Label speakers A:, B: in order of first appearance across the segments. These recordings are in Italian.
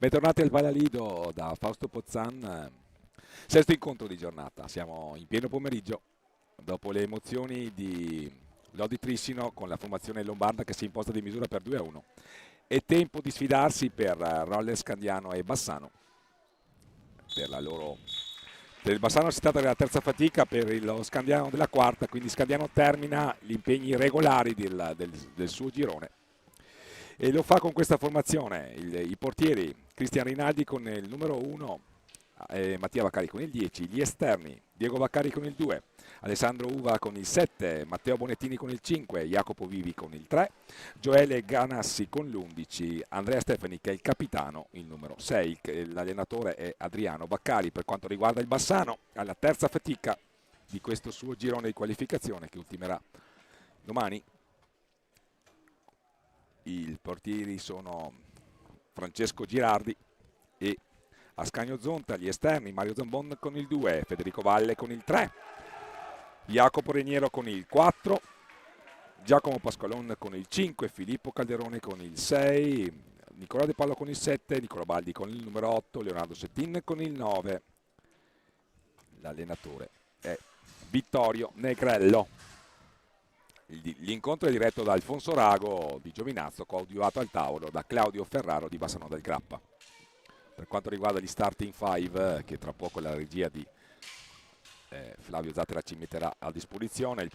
A: Bentornati al Valalido da Fausto Pozzan, sesto incontro di giornata, siamo in pieno pomeriggio, dopo le emozioni di Lodi Trissino con la formazione lombarda che si è imposta di misura per 2-1. È tempo di sfidarsi per Roller Scandiano e Bassano. Per il Bassano si tratta della terza fatica, per lo Scandiano della quarta, quindi Scandiano termina gli impegni regolari del suo girone. E lo fa con questa formazione, i portieri Cristian Rinaldi con il numero 1, Mattia Vaccari con il 10, gli esterni Diego Vaccari con il 2, Alessandro Uva con il 7, Matteo Bonettini con il 5, Jacopo Vivi con il 3, Gioele Ganassi con l'11, Andrea Stefani che è il capitano, il numero 6, l'allenatore è Adriano Vaccari. Per quanto riguarda il Bassano, alla terza fatica di questo suo girone di qualificazione che ultimerà domani. I portieri sono Francesco Girardi e Ascanio Zonta, gli esterni Mario Zambon con il 2, Federico Valle con il 3, Jacopo Reniero con il 4, Giacomo Pasqualon con il 5, Filippo Calderone con il 6, Nicola De Pallo con il 7, Nicola Baldi con il numero 8, Leonardo Settin con il 9. L'allenatore è Vittorio Negrello. L'incontro è diretto da Alfonso Rago di Giovinazzo, coadiuvato al tavolo da Claudio Ferraro di Bassano del Grappa. Per quanto riguarda gli starting five, che tra poco la regia di Flavio Zattera ci metterà a disposizione,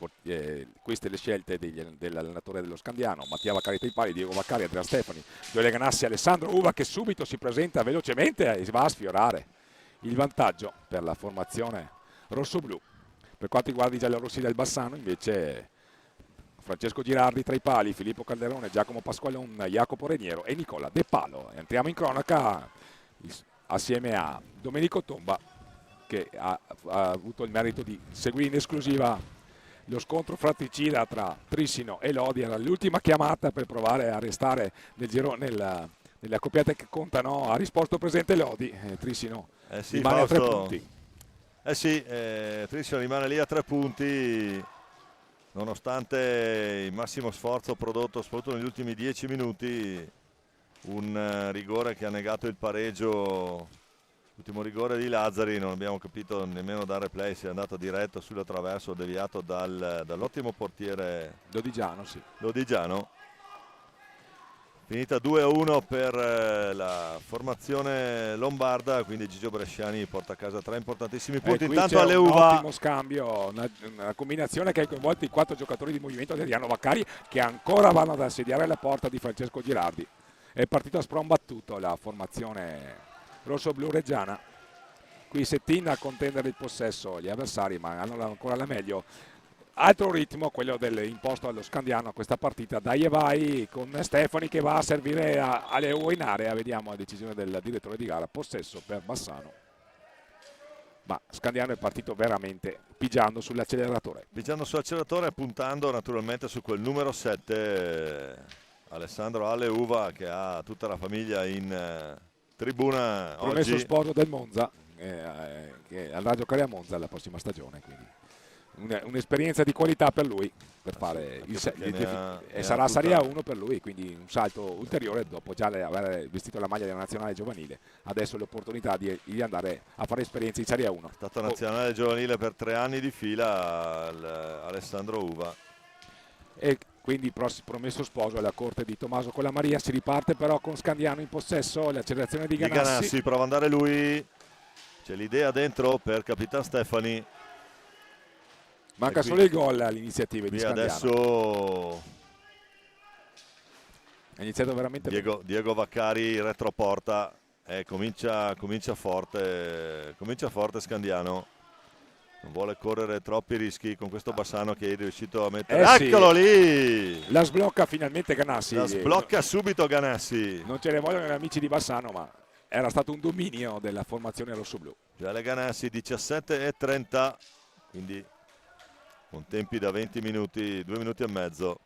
A: queste le scelte dell'allenatore dello Scandiano: Mattia Vaccari tra i pali, Diego Vaccari, Andrea Stefani, Gioele Ganassi, Alessandro Uva, che subito si presenta velocemente e va a sfiorare il vantaggio per la formazione rossoblu. Per quanto riguarda i giallorossi del Bassano, invece, Francesco Girardi tra i pali, Filippo Calderone, Giacomo Pasqualon, Jacopo Reniero e Nicola De Palo. Entriamo in cronaca assieme a Domenico Tomba, che ha avuto il merito di seguire in esclusiva lo scontro fratricida tra Trissino e Lodi. Era l'ultima chiamata per provare a restare nella coppiata che contano. Ha risposto presente Lodi, Trissino
B: sì,
A: rimane
B: Fausto,
A: a 3 punti.
B: Trissino rimane lì a 3 punti, nonostante il massimo sforzo prodotto soprattutto negli ultimi 10 minuti. Un rigore che ha negato il pareggio, l'ultimo rigore di Lazzari, non abbiamo capito nemmeno dal replay se è andato diretto sull'attraverso, deviato dall'ottimo portiere Lodigiano. Finita 2-1 per la formazione lombarda, quindi Gigio Bresciani porta a casa 3 importantissimi punti. Intanto alle
A: un
B: Uva,
A: ottimo scambio, una combinazione che ha coinvolto i 4 giocatori di movimento di Adriano Vaccari, che ancora vanno ad assediare la porta di Francesco Girardi. È partito a sprombattuto la formazione rosso-blu reggiana. Qui Settin a contendere il possesso gli avversari, ma hanno ancora la meglio. Altro ritmo, quello imposto allo Scandiano a questa partita. Dai e vai, con Stefani che va a servire alle Uva in area. Vediamo la decisione del direttore di gara. Possesso per Bassano. Ma Scandiano è partito veramente pigiando sull'acceleratore.
B: Puntando naturalmente su quel numero 7, Alessandro Aleuva, che ha tutta la famiglia in tribuna
A: promesso
B: oggi.
A: sposo del Monza, che andrà a giocare a Monza la prossima stagione, quindi un'esperienza di qualità per lui per fare
B: Anche
A: il
B: perché
A: e sarà Serie A1 per lui, quindi un salto ulteriore dopo già aver vestito la maglia della nazionale giovanile. Adesso l'opportunità di andare a fare esperienza in Serie A1.
B: È stato nazionale giovanile per 3 anni di fila Alessandro Uva.
A: E quindi promesso sposo alla corte di Tommaso con la Maria. Si riparte però con Scandiano in possesso, l'accelerazione di Ganassi.
B: Prova ad andare lui, c'è l'idea dentro per Capitan Stefani.
A: Manca solo il gol all'iniziativa di Scandiano.
B: Adesso
A: è iniziato veramente
B: Diego Vaccari retroporta, comincia forte Scandiano. Non vuole correre troppi rischi con questo Bassano che è riuscito a mettere. Eccolo lì!
A: La sblocca finalmente Ganassi.
B: La sblocca subito Ganassi.
A: Non ce ne vogliono gli amici di Bassano, ma era stato un dominio della formazione rossoblù.
B: Giale Ganassi 17:30, quindi con tempi da 20 minuti, 2 minuti e mezzo.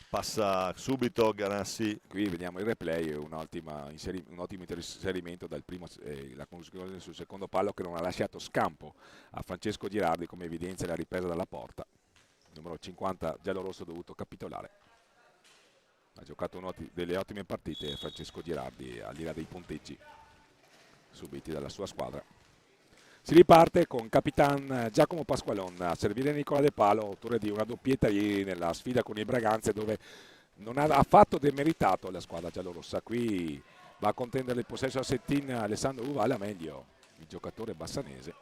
B: Passa subito Ganassi.
A: Qui vediamo il replay, un ottimo inserimento dal primo, la conclusione sul secondo palo che non ha lasciato scampo a Francesco Girardi, come evidenzia la ripresa dalla porta. Numero 50 giallorosso dovuto capitolare. Ha giocato delle ottime partite Francesco Girardi al di là dei punteggi subiti dalla sua squadra. Si riparte con Capitan Giacomo Pasqualon a servire Nicola De Palo, autore di una doppietta ieri nella sfida con il Braganze, dove non ha affatto demeritato la squadra giallorossa. Qui va a contendere il possesso a settin Alessandro Uvala, meglio il giocatore bassanese.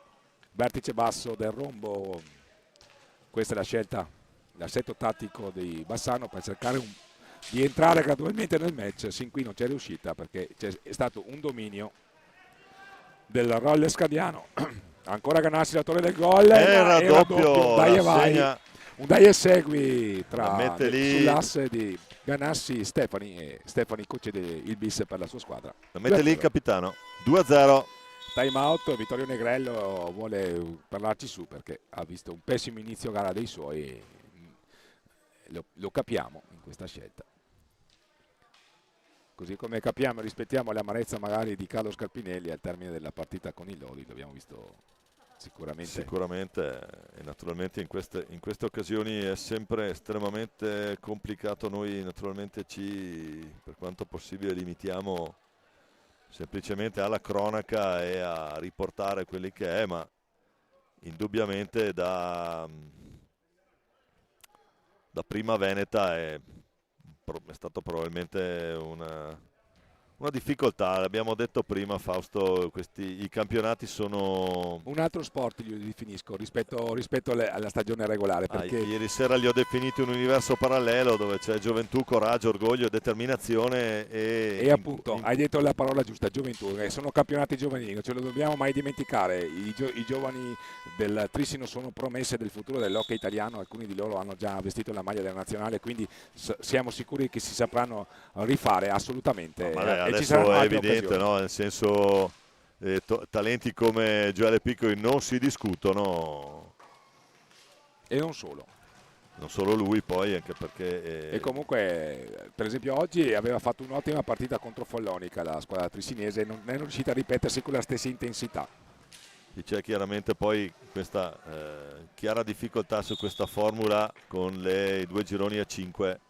A: Vertice basso del rombo, questa è la scelta, l'assetto tattico di Bassano per cercare di entrare gradualmente nel match. Sin qui non c'è riuscita perché è stato un dominio del Rolle Scandiano. Ancora Ganassi, l'autore del gol,
B: era doppio,
A: dai e vai, un dai e segui sull'asse di Ganassi Stefani, e Stefani concede il bis per la sua squadra.
B: Lo mette lì il capitano. 2-0.
A: Time out, Vittorio Negrello vuole parlarci su perché ha visto un pessimo inizio gara dei suoi e lo capiamo in questa scelta. Così come capiamo e rispettiamo l'amarezza magari di Carlo Scarpinelli al termine della partita con il Lodi, l'abbiamo visto sicuramente
B: e naturalmente in queste occasioni è sempre estremamente complicato. Noi naturalmente per quanto possibile limitiamo semplicemente alla cronaca e a riportare quelli che è, ma indubbiamente da prima veneta è stato probabilmente una difficoltà. L'abbiamo detto prima, Fausto, i campionati sono
A: un altro sport, io li definisco, rispetto alla stagione regolare, perché
B: ieri sera li ho definiti un universo parallelo dove c'è gioventù, coraggio, orgoglio, determinazione
A: e appunto hai detto la parola giusta, gioventù. Sono campionati giovanili, non ce lo dobbiamo mai dimenticare. I giovani del Trissino sono promesse del futuro dell'hockey italiano, alcuni di loro hanno già vestito la maglia della nazionale, quindi siamo sicuri che si sapranno rifare assolutamente.
B: Adesso è evidente, no? Nel senso, talenti come Gioele Piccoli non si discutono.
A: E non solo.
B: Non solo lui, poi anche perché...
A: E comunque, per esempio oggi aveva fatto un'ottima partita contro Follonica, la squadra trissinese, non è riuscita a ripetersi con la stessa intensità.
B: C'è chiaramente poi questa chiara difficoltà su questa formula con i 2 gironi a 5,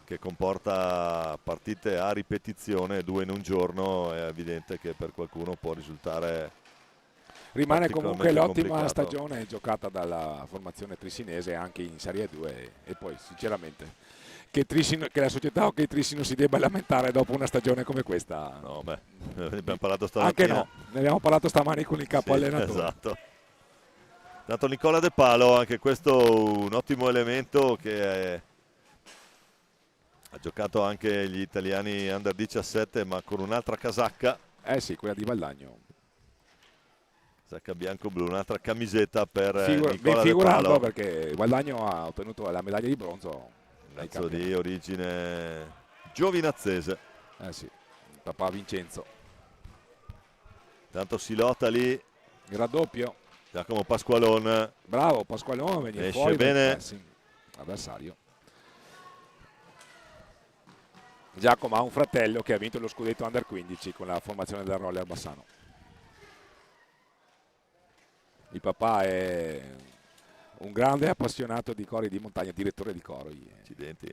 B: che comporta partite a ripetizione, 2 in un giorno. È evidente che per qualcuno può risultare...
A: Rimane comunque l'ottima stagione giocata dalla formazione trissinese anche in Serie 2 e poi sinceramente che la società Hockey Trissino si debba lamentare dopo una stagione come questa.
B: No, beh, ne abbiamo parlato stamattina.
A: Anche no, ne abbiamo parlato stamani con il capo allenatore.
B: Esatto. Tanto Nicola De Palo, anche questo un ottimo elemento che ha giocato anche gli italiani under 17 ma con un'altra casacca.
A: Sì, quella di Valdagno.
B: Sacca bianco-blu, un'altra camiseta per
A: ben
B: Nicola De
A: figurato
B: Palo.
A: perché Valdagno ha ottenuto la medaglia di bronzo.
B: Ragazzo di origine giovinazzese.
A: Sì, papà Vincenzo.
B: Tanto si lotta lì.
A: Il raddoppio.
B: Giacomo Pasqualon.
A: Bravo Pasqualon, veniva
B: esce
A: fuori
B: bene.
A: Avversario. Giacomo ha un fratello che ha vinto lo scudetto under 15 con la formazione del Roller Bassano. Il papà è un grande appassionato di cori di montagna, direttore di coro.
B: Accidenti.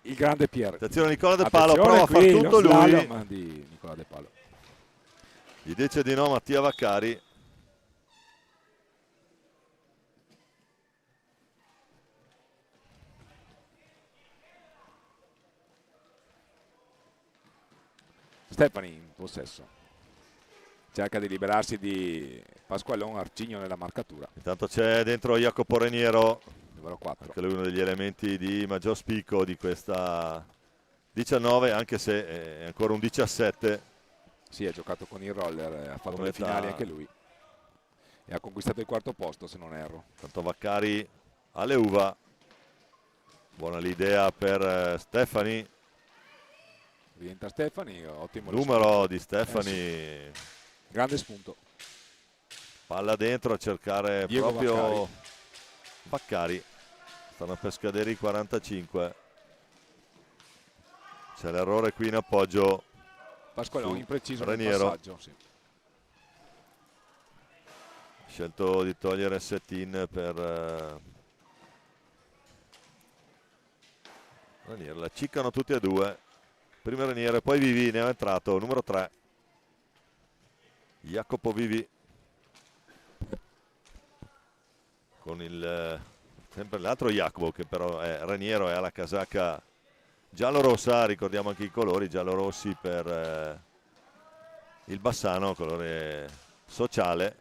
A: Il grande Pier.
B: Attenzione Nicola De Palo,
A: Attenzione
B: prova a far
A: qui, lo
B: tutto lui.
A: slalom di Nicola De Palo.
B: Gli dice di no Mattia Vaccari.
A: Stefani in possesso. Cerca di liberarsi di Pasqualon, Arcigno nella marcatura.
B: Intanto c'è dentro Jacopo Reniero,
A: numero 4.
B: Anche lui uno degli elementi di maggior spicco di questa 19, anche se è ancora un 17.
A: Sì, ha giocato con il roller, ha fatto
B: Come
A: le finali
B: età.
A: anche lui. E ha conquistato il quarto posto, se non erro.
B: Tanto Vaccari alle uva. Buona l'idea per Stefani.
A: Rientra Stefani, ottimo
B: Numero di Stefani.
A: Sì. Grande spunto.
B: Palla dentro a cercare
A: Diego
B: proprio Vaccari. Stanno per scadere i 45. C'è l'errore qui in appoggio.
A: Pasqualone impreciso nel
B: Reniero.
A: passaggio. Sì.
B: Scelto di togliere set-in per Raniero. La ciccano tutti e due. Prima Raniero e poi Vivi, ne è entrato numero 3. Jacopo Vivi con il sempre l'altro Jacopo, che però è Raniero, è alla casacca giallo-rossa. Ricordiamo anche i colori giallo-rossi per il Bassano, colore sociale.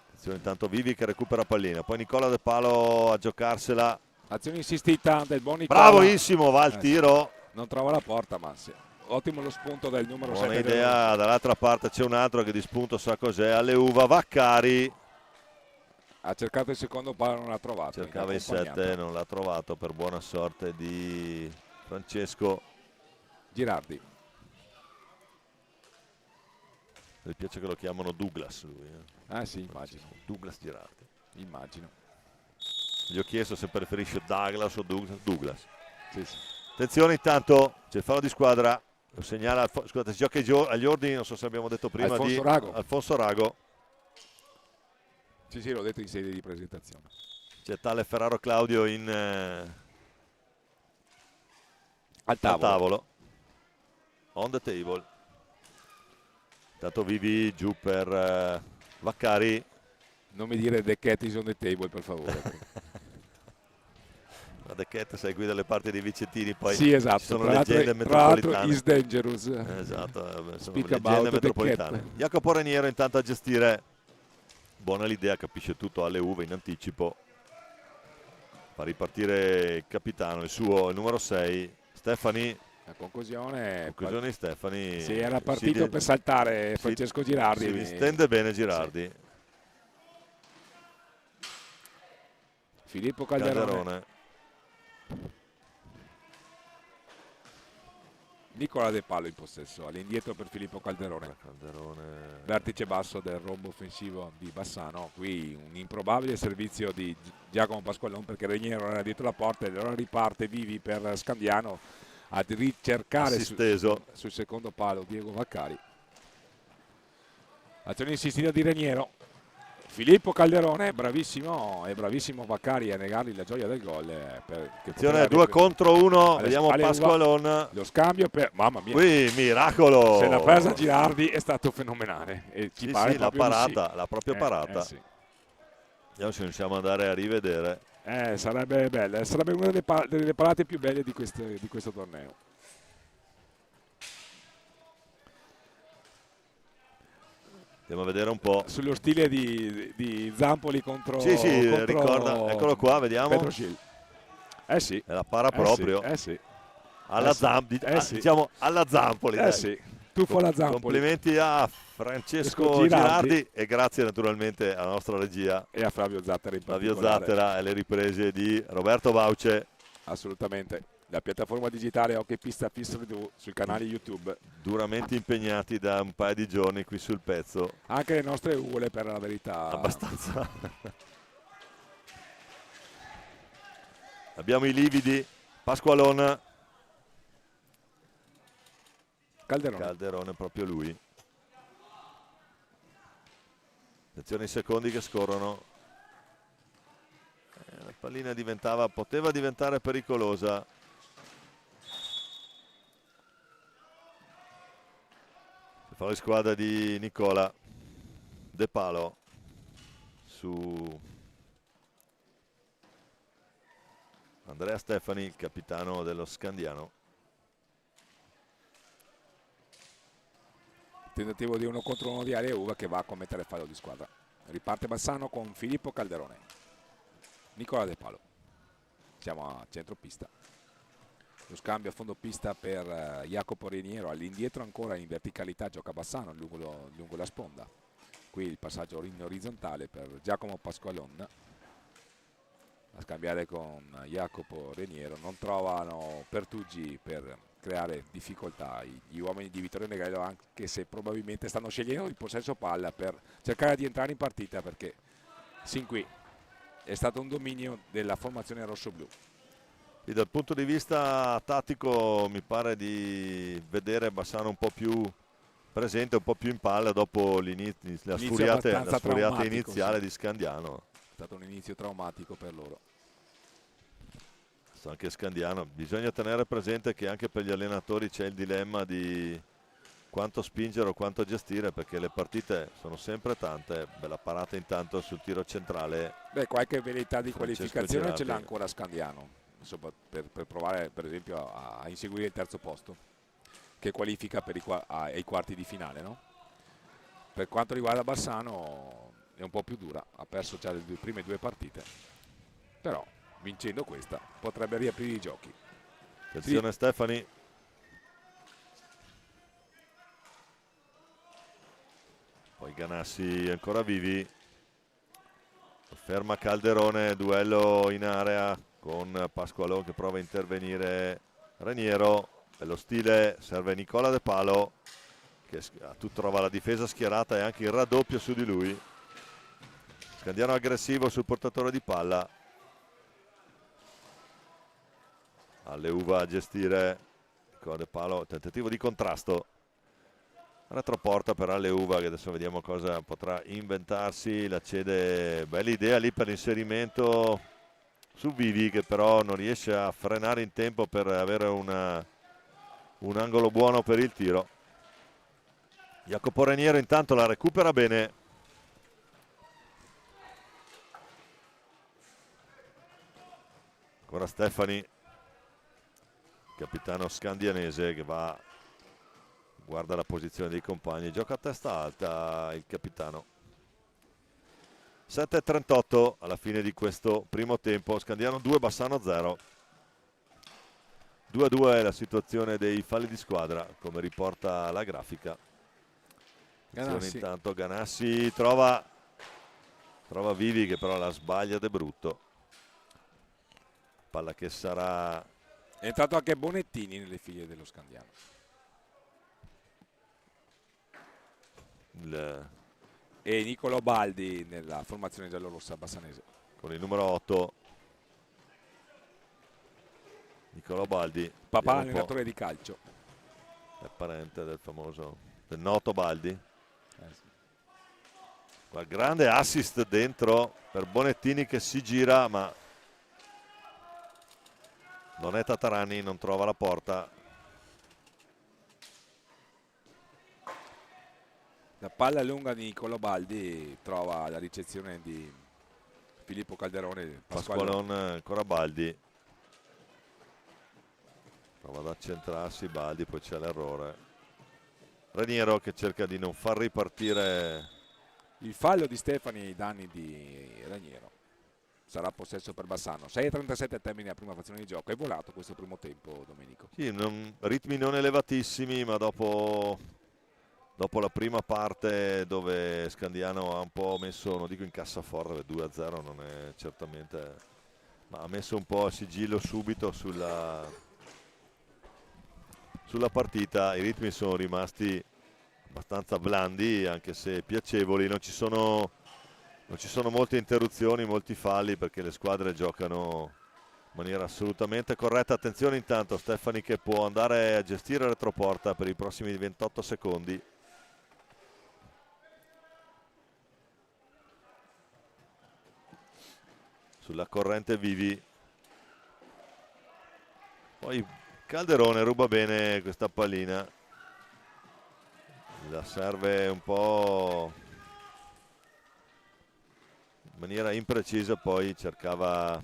B: Attenzione intanto Vivi che recupera pallina, poi Nicola De Palo a giocarsela.
A: Azione insistita del buon Nicola.
B: Bravissimo, va al tiro.
A: Non trova la porta, ma sì. Ottimo lo spunto del numero 7.
B: Buona idea, dall'altra parte c'è un altro che di spunto sa cos'è, alle uva, Vaccari.
A: Ha cercato il secondo palo, non l'ha trovato.
B: Cercava il 7, non l'ha trovato per buona sorte di Francesco
A: Girardi.
B: Mi piace che lo chiamano Douglas lui.
A: Ah sì, immagino.
B: Douglas Girardi.
A: Immagino.
B: Gli ho chiesto se preferisce Douglas o Douglas.
A: Sì, sì.
B: Attenzione intanto, c'è il fallo di squadra. Lo segnala, scusate, si gioca agli ordini, non so se abbiamo detto prima,
A: Alfonso
B: di
A: Rago.
B: Alfonso Rago.
A: Sì, l'ho detto in sede di presentazione.
B: C'è tale Ferraro Claudio in
A: al tavolo.
B: On the table. Intanto Vivi giù per Vaccari.
A: Non mi dire The Cat is on the table, per favore.
B: La The Cat, sai, qui dalle parti dei Vicentini, poi
A: sì, esatto.
B: ci sono
A: tra
B: leggende
A: l'altro
B: metropolitane.
A: Is dangerous.
B: Esatto, sono
A: Speak
B: leggende
A: about
B: metropolitane. Jacopo Raniero intanto a gestire. Buona l'idea, capisce tutto alle uve in anticipo. Fa ripartire il capitano, il suo, il numero 6, Stefani.
A: La conclusione
B: di Stefani.
A: Si era partito per saltare Francesco Girardi.
B: Si distende bene Girardi. Sì.
A: Filippo Calderone. Nicola De Palo in possesso, all'indietro per Filippo Calderone. Vertice basso del rombo offensivo di Bassano. Qui un improbabile servizio di Giacomo Pasqualone, perché Reniero era dietro la porta e allora riparte Vivi per Scandiano a ricercare sul secondo palo Diego Vaccari. Azione insistita di Reniero. Filippo Calderone, bravissimo, e bravissimo Vaccari a negargli la gioia del gol.
B: Attenzione 2 contro 1, vediamo Pasqualone.
A: Lo scambio per, mamma mia,
B: qui miracolo.
A: Se l'ha presa Girardi è stato fenomenale. E ci pare
B: la parata, la propria parata.
A: Sì.
B: Vediamo se riusciamo ad andare a rivedere.
A: Sarebbe bella, sarebbe una delle parate più belle di questo torneo.
B: Andiamo a vedere un po'.
A: Sullo stile di Zampoli contro...
B: Sì,
A: contro
B: ricorda, eccolo qua, vediamo.
A: Petroscil.
B: Sì. E la para proprio.
A: Sì.
B: Alla diciamo alla Zampoli.
A: Sì. Tuffo alla Zampoli.
B: Complimenti a Francesco Girardi e grazie naturalmente alla nostra regia.
A: E a Flavio Zattera in
B: Flavio
A: particolare.
B: Zattera e le riprese di Roberto Bauce.
A: Assolutamente. La piattaforma digitale Hockey Pista Pista sul canale YouTube.
B: Duramente impegnati da un paio di giorni qui sul pezzo.
A: Anche le nostre uvole, per la verità.
B: Abbastanza. Abbiamo i lividi. Pasqualone.
A: Calderone
B: proprio lui. Attenzione ai secondi che scorrono. La pallina poteva diventare pericolosa. Fa la squadra di Nicola De Palo su Andrea Stefani, il capitano dello Scandiano.
A: Tentativo di 1 contro 1 di Aleuva che va a commettere fallo di squadra. Riparte Bassano con Filippo Calderone. Nicola De Palo. Siamo a centropista. Lo scambio a fondo pista per Jacopo Reniero. All'indietro ancora in verticalità gioca Bassano lungo la sponda. Qui il passaggio in orizzontale per Giacomo Pasqualon. A scambiare con Jacopo Reniero. Non trovano Pertuggi per creare difficoltà gli uomini di Vittorio Negrello, anche se probabilmente stanno scegliendo il possesso palla per cercare di entrare in partita, perché sin qui è stato un dominio della formazione rossoblù.
B: E dal punto di vista tattico mi pare di vedere Bassano un po' più presente, un po' più in palla dopo la sfuriata iniziale, sì, di Scandiano.
A: È stato un inizio traumatico per loro.
B: Anche Scandiano, bisogna tenere presente che anche per gli allenatori c'è il dilemma di quanto spingere o quanto gestire, perché le partite sono sempre tante. Bella parata intanto sul tiro centrale.
A: Qualche velleità di qualificazione ce l'ha ancora Scandiano, insomma, per provare per esempio a inseguire il terzo posto che qualifica per ai quarti di finale, no? Per quanto riguarda Bassano è un po' più dura, ha perso già le prime 2 partite, però vincendo questa potrebbe riaprire i giochi.
B: Attenzione, sì. Stefani. Poi Ganassi ancora vivi. Ferma Calderone, duello in area con Pasqualone che prova a intervenire Reniero. Bello stile, serve Nicola De Palo che trova la difesa schierata e anche il raddoppio su di lui. Scandiano aggressivo sul portatore di palla. Alleuva a gestire con De Palo, tentativo di contrasto, retroporta per Alleuva che adesso vediamo cosa potrà inventarsi. La cede, bella idea lì per l'inserimento su Vivi che però non riesce a frenare in tempo per avere un angolo buono per il tiro. Jacopo Reniero intanto la recupera bene. Ancora Stefani, capitano scandianese che guarda la posizione dei compagni, gioca a testa alta il capitano. 7:38 alla fine di questo primo tempo, Scandiano 2, Bassano 0. 2-2 è la situazione dei falli di squadra, come riporta la grafica. Intanto Ganassi trova Vivi che però la sbaglia de brutto. Palla che sarà...
A: È entrato anche Bonettini nelle file dello Scandiano. E Niccolò Baldi nella formazione giallorossa bassanese.
B: Con il numero 8. Niccolò Baldi.
A: Papà allenatore di calcio.
B: È parente del noto Baldi.
A: Sì.
B: Qua grande assist dentro per Bonettini che si gira ma non è Tatarani, non trova la porta.
A: La palla lunga di Niccolò Baldi trova la ricezione di Filippo Calderone.
B: Pasqualone ancora Baldi. Prova ad accentrarsi Baldi, poi c'è l'errore. Reniero che cerca di non far ripartire.
A: Il fallo di Stefani ai danni di Reniero. Sarà possesso per Bassano. 6:37 al termine della prima frazione di gioco. È volato questo primo tempo, Domenico.
B: Sì, ritmi non elevatissimi, ma dopo la prima parte dove Scandiano ha un po' messo, non dico in cassaforte, 2-0 non è certamente, ma ha messo un po' a sigillo subito sulla partita. I ritmi sono rimasti abbastanza blandi, anche se piacevoli. Non ci sono molte interruzioni, molti falli, perché le squadre giocano in maniera assolutamente corretta. Attenzione intanto Stefani che può andare a gestire la retroporta per i prossimi 28 secondi. sulla corrente Vivi. Poi Calderone ruba bene questa pallina, la serve un po' in maniera imprecisa, poi cercava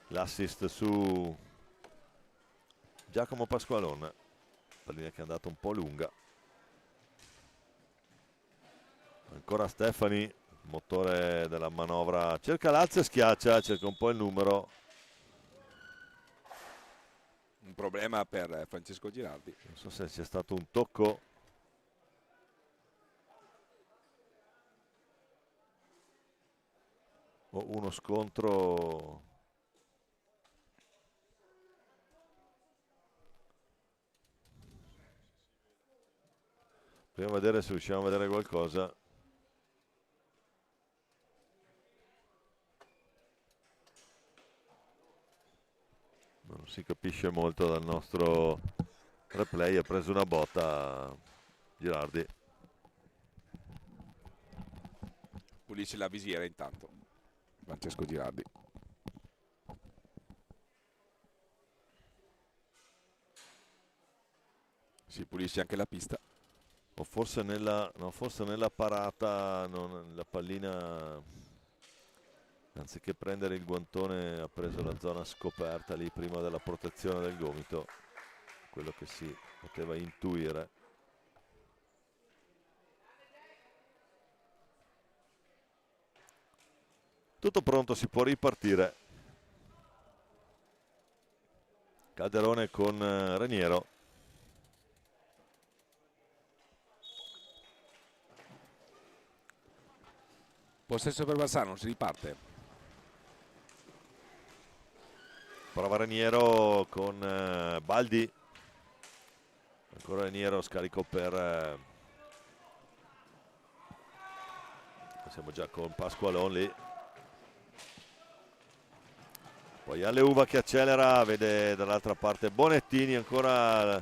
B: l'assist su Giacomo Pasqualon, pallina che è andata un po' lunga. Ancora Stefani, motore della manovra, cerca l'alza e schiaccia, cerca un po' il numero.
A: Un problema per Francesco Girardi.
B: Non so se c'è stato un tocco. O uno scontro. Proviamo a vedere se riusciamo a vedere qualcosa. Non si capisce molto dal nostro replay. Ha preso una botta Girardi.
A: Pulisce la visiera intanto Francesco Girardi. Si pulisce anche la pista.
B: O forse nella, no, forse nella parata la pallina, anziché prendere il guantone, ha preso la zona scoperta lì prima della protezione del gomito, quello che si poteva intuire. Tutto pronto, si può ripartire. Calderone con Raniero.
A: Possesso per Bassano, si riparte.
B: Prova Raniero con Baldi. Ancora Raniero, scarico per... siamo già con Pasqualon lì. Poi Alleuva che accelera, vede dall'altra parte Bonettini, ancora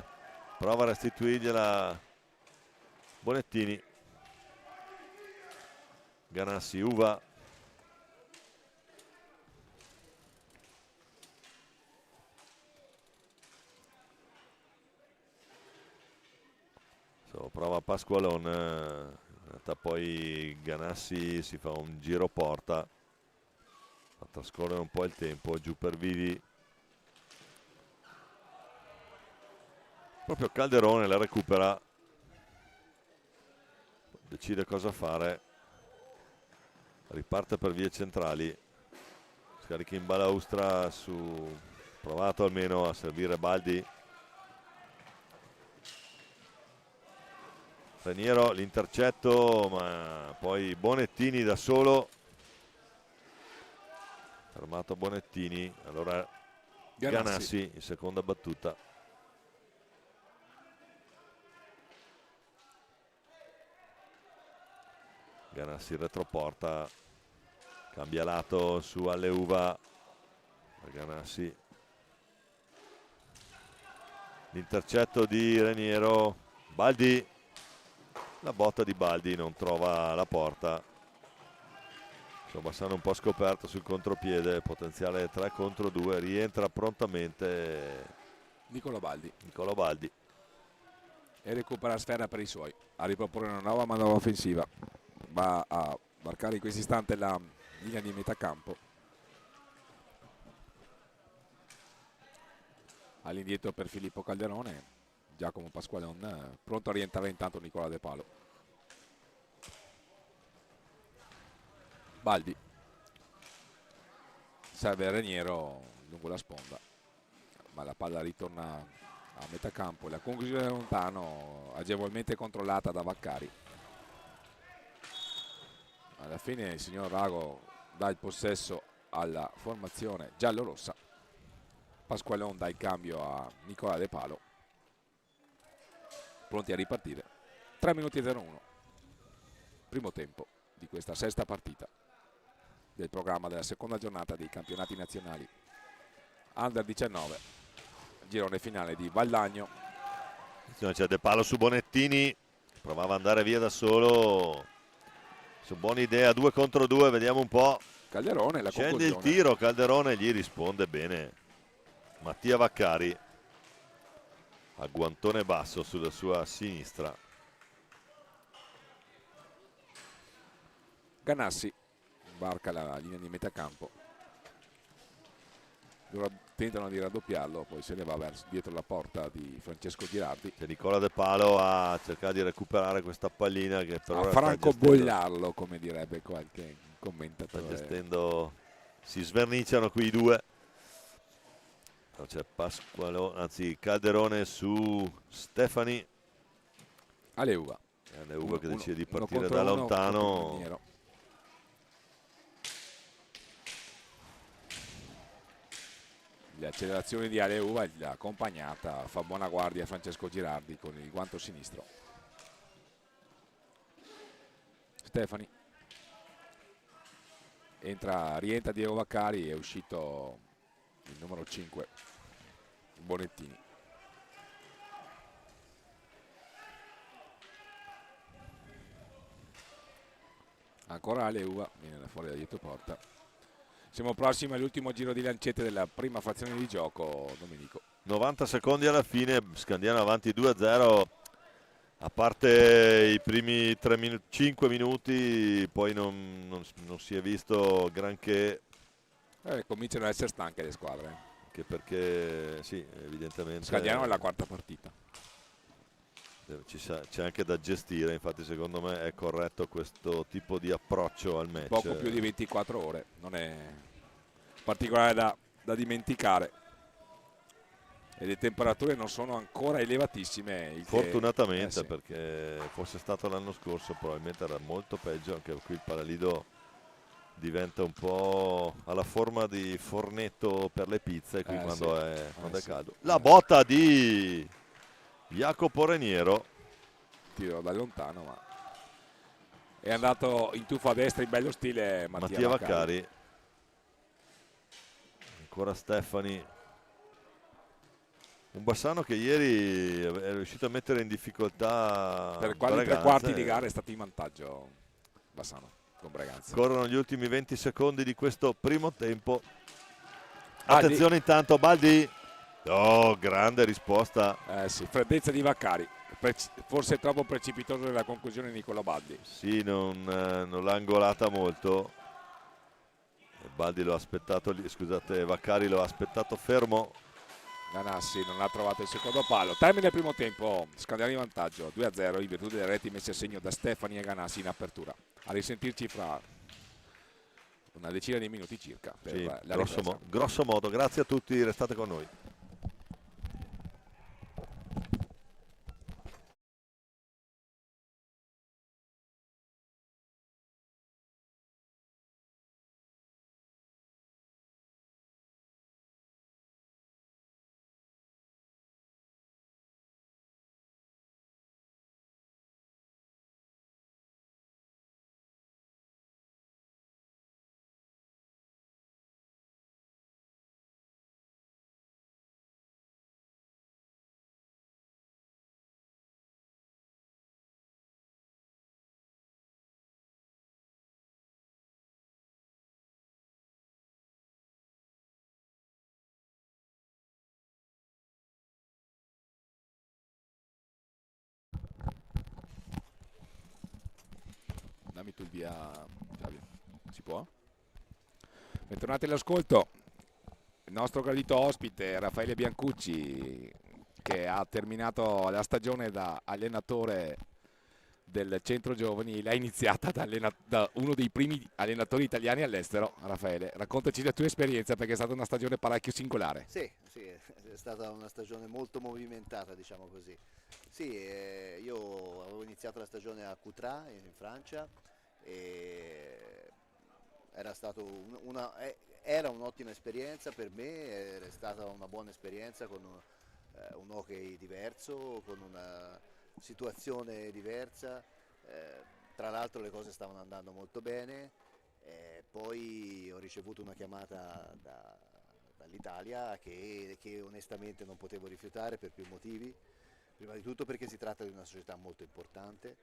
B: prova a restituirgliela Bonettini. Ganassi, Uva. Prova Pasqualon, in realtà poi Ganassi si fa un giro porta, fa trascorrere un po' il tempo, giù per Vivi. Proprio Calderone la recupera, decide cosa fare, riparte per vie centrali, scarica in balaustra su, provato almeno a servire Baldi. Raniero l'intercetto, ma poi Bonettini da solo, fermato Bonettini, allora Ganassi in seconda battuta. Ganassi retroporta, cambia lato su Alleuva, Ganassi, l'intercetto di Raniero, Baldi, la botta di Baldi non trova la porta. Bassano un po' scoperto sul contropiede, potenziale 3 contro 2, rientra prontamente
A: Nicolò Baldi.
B: Nicolò Baldi.
A: E recupera la sfera per i suoi, a riproporre una nuova manovra offensiva. Va a marcare in questo istante la linea di metà campo. All'indietro per Filippo Calderone, Giacomo Pasqualon, pronto a rientrare intanto Nicola De Palo. Baldi, serve Raniero lungo la sponda, ma la palla ritorna a metà campo. La conclusione da lontano, agevolmente controllata da Vaccari. Alla fine il signor Rago dà il possesso alla formazione giallo-rossa. Pasqualon dà il cambio a Nicola De Palo, pronti a ripartire. 3 minuti e 01, primo tempo di questa sesta partita del programma della seconda giornata dei campionati nazionali Under 19, girone finale di Valdagno.
B: C'è De Palo su Bonettini, provava ad andare via da solo, buona idea, 2 contro 2, vediamo un po'.
A: Calderone, la
B: Scende il
A: conclusione.
B: tiro, Calderone gli risponde bene. Mattia Vaccari a guantone basso sulla sua sinistra.
A: Ganassi varca la linea di metà campo. Loro tentano di raddoppiarlo, poi se ne va dietro la porta di Francesco Girardi.
B: C'è Nicola De Palo a cercare di recuperare questa pallina che per ora sta
A: francobollarlo, come direbbe qualche
B: sta
A: commentatore.
B: gestendo. Si sverniciano qui i due. C'è anzi Calderone su Stefani.
A: Aleuva.
B: Aleuva che decide di
A: uno
B: partire
A: contro
B: da
A: uno
B: lontano.
A: contro Miniero. Le accelerazioni di Aleuva, accompagnata, fa buona guardia Francesco Girardi con il guanto sinistro. Stefani. Rientra Diego Vaccari, è uscito il numero 5, Bonettini. Ancora Aleuva, viene da fuori da dietro porta. Siamo prossimi all'ultimo giro di lancette della prima frazione di gioco, Domenico.
B: 90 secondi alla fine, Scandiano avanti 2-0. A parte i primi 5 minuti, poi non si è visto granché.
A: Cominciano ad essere stanche le squadre.
B: Anche perché, sì, evidentemente.
A: Scandiano è la quarta partita.
B: C'è anche da gestire, infatti secondo me è corretto questo tipo di approccio al match.
A: Poco più di 24 ore, non è particolare da dimenticare. E le temperature non sono ancora elevatissime.
B: Fortunatamente,
A: sì.
B: perché fosse stato l'anno scorso probabilmente era molto peggio. Anche qui il Paralido diventa un po' alla forma di fornetto per le pizze qui quando è caldo. La botta di Jacopo Reniero.
A: Tiro da lontano, ma è andato in tuffo a destra in bello stile Mattia Vaccari.
B: Ancora Stefani. Un Bassano che ieri è riuscito a mettere in difficoltà
A: per quasi 3 quarti di gara è stato in vantaggio Bassano con Breganza.
B: Corrono gli ultimi 20 secondi di questo primo tempo. Attenzione intanto Baldi. Oh, grande risposta.
A: Sì, freddezza di Vaccari, forse troppo precipitoso nella conclusione Nicola Baldi.
B: Sì, non l'ha angolata molto. Baldi lo ha aspettato lì, scusate, Vaccari lo ha aspettato fermo.
A: Ganassi non ha trovato il secondo palo. Termine il primo tempo, Scandiano in vantaggio 2-0 in virtù delle reti messe a segno da Stefani e Ganassi in apertura. A risentirci fra una decina di minuti circa. Per
B: sì,
A: la
B: grosso modo, grazie a tutti, restate con noi.
A: Dammi tu il via, Fabio. Si può? Bentornati all'ascolto. Il nostro gradito ospite Raffaele Biancucci, che ha terminato la stagione da allenatore del centro giovani, l'ha iniziata da uno dei primi allenatori italiani all'estero. Raffaele, raccontaci la tua esperienza, perché è stata una stagione parecchio singolare.
C: Sì, è stata una stagione molto movimentata, diciamo così. Sì, io avevo iniziato la stagione a Coutras in Francia e era un'ottima esperienza per me, era stata una buona esperienza con un hockey diverso, con una situazione diversa. Tra l'altro le cose stavano andando molto bene. Poi ho ricevuto una chiamata dall'Italia che onestamente non potevo rifiutare per più motivi. Prima di tutto perché si tratta di una società molto importante,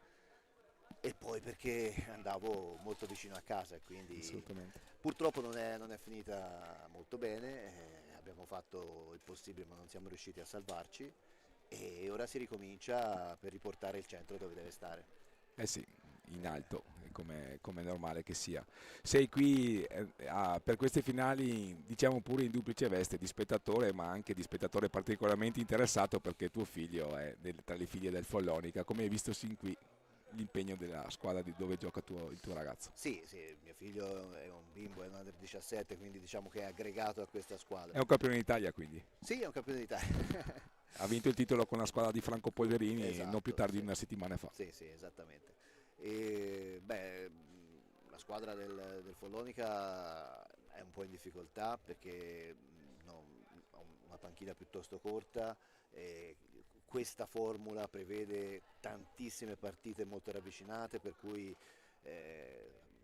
C: e poi perché andavo molto vicino a casa e quindi
A: Assolutamente.
C: purtroppo non è finita molto bene, abbiamo fatto il possibile ma non siamo riusciti a salvarci e ora si ricomincia per riportare il centro dove deve stare.
A: Eh sì, in alto, è come è normale che sia. Sei qui per queste finali, diciamo pure in duplice veste di spettatore, ma anche di spettatore particolarmente interessato perché tuo figlio è tra le figlie del Follonica. Come hai visto sin qui l'impegno della squadra di dove gioca il tuo ragazzo?
C: Sì, sì, mio figlio è un bimbo, è un under 17, quindi diciamo che è aggregato a questa
A: È
C: squadra.
A: un campione d'Italia quindi.
C: Sì, è un campione d'Italia.
A: Ha vinto il titolo con la squadra di Franco Polverini non più
C: Esatto,
A: tardi
C: sì.
A: di una settimana fa.
C: Sì, sì, esattamente. E, beh, la squadra del Follonica è un po' in difficoltà perché no, ha una panchina piuttosto corta e questa formula prevede tantissime partite molto ravvicinate per cui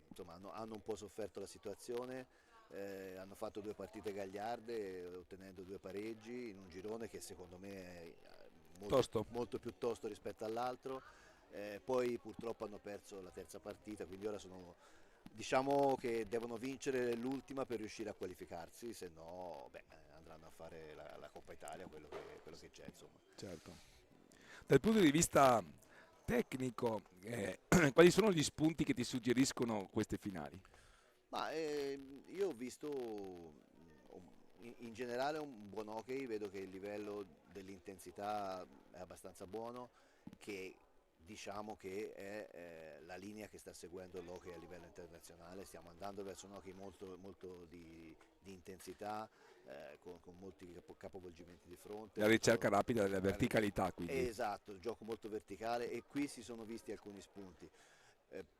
C: insomma, hanno un po' sofferto la situazione. Hanno fatto 2 partite gagliarde ottenendo 2 pareggi in un girone che secondo me è
A: Tosto.
C: molto più tosto rispetto all'altro. Poi purtroppo hanno perso la terza partita, quindi ora diciamo che devono vincere l'ultima per riuscire a qualificarsi, se no beh, andranno a fare la Coppa Italia, quello che c'è insomma.
A: Certo. Dal punto di vista tecnico, quali sono gli spunti che ti suggeriscono queste finali?
C: Ma io ho visto in generale un buon hockey, vedo che il livello dell'intensità è abbastanza buono, che diciamo che è la linea che sta seguendo l'hockey a livello internazionale, stiamo andando verso un hockey molto di intensità, con molti capovolgimenti di fronte.
A: La ricerca rapida della verticalità, quindi.
C: Esatto, il gioco molto verticale e qui si sono visti alcuni spunti.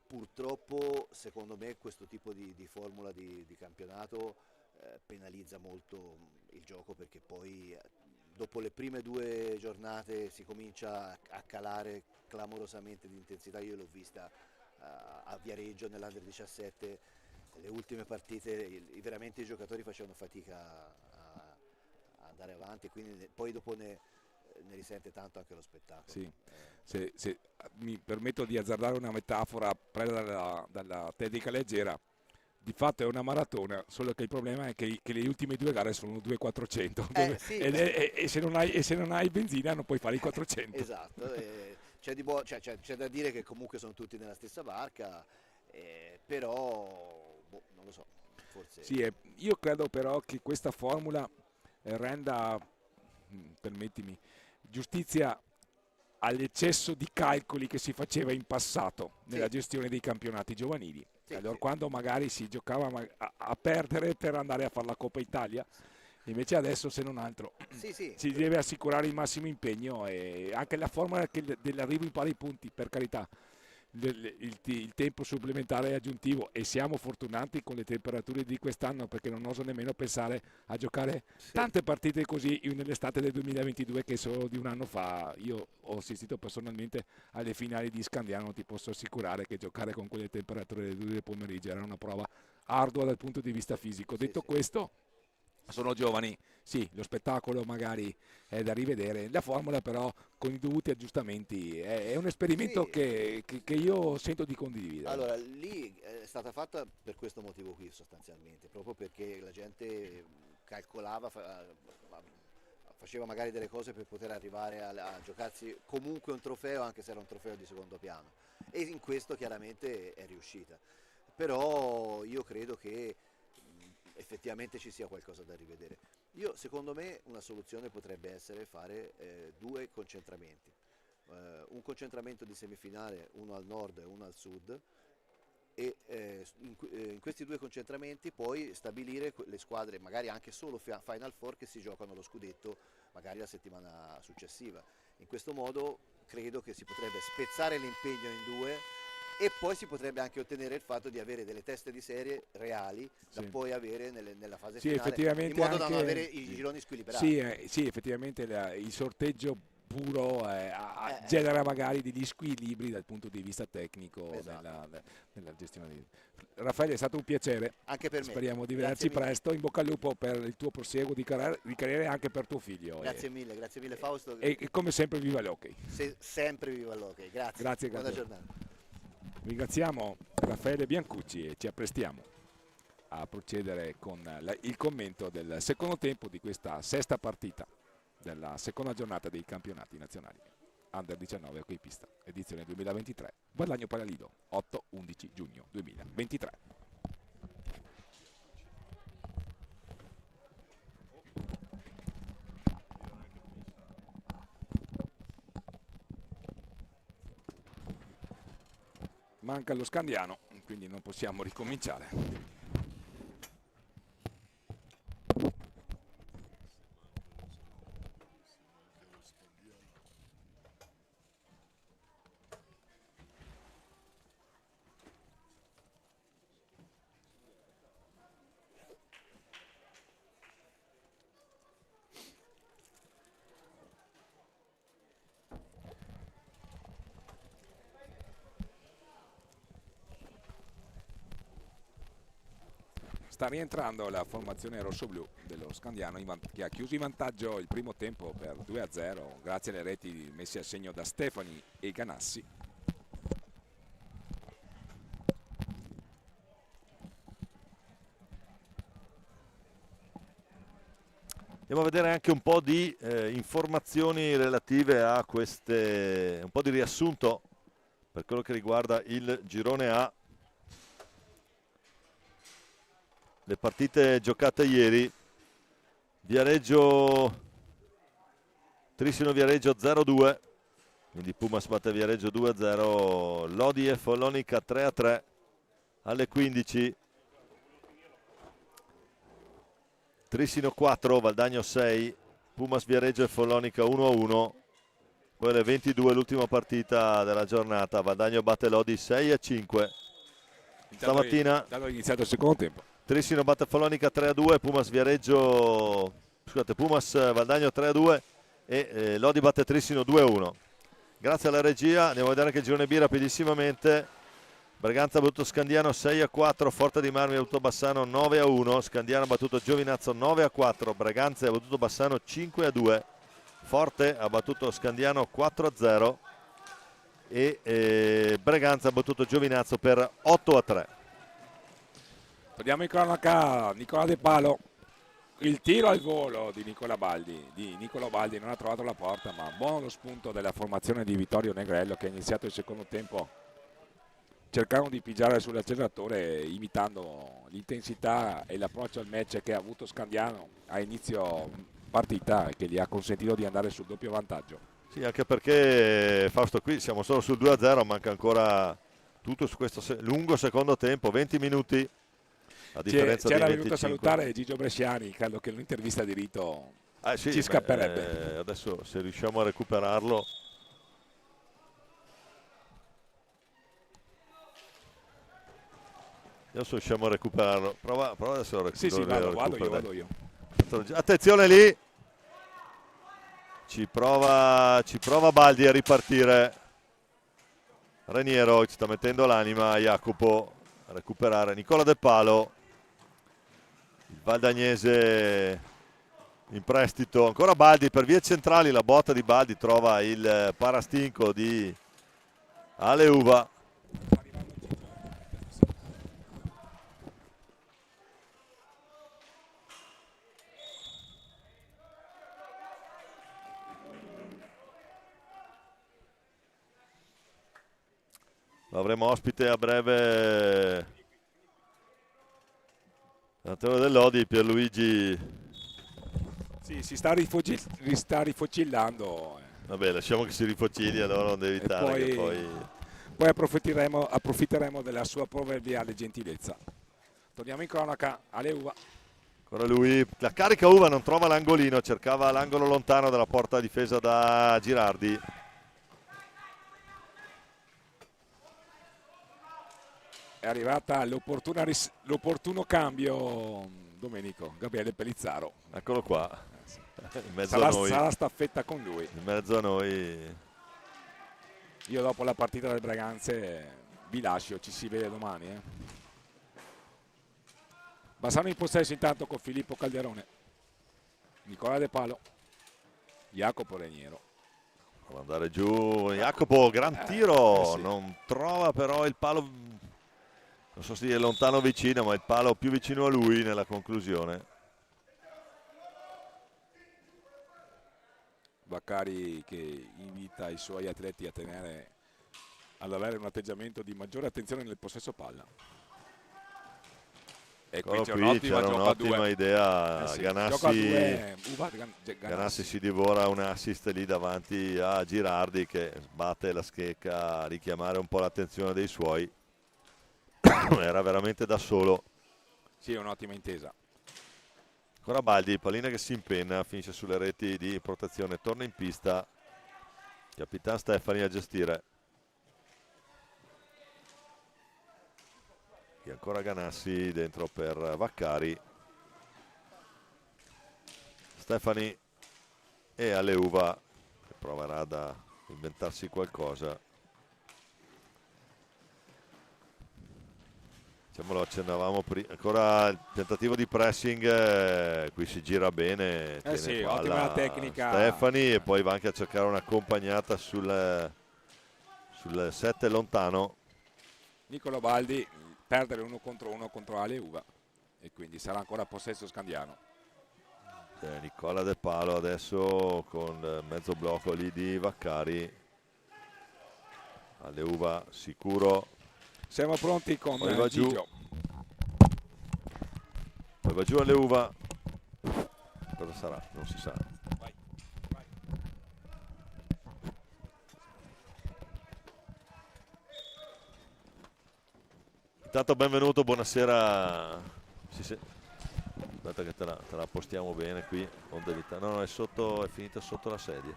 C: Purtroppo secondo me questo tipo di formula di campionato penalizza molto il gioco perché poi dopo le prime 2 giornate si comincia a calare clamorosamente di intensità. Io l'ho vista a Viareggio nell'Under 17, le ultime partite veramente i giocatori facevano fatica a andare avanti, quindi poi dopo ne risente tanto anche lo spettacolo.
A: Sì. Se mi permetto di azzardare una metafora presa dalla tecnica leggera, di fatto è una maratona, solo che il problema è che le ultime 2 gare sono 2.400
C: Sì,
A: e se non hai benzina non puoi fare i 400.
C: esatto, c'è da dire che comunque sono tutti nella stessa barca, però boh, non lo so, forse
A: Sì, io credo però che questa formula renda, permettimi, giustizia all'eccesso di calcoli che si faceva in passato nella
C: sì,
A: gestione dei campionati giovanili.
C: sì,
A: Allora,
C: sì,
A: quando magari si giocava a perdere per andare a fare la Coppa Italia, invece adesso, se non altro,
C: sì, sì,
A: si deve assicurare il massimo impegno e anche la formula dell'arrivo in pari punti, per carità. Il tempo supplementare è aggiuntivo e siamo fortunati con le temperature di quest'anno perché non oso nemmeno pensare a giocare
C: sì,
A: tante partite così nell'estate del 2022 che solo di un anno fa io ho assistito personalmente alle finali di Scandiano. Ti posso assicurare che giocare con quelle temperature del 2 del pomeriggio era una prova ardua dal punto di vista fisico.
C: sì,
A: Detto
C: sì.
A: questo, sono giovani, sì, lo spettacolo magari è da rivedere, la formula però con i dovuti aggiustamenti è un esperimento
C: Sì.
A: che io sento di condividere.
C: Allora, lì è stata fatta per questo motivo qui sostanzialmente, proprio perché la gente calcolava, faceva magari delle cose per poter arrivare a giocarsi comunque un trofeo, anche se era un trofeo di secondo piano. E in questo chiaramente è riuscita. Però io credo che effettivamente ci sia qualcosa da rivedere. Secondo me una soluzione potrebbe essere fare 2 concentramenti. Un concentramento di semifinale, uno al nord e uno al sud, e in questi 2 concentramenti poi stabilire le squadre, magari anche solo Final Four, che si giocano lo scudetto magari la settimana successiva. In questo modo credo che si potrebbe spezzare l'impegno in 2 e poi si potrebbe anche ottenere il fatto di avere delle teste di serie reali da
A: Sì.
C: poi avere nella fase
A: Sì,
C: finale, in
A: effettivamente
C: modo da non
A: anche,
C: avere i
A: sì.
C: gironi squilibrati.
A: Sì, sì, effettivamente il sorteggio puro
C: Eh,
A: genera magari degli squilibri dal punto di vista tecnico
C: esatto.
A: nella gestione Raffaele, è stato un piacere,
C: Anche per me.
A: speriamo di
C: Grazie
A: vederci
C: mille.
A: presto, in bocca al lupo per il tuo proseguo di carriera e anche per tuo figlio
C: Grazie mille Fausto.
A: e come sempre viva l'hockey.
C: Sempre viva l'hockey. Grazie.
A: Grazie,
C: Buona
A: grazie.
C: giornata.
A: Ringraziamo Raffaele Biancucci e ci apprestiamo a procedere con il commento del secondo tempo di questa sesta partita della seconda giornata dei campionati nazionali Under 19 hockey pista, edizione 2023, Guadagno Paralido, 8-11 giugno 2023. Manca lo Scandiano, quindi non possiamo ricominciare. Sta rientrando la formazione rossoblù dello Scandiano che ha chiuso in vantaggio il primo tempo per 2-0 grazie alle reti messe a segno da Stefani e Ganassi.
B: Andiamo a vedere anche un po' di informazioni relative a queste, un po' di riassunto per quello che riguarda il girone A. Le partite giocate ieri: Trissino Viareggio 0-2, quindi Pumas batte Viareggio 2-0, Lodi e Follonica 3-3 alle 15, Trissino 4, Valdagno 6, Pumas Viareggio e Follonica 1-1, poi alle 22 l'ultima partita della giornata, Valdagno batte Lodi 6-5. Stamattina
A: è iniziato il secondo tempo.
B: Trissino batte Follonica 3-2, Pumas Valdagno 3-2 e Lodi batte Trissino 2-1. Grazie alla regia andiamo a vedere anche il girone B rapidissimamente. Braganza ha battuto Scandiano 6-4, Forte di Marmi ha battuto Bassano 9-1, Scandiano ha battuto Giovinazzo 9-4, Braganza ha battuto Bassano 5-2, Forte ha battuto Scandiano 4-0 e Braganza ha battuto Giovinazzo per 8-3.
A: Torniamo in cronaca, Nicola De Palo, il tiro al volo di Nicola Baldi. Nicolo Baldi non ha trovato la porta, ma buono lo spunto della formazione di Vittorio Negrello che ha iniziato il secondo tempo cercando di pigiare sull'acceleratore imitando l'intensità e l'approccio al match che ha avuto Scandiano a inizio partita e che gli ha consentito di andare sul doppio vantaggio.
B: Sì, anche perché Fausto qui siamo solo sul 2-0, manca ancora tutto su questo lungo secondo tempo, 20 minuti. A differenza
A: c'era
B: di
A: venuto
B: 25.
A: a salutare Gigio Bresciani, credo che l'intervista di Rito
B: Sì,
A: ci scapperebbe.
B: Adesso se riusciamo a recuperarlo. Adesso riusciamo a recuperarlo. Prova adesso a recuperarlo.
A: Sì, vado io.
B: Attenzione lì. Ci prova Baldi a ripartire. Reniero ci sta mettendo l'anima, Jacopo a recuperare. Nicola De Palo. Il valdagnese in prestito, ancora Baldi per vie centrali, la botta di Baldi trova il parastinco di Aleuva. Lo avremo ospite a breve, l'allenatore dell'Odi, Pierluigi.
A: Sì, si sta rifocillando.
B: Vabbè, lasciamo che si rifocilli, allora non devi evitare che
A: poi approfitteremo della sua proverbiale gentilezza. Torniamo in cronaca, Aleuva.
B: Ancora lui, la carica Uva, non trova l'angolino, cercava l'angolo lontano della porta difesa da Girardi.
A: È arrivata l'opportuno cambio, Domenico, Gabriele Pellizzaro.
B: Eccolo qua, in mezzo a noi.
A: Sarà staffetta con lui.
B: In mezzo a noi.
A: Io dopo la partita del Braganze vi lascio, ci si vede domani. Bassano in possesso intanto con Filippo Calderone, Nicola De Palo, Jacopo Reniero,
B: Prova ad andare giù Jacopo, gran tiro,
A: sì.
B: non trova però il palo, non so se è lontano o vicino, ma il palo più vicino a lui nella conclusione.
A: Vaccari che invita i suoi atleti ad avere un atteggiamento di maggiore attenzione nel possesso palla. E qui
B: Eccolo
A: c'è
B: qui,
A: un'ottima
B: c'era
A: gioco a
B: un'ottima
A: due.
B: idea,
A: Sì,
B: Ganassi,
A: gioco a due,
B: Ganassi
A: Ganassi.
B: si divora un assist lì davanti a Girardi che sbatte la schecca a richiamare un po' l'attenzione dei suoi. Era veramente da solo.
A: Sì, è un'ottima intesa.
B: Ancora Baldi, pallina che si impenna, finisce sulle reti di protezione, torna in pista. Capitan Stefani a gestire. E ancora Ganassi dentro per Vaccari. Stefani e Aleuva che proverà ad inventarsi qualcosa. Diciamo lo accennavamo prima. Ancora il tentativo di pressing, qui si gira bene, tiene
A: Sì,
B: palla
A: ottima la tecnica.
B: Stefani e poi va anche a cercare un'accompagnata sul 7 lontano.
A: Nicolo Baldi perdere uno contro Aleuva e quindi sarà ancora possesso scandiano.
B: Nicola De Palo adesso con mezzo blocco lì di Vaccari. Aleuva sicuro.
A: Siamo pronti con
B: Poi va giù.
A: Gigio.
B: Poi va giù Aleuva. Cosa sarà? Non si sa.
A: Vai.
B: Intanto benvenuto, buonasera. Aspetta che te la postiamo bene qui. No, è finita sotto la sedia.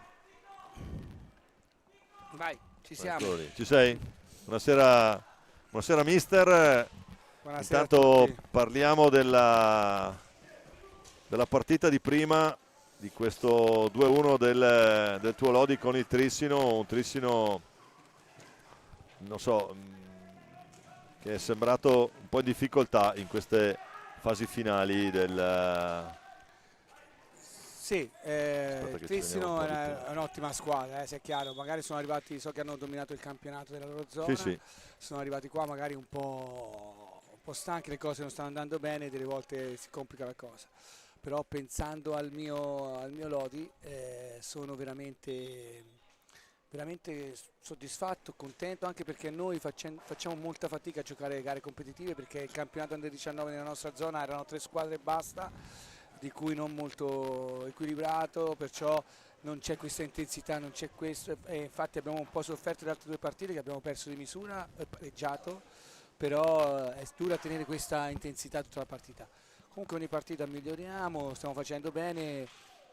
D: Vai, ci siamo.
B: Eccolo lì. Ci sei? Buonasera mister.
D: Buonasera a
B: Intanto
D: tutti.
B: parliamo della partita di prima, di questo 2-1 del tuo Lodi con il Trissino, un Trissino, non so, che è sembrato un po' in difficoltà in queste fasi finali del...
D: Sì,
B: Aspetta che
D: Trissino
B: ci veniamo un po'
D: è un'ottima squadra, se è chiaro. Magari sono arrivati, so che hanno dominato il campionato della loro zona,
B: Sì.
D: sono arrivati qua magari un po' stanchi, le cose non stanno andando bene, delle volte si complica la cosa. Però pensando al mio Lodi, sono veramente soddisfatto, contento, anche perché noi facciamo molta fatica a giocare gare competitive, perché il campionato Under 19 nella nostra zona erano 3 squadre e basta, di cui non molto equilibrato, perciò non c'è questa intensità, non c'è questo, e infatti abbiamo un po' sofferto le altre 2 partite che abbiamo perso di misura e pareggiato, però è dura tenere questa intensità tutta la partita. Comunque ogni partita miglioriamo, stiamo facendo bene,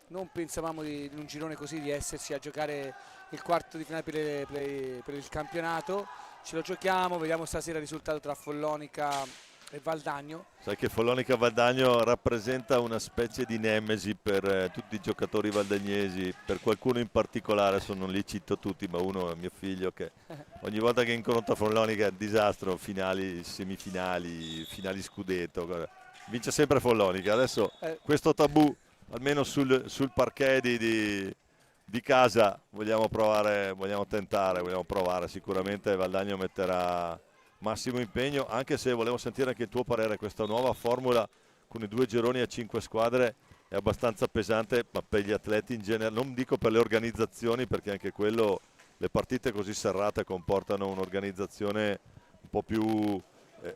D: non pensavamo in un girone così di esserci a giocare il quarto di finale per il campionato, ce lo giochiamo, vediamo stasera il risultato tra Follonica e Valdagno.
B: Sai che Follonica Valdagno rappresenta una specie di nemesi per tutti i giocatori valdagnesi, per qualcuno in particolare, adesso non li cito tutti, ma uno è mio figlio che ogni volta che incontra Follonica è disastro, finali, semifinali, finali scudetto, vince sempre Follonica. Adesso questo tabù, almeno sul parquet di casa, vogliamo provare, vogliamo provare, sicuramente Valdagno metterà massimo impegno, anche se volevo sentire anche il tuo parere. Questa nuova formula con i 2 gironi a 5 squadre è abbastanza pesante, ma per gli atleti in genere, non dico per le organizzazioni, perché anche quello, le partite così serrate comportano un'organizzazione un po' più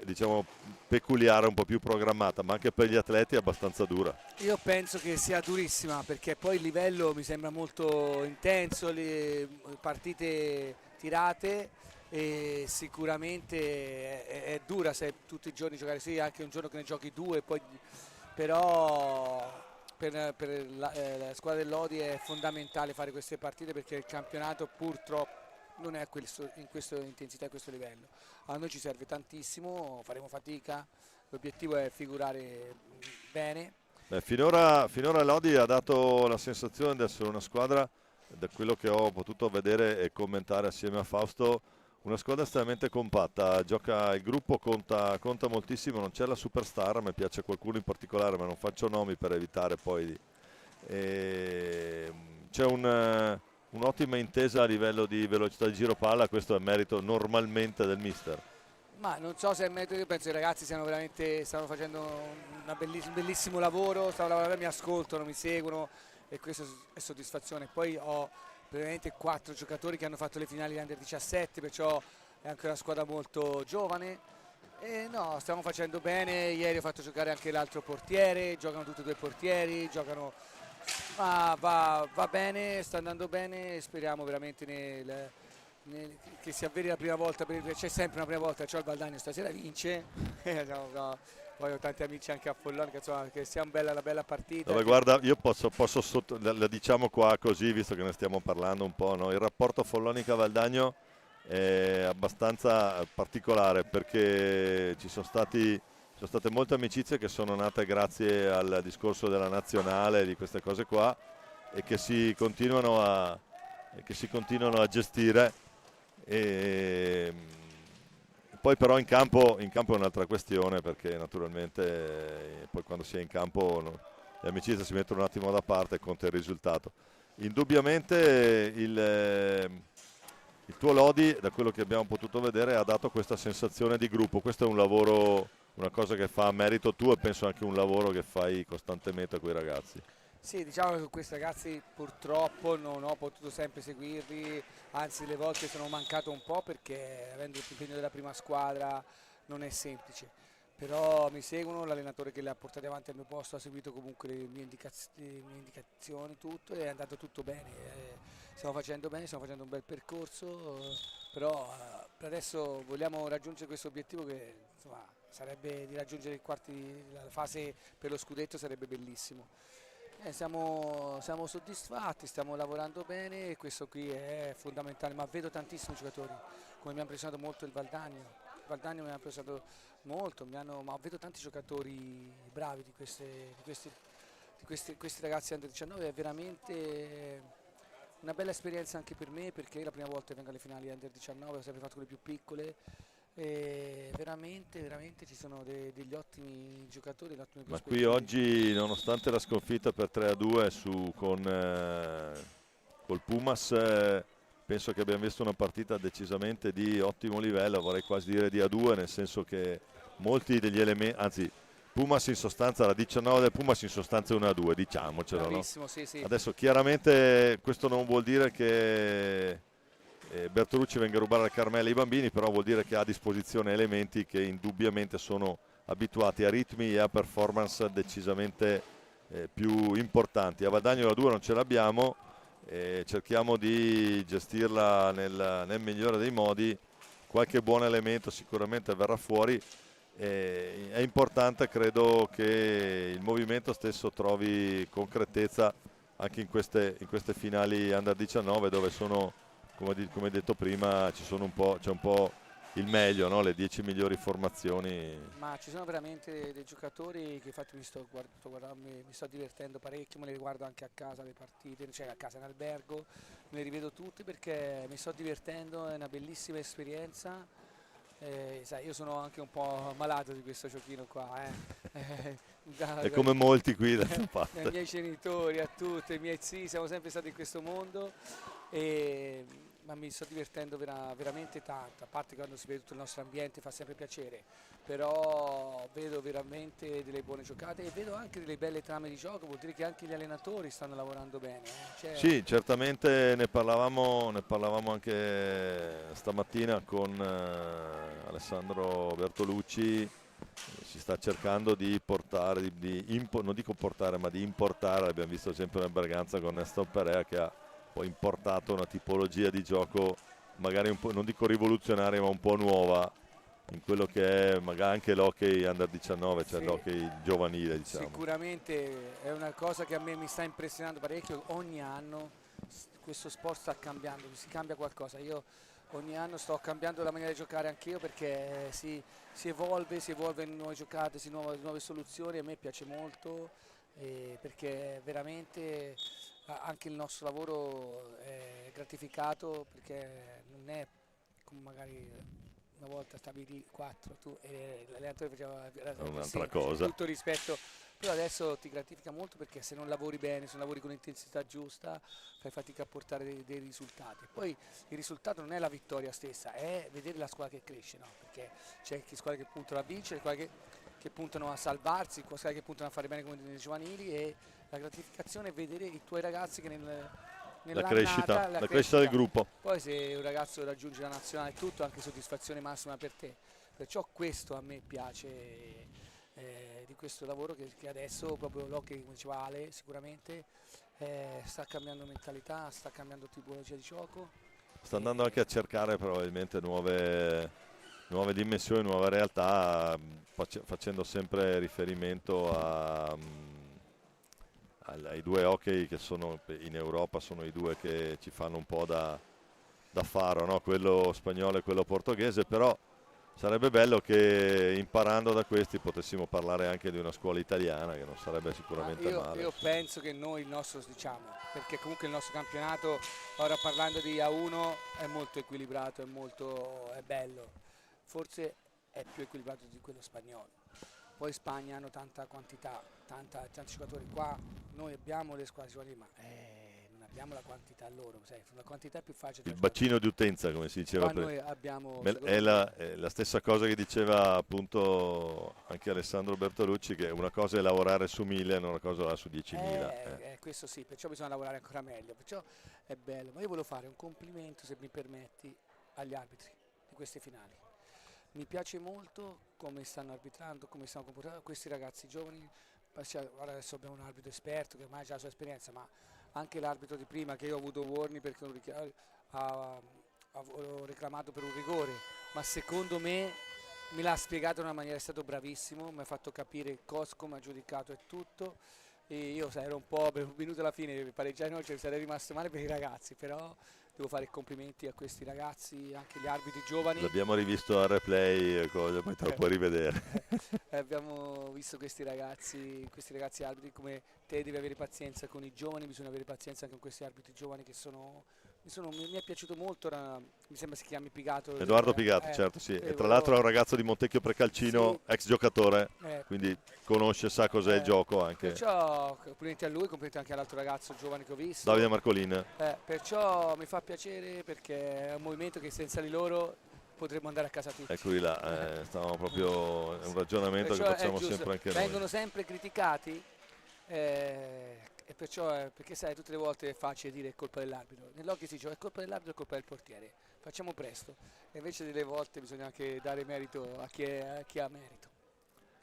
B: diciamo peculiare, un po' più programmata, ma anche per gli atleti è abbastanza dura.
D: Io penso che sia durissima, perché poi il livello mi sembra molto intenso, le partite tirate, e sicuramente è dura se tutti i giorni giocare, sì, anche un giorno che ne giochi 2, poi, però per la squadra del Lodi è fondamentale fare queste partite, perché il campionato purtroppo non è in questa intensità e questo livello. A noi ci serve tantissimo, faremo fatica, l'obiettivo è figurare bene.
B: Finora Lodi ha dato la sensazione di essere una squadra, da quello che ho potuto vedere e commentare assieme a Fausto, una squadra estremamente compatta, il gruppo conta moltissimo, non c'è la superstar, mi piace qualcuno in particolare, ma non faccio nomi per evitare poi c'è un un'ottima intesa a livello di velocità di giro palla, questo è merito normalmente del mister.
D: Ma non so se è merito, io penso che i ragazzi stanno facendo un bellissimo lavoro, stanno lavorando, mi ascoltano, mi seguono e questo è soddisfazione. Poi ho veramente 4 giocatori che hanno fatto le finali Under 17, perciò è anche una squadra molto giovane. E no, stiamo facendo bene, ieri ho fatto giocare anche l'altro portiere, giocano tutti e 2 i portieri, giocano, ma va bene, sta andando bene, speriamo veramente che si avveri la prima volta, c'è sempre una prima volta, cioè il Valdagno stasera vince, no, poi ho tanti amici anche a Follonica, insomma, che sia una bella partita.
B: Dove guarda, io posso la diciamo qua così, visto che ne stiamo parlando un po', no? Il rapporto Follonica-Valdagno è abbastanza particolare perché ci sono state molte amicizie che sono nate grazie al discorso della nazionale, di queste cose qua, e che si continuano a gestire. Poi però in campo è un'altra questione, perché naturalmente poi quando si è in campo le amicizie si mettono un attimo da parte e conta il risultato. Indubbiamente il tuo Lodi, da quello che abbiamo potuto vedere, ha dato questa sensazione di gruppo. Questo è un lavoro, una cosa che fa a merito tuo, e penso anche un lavoro che fai costantemente con i ragazzi.
D: Sì, diciamo che con questi ragazzi purtroppo non ho potuto sempre seguirli, anzi le volte sono mancato un po' perché avendo l'impegno della prima squadra non è semplice. Però mi seguono, l'allenatore che li ha portati avanti al mio posto ha seguito comunque le mie indicazioni, tutto, e è andato tutto bene. Stiamo facendo bene, stiamo facendo un bel percorso, però per adesso vogliamo raggiungere questo obiettivo che insomma, sarebbe di raggiungere la fase per lo scudetto, sarebbe bellissimo. Siamo soddisfatti, stiamo lavorando bene e questo qui è fondamentale, ma vedo tantissimi giocatori, come mi ha impressionato molto il Valdagno. Il Valdagno mi ha impressionato molto, ma vedo tanti giocatori bravi di questi ragazzi under 19, è veramente una bella esperienza anche per me, perché è la prima volta che vengo alle finali under 19, ho sempre fatto quelle più piccole. E veramente ci sono degli ottimi giocatori, ottime
B: Ma qui oggi, nonostante la sconfitta per 3-2 col Pumas, penso che abbiamo visto una partita decisamente di ottimo livello, vorrei quasi dire di A2, nel senso che molti degli elementi, anzi Pumas in sostanza, la 19 del Pumas in sostanza è una A2, diciamocelo, no?
D: Sì.
B: Adesso chiaramente questo non vuol dire che Bertolucci venga a rubare la Carmela ai bambini, però vuol dire che ha a disposizione elementi che indubbiamente sono abituati a ritmi e a performance decisamente più importanti. A Valdagno la 2 non ce l'abbiamo, cerchiamo di gestirla nel migliore dei modi, qualche buon elemento sicuramente verrà fuori. È importante, credo, che il movimento stesso trovi concretezza anche in queste finali Under 19, dove sono, come detto prima, c'è un po' il meglio, no? Le 10 migliori formazioni.
D: Ma ci sono veramente dei giocatori che infatti mi sto divertendo parecchio, me le riguardo anche a casa le partite, cioè a casa in albergo, me le rivedo tutte perché mi sto divertendo, è una bellissima esperienza. Sai, io sono anche un po' malato di questo giochino qua,
B: È come molti qui da questa parte.
D: Ai miei genitori, a tutti, ai miei zii, siamo sempre stati in questo mondo, ma mi sto divertendo veramente tanto, a parte quando si vede tutto il nostro ambiente fa sempre piacere, però vedo veramente delle buone giocate e vedo anche delle belle trame di gioco, vuol dire che anche gli allenatori stanno lavorando bene. Cioè...
B: Sì, certamente ne parlavamo anche stamattina con Alessandro Bertolucci. Si sta cercando di portare, non dico portare, ma di importare, l'abbiamo visto sempre nel Berganza con Nestor Perea, che ha poi importato una tipologia di gioco magari un po', non dico rivoluzionaria, ma un po' nuova in quello che è magari anche l'hockey under 19, cioè
D: sì,
B: l'hockey giovanile, diciamo.
D: Sicuramente è una cosa che a me mi sta impressionando parecchio, ogni anno questo sport sta cambiando, si cambia qualcosa. Io ogni anno sto cambiando la maniera di giocare anch'io perché si evolve in nuove giocate, nuove soluzioni, a me piace molto perché veramente anche il nostro lavoro è gratificato, perché non è come magari una volta stavi lì 4 tu e l'allenatore faceva
B: un'altra cosa.
D: tutto rispetto, però adesso ti gratifica molto perché se non lavori bene, se non lavori con l'intensità giusta, fai fatica a portare dei risultati. Poi il risultato non è la vittoria stessa, è vedere la squadra che cresce, no? Perché c'è squadre che puntano a vincere, squadre che puntano a salvarsi, squadre che puntano a fare bene come nei giovanili, e la gratificazione è vedere i tuoi ragazzi che
B: la crescita del gruppo.
D: Poi se un ragazzo raggiunge la nazionale è tutto, anche soddisfazione massima per te. Perciò questo a me piace di questo lavoro che adesso proprio l'hockey, come diceva Ale, sicuramente sta cambiando mentalità, sta cambiando tipologia di gioco.
B: Sta andando anche a cercare probabilmente nuove dimensioni, nuove realtà, facendo sempre riferimento ai due hockey che sono in Europa, sono i due che ci fanno un po' da faro, no? Quello spagnolo e quello portoghese, però sarebbe bello che imparando da questi potessimo parlare anche di una scuola italiana, che non sarebbe sicuramente male.
D: Io penso che noi il nostro, diciamo, perché comunque il nostro campionato, ora parlando di A1, è molto equilibrato, è bello, forse è più equilibrato di quello spagnolo. Poi in Spagna hanno tanta quantità, tanti giocatori. Qua noi abbiamo le squadre giovanili, ma non abbiamo la quantità loro, sai, la quantità è più facile.
B: Il bacino di utenza, come si diceva
D: prima.
B: Noi
D: abbiamo,
B: è la stessa cosa che diceva appunto anche Alessandro Bertolucci, che una cosa è lavorare su 1000 e una cosa è lavorare su 10.000.
D: Questo sì, perciò bisogna lavorare ancora meglio, perciò è bello. Ma io volevo fare un complimento, se mi permetti, agli arbitri di queste finali. Mi piace molto come stanno arbitrando, come stanno comportando questi ragazzi giovani. Ora adesso abbiamo un arbitro esperto che ormai ha la sua esperienza, ma anche l'arbitro di prima, che io ho avuto warning perché ho reclamato per un rigore, ma secondo me me l'ha spiegato in una maniera, è stato bravissimo, mi ha fatto capire come ha giudicato e tutto. E io ero un po' per un minuto alla fine per pareggiare, no, cioè, sarei rimasto male per i ragazzi, però devo fare complimenti a questi ragazzi, anche gli arbitri giovani.
B: L'abbiamo rivisto a replay, poi te lo puoi rivedere.
D: Abbiamo visto questi ragazzi arbitri, come te devi avere pazienza con i giovani, bisogna avere pazienza anche con questi arbitri giovani che mi è piaciuto molto, mi sembra si chiami Pigato.
B: Edoardo Pigato, certo, sì. E tra l'altro è un ragazzo di Montecchio Precalcino, sì, ex giocatore, quindi conosce, sa cos'è il gioco anche.
D: Perciò complimenti a lui, complimenti anche all'altro ragazzo giovane che ho visto.
B: Davide Marcolin.
D: Perciò mi fa piacere perché è un movimento che senza di loro potremmo andare a casa tutti.
B: Eccoli là, stavamo proprio, è un ragionamento che facciamo sempre anche noi.
D: Vengono sempre criticati. E perciò perché sai, tutte le volte è facile dire è colpa dell'arbitro, nell'hockey si dice è colpa dell'arbitro, è colpa del portiere, facciamo presto, e invece delle volte bisogna anche dare merito a chi ha merito.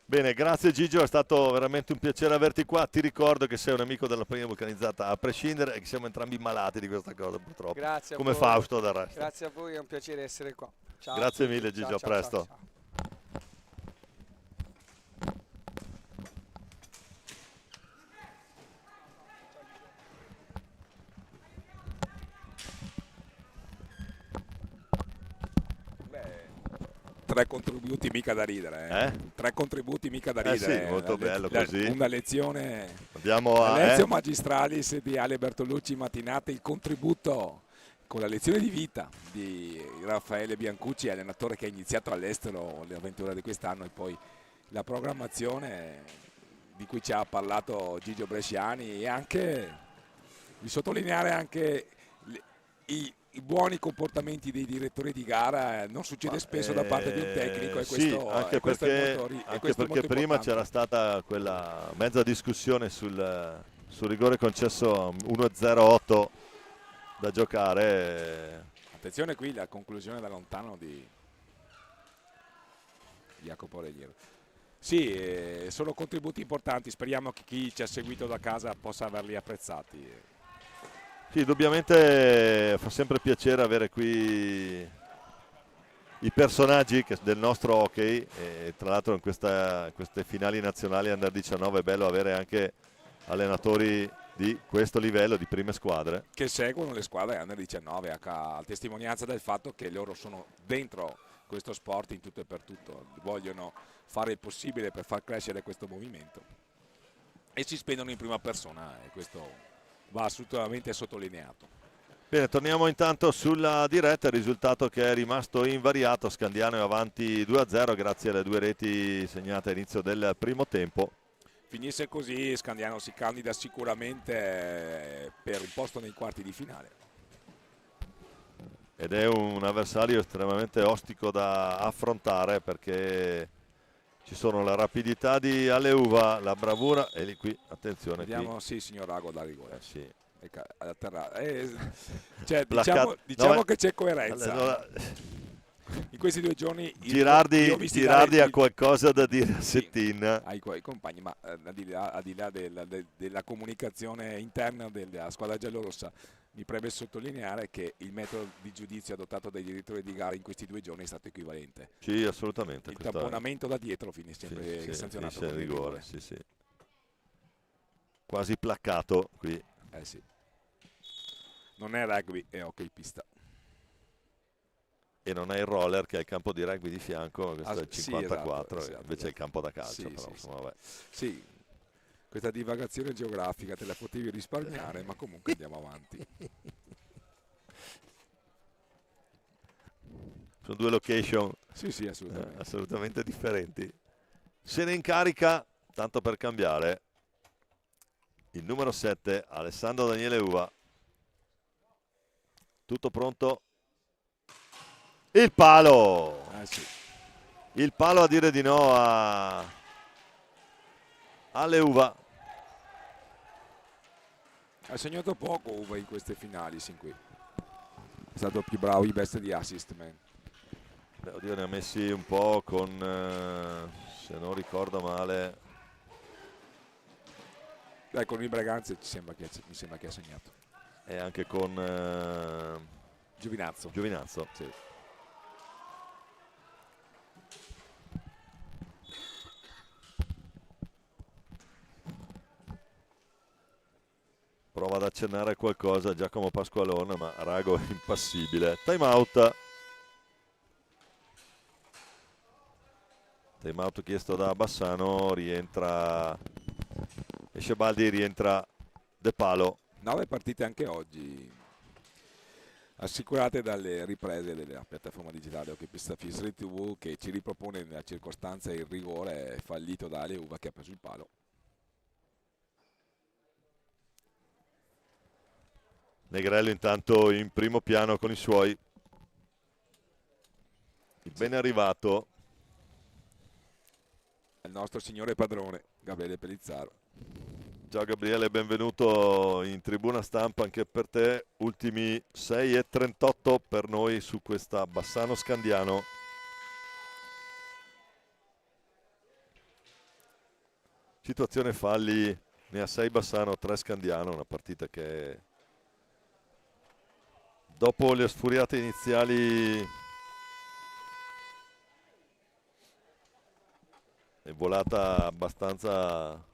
B: Bene, grazie Gigio, è stato veramente un piacere averti qua. Ti ricordo che sei un amico della prima vulcanizzata a prescindere e che siamo entrambi malati di questa cosa purtroppo.
D: Grazie a
B: come
D: voi.
B: Fausto del resto.
D: Grazie a voi, è un piacere essere qua. Ciao.
B: Grazie mille Gigio,
D: ciao,
B: a presto.
D: Ciao.
A: Tre contributi mica da ridere, Tre contributi mica da ridere.
B: Sì, molto bello così.
A: Una lezione,
B: andiamo
A: Alessio Magistralis di Ale Bertolucci Mattinate, il contributo con la lezione di vita di Raffaele Biancucci, allenatore che ha iniziato all'estero l'avventura di quest'anno, e poi la programmazione di cui ci ha parlato Gigio Bresciani, e anche di sottolineare anche i buoni comportamenti dei direttori di gara. Non succede spesso da parte di un tecnico, e
B: sì,
A: questo,
B: anche perché prima c'era stata quella mezza discussione sul rigore concesso 1-0-8 da giocare.
A: Attenzione qui la conclusione da lontano di Jacopo Regliero. Sì, sono contributi importanti, speriamo che chi ci ha seguito da casa possa averli apprezzati.
B: Sì, indubbiamente fa sempre piacere avere qui i personaggi del nostro hockey, e tra l'altro in queste finali nazionali Under 19 è bello avere anche allenatori di questo livello, di prime squadre.
A: Che seguono le squadre Under 19, a testimonianza del fatto che loro sono dentro questo sport in tutto e per tutto, vogliono fare il possibile per far crescere questo movimento e si spendono in prima persona, e questo va assolutamente sottolineato.
B: Bene, torniamo intanto sulla diretta, il risultato che è rimasto invariato, Scandiano è avanti 2-0 grazie alle due reti segnate all'inizio del primo tempo.
A: finisse così Scandiano si candida sicuramente per un posto nei quarti di finale.
B: Ed è un avversario estremamente ostico da affrontare, perché ci sono la rapidità di Aleuva, la bravura, e lì qui, attenzione,
A: Vediamo,
B: qui.
A: sì, signor Rago da rigore.
B: Sì.
A: Cioè,
B: Placcato.
A: diciamo
B: No,
A: che c'è coerenza.
B: allora,
A: In questi 2 giorni io ho
B: Girardi
A: visto
B: ha qualcosa da dire a Settin.
A: ai compagni, ma al di là della comunicazione interna della squadra giallorossa, mi preme sottolineare che il metodo di giudizio adottato dai direttori di gara in questi 2 giorni è stato equivalente.
B: Sì, assolutamente.
A: Il tamponamento da dietro finisce sempre
B: sì,
A: sanzionato
B: finisce
A: con
B: il
A: il
B: rigore. Sì, sì. Quasi placcato qui.
A: Sì. Non è rugby, è hockey pista.
B: E non è il roller, che è il campo di rugby di fianco, questo è il
A: sì,
B: 54,
A: esatto,
B: invece è il campo da calcio.
A: Sì,
B: Però,
A: sì,
B: insomma, vabbè.
A: sì, questa divagazione geografica te la potevi risparmiare, ma comunque andiamo avanti.
B: Sono 2 location
A: Sì, assolutamente.
B: assolutamente differenti. Se ne incarica, tanto per cambiare, il numero 7, Alessandro Daniele Uva. Tutto pronto? Il palo!
A: Sì.
B: Il palo a dire di no alle Uva.
A: Ha segnato poco Uva in queste finali sin qui. È stato più bravo in veste di assist man.
B: Beh, oddio, ne ha messi un po' con, se non ricordo male,
A: Con il Breganze mi sembra che ha segnato.
B: e anche con
A: Giovinazzo.
B: Sì. Prova ad accennare qualcosa Giacomo Pasqualone, ma Rago è impassibile. Time out. Time out chiesto da Bassano, rientra Escebaldi, rientra De Palo.
A: 9 partite anche oggi, assicurate dalle riprese della piattaforma digitale Hockey Pista Fisri TV, che ci ripropone nella circostanza il rigore fallito da Aleuva, che ha preso il palo.
B: Negrello intanto in primo piano con i suoi. Il ben arrivato.
A: Il nostro signore padrone, Gabriele Pellizzaro.
B: Ciao Gabriele, benvenuto in tribuna stampa anche per te. Ultimi 6:38 per noi su questa Bassano Scandiano. Situazione falli, ne ha 6 Bassano, 3 Scandiano, una partita che dopo le sfuriate iniziali è volata abbastanza.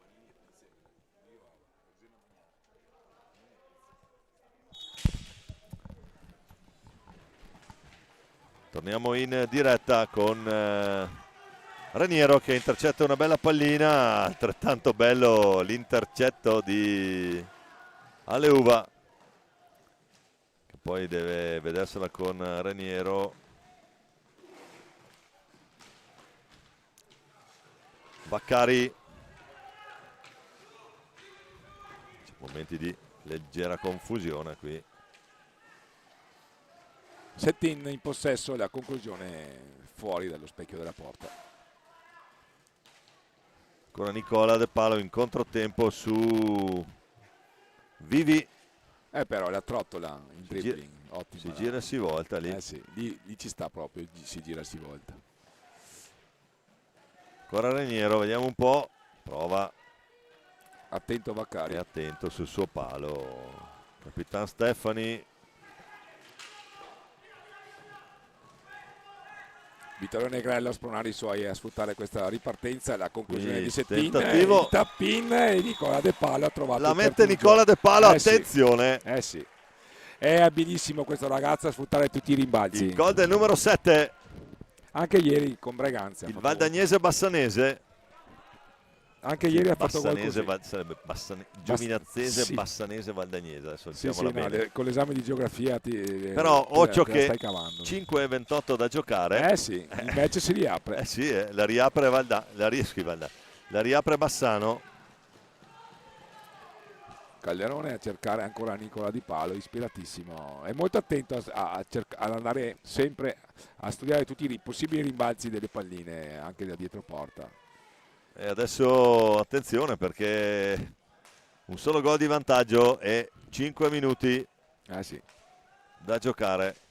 B: Torniamo in diretta con Raniero che intercetta una bella pallina, altrettanto bello l'intercetto di Aleuva, che poi deve vedersela con Raniero. Baccari, c'è momenti di leggera confusione qui.
A: Settin in possesso e la conclusione fuori dallo specchio della porta.
B: Ancora Nicola De Palo in controtempo su Vivi.
A: Però la trottola in dribbling, ottimo.
B: Si gira e si volta lì.
A: Sì, lì ci sta proprio, si gira e si volta.
B: Ancora Raniero, vediamo un po'. Prova.
A: Attento Baccari.
B: E attento sul suo palo. Capitan Stefani.
A: Vittorio Negrello a spronare i suoi a sfruttare questa ripartenza e la conclusione di Settin.
B: Tentativo.
A: Il tap-in e Nicola De Palo ha trovato
B: La
A: il
B: mette
A: pertugio.
B: Nicola De Palo,
A: Sì.
B: attenzione.
A: Sì. È abilissimo questo ragazzo a sfruttare tutti i rimbalzi.
B: Il gol del numero 7.
A: Anche ieri con Breganze.
B: Il valdagnese bassanese.
A: Anche ieri ha fatto gol così.
B: Sarebbe Giovinazzese,
A: sì.
B: Bassanese, Valdagnese. Adesso
A: Sì,
B: diciamola
A: no,
B: bene.
A: con l'esame di geografia
B: Però occhio
A: te la
B: che
A: stai cavando.
B: 5:28 da giocare.
A: Sì, il match si riapre.
B: Sì, la riapre la riapre Bassano.
A: Calderone a cercare ancora Nicola Di Palo, ispiratissimo. È molto attento ad andare sempre a studiare tutti i possibili rimbalzi delle palline, anche da dietro porta.
B: E adesso attenzione, perché un solo gol di vantaggio e 5 minuti
A: Sì.
B: da giocare.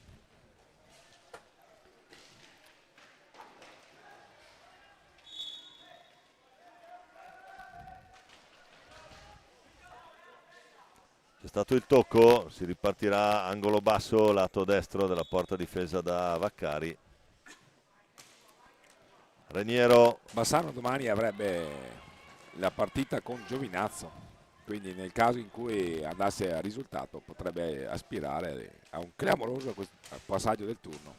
B: C'è stato il tocco, si ripartirà angolo basso lato destro della porta difesa da Vaccari. Raniero.
A: Bassano domani avrebbe la partita con Giovinazzo, quindi nel caso in cui andasse a risultato potrebbe aspirare a un clamoroso passaggio del turno.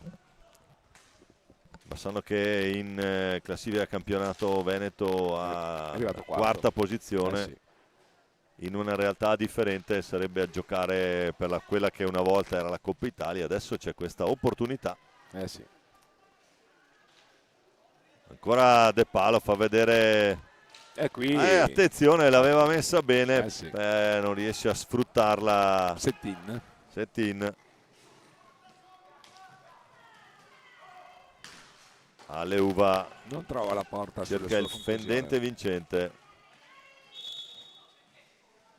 B: Bassano che in classifica campionato veneto a
A: arrivato
B: quarta posizione.
A: Sì.
B: In una realtà differente sarebbe a giocare per quella che una volta era la Coppa Italia, adesso c'è questa opportunità.
A: Sì.
B: Ancora De Palo fa vedere.
A: E qui
B: attenzione, l'aveva messa bene,
A: sì.
B: Non riesce a sfruttarla Settin. Aleuva
A: non trova la porta,
B: cerca il fendente vincente.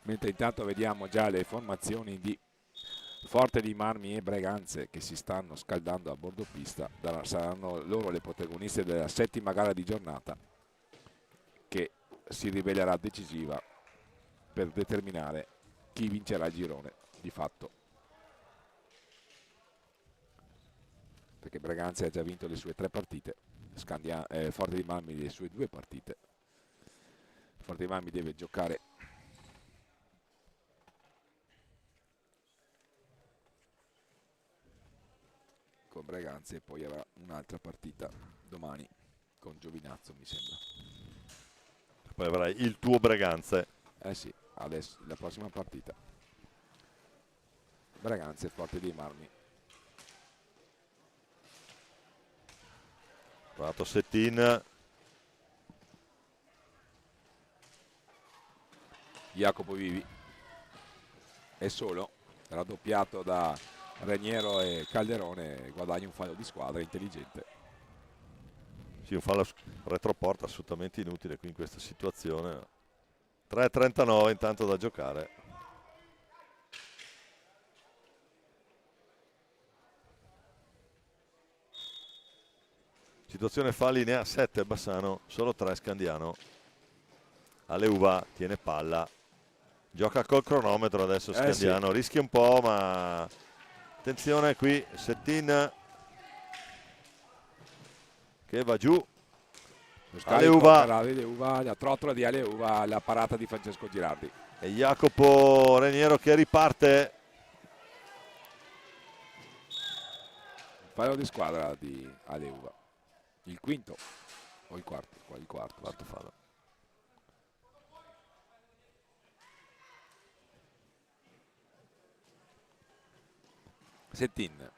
A: Mentre intanto vediamo già le formazioni di Forte dei Marmi e Breganze che si stanno scaldando a bordo pista. Saranno loro le protagoniste della settima gara di giornata, che si rivelerà decisiva per determinare chi vincerà il girone di fatto, perché Breganze ha già vinto le sue 3 partite, Forte dei Marmi le sue 2 partite. Forte dei Marmi deve giocare con Breganze e poi avrà un'altra partita domani con Giovinazzo, mi sembra.
B: Poi avrai il tuo Breganze.
A: Sì, adesso la prossima partita Breganze e Forte dei Marmi.
B: Provato Settin.
A: Jacopo Vivi è solo, raddoppiato da Raniero e Calderone, guadagna un fallo di squadra intelligente.
B: Sì, un fallo retroporta assolutamente inutile qui in questa situazione. 3:39 intanto da giocare. Situazione fa linea 7 Bassano, solo 3 Scandiano. Aleuva tiene palla, gioca col cronometro adesso Scandiano,
A: sì.
B: Rischia un po', ma attenzione qui Settin che va giù. Aleuva,
A: la trottola di Aleuva, la parata di Francesco Girardi
B: e Jacopo Raniero che riparte.
A: fallo di squadra di Aleuva, il quinto o il quarto? Il quarto
B: fallo.
A: Settin.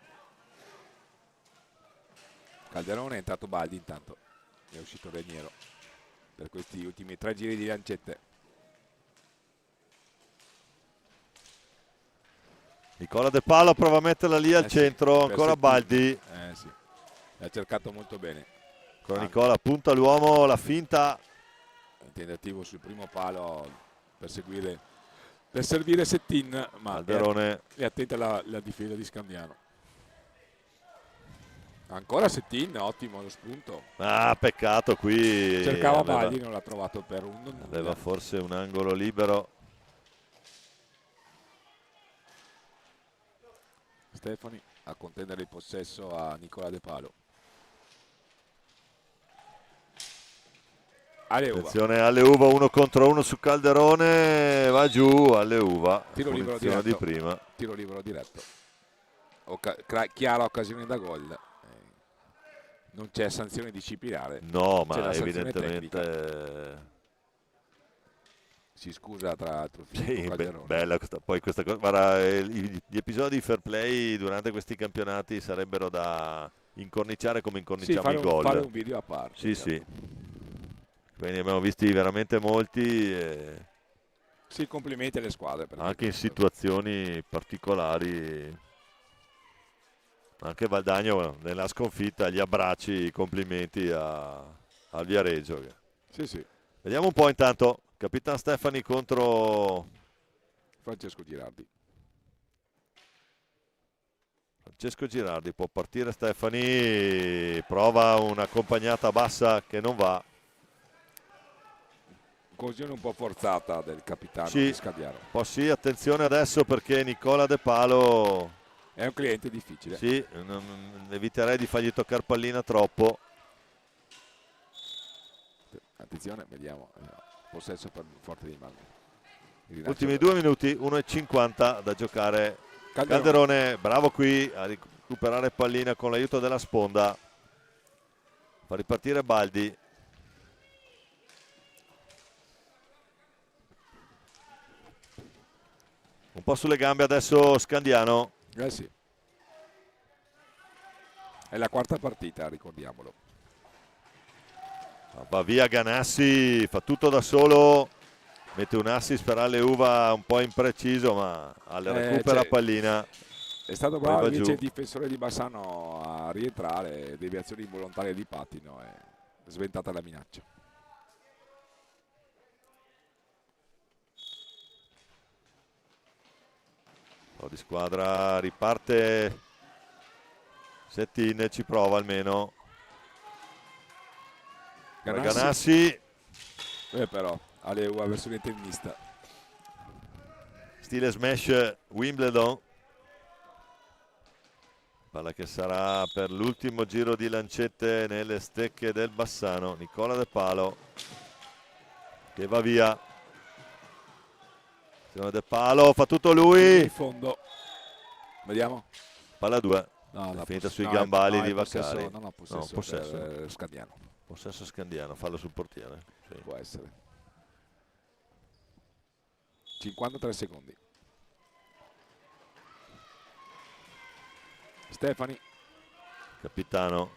A: Calderone, è entrato Baldi, intanto è uscito Raniero per questi ultimi 3 giri di lancette.
B: Nicola De Palo prova a metterla lì al centro, ancora
A: Settin.
B: Baldi.
A: Sì, l'ha cercato molto bene.
B: Ancora Nicola punta l'uomo, la finta.
A: Un tentativo sul primo palo per servire Settin, ma
B: Calderone
A: è attenta la difesa di Scandiano. Ancora Settin, ottimo lo spunto.
B: Peccato qui.
A: Cercava Baldi, non l'ha trovato per
B: aveva forse un angolo libero.
A: Stefani a contendere il possesso a Nicola De Palo. Aleuva.
B: Attenzione Aleuva, 1 contro 1 su Calderone, va giù Aleuva.
A: Tiro libero
B: Punizione
A: diretto.
B: di prima.
A: Tiro libero diretto. Chiara occasione da gol. Non c'è sanzione disciplinare.
B: No,
A: c'è
B: ma evidentemente
A: si scusa tra l'altro.
B: Sì, bella poi questa cosa. Guarda, gli episodi di fair play durante questi campionati sarebbero da incorniciare come incorniciamo i gol.
A: Fare un video a parte.
B: Sì,
A: certo.
B: sì. Quindi abbiamo visti veramente molti.
A: Sì, complimenti alle squadre. perché
B: anche in
A: comunque-
B: situazioni particolari. Anche Valdagno nella sconfitta, gli abbracci, i complimenti al Viareggio.
A: Sì, sì,
B: Vediamo un po' intanto, Capitan Stefani contro
A: Francesco Girardi.
B: Francesco Girardi. Può partire Stefani, prova un'accompagnata bassa che non va.
A: Conclusione un po' forzata del capitano
B: Sì.
A: di Scadiano.
B: Un po' sì, attenzione adesso perché Nicola De Palo,
A: È un cliente difficile.
B: sì, eviterei di fargli toccare pallina troppo.
A: Attenzione, vediamo. Possesso per Forte dei Marmi. Il rilancio
B: Ultimi
A: del-
B: 2 minuti, 1,50 da giocare.
A: Calderone.
B: Calderone, bravo qui a recuperare pallina con l'aiuto della sponda. Fa ripartire Baldi. Un po' sulle gambe adesso Scandiano.
A: Sì. È la quarta partita, ricordiamolo.
B: Va via Ganassi, fa tutto da solo. Mette un assist per Ale Uva un po' impreciso, ma recupera
A: cioè,
B: pallina.
A: È stato
B: Poi
A: bravo
B: va
A: invece
B: giù.
A: il difensore di Bassano a rientrare, deviazioni involontarie di pattino e sventata la minaccia.
B: Di squadra riparte Settin, ci prova almeno. Ganassi,
A: Però Aleu versione tennista.
B: stile smash Wimbledon. Palla che sarà per l'ultimo giro di lancette nelle stecche del Bassano. Nicola De Palo che va via. De Palo fa tutto lui.
A: In fondo. Vediamo.
B: Palla 2.
A: No,
B: È finita sui gambali di Vaccari.
A: No, possesso,
B: possesso.
A: per Scandiano.
B: Possesso Scandiano, fallo sul portiere. Sì.
A: Può essere. 53 secondi. Stefani.
B: Capitano,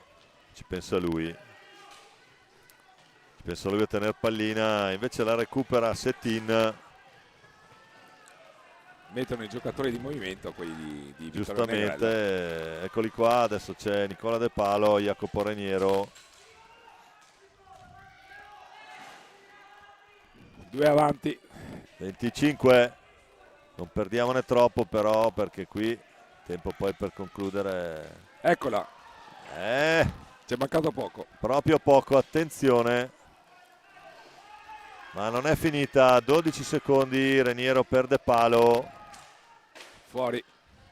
B: ci pensa lui. Ci pensa lui a tenere pallina, invece la recupera Settin.
A: Mettono i giocatori di movimento, quelli di Vittorio Negrella.
B: Giustamente, eccoli qua, adesso c'è Nicola De Palo, Jacopo Reniero.
A: 2 avanti.
B: 25, non perdiamone troppo però perché qui tempo poi per concludere.
A: Eccola. Ci è mancato poco.
B: Proprio poco, attenzione. Ma non è finita, 12 secondi, Reniero per De Palo.
A: Fuori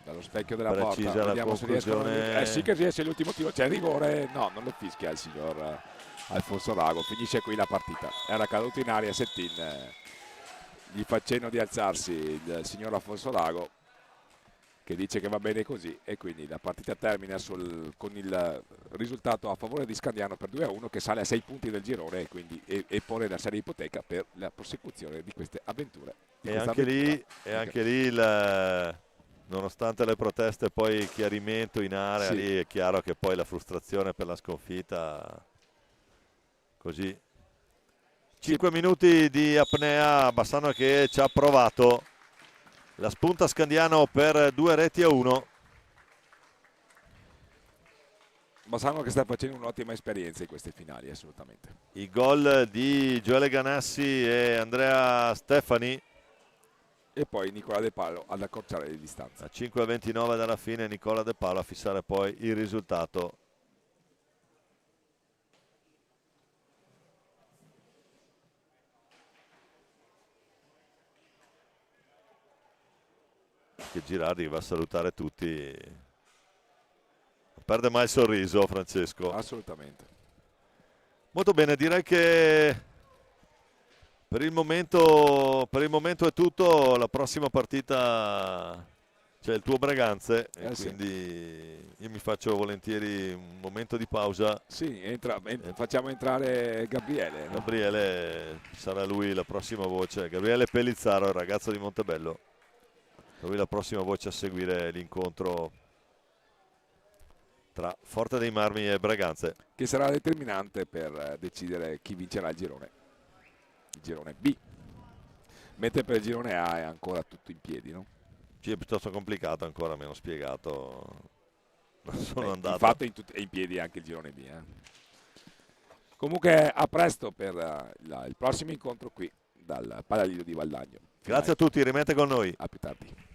A: dallo specchio della
B: Precisa
A: porta.
B: la
A: Vediamo se riescono.
B: conclusione.
A: Sì che riesce l'ultimo tiro. C'è il rigore. No, non lo fischia il signor Alfonso Rago. Finisce qui la partita. Era caduto in aria Settin. Gli fa cenno di alzarsi il signor Alfonso Rago, che dice che va bene così, e quindi la partita termina con il risultato a favore di Scandiano per 2-1, che sale a 6 punti del girone e quindi e pone la serie ipoteca per la prosecuzione di queste avventure.
B: E anche lì nonostante le proteste poi il chiarimento in area,
A: Sì.
B: lì è chiaro che poi la frustrazione per la sconfitta così. 5 minuti di apnea, Bassano che ci ha provato. La spunta Scandiano per 2-1.
A: Bassano che sta facendo un'ottima esperienza in queste finali, assolutamente.
B: I gol di Gioele Ganassi e Andrea Stefani.
A: E poi Nicola De Palo ad accorciare le distanze.
B: A 5-29 dalla fine Nicola De Palo a fissare poi il risultato. Che Girardi va a salutare tutti. Non perde mai il sorriso Francesco.
A: Assolutamente.
B: Molto bene, direi che per il momento è tutto. La prossima partita c'è il tuo Breganze e
A: Sì.
B: quindi io mi faccio volentieri un momento di pausa.
A: Sì, facciamo entrare Gabriele. No?
B: Gabriele, sarà lui la prossima voce. Gabriele Pellizzaro, il ragazzo di Montebello. Lui la prossima voce a seguire l'incontro tra Forte dei Marmi e Breganze.
A: Che sarà determinante per decidere chi vincerà il girone B. mentre per il girone A è ancora tutto in piedi, no?
B: Sì, è piuttosto complicato ancora, meno spiegato. Sono
A: Di
B: andato.
A: fatto è in piedi anche il girone B. Comunque a presto per il prossimo incontro qui dal Palalido di Valdagno.
B: Grazie a tutti, rimette con noi.
A: A più tardi.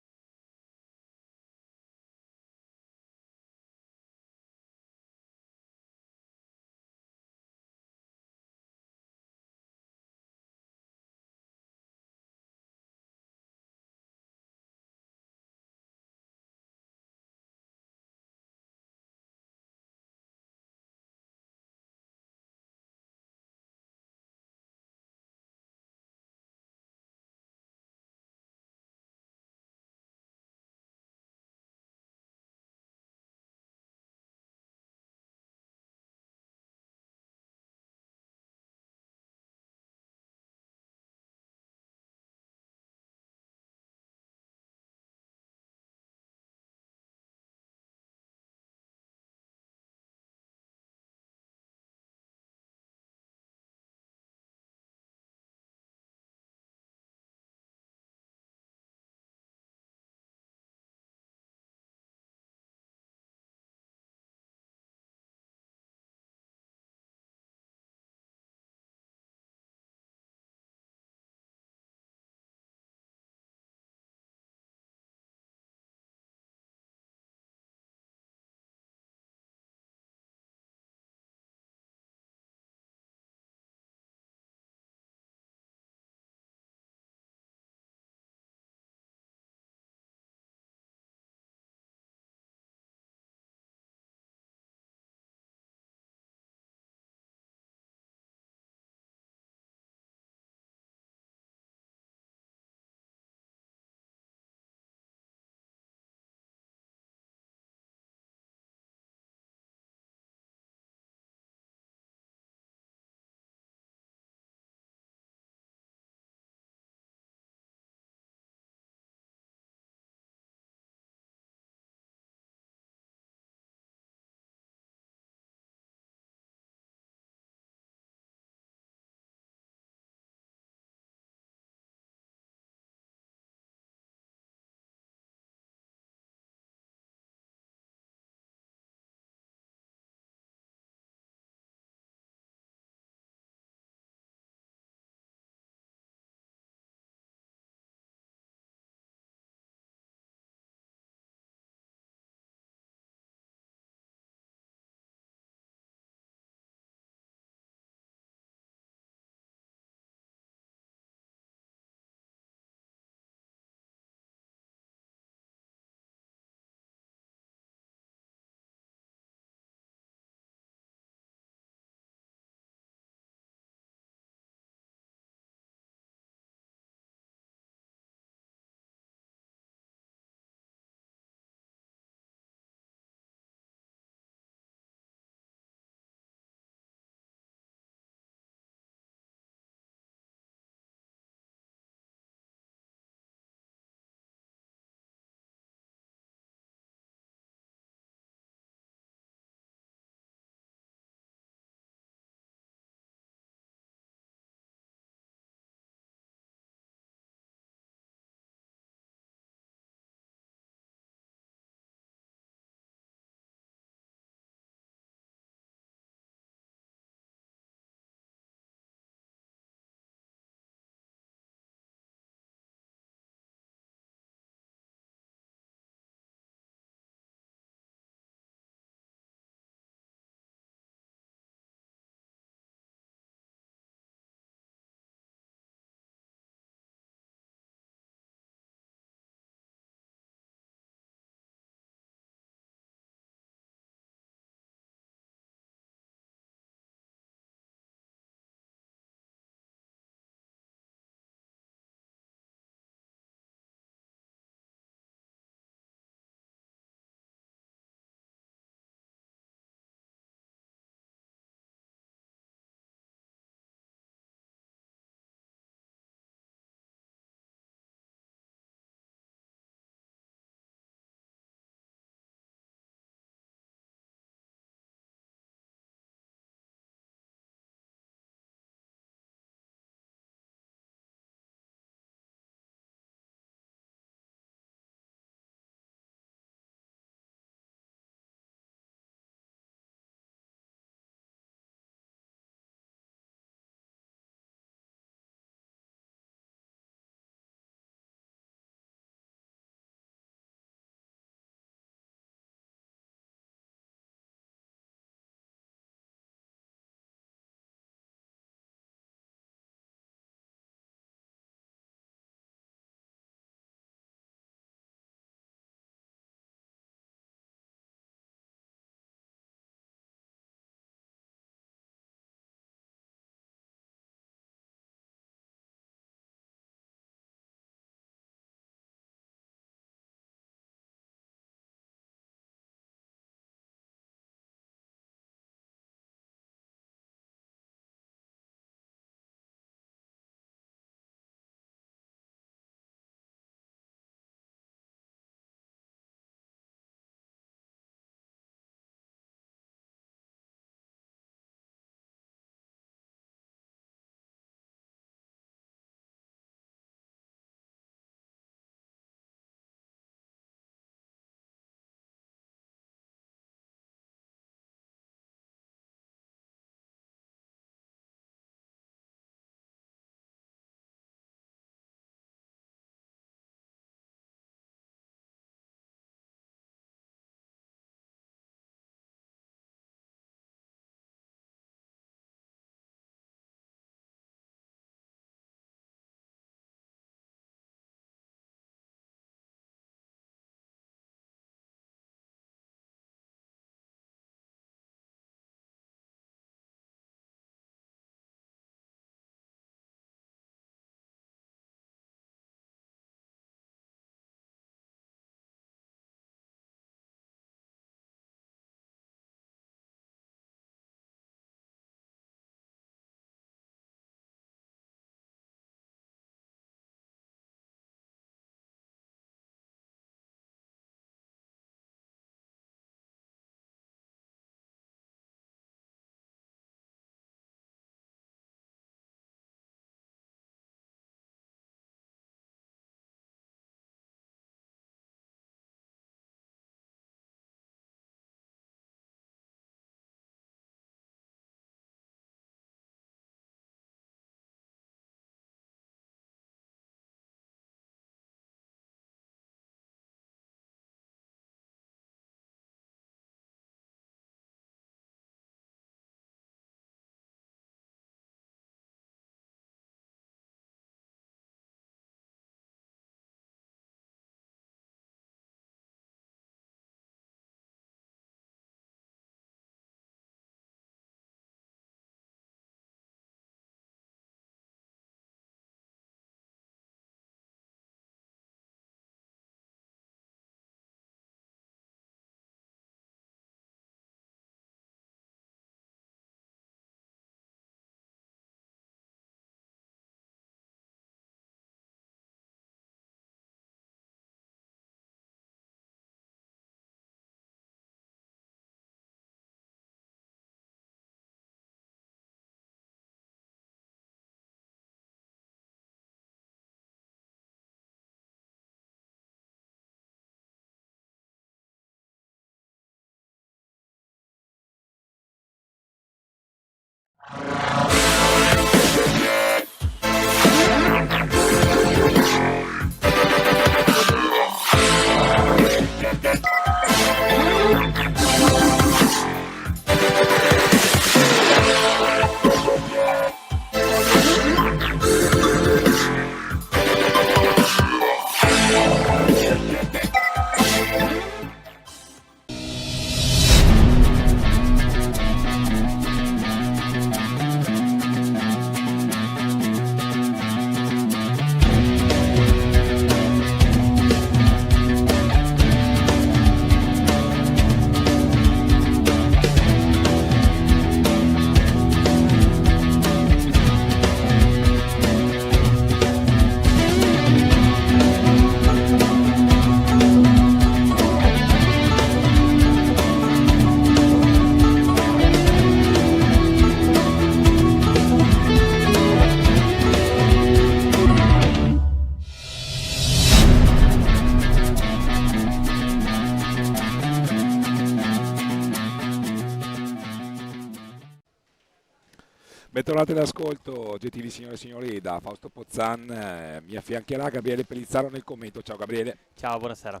A: bentornati all'ascolto, gentili signore e signori, da Fausto Pozzan. Mi affiancherà Gabriele Pellizzaro nel commento. Ciao Gabriele.
E: Ciao, buonasera.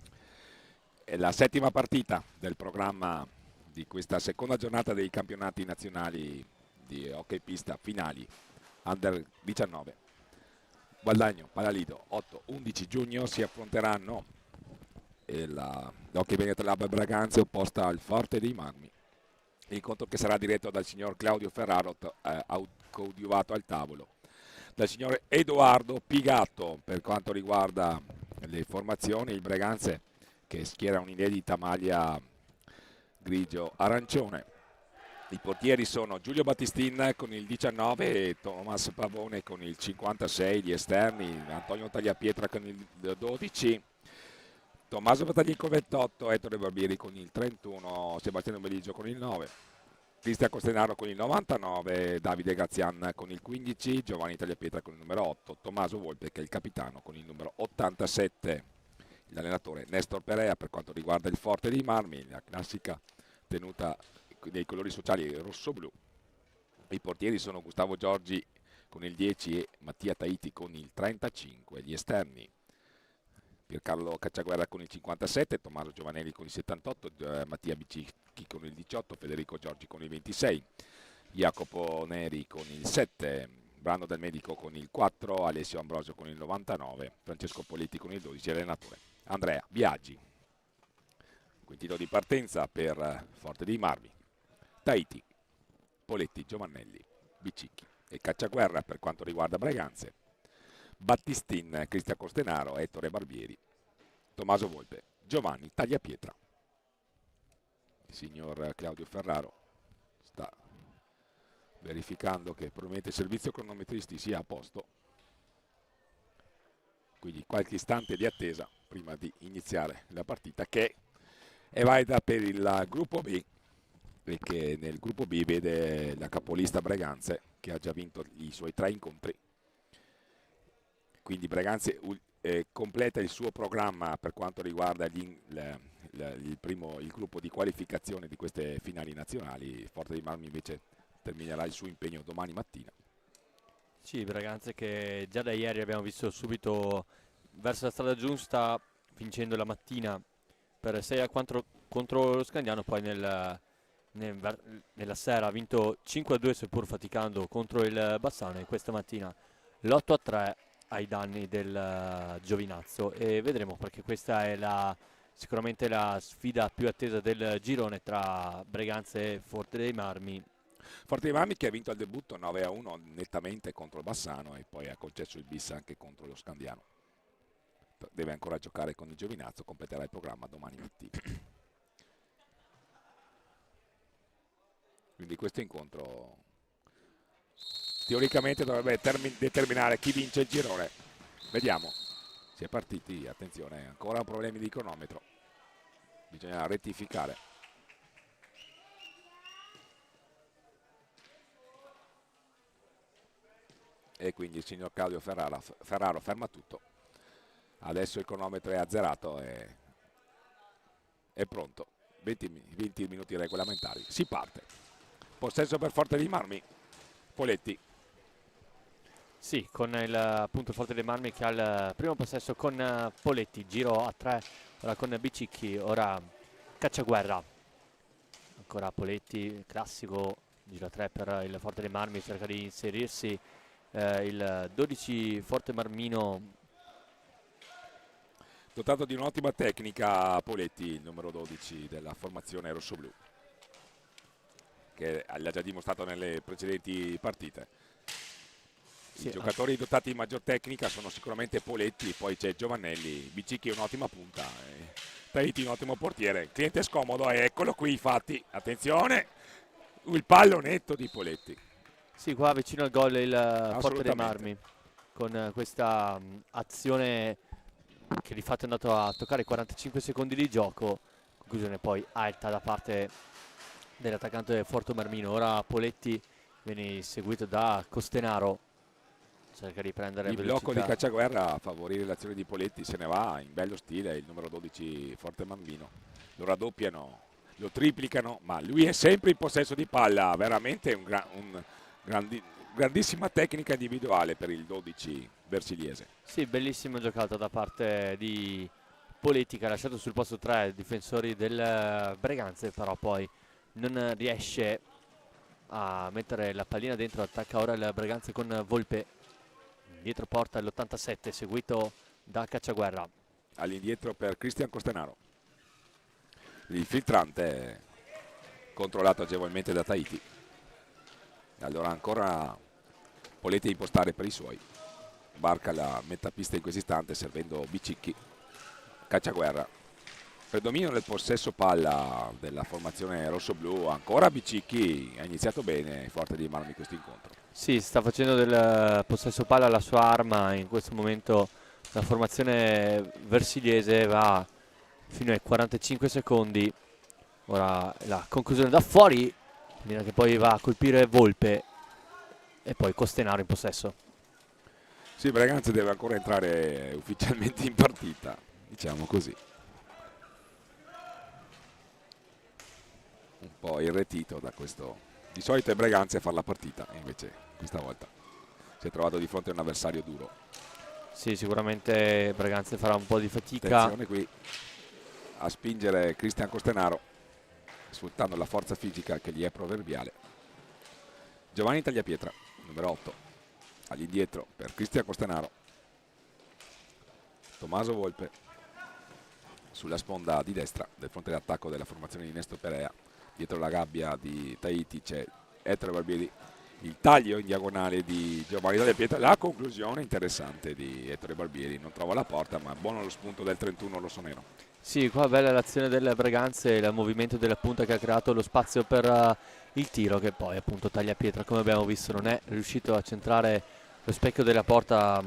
A: È la settima partita del programma di questa seconda giornata dei campionati nazionali di hockey pista finali Under 19. Guadagno, Palalido, 8-11 giugno si affronteranno l'Hockey Veneto Lab Braganza opposta al Forte dei Marmi. Incontro che sarà diretto dal signor Claudio Ferraro, coadiuvato al tavolo dal signor Edoardo Pigatto. Per quanto riguarda le formazioni, il Breganze che schiera un'inedita maglia grigio-arancione. I portieri sono Giulio Battistin con il 19 e Thomas Pavone con il 56, gli esterni Antonio Tagliapietra con il 12, Tommaso Battaglico 28, Ettore Barbieri con il 31, Sebastiano Meligio con il 9, Cristian Costenaro con il 99, Davide Grazian con il 15, Giovanni Tagliapietra con il numero 8, Tommaso Volpe che è il capitano con il numero 87. L'allenatore Nestor Perea per quanto riguarda il Forte dei Marmi, la classica tenuta dei colori sociali rosso-blu. I portieri sono Gustavo Giorgi con il 10 e Mattia Taiti con il 35, gli esterni Piercarlo Cacciaguerra con il 57, Tommaso Giovanelli con il 78, Mattia Bicicchi con il 18, Federico Giorgi con il 26, Jacopo Neri con il 7, Brando Del Medico con il 4, Alessio Ambrosio con il 99, Francesco Poletti con il 12, allenatore Andrea Biaggi. Quintino di partenza per Forte dei Marmi, Taiti, Poletti, Giovannelli, Bicicchi e Cacciaguerra per quanto riguarda Breganze, Battistin, Cristian Costenaro, Ettore Barbieri, Tommaso Volpe, Giovanni Tagliapietra. Il signor Claudio Ferraro sta verificando che probabilmente il servizio cronometristi sia a posto, quindi qualche istante di attesa prima di iniziare la partita che è valida per il gruppo B e che nel gruppo B vede la capolista Breganze che ha già vinto i suoi 3 incontri. Quindi Breganze completa il suo programma per quanto riguarda il gruppo di qualificazione di queste finali nazionali. Forte dei Marmi invece terminerà il suo impegno domani mattina.
E: Sì, Braganza che già da ieri abbiamo visto subito verso la strada giusta, vincendo la mattina per 6-4 contro lo Scandiano, poi nella sera ha vinto 5-2 seppur faticando contro il Bassano, e questa mattina l'8-3 ai danni del Giovinazzo, e vedremo perché questa è sicuramente la sfida più attesa del girone tra Breganze e Forte dei Marmi.
A: Forte dei Marmi che ha vinto al debutto 9-1 nettamente contro il Bassano e poi ha concesso il bis anche contro lo Scandiano. Deve ancora giocare con il Giovinazzo, completerà il programma domani mattina. Quindi questo incontro teoricamente dovrebbe determinare chi vince il girone. Vediamo. Si è partiti, attenzione, ancora problemi di cronometro. Bisogna rettificare. E quindi il signor Claudio Ferraro ferma tutto. Adesso il cronometro è azzerato e è pronto. 20 minuti regolamentari. Si parte. Possesso per Forte dei Marmi. Poletti.
E: Sì, con il punto Forte dei Marmi che ha il primo possesso con Poletti, giro a 3, ora con Bicicchi, ora Cacciaguerra. Ancora Poletti, classico, giro a 3 per il Forte dei Marmi, cerca di inserirsi il 12 Forte Marmino.
A: Dotato di un'ottima tecnica Poletti, il numero 12 della formazione rossoblù, che l'ha già dimostrato nelle precedenti partite. I giocatori dotati di maggior tecnica sono sicuramente Poletti, poi c'è Giovannelli, Bicicchi un'ottima punta, Taiti un ottimo portiere, il cliente è scomodo e eccolo qui infatti, attenzione, il pallonetto di Poletti.
E: Sì, qua vicino al gol il Forte dei Marmi, con questa azione che di fatto è andato a toccare i 45 secondi di gioco, conclusione poi alta da parte dell'attaccante del Forte Marmino. Ora Poletti viene seguito da Costenaro, cerca di prendere
A: il
E: velocità.
A: blocco di Cacciaguerra a favorire l'azione di Poletti, se ne va in bello stile il numero 12 Forte Marmino, lo raddoppiano, lo triplicano, ma lui è sempre in possesso di palla, veramente un grandissima tecnica individuale per il 12 versiliese.
E: Sì, bellissima giocata da parte di Poletti, che ha lasciato sul posto 3 difensori del Breganze, però poi non riesce a mettere la pallina dentro. Attacca ora il Breganze con Volpe, dietro porta l'87, seguito da Cacciaguerra.
A: All'indietro per Cristian Costenaro. Il filtrante controllato agevolmente da Tahiti. Allora ancora Poletti a impostare per i suoi. Barca la metà pista in questo istante servendo Bicicchi. Cacciaguerra. Predominio nel possesso palla della formazione rosso-blu. Ancora Bicicchi, ha iniziato bene Forte dei Marmi questo incontro.
E: Sì, sta facendo del possesso palla la sua arma in questo momento. La formazione versiliese va fino ai 45 secondi. Ora la conclusione da fuori, che poi va a colpire Volpe e poi Costenaro in possesso.
A: Sì, Breganze deve ancora entrare ufficialmente in partita, diciamo così. Un po' irretito da questo. Di solito è Breganze a fare la partita, invece questa volta si è trovato di fronte a un avversario duro.
E: Sì, sicuramente Breganze farà un po' di fatica.
A: Attenzione qui a spingere Cristian Costenaro, sfruttando la forza fisica che gli è proverbiale. Giovanni Tagliapietra, numero 8, all'indietro per Cristian Costenaro. Tommaso Volpe sulla sponda di destra del fronte d'attacco della formazione di Nesto Perea. Dietro la gabbia di Tahiti c'è Ettore Barbieri. Il taglio in diagonale di Giovanni Tagliapietra, la conclusione interessante di Ettore Barbieri. Non trova la porta, ma buono lo spunto del 31 rossonero.
E: Sì, qua bella l'azione del Breganze, il movimento della punta che ha creato lo spazio per il tiro, che poi appunto Tagliapietra, come abbiamo visto, non è riuscito a centrare lo specchio della porta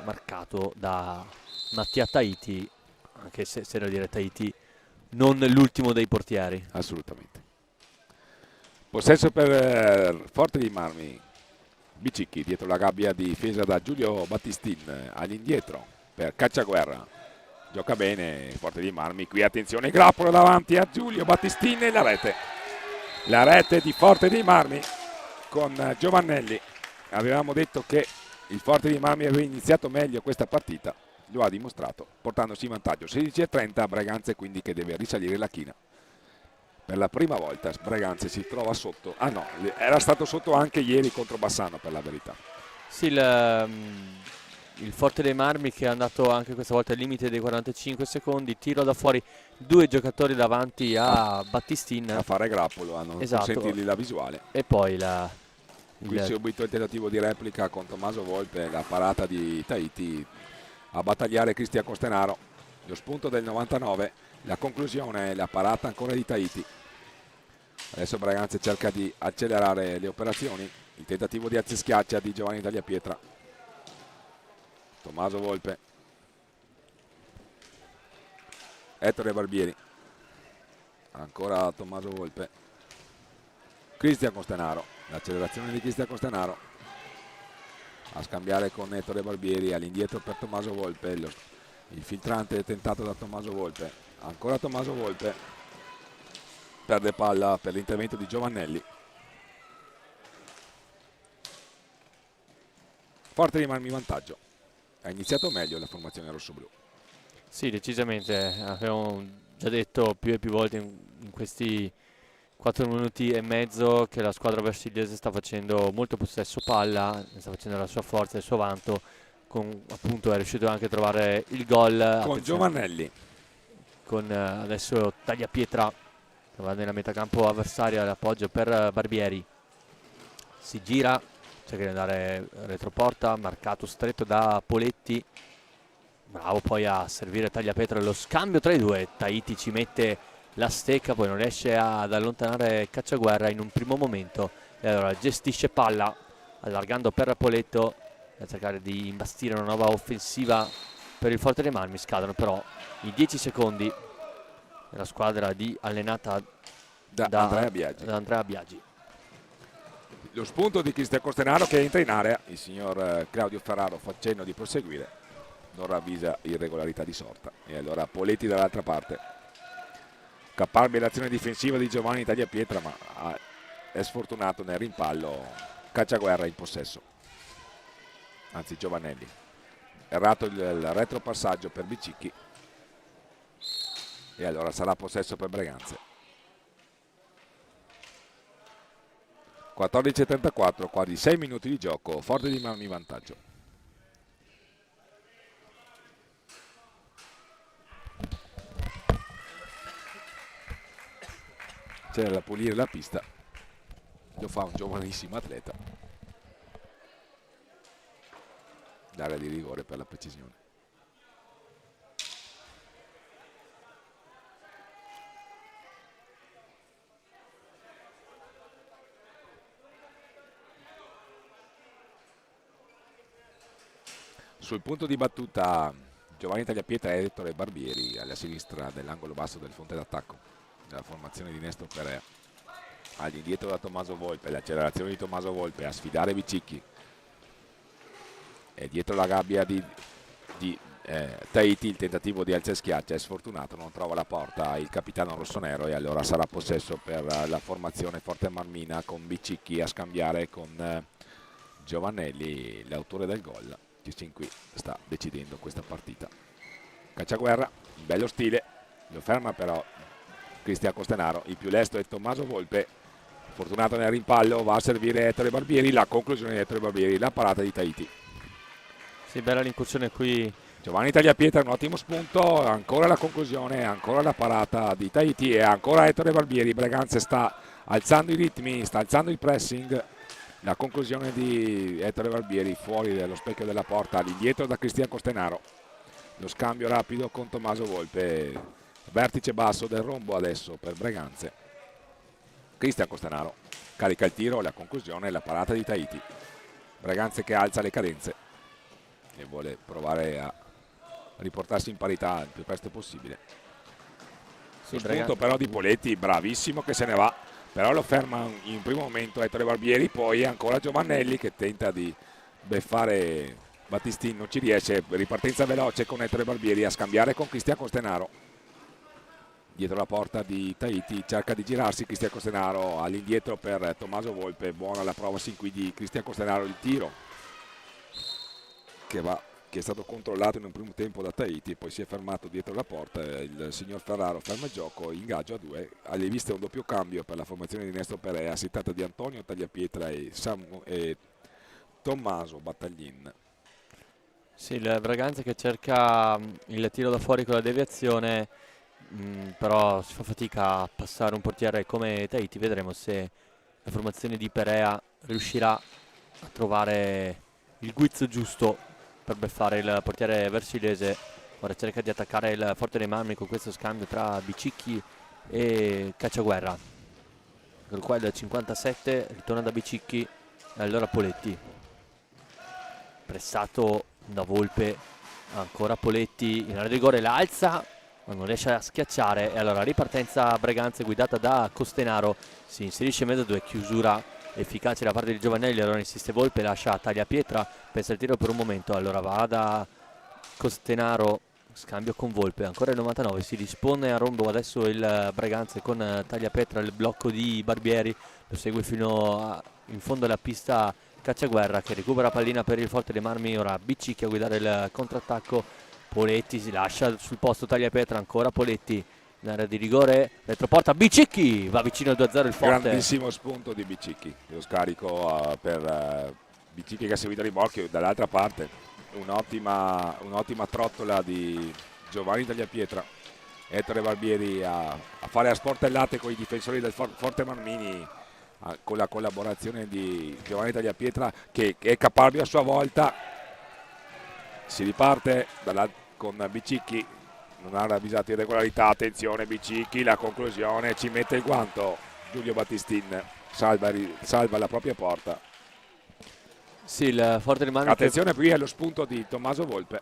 E: marcato da Mattia Tahiti, anche se da dire Tahiti non l'ultimo dei portieri.
A: Assolutamente. Possesso per Forte dei Marmi. Bicicchi dietro la gabbia difesa da Giulio Battistin. All'indietro per Cacciaguerra. Gioca bene Forte dei Marmi. Qui attenzione, grappolo davanti a Giulio Battistin e la rete. La rete di Forte dei Marmi con Giovannelli. Avevamo detto che il Forte dei Marmi aveva iniziato meglio questa partita. Lo ha dimostrato, portandosi in vantaggio 16-30. Breganze quindi che deve risalire la china. Per la prima volta Breganze si trova sotto. Ah no, era stato sotto anche ieri contro Bassano, per la verità.
E: Sì, il Forte dei Marmi che è andato anche questa volta al limite dei 45 secondi. Tiro da fuori, due giocatori davanti a Battistin
A: A fare grappolo, a non
E: Esatto.
A: consentirgli la visuale.
E: E poi
A: Qui subito il tentativo di replica con Tommaso Volpe, la parata di Tahiti a battagliare Cristian Costenaro. Lo spunto del 99, la conclusione, la parata ancora di Tahiti. Adesso Breganze cerca di accelerare le operazioni. Il tentativo di schiaccia di Giovanni Tagliapietra. Tommaso Volpe. Ettore Barbieri. Ancora Tommaso Volpe. Cristian Costenaro. L'accelerazione di Cristian Costenaro. A scambiare con Ettore Barbieri. All'indietro per Tommaso Volpe. Il filtrante è tentato da Tommaso Volpe. Ancora Tommaso Volpe. Perde palla per l'intervento di Giovannelli. Forte dei Marmi in vantaggio. Ha iniziato meglio la formazione rossoblu.
E: Sì, decisamente. Abbiamo già detto più e più volte in questi 4 minuti e mezzo che la squadra versiliese sta facendo molto possesso palla, sta facendo la sua forza e il suo vanto. Appunto è riuscito anche a trovare il gol.
A: Con Giovannelli.
E: Con adesso Tagliapietra che va nella metacampo avversaria, l'appoggio per Barbieri. Si gira, cerca di andare retroporta, marcato stretto da Poletti. Bravo poi a servire Tagliapietra, lo scambio tra i due. Tahiti ci mette la stecca, poi non riesce ad allontanare Cacciaguerra in un primo momento. E allora gestisce palla, allargando per Poletto, a cercare di imbastire una nuova offensiva per il Forte dei Marmi. Scadono però i 10 secondi della squadra allenata da Andrea Biagi.
A: Lo spunto di Cristian Costenaro che entra in area. Il signor Claudio Ferraro fa cenno di proseguire, non ravvisa irregolarità di sorta. E allora Poletti dall'altra parte. Caparbia l'azione difensiva di Giovanni Tagliapietra, ma è sfortunato nel rimpallo Cacciaguerra in possesso, anzi Giovanelli, errato il retropassaggio per Bicicchi e allora sarà possesso per Breganze. 14:34, quasi 6 minuti di gioco, Forte dei Marmi in vantaggio. C'era da pulire la pista, lo fa un giovanissimo atleta. L'area di rigore per la precisione. Sul punto di battuta Giovanni Tagliapietra e Ettore Barbieri alla sinistra dell'angolo basso del fronte d'attacco della formazione di Nestor Perea. All'indietro da Tommaso Volpe, l'accelerazione di Tommaso Volpe a sfidare Bicicchi. E dietro la gabbia di Tahiti il tentativo di alza e schiaccia è sfortunato, non trova la porta il capitano rossonero e allora sarà possesso per la formazione Forte Marmina con Bicicchi a scambiare con Giovanelli, l'autore del gol, che sin qui sta decidendo questa partita. Cacciaguerra, in bello stile, lo ferma però Cristian Costenaro, il più lesto è Tommaso Volpe, fortunato nel rimpallo, va a servire Ettore Barbieri, la conclusione di Ettore Barbieri, la parata di Tahiti.
E: Sì, bella l'incursione qui.
A: Giovanni Tagliapietra, un ottimo spunto, ancora la conclusione, ancora la parata di Tahiti e ancora Ettore Barbieri. Breganze sta alzando i ritmi, sta alzando il pressing. La conclusione di Ettore Barbieri fuori dallo specchio della porta, all'indietro da Cristian Costenaro. Lo scambio rapido con Tommaso Volpe, vertice basso del rombo adesso per Breganze. Cristian Costenaro carica il tiro, la conclusione, la parata di Tahiti. Breganze che alza le cadenze e vuole provare a riportarsi in parità il più presto possibile. Lo spunto però di Poletti, bravissimo che se ne va, però lo ferma in primo momento Ettore Barbieri, poi ancora Giovanelli che tenta di beffare Battistini, non ci riesce, ripartenza veloce con Ettore Barbieri a scambiare con Cristian Costenaro. Dietro la porta di Tahiti cerca di girarsi Cristian Costenaro, all'indietro per Tommaso Volpe, buona la prova sin qui di Cristian Costenaro, il tiro che è stato controllato in un primo tempo da Tahiti, poi si è fermato dietro la porta, il signor Ferraro ferma il gioco, ingaggio a 2, alle viste un doppio cambio per la formazione di Nestor Perea, si tratta di Antonio Tagliapietra e Tommaso Battaglin.
E: Sì, il Braganza che cerca il tiro da fuori con la deviazione, però si fa fatica a passare un portiere come Tahiti. Vedremo se la formazione di Perea riuscirà a trovare il guizzo giusto per beffare il portiere versilese. Ora cerca di attaccare il Forte dei Marmi con questo scambio tra Bicicchi e Cacciaguerra. Per qua il 57 ritorna da Bicicchi e allora Poletti, pressato da Volpe, ancora Poletti in area di rigore, la alza ma non riesce a schiacciare e allora ripartenza Breganze guidata da Costenaro, si inserisce in mezzo a 2, chiusura efficace da parte di Giovanelli, allora insiste Volpe, lascia Tagliapietra, pensa il tiro per un momento, allora va da Costenaro, scambio con Volpe, ancora il 99, si dispone a rombo adesso il Breganze con Tagliapietra, il blocco di Barbieri, lo segue fino in fondo alla pista Cacciaguerra che recupera pallina per il Forte dei Marmi, ora Bicicchi a guidare il contrattacco, Poletti si lascia sul posto Tagliapietra, ancora Poletti in area di rigore, retroporta Bicicchi, va vicino al 2-0 il Forte.
A: Grandissimo spunto di Bicicchi, lo scarico per Bicicchi che ha seguito il rimorchio, dall'altra parte un'ottima trottola di Giovanni Tagliapietra, Ettore Barbieri a fare a sportellate con i difensori del Forte Marmini, con la collaborazione di Giovanni Tagliapietra che è caparbio a sua volta. Si riparte con Bicicchi, non ha ravvisato irregolarità, attenzione Bicicchi, la conclusione, ci mette il guanto Giulio Battistin, salva la propria porta.
E: Sì, il Forte dei Marmi,
A: attenzione qui allo spunto di Tommaso Volpe.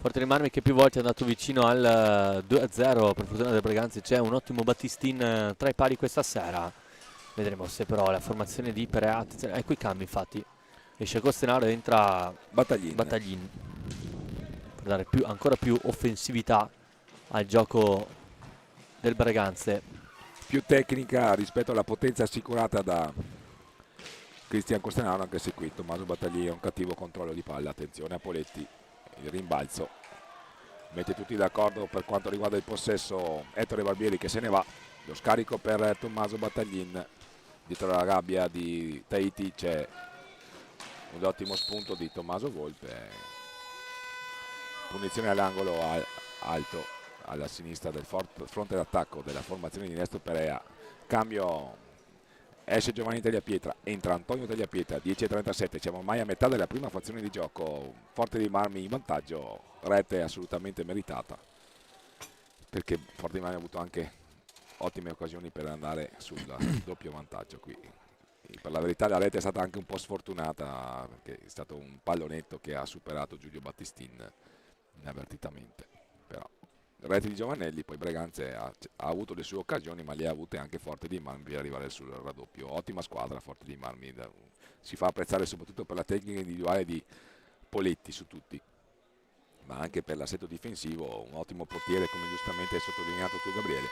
E: Forte dei Marmi che più volte è andato vicino al 2-0, per fortuna del Breganze c'è un ottimo Battistin tra i pali questa sera. Vedremo se però la formazione di Perea, ecco i cambi infatti, esce Costenaro ed entra Battaglin per dare ancora più offensività al gioco del Breganze.
A: Più tecnica rispetto alla potenza assicurata da Cristian Costenaro, anche se qui Tommaso Battaglini ha un cattivo controllo di palla. Attenzione a Poletti, il rimbalzo, mette tutti d'accordo per quanto riguarda il possesso Ettore Barbieri che se ne va. Lo scarico per Tommaso Battaglin, dietro la gabbia di Tahiti c'è un ottimo spunto di Tommaso Volpe, punizione all'angolo alto alla sinistra del fronte d'attacco della formazione di Nesto Perea. Cambio, esce Giovanni Tagliapietra, entra Antonio Tagliapietra, 10:37, siamo ormai a metà della prima frazione di gioco. Forte dei Marmi in vantaggio, rete assolutamente meritata, perché Forte dei Marmi ha avuto anche ottime occasioni per andare sul doppio vantaggio qui. Per la verità la rete è stata anche un po' sfortunata, perché è stato un pallonetto che ha superato Giulio Battistin inavvertitamente. Però rete di Giovanelli, poi Breganze ha avuto le sue occasioni, ma le ha avute anche Forte dei Marmi per arrivare sul raddoppio. Ottima squadra Forte dei Marmi, si fa apprezzare soprattutto per la tecnica individuale di Poletti su tutti, ma anche per l'assetto difensivo. Un ottimo portiere, come giustamente hai sottolineato tu, Gabriele.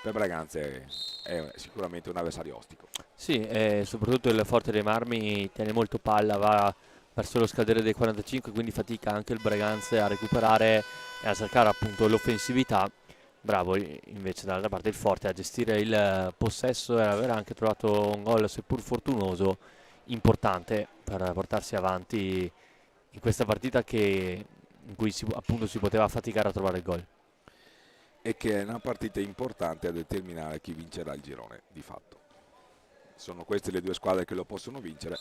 A: Per Breganze è sicuramente un avversario ostico.
E: Sì, soprattutto il Forte dei Marmi tiene molto palla, va verso lo scadere dei 45, quindi fatica anche il Breganze a recuperare e a cercare appunto l'offensività. Bravo invece dall'altra parte il Forte a gestire il possesso e aver anche trovato un gol seppur fortunoso importante per portarsi avanti in questa partita in cui appunto si poteva faticare a trovare il gol.
A: E che è una partita importante a determinare chi vincerà il girone di fatto. Sono queste le due squadre che lo possono vincere.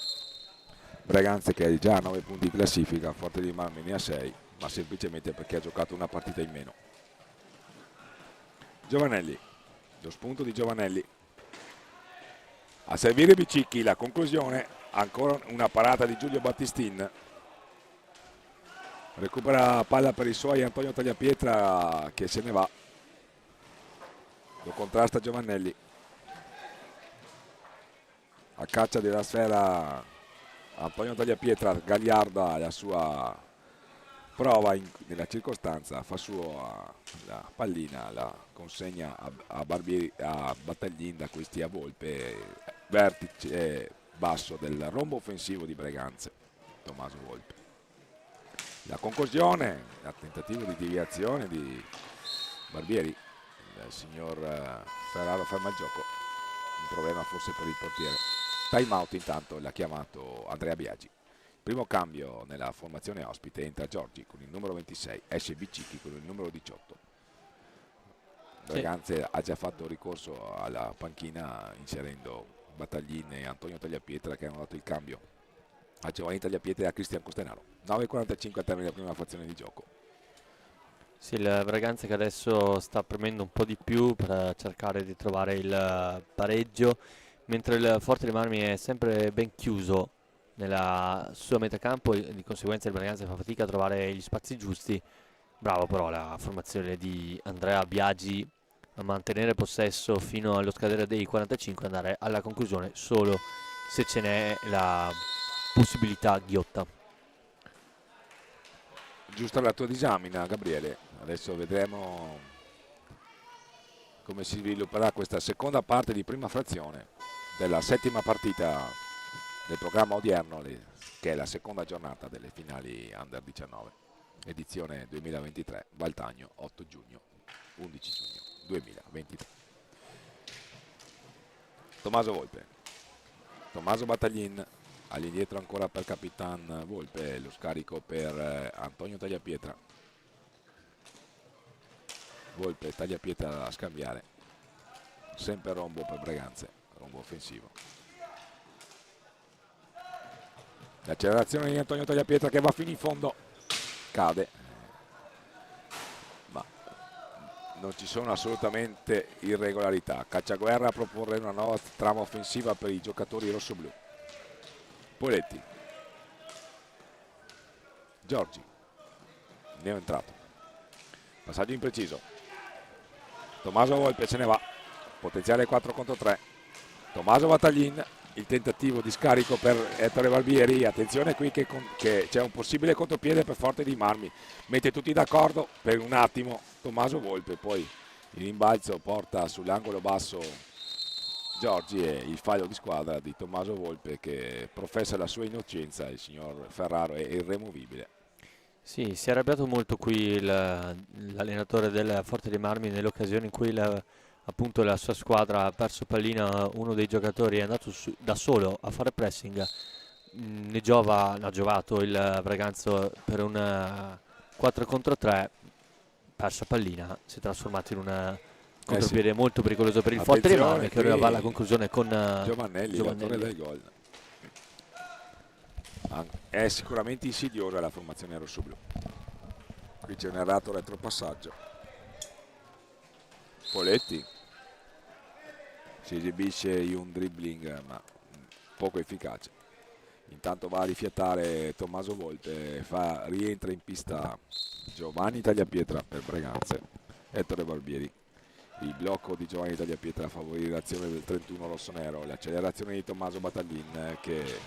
A: Breganze che è già a 9 punti di classifica, Forte dei Marmi ne ha 6, ma semplicemente perché ha giocato una partita in meno. Giovanelli, lo spunto di Giovanelli, a servire Bicicchi, la conclusione, ancora una parata di Giulio Battistin, recupera palla per i suoi Antonio Tagliapietra che se ne va, lo contrasta Giovanelli, a caccia della sfera Antonio Tagliapietra, gagliarda la sua prova nella circostanza, fa suo la pallina, la consegna a Battaglin, da questi a Volpe, vertice basso del rombo offensivo di Breganze, Tommaso Volpe. La conclusione, il tentativo di deviazione di Barbieri, il signor Ferraro ferma il gioco, un problema forse per il portiere. Time out intanto l'ha chiamato Andrea Biagi. Primo cambio nella formazione ospite, entra Giorgi con il numero 26, esce Bicicchi con il numero 18. Breganze ha già fatto ricorso alla panchina inserendo Battaglin e Antonio Tagliapietra che hanno dato il cambio a Giovanni Tagliapietra e a Cristian Costenaro. 9:45 a termine della prima frazione di gioco.
E: Sì, il Breganze che adesso sta premendo un po' di più per cercare di trovare il pareggio, mentre il Forte dei Marmi è sempre ben chiuso nella sua metacampo e di conseguenza il Breganze fa fatica a trovare gli spazi giusti. Bravo però la formazione di Andrea Biagi a mantenere possesso fino allo scadere dei 45 e andare alla conclusione solo se ce n'è la possibilità ghiotta.
A: Giusta la tua disamina, Gabriele. Adesso vedremo come si svilupperà questa seconda parte di prima frazione della settima partita del programma odierno, che è la seconda giornata delle finali Under 19, edizione 2023, Valtagno, 8 giugno, 11 giugno 2023. Tommaso Volpe, Tommaso Battaglin, all'indietro ancora per Capitan Volpe, lo scarico per Antonio Tagliapietra. Volpe, Tagliapietra a scambiare, sempre rombo per Breganze, rombo offensivo. L'accelerazione di Antonio Tagliapietra che va fino in fondo, cade, ma non ci sono assolutamente irregolarità. Cacciaguerra a proporre una nuova trama offensiva per i giocatori rossoblù. Poletti, Giorgi, neoentrato, passaggio impreciso, Tommaso Volpe se ne va, potenziale 4 contro 3, Tommaso Battaglin, il tentativo di scarico per Ettore Barbieri, attenzione qui che c'è un possibile contropiede per Forte dei Marmi, mette tutti d'accordo per un attimo Tommaso Volpe, poi il rimbalzo porta sull'angolo basso Giorgi e il fallo di squadra di Tommaso Volpe che professa la sua innocenza. Il signor Ferraro è irremovibile.
E: Sì, si è arrabbiato molto qui l'allenatore del Forte dei Marmi nell'occasione in cui appunto la sua squadra ha perso pallina, uno dei giocatori è andato da solo a fare pressing. Ne ha giovato il Braganza per un 4 contro 3, persa pallina, si è trasformato in un contropiede molto pericoloso per il Forte dei Marmi, che ora va alla conclusione con
A: Giovannelli, l'autore del gol. È sicuramente insidiosa la formazione rossoblu. Qui c'è un errato retropassaggio. Poletti si esibisce in un dribbling ma poco efficace. Intanto va a rifiatare Tommaso Volpe, rientra in pista Giovanni Tagliapietra per Breganze, Ettore Barbieri. Il blocco di Giovanni Tagliapietra favorisce l'azione del 31 rossonero, l'accelerazione di Tommaso Battaglin che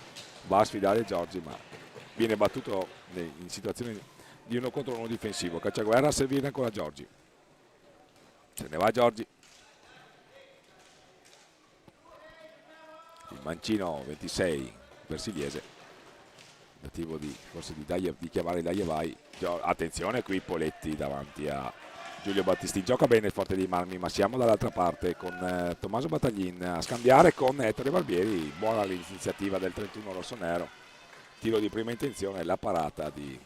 A: va a sfidare Giorgi ma viene battuto in situazione di 1 contro 1 difensivo. Cacciaguerra a servire ancora Giorgi. Se ne va Giorgi. Il mancino 26 Versiliese, tentativo forse di chiamare Dagliavai. Attenzione qui Poletti davanti a Giulio Battisti, gioca bene il Forte dei Marmi, ma siamo dall'altra parte con Tommaso Battaglin a scambiare con Ettore Barbieri. Buona l'iniziativa del 31 rossonero, tiro di prima intenzione, la parata di...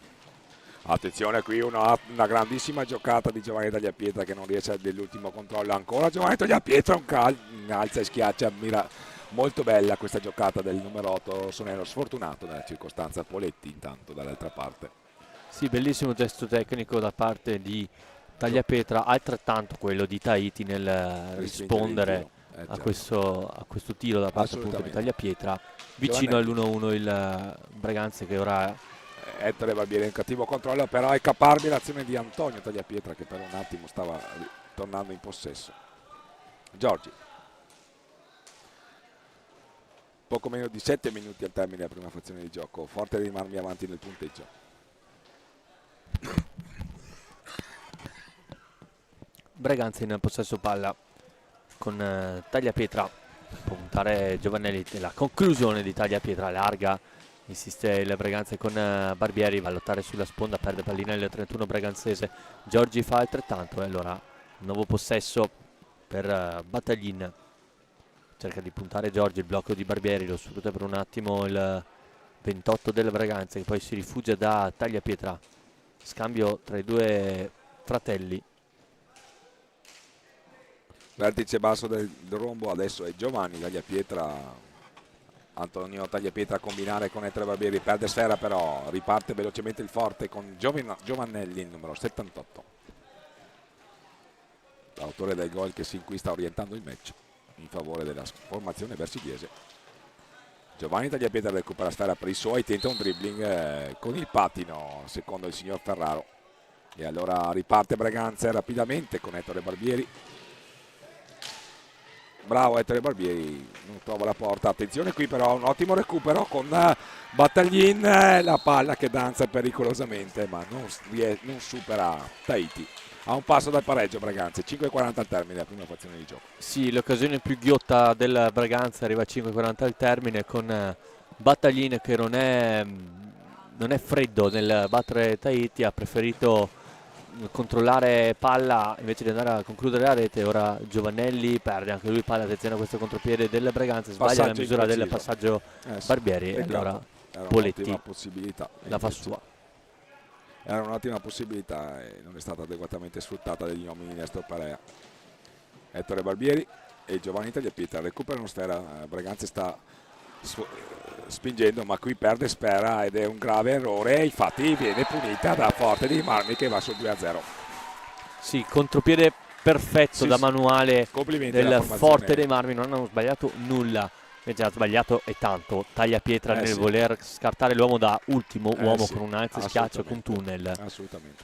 A: Attenzione qui una grandissima giocata di Giovanni Tagliapietra che non riesce dell'ultimo controllo. Ancora Giovanni Tagliapietra, alza e schiaccia, mira. Molto bella questa giocata del numero 8 rossonero, sfortunato nella circostanza Poletti intanto dall'altra parte.
E: Sì, bellissimo gesto tecnico da parte di Tagliapietra, altrettanto quello di Tahiti nel rispondere a questo tiro da parte appunto di Tagliapietra. Vicino all'1-1 il Braganza che ora...
A: Ettore Barbieri in cattivo controllo, però è caparbile l'azione di Antonio Tagliapietra che per un attimo stava tornando in possesso. Giorgi. Poco meno di 7 minuti al termine della prima frazione di gioco, Forte dei Marmi avanti nel punteggio.
E: Braganza in possesso palla con Tagliapietra, può puntare Giovannelli, la conclusione di Tagliapietra larga, insiste il Braganza con Barbieri, va a lottare sulla sponda, perde pallina il 31 braganzese, Giorgi fa altrettanto e allora nuovo possesso per Battaglin. Cerca di puntare Giorgi, il blocco di Barbieri, lo sfrutta per un attimo il 28 del Braganza che poi si rifugia da Tagliapietra. Scambio tra i due fratelli.
A: Vertice basso del rombo, adesso è Giovanni Tagliapietra. Antonio Tagliapietra a combinare con Ettore Barbieri, perde sfera però, riparte velocemente il Forte con Giovannelli, il numero 78. L'autore del gol che sin qui sta orientando il match in favore della formazione versiliese. Giovanni Tagliapietra recupera sfera per i suoi, tenta un dribbling con il pattino secondo il signor Ferraro e allora riparte Braganza rapidamente con Ettore Barbieri. Bravo Ettore Barbieri, non trova la porta, attenzione qui però un ottimo recupero con Battaglin, la palla che danza pericolosamente ma non supera Tahiti. A un passo dal pareggio Braganza, 5:40 al termine della prima frazione di gioco.
E: Sì, l'occasione più ghiotta del Braganza arriva a 5:40 al termine con Battaglin che non è freddo nel battere Tahiti, ha preferito controllare palla invece di andare a concludere la rete. Ora Giovannelli perde anche lui palla, attenzione a questo contropiede del Braganza, sbaglia la misura del passaggio Barbieri e allora Poletti la fa sua.
A: Era un'ottima possibilità e non è stata adeguatamente sfruttata dagli uomini di Nestor Parea. Ettore Barbieri e Giovanni Tagliapietra recuperano sfera, Braganza sta spingendo ma qui perde sfera ed è un grave errore e infatti viene punita da Forte dei Marmi che va sul 2-0.
E: Sì, contropiede perfetto da manuale del Forte dei Marmi, non hanno sbagliato nulla. Invece ha sbagliato e tanto Tagliapietra nel voler scartare l'uomo da ultimo uomo con un alzo schiaccio con tunnel.
A: Assolutamente.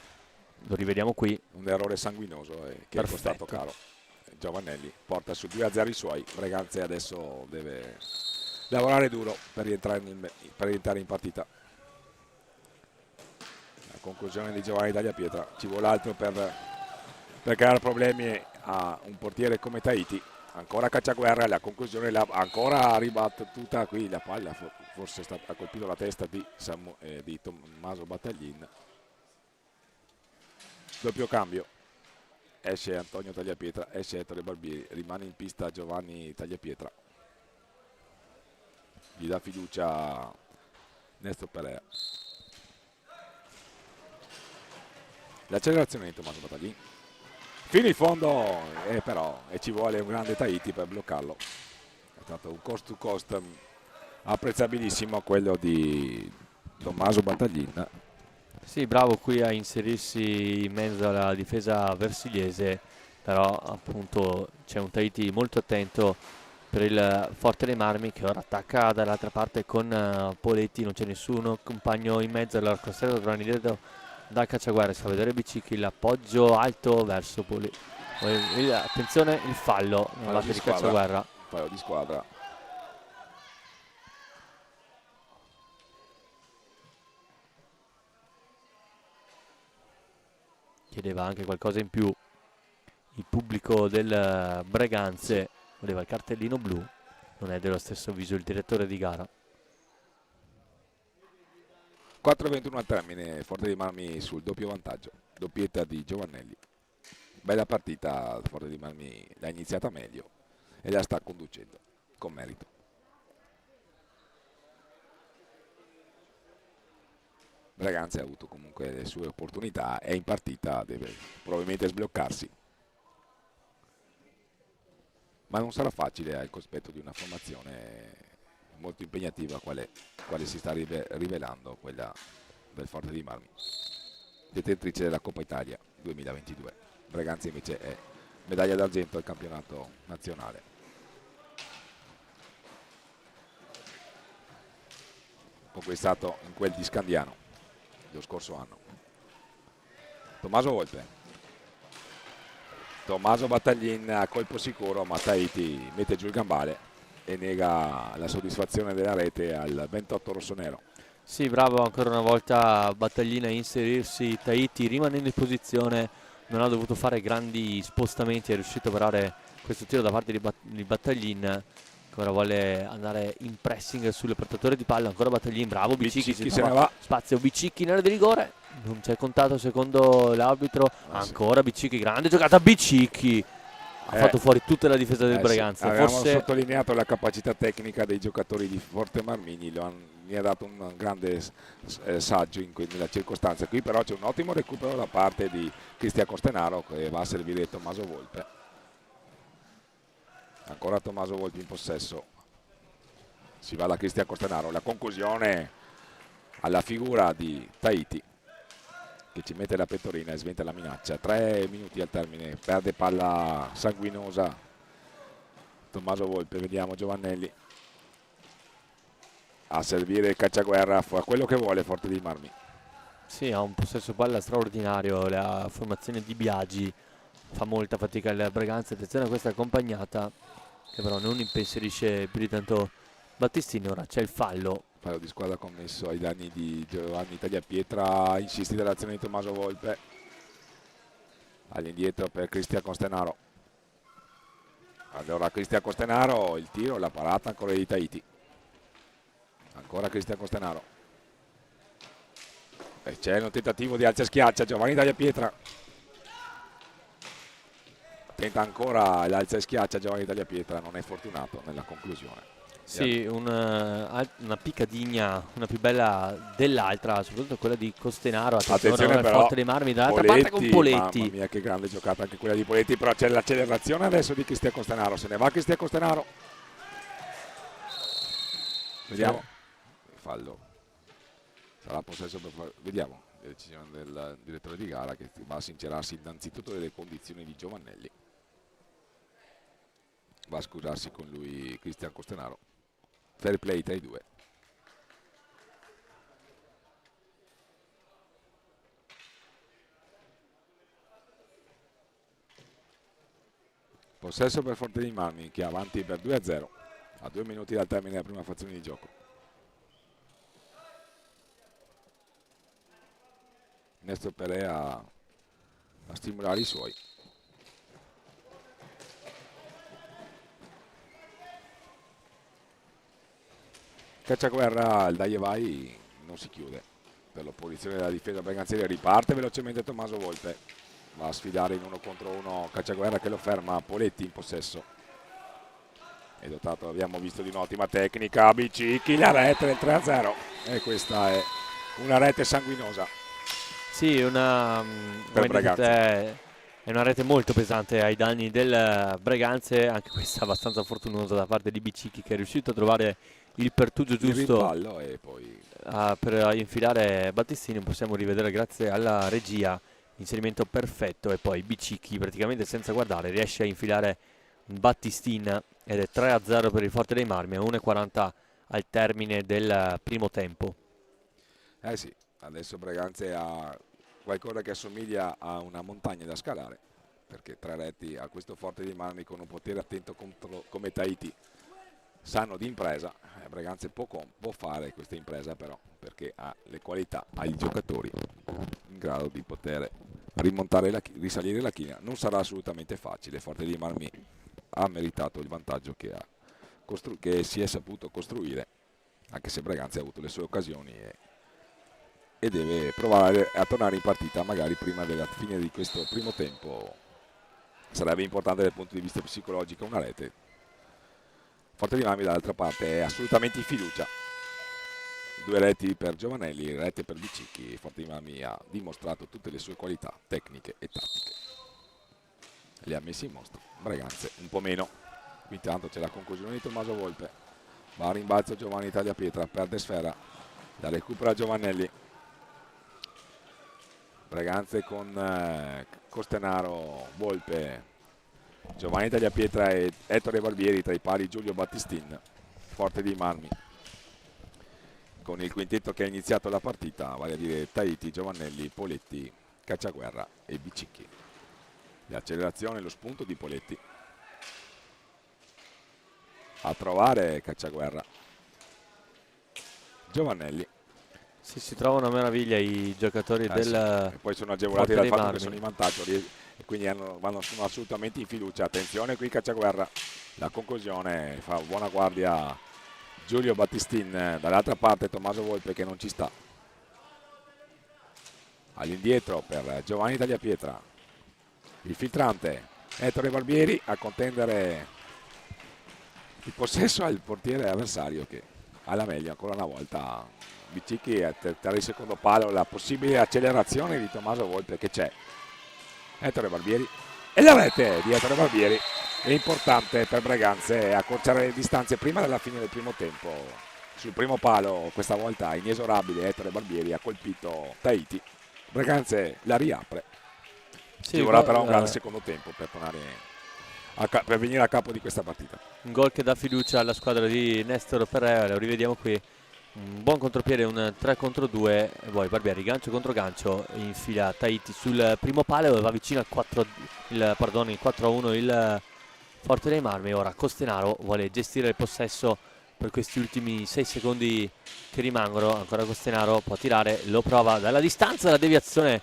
E: Lo rivediamo qui.
A: Un errore sanguinoso che è costato caro. Giovannelli porta su 2-0 i suoi. Braganza adesso deve lavorare duro per rientrare in partita. La conclusione di Giovanni Tagliapietra. Ci vuole altro per creare problemi a un portiere come Tahiti. Ancora Cacciaguerra, la conclusione ancora ribattuta qui la palla, forse ha colpito la testa di Tommaso Battaglin. Doppio cambio, esce Antonio Tagliapietra, esce Ettore Barbieri, rimane in pista Giovanni Tagliapietra, gli dà fiducia Nestor Perea. L'accelerazione di Tommaso Battaglin fino in fondo, però ci vuole un grande Tahiti per bloccarlo. È stato un cost to cost apprezzabilissimo quello di Tommaso Battaglin.
E: Sì, bravo qui a inserirsi in mezzo alla difesa versigliese, però appunto c'è un Tahiti molto attento per il Forte dei Marmi, che ora attacca dall'altra parte con Poletti, non c'è nessuno compagno in mezzo, allora costretto a tornare indietro dal Cacciaguerra. Si fa vedere Bicicchi, l'appoggio alto verso Poletti. Attenzione, il fallo da parte di Cacciaguerra.
A: Fallo di squadra.
E: Chiedeva anche qualcosa in più il pubblico del Breganze, voleva il cartellino blu, non è dello stesso avviso il direttore di gara.
A: 4-21 al termine, Forte dei Marmi sul doppio vantaggio, doppietta di Giovannelli. Bella partita, Forte dei Marmi l'ha iniziata meglio e la sta conducendo con merito. Breganze ha avuto comunque le sue opportunità e in partita deve probabilmente sbloccarsi. Ma non sarà facile al cospetto di una formazione molto impegnativa quale si sta rivelando, quella del Forte dei Marmi, detentrice della Coppa Italia 2022. Breganze invece è medaglia d'argento al campionato nazionale. Conquistato in quel di Scandiano lo scorso anno. Tommaso Volpe. Tommaso Battaglin a colpo sicuro, ma Tahiti mette giù il gambale e nega la soddisfazione della rete al 28 rossonero.
E: Sì, bravo ancora una volta Battaglin a inserirsi. Tahiti rimanendo in posizione, non ha dovuto fare grandi spostamenti, è riuscito a parare questo tiro da parte di Battaglin, che ora vuole andare in pressing sul portatore di palla. Ancora Battaglin, bravo Bicicchi,
A: se ne va.
E: Spazio Bicicchi in area di rigore, non c'è contato secondo l'arbitro. Ancora Bicicchi, grande giocata Bicicchi, ha fatto fuori tutta la difesa del Breganze.
A: Sì. Avevamo
E: Forse
A: sottolineato la capacità tecnica dei giocatori di Forte Marmini, mi ha dato un grande saggio nella circostanza. Qui però c'è un ottimo recupero da parte di Cristian Costenaro che va a servire Tommaso Volpe. Ancora Tommaso Volpe in possesso, si va da Cristian Costenaro, la conclusione alla figura di Tahiti che ci mette la pettorina e sventa la minaccia. 3 minuti al termine, perde palla sanguinosa Tommaso Volpe. Vediamo Giovannelli a servire Cacciaguerra, fa quello che vuole Forte dei Marmi.
E: sì, ha un possesso palla straordinario, la formazione di Biagi fa molta fatica il Breganze. Attenzione a questa accompagnata che però non impensierisce più di tanto Battistini. Ora c'è il fallo
A: Di squadra commesso ai danni di Giovanni Tagliapietra, insistita l'azione di Tommaso Volpe, all'indietro per Cristian Costenaro. Allora Cristian Costenaro, il tiro, la parata ancora di Tahiti. Ancora Cristian Costenaro. E c'è un tentativo di alza e schiaccia, Giovanni Tagliapietra. Tenta ancora l'alza e schiaccia Giovanni Tagliapietra, non è fortunato nella conclusione.
E: Sì, una piccadigna, una più bella dell'altra, soprattutto quella di Costenaro.
A: Attenzione
E: al
A: però,
E: Forte dei Marmi dall'altra parte con Poletti.
A: Mamma mia che grande giocata anche quella di Poletti, però c'è l'accelerazione adesso di Cristian Costenaro, se ne va Cristian Costenaro. Vediamo. Fallo. Sarà possesso per vediamo la decisione del direttore di gara che va a sincerarsi innanzitutto delle condizioni di Giovannelli. Va a scusarsi con lui Cristian Costenaro. Fair play tra i due. Possesso per Forte dei Marmi che è avanti per 2-0 a 2 minuti dal termine della prima frazione di gioco. Nestor Perea a stimolare i suoi. Cacciaguerra, il dai e vai non si chiude per l'opposizione della difesa Breganzese, riparte velocemente Tommaso Volpe, va a sfidare in 1 contro 1 Cacciaguerra che lo ferma. Poletti in possesso, è dotato, abbiamo visto, di un'ottima tecnica. Bicicchi, la rete del 3-0 e questa è una rete sanguinosa
E: Sì,
A: per
E: come hai detto
A: Breganze.
E: te, è una rete molto pesante ai danni del Breganze, anche questa abbastanza fortunosa da parte di Bicicchi, che è riuscito a trovare il pertugio
A: Il
E: giusto
A: rimpallo e poi
E: per infilare Battistini. Possiamo rivedere grazie alla regia l'inserimento perfetto, e poi Bicicchi praticamente senza guardare riesce a infilare Battistin ed è 3-0 per il Forte dei Marmi, a 1:40 al termine del primo tempo.
A: eh sì, adesso Breganze ha qualcosa che assomiglia a una montagna da scalare, perché 3 reti a questo Forte dei Marmi con un potere attento come Tahiti sanno di impresa. Breganze può fare questa impresa però, perché ha le qualità, ha i giocatori in grado di poter risalire la china. Non sarà assolutamente facile. Forte dei Marmi ha meritato il vantaggio che si è saputo costruire, anche se Breganze ha avuto le sue occasioni e deve provare a tornare in partita magari prima della fine di questo primo tempo. Sarebbe importante dal punto di vista psicologico una rete. Forte di Marmi dall'altra parte è assolutamente in fiducia. 2 reti per Giovanelli, rete per Bicicchi. Forte di Marmi ha dimostrato tutte le sue qualità tecniche e tattiche, le ha messe in mostra. Breganze un po' meno. Intanto c'è la conclusione di Tommaso Volpe, va a rimbalzo Giovanni Tagliapietra, perde sfera, la recupera Giovanelli. Breganze con Costenaro, Volpe, Giovanni Tagliapietra e Ettore Barbieri, tra i pali Giulio Battistin. Forte di Marmi con il quintetto che ha iniziato la partita, vale a dire Tahiti, Giovanelli, Poletti, Cacciaguerra e Bicicchi. L'accelerazione e lo spunto di Poletti a trovare Cacciaguerra. Giovanelli,
E: Sì, si trovano a meraviglia i giocatori
A: sì.
E: del
A: E poi sono agevolati
E: Forte
A: dal
E: dei
A: fatto che
E: Marmi.
A: sono in vantaggio e quindi sono assolutamente in fiducia. Attenzione qui Cacciaguerra, la conclusione, fa buona guardia Giulio Battistin, dall'altra parte Tommaso Volpe che non ci sta. All'indietro per Giovanni Tagliapietra, il filtrante Ettore Barbieri a contendere il possesso al portiere avversario che ha la meglio ancora una volta. Bicicchi a tentare il secondo palo, la possibile accelerazione di Tommaso Volpe che c'è. Ettore Barbieri e la rete di Ettore Barbieri è importante per Breganze accorciare le distanze prima della fine del primo tempo. Sul primo palo, questa volta inesorabile, Ettore Barbieri ha colpito Tahiti. Breganze la riapre.
E: Sì,
A: Ci vorrà però un grande secondo tempo per tornare per venire a capo di questa partita.
E: un gol che dà fiducia alla squadra di Nestor Perea, lo rivediamo qui. Un buon contropiede, un 3 contro 2, e poi Barbieri gancio contro gancio, infila Tahiti sul primo palo e va vicino al 4-1 il Forte dei Marmi. Ora Costenaro vuole gestire il possesso per questi ultimi 6 secondi che rimangono. Ancora Costenaro può tirare, lo prova dalla distanza, la deviazione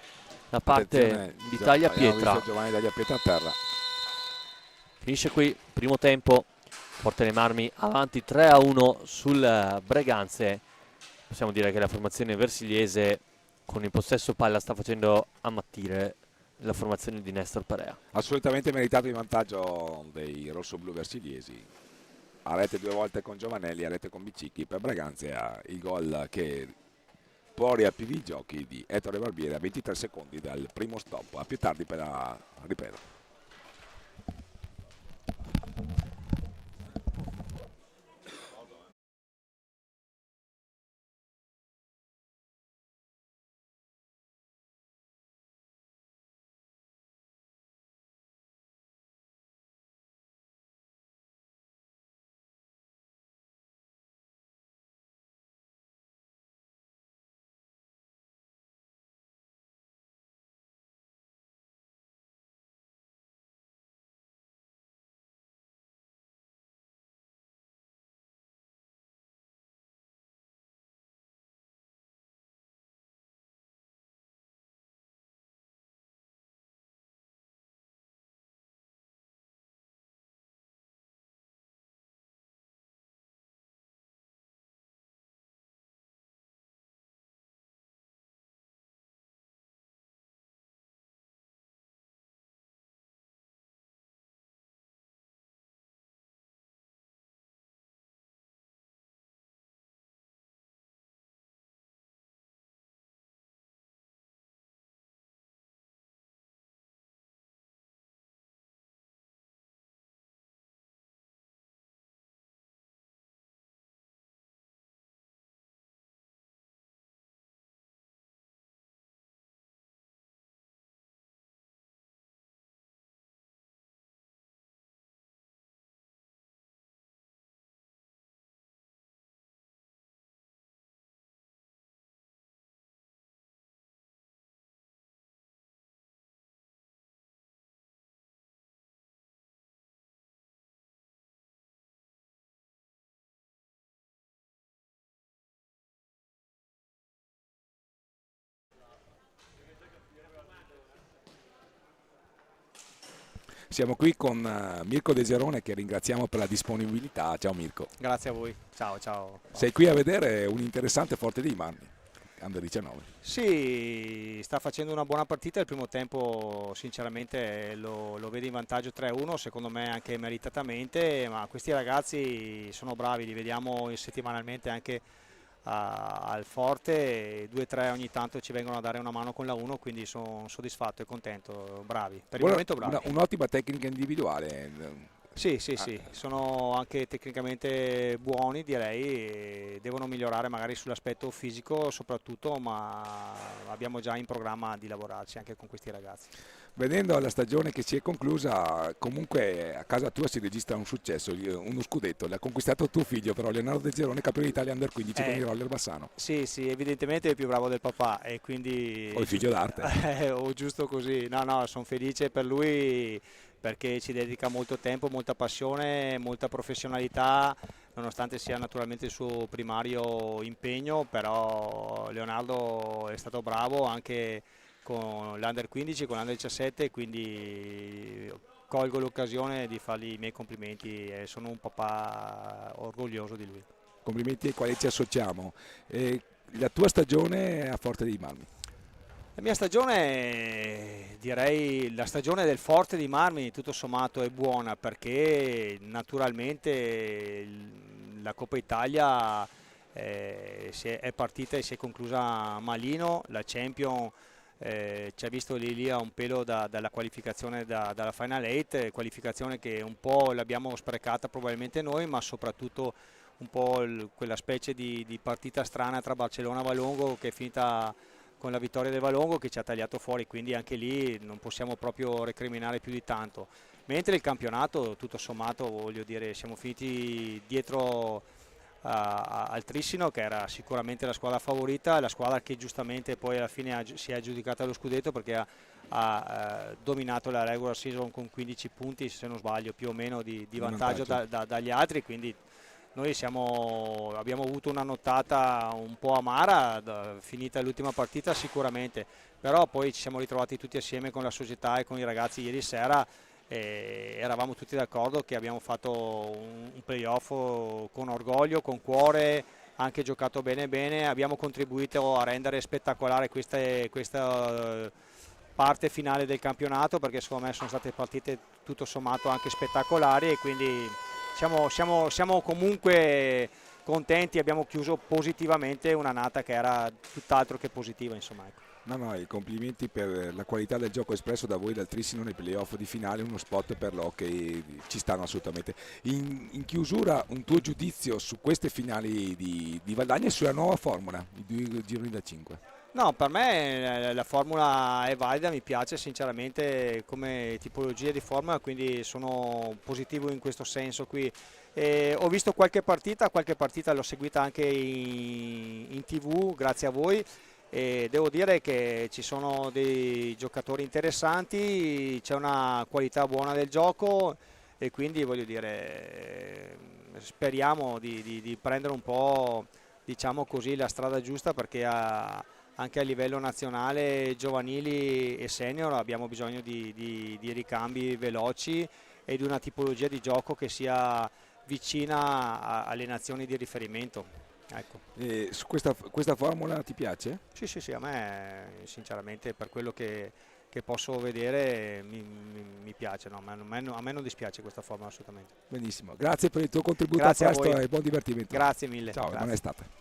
E: da parte
A: Attenzione,
E: di
A: abbiamo
E: Tagliapietra.
A: visto Giovanni Tagliapietra a terra.
E: Finisce qui, primo tempo, Forte dei Marmi avanti 3-1 sul Breganze. Possiamo dire che la formazione versiliese con il possesso palla sta facendo ammattire la formazione di Nestor Perea.
A: Assolutamente meritato il vantaggio dei rossoblù versiliesi. A rete 2 volte con Giovanelli, a rete con Bicicchi. Per Breganze ha il gol che può riaprire i giochi di Ettore Barbieri a 23 secondi dal primo stop, a più tardi per la ripresa. Siamo qui con Mirko De Gerone che ringraziamo per la disponibilità. Ciao Mirko.
F: Grazie a voi, ciao ciao.
A: Sei qui a vedere un interessante Forte dei Marmi, Under 19.
F: Sì, sta facendo una buona partita, il primo tempo sinceramente lo vede in vantaggio 3-1, secondo me anche meritatamente, ma questi ragazzi sono bravi, li vediamo settimanalmente anche al Forte, 2-3 ogni tanto ci vengono a dare una mano con la 1, quindi sono soddisfatto e contento, bravi, per il momento bravi.
A: Un'ottima tecnica individuale.
F: Sì, sì, sì, sono anche tecnicamente buoni direi, e devono migliorare magari sull'aspetto fisico soprattutto, ma abbiamo già in programma di lavorarci anche con questi ragazzi.
A: Vedendo la stagione che si è conclusa, comunque a casa tua si registra un successo, uno scudetto, l'ha conquistato tuo figlio però, Leonardo De Gerone, campione d'Italia Under 15 con i Roller Bassano.
F: Sì, sì, evidentemente è il più bravo del papà e quindi...
A: O il figlio d'arte.
F: O giusto così, no, no, sono felice per lui perché ci dedica molto tempo, molta passione, molta professionalità, nonostante sia naturalmente il suo primario impegno, però Leonardo è stato bravo anche con l'Under 15, con l'Under 17, quindi colgo l'occasione di fargli i miei complimenti e sono un papà orgoglioso di lui.
A: Complimenti ai quali ci associamo. La tua stagione a Forte dei Marmi?
F: La mia stagione, direi la stagione del Forte di Marmi tutto sommato è buona perché naturalmente la Coppa Italia è partita e si è conclusa malino, la Champions ci ha visto lì a un pelo dalla qualificazione dalla Final 8, qualificazione che un po' l'abbiamo sprecata probabilmente noi, ma soprattutto un po' quella specie di partita strana tra Barcellona e Valongo che è finita con la vittoria del Valongo che ci ha tagliato fuori, quindi anche lì non possiamo proprio recriminare più di tanto. Mentre il campionato, tutto sommato, voglio dire, siamo finiti dietro al Trissino, che era sicuramente la squadra favorita, la squadra che giustamente poi alla fine si è aggiudicata lo scudetto perché ha dominato la regular season con 15 punti, se non sbaglio, più o meno di vantaggio dagli altri, quindi noi abbiamo avuto una nottata un po' amara, finita l'ultima partita sicuramente, però poi ci siamo ritrovati tutti assieme con la società e con i ragazzi ieri sera e eravamo tutti d'accordo che abbiamo fatto un playoff con orgoglio, con cuore, anche giocato bene bene, abbiamo contribuito a rendere spettacolare questa parte finale del campionato perché secondo me sono state partite tutto sommato anche spettacolari e quindi siamo comunque contenti, abbiamo chiuso positivamente un'annata che era tutt'altro che positiva, insomma. Ecco.
A: No, i complimenti per la qualità del gioco espresso da voi dal Trissino nei playoff di finale, uno spot per l'hockey, ci stanno assolutamente. In chiusura un tuo giudizio su queste finali di Valdagna e sulla nuova formula, i 2 gironi da 5?
F: No, per me la formula è valida, mi piace sinceramente come tipologia di formula, quindi sono positivo in questo senso qui. Ho visto qualche partita l'ho seguita anche in TV, grazie a voi. E devo dire che ci sono dei giocatori interessanti, c'è una qualità buona del gioco e quindi voglio dire, speriamo di prendere un po', diciamo così, la strada giusta perché anche a livello nazionale, giovanili e senior abbiamo bisogno di ricambi veloci e di una tipologia di gioco che sia vicina alle nazioni di riferimento. Ecco.
A: E su questa formula ti piace?
F: Sì, a me sinceramente per quello che posso vedere mi piace, no? A me non dispiace questa formula assolutamente.
A: Benissimo, grazie per il tuo contributo,
F: Grazie
A: a presto
F: a voi.
A: e buon divertimento.
F: Grazie mille.
A: Ciao,
F: Grazie.
A: buona estate.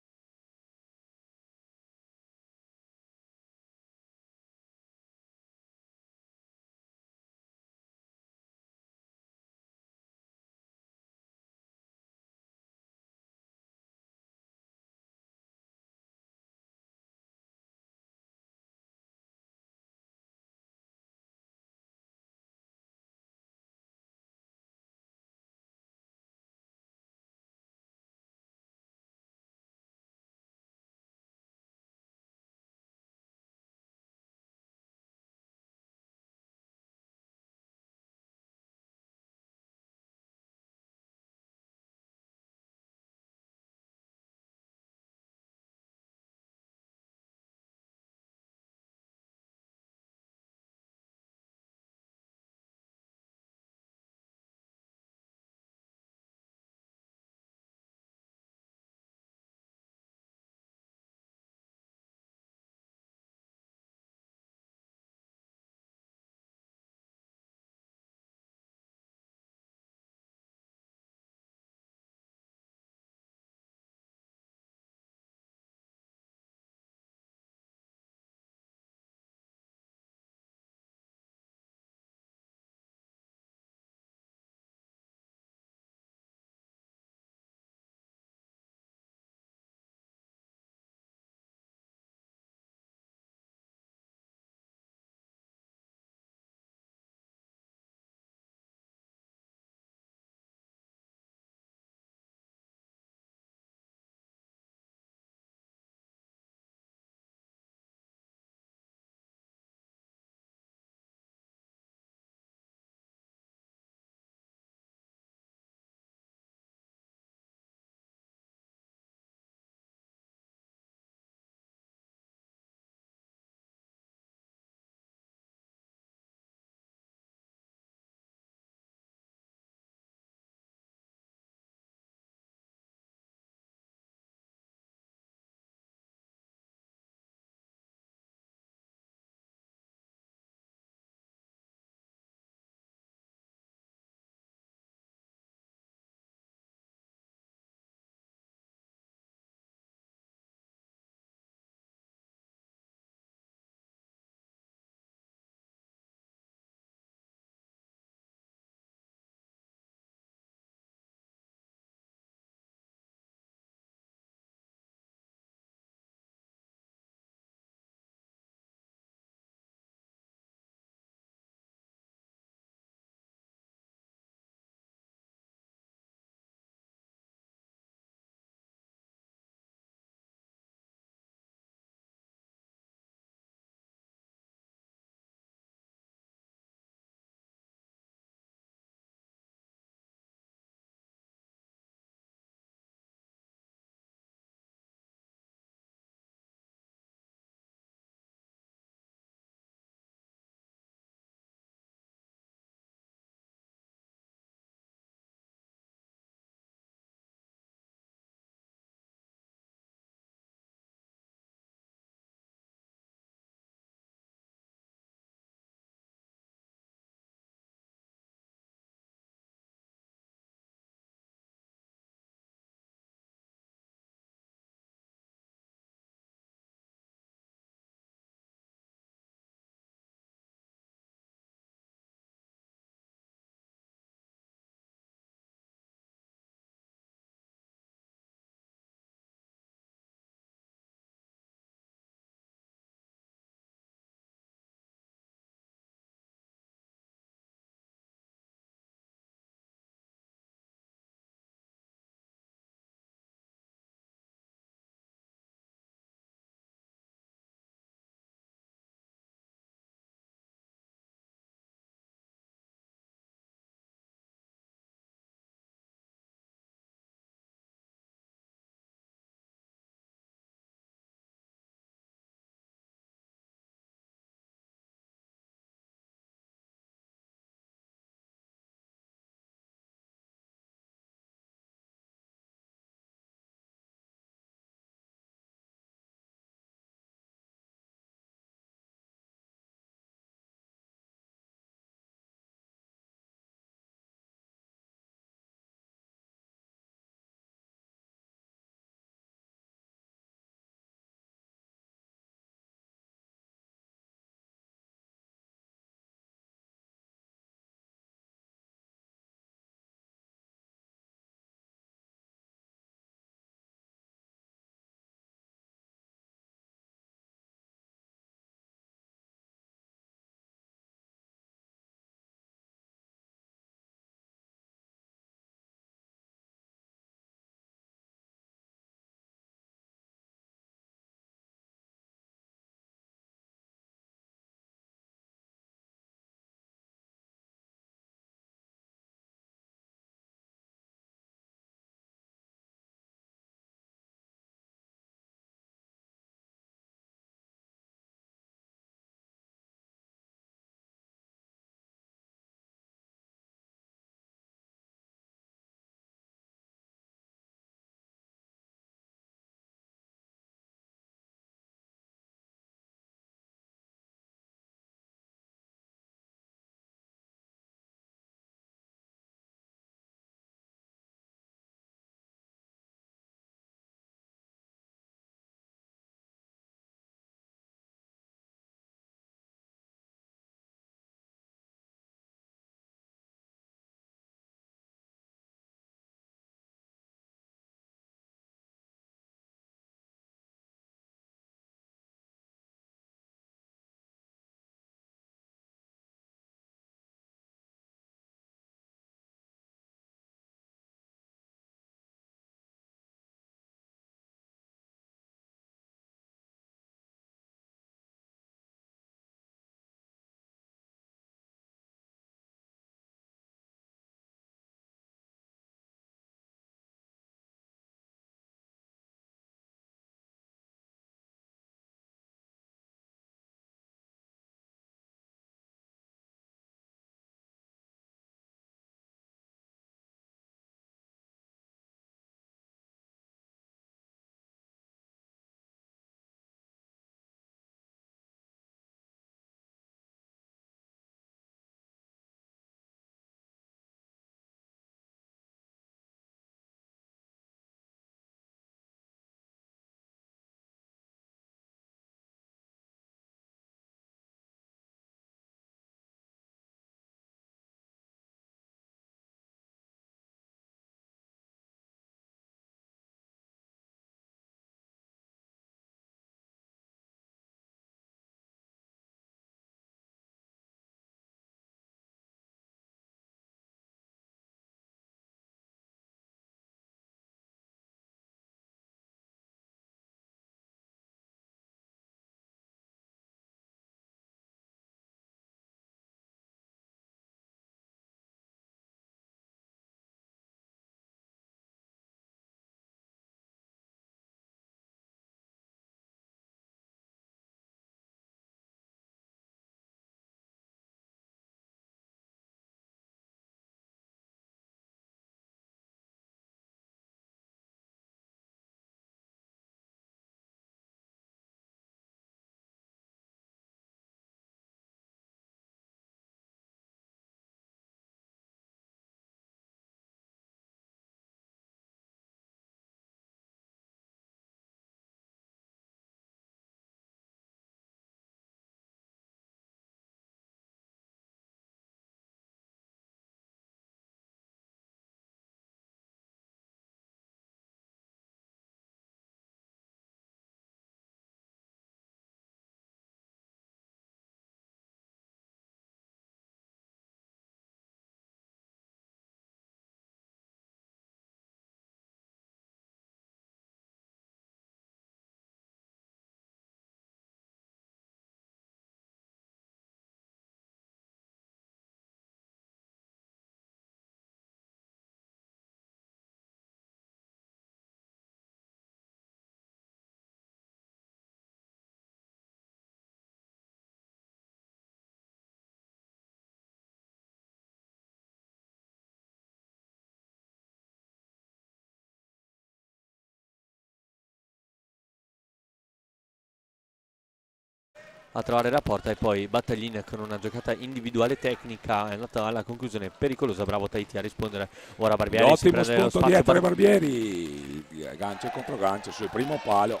E: a trovare la porta, e poi Battaglin con una giocata individuale tecnica è andata alla conclusione pericolosa. Bravo Tahiti a rispondere. Ora Barbieri si
A: Ottimo
E: prende lo
A: spunto
E: spazio
A: dietro Barbieri, gancio e controgancio sul primo palo.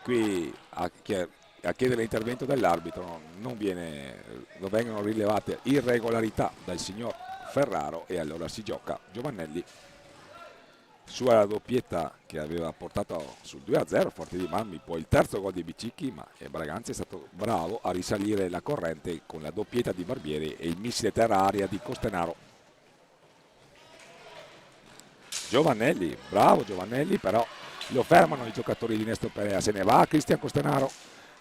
A: Qui a chiedere l'intervento dell'arbitro non vengono rilevate irregolarità dal signor Ferraro, e allora si gioca Giovannelli sulla doppietta che aveva portato sul 2-0 Forte dei Marmi, poi il terzo gol di Bicicchi, ma Braganza è stato bravo a risalire la corrente con la doppietta di Barbieri e il missile terra-aria di Costenaro. Giovannelli, bravo Giovannelli, però lo fermano i giocatori di Nestor Perea, se ne va Cristian Costenaro,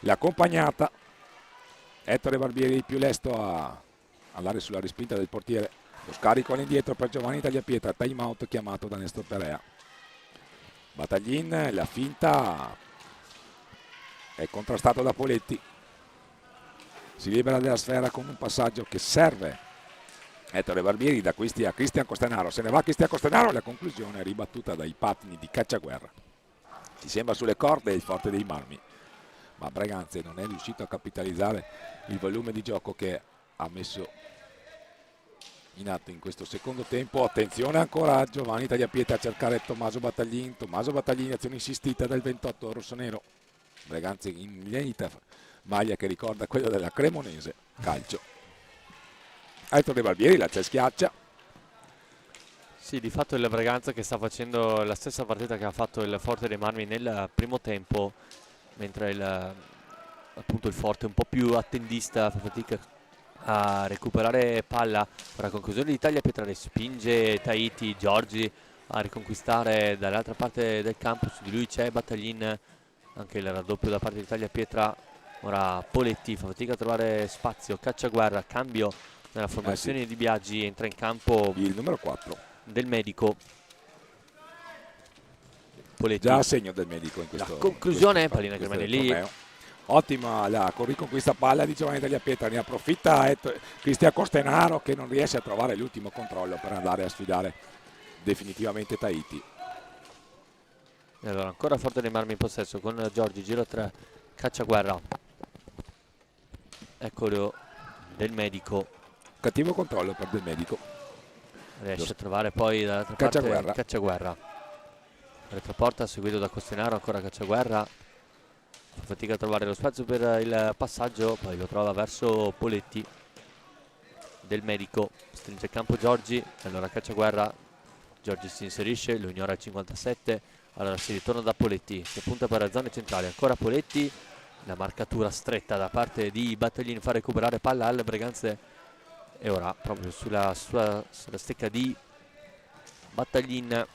A: l'accompagnata, Ettore Barbieri più lesto a andare sulla respinta del portiere. Lo scarico all'indietro per Giovanni Tagliapietra, time out chiamato da Nestor Perea. Battaglin, la finta è contrastato da Poletti, si libera della sfera con un passaggio che serve Ettore Barbieri, da questi a Cristian Costenaro, se ne va Cristian Costenaro, la conclusione è ribattuta dai pattini di Cacciaguerra. Ci sembra sulle corde il Forte dei Marmi, ma Braganza non è riuscito a capitalizzare il volume di gioco che ha messo in atto in questo secondo tempo. Attenzione ancora a Giovanni Tagliapietra a cercare Tommaso Battaglin, azione insistita del 28 rossonero. Braganza in inedita maglia che ricorda quella della Cremonese calcio. Ettore Barbieri la c'è schiaccia.
E: Sì, di fatto il Braganza che sta facendo la stessa partita che ha fatto il Forte dei Marmi nel primo tempo, mentre appunto il Forte un po' più attendista fa fatica a recuperare palla. Ora conclusione di Tagliapietra, respinge Tahiti, Giorgi a riconquistare dall'altra parte del campo, su di lui c'è Battaglin, anche il raddoppio da parte di Tagliapietra. Ora Poletti fa fatica a trovare spazio, Cacciaguerra, cambio nella formazione di Biaggi, entra in campo
A: il numero 4
E: del Medico. Poletti.
A: Già a segno del Medico in questo.
E: La conclusione,
A: in questo,
E: pallina che rimane lì.
A: Torneo. Ottima la riconquista palla di Giovanni Tagliapietra, ne approfitta Cristian Costenaro che non riesce a trovare l'ultimo controllo per andare a sfidare definitivamente Tahiti.
E: E allora ancora Forte dei Marmi in possesso con Giorgi, giro 3, Cacciaguerra. Eccolo del Medico.
A: Cattivo controllo per Del Medico.
E: Riesce a trovare poi dall'altra parte Cacciaguerra. Retroporta seguito da Costenaro, ancora Cacciaguerra. Fatica a trovare lo spazio per il passaggio, poi lo trova verso Poletti. Del Medico stringe il campo Giorgi, allora Cacciaguerra, Giorgi si inserisce, lo ignora al 57, allora si ritorna da Poletti, si appunta per la zona centrale, ancora Poletti, la marcatura stretta da parte di Battaglin fa recuperare palla al Braganze, e ora proprio sulla stecca di Battaglin.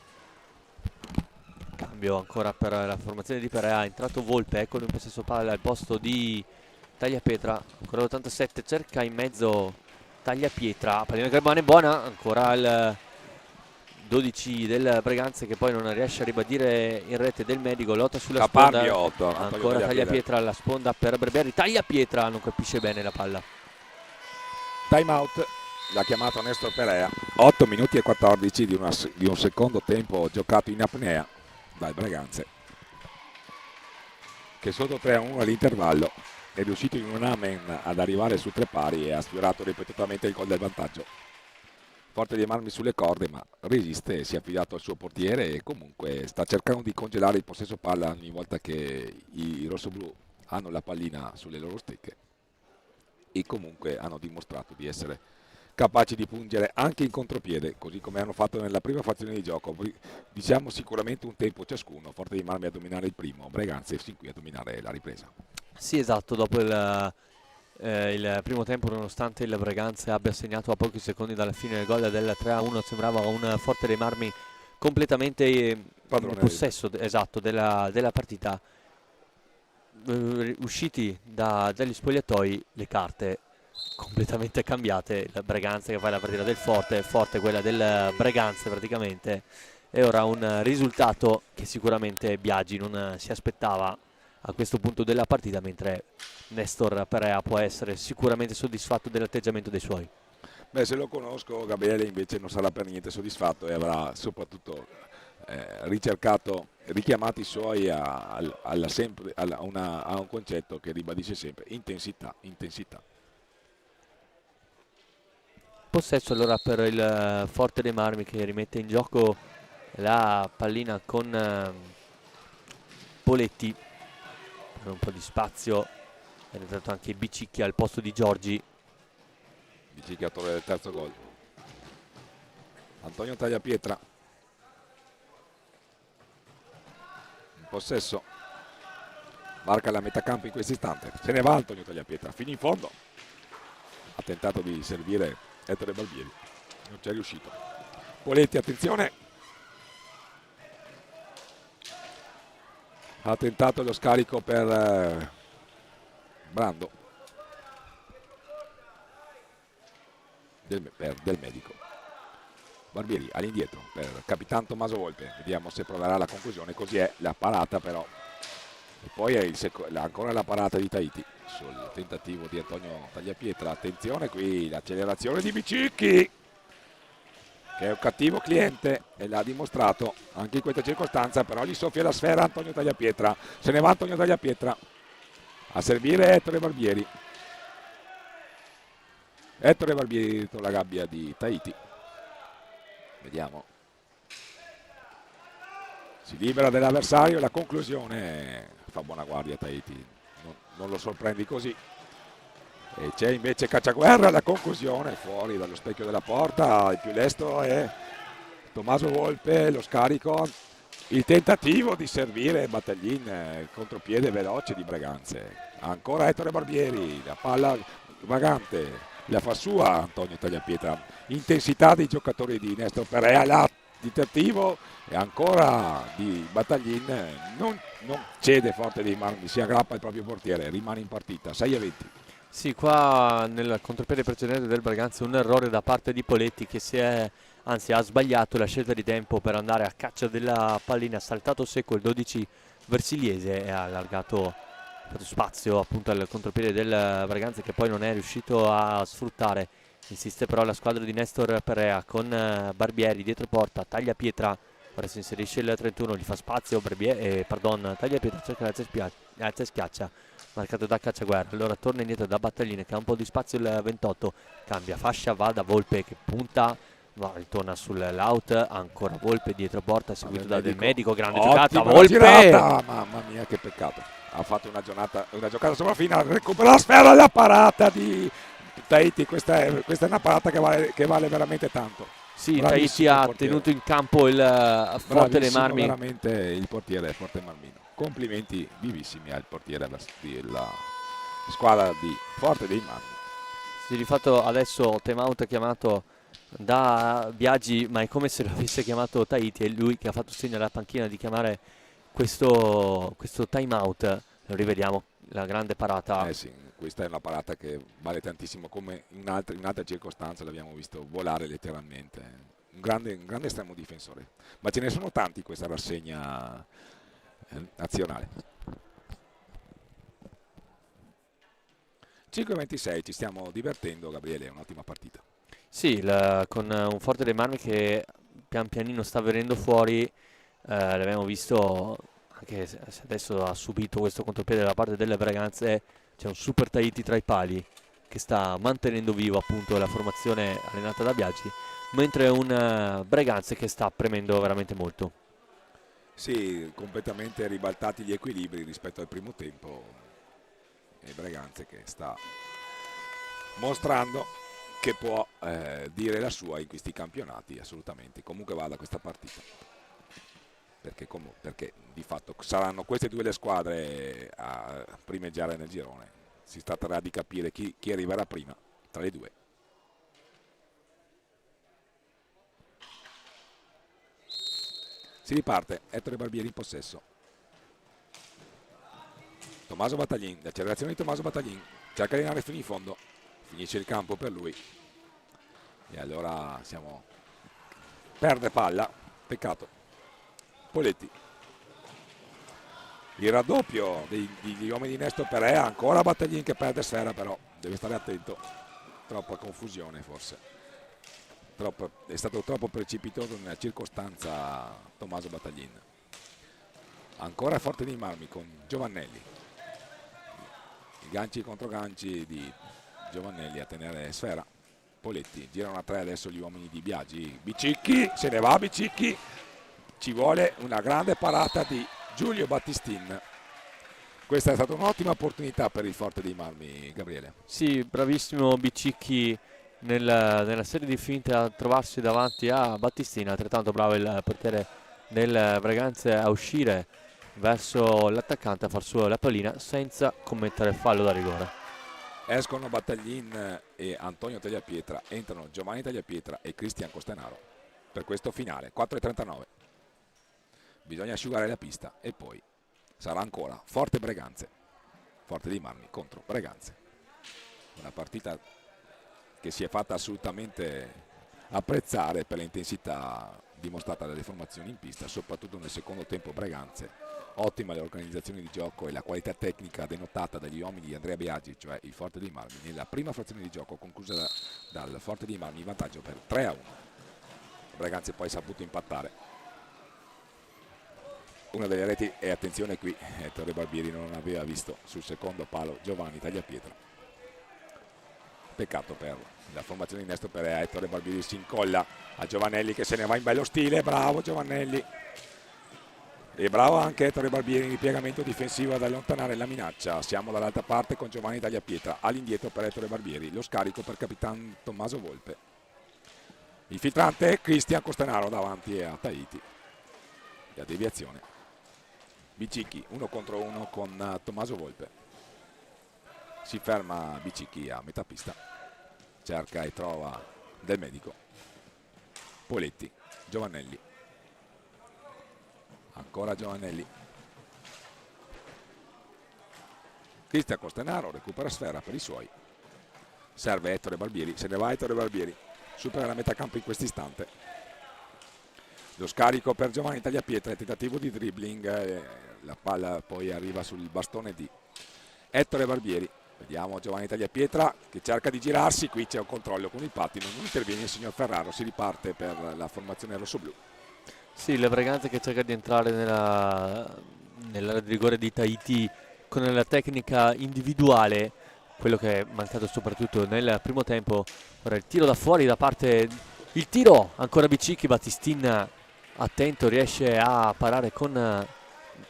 E: Cambio ancora per la formazione di Perea, è entrato Volpe, eccolo in possesso palla al posto di Tagliapietra, ancora l'87, cerca in mezzo Tagliapietra, pallina che rimane buona, ancora il 12 del Braganza che poi non riesce a ribadire in rete del Medico, lotta sulla sponda, ancora Tagliapietra alla sponda per Barbieri, Tagliapietra non colpisce bene la palla.
A: Time out, l'ha chiamato Nestor Perea, 8 minuti e 14 di un secondo tempo giocato in apnea dal Braganza, che sotto 3-1 all'intervallo è riuscito in un amen ad arrivare su 3 pari e ha sfiorato ripetutamente il gol del vantaggio. Forte dei Marmi sulle corde, ma resiste, si è affidato al suo portiere e comunque sta cercando di congelare il possesso palla ogni volta che i rossoblù hanno la pallina sulle loro stecche, e comunque hanno dimostrato di essere capaci di pungere anche in contropiede, così come hanno fatto nella prima fazione di gioco. Diciamo sicuramente un tempo ciascuno, Forte dei Marmi a dominare il primo, Braganza sin qui a dominare la ripresa.
E: Sì, esatto, dopo il primo tempo, nonostante il Braganza abbia segnato a pochi secondi dalla fine del gol del 3-1, sembrava un Forte dei Marmi completamente in possesso della partita. Usciti dagli spogliatoi, le carte completamente cambiate, la Braganza che fa la partita del Forte quella del Braganza praticamente, e ora un risultato che sicuramente Biaggi non si aspettava a questo punto della partita, mentre Nestor Perea può essere sicuramente soddisfatto dell'atteggiamento dei suoi.
A: Beh, se lo conosco, Gabriele invece non sarà per niente soddisfatto e avrà soprattutto richiamati i suoi a un concetto che ribadisce sempre: intensità, intensità.
E: Possesso allora per il Forte dei Marmi, che rimette in gioco la pallina con Poletti per un po' di spazio. È entrato anche Bicicchi al posto di Giorgi.
A: Bicicchi, autore del terzo gol. Antonio Tagliapietra in possesso, varca la metà campo in questo istante, se ne va Antonio Tagliapietra fino in fondo. Ha tentato di servire Ettore Barbieri, non ci è riuscito. Poletti, attenzione, ha tentato lo scarico per Brando del medico. Barbieri all'indietro per Capitan Tommaso Volpe, vediamo se proverà la conclusione. Così è la parata, però, e poi è ancora la parata di Tahiti sul tentativo di Antonio Tagliapietra. Attenzione qui, l'accelerazione di Bicicchi, che è un cattivo cliente e l'ha dimostrato anche in questa circostanza, però gli soffia la sfera Antonio Tagliapietra, se ne va Antonio Tagliapietra a servire Ettore Barbieri. Ettore Barbieri dentro la gabbia di Tahiti, vediamo, si libera dell'avversario, la conclusione fa buona guardia Tahiti, non lo sorprendi così. E c'è invece Cacciaguerra, la conclusione fuori dallo specchio della porta. Il più lesto è Tommaso Volpe, lo scarico, il tentativo di servire Battaglin, contropiede veloce di Braganze. Ancora Ettore Barbieri, la palla vagante, la fa sua Antonio Tagliapietra. Intensità dei giocatori di Nestor Perea, là tentativo e ancora di Battaglin, non cede Forte dei Marmi, si aggrappa il proprio portiere, rimane in partita, 6-20.
E: Sì, qua nel contropiede precedente del Braganza un errore da parte di Poletti, che ha sbagliato la scelta di tempo per andare a caccia della pallina, ha saltato secco il 12 Versiliese e ha allargato spazio appunto al contropiede del Braganza, che poi non è riuscito a sfruttare. Insiste però la squadra di Nestor Perea con Barbieri dietro porta, Tagliapietra, ora si inserisce il 31, gli fa spazio Tagliapietra cerca l'alza e schiaccia, marcato da Cacciaguerra. Allora torna indietro da Battaglini, che ha un po' di spazio il 28, cambia fascia, va da Volpe che punta, ritorna sull'out, ancora Volpe dietro porta, seguito da Del Medico, grande giocata, Volpe!
A: Girata, mamma mia che peccato, ha fatto una giocata sopra fine, recupera la sfera, la parata di Tahiti, questa è una parata che vale veramente tanto.
E: Sì, Tahiti ha tenuto in campo il Forte dei Marmi.
A: Veramente il portiere Forte Marmino. Complimenti vivissimi al portiere della squadra di Forte dei Marmi.
E: Sì, di fatto adesso time-out chiamato da Biagi, ma è come se lo avesse chiamato Tahiti, è lui che ha fatto segno alla panchina di chiamare questo time-out. Lo rivediamo, la grande parata.
A: Sì, questa è una parata che vale tantissimo, come in altre circostanze l'abbiamo visto volare letteralmente. Un grande estremo difensore, ma ce ne sono tanti in questa rassegna nazionale. 5-26, ci stiamo divertendo, Gabriele, è un'ottima partita.
E: Sì, con un Forte dei Marmi che pian pianino sta venendo fuori, l'abbiamo visto anche se adesso ha subito questo contropiede da parte delle Braganze. C'è un super Tahiti tra i pali che sta mantenendo vivo appunto la formazione allenata da Biagi, mentre un Braganze che sta premendo veramente molto.
A: Sì, completamente ribaltati gli equilibri rispetto al primo tempo, e Braganze che sta mostrando che può dire la sua in questi campionati, assolutamente. Comunque va da questa partita, perché di fatto saranno queste due le squadre a primeggiare nel girone. Si tratterà di capire chi arriverà prima tra le due. Si riparte, Ettore Barbieri in possesso. Tommaso Battaglin, l'accelerazione di Tommaso Battaglin, cerca di andare fino in fondo, finisce il campo per lui. E allora perde palla, peccato. Poletti. Il raddoppio degli uomini di Nestor Perea, ancora Battaglin che perde sfera, però deve stare attento, troppa confusione forse. è stato troppo precipitoso nella circostanza Tommaso Battaglin. Ancora Forte dei Marmi con Giovannelli, i ganci contro ganci di Giovannelli a tenere sfera. Poletti, girano a 3 adesso gli uomini di Biagi, Bicicchi, se ne va Bicicchi, ci vuole una grande parata di Giulio Battistin. Questa è stata un'ottima opportunità per il Forte dei Marmi, Gabriele.
E: Sì, bravissimo Bicicchi nella serie di finte a trovarsi davanti a Battistina, altrettanto bravo il portiere del Breganze a uscire verso l'attaccante a far su la pallina senza commettere fallo da rigore.
A: Escono Battaglin e Antonio Tagliapietra, entrano Giovanni Tagliapietra e Cristian Costenaro per questo finale, 4:39. Bisogna asciugare la pista e poi sarà ancora Forte Breganze, Forte dei Marmi contro Breganze. Una partita che si è fatta assolutamente apprezzare per l'intensità dimostrata dalle formazioni in pista, soprattutto nel secondo tempo Breganze. Ottima l'organizzazione di gioco e la qualità tecnica denotata dagli uomini di Andrea Biagi, cioè il Forte dei Marmi, nella prima frazione di gioco conclusa dal Forte dei Marmi in vantaggio per 3-1. Breganze poi ha saputo impattare. Una delle reti, e attenzione qui, Ettore Barbieri non aveva visto sul secondo palo Giovanni Tagliapietra. Peccato per la formazione di Nesto Perea. Ettore Barbieri si incolla a Giovannelli che se ne va in bello stile, bravo Giovannelli. E bravo anche Ettore Barbieri in ripiegamento difensivo ad allontanare la minaccia. Siamo dall'altra parte con Giovanni Tagliapietra, all'indietro per Ettore Barbieri, lo scarico per Capitan Tommaso Volpe. Il filtrante Cristian Costenaro davanti a Tahiti. La deviazione. Bicicchi 1 contro 1 con Tommaso Volpe. Si ferma Bicicchi a metà pista, cerca e trova Del Medico. Poletti, Giovannelli. Ancora Giovannelli. Cristian Costenaro recupera sfera per i suoi. Serve Ettore Barbieri, se ne va Ettore Barbieri. Supera la metà campo in questo istante. Lo scarico per Giovanni Tagliapietra, il tentativo di dribbling, la palla poi arriva sul bastone di Ettore Barbieri. Vediamo Giovanni Tagliapietra che cerca di girarsi, qui c'è un controllo con il pattino, non interviene il signor Ferraro, si riparte per la formazione rossoblù.
E: Sì, la Breganze che cerca di entrare nell'area di rigore di Tahiti con la tecnica individuale, quello che è mancato soprattutto nel primo tempo. Ora il tiro da fuori da parte, il tiro ancora Bicicchi, Battistin attento, riesce a parare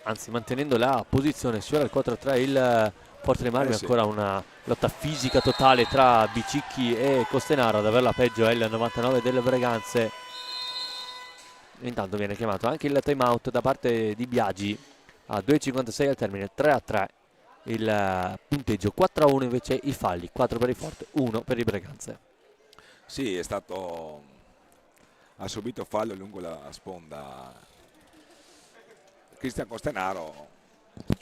E: anzi mantenendo la posizione, sfiora il 4-3 il Forte dei Marmi.
A: Sì.
E: Ancora una lotta fisica totale tra Bicicchi e Costenaro, ad averla peggio è il 99 delle Breganze. Intanto viene chiamato anche il time out da parte di Biagi a 2:56 al termine, 3-3 il punteggio, 4-1 invece i falli, 4 per il Forte, 1 per i Breganze.
A: Sì, ha subito fallo lungo la sponda Cristian Costenaro.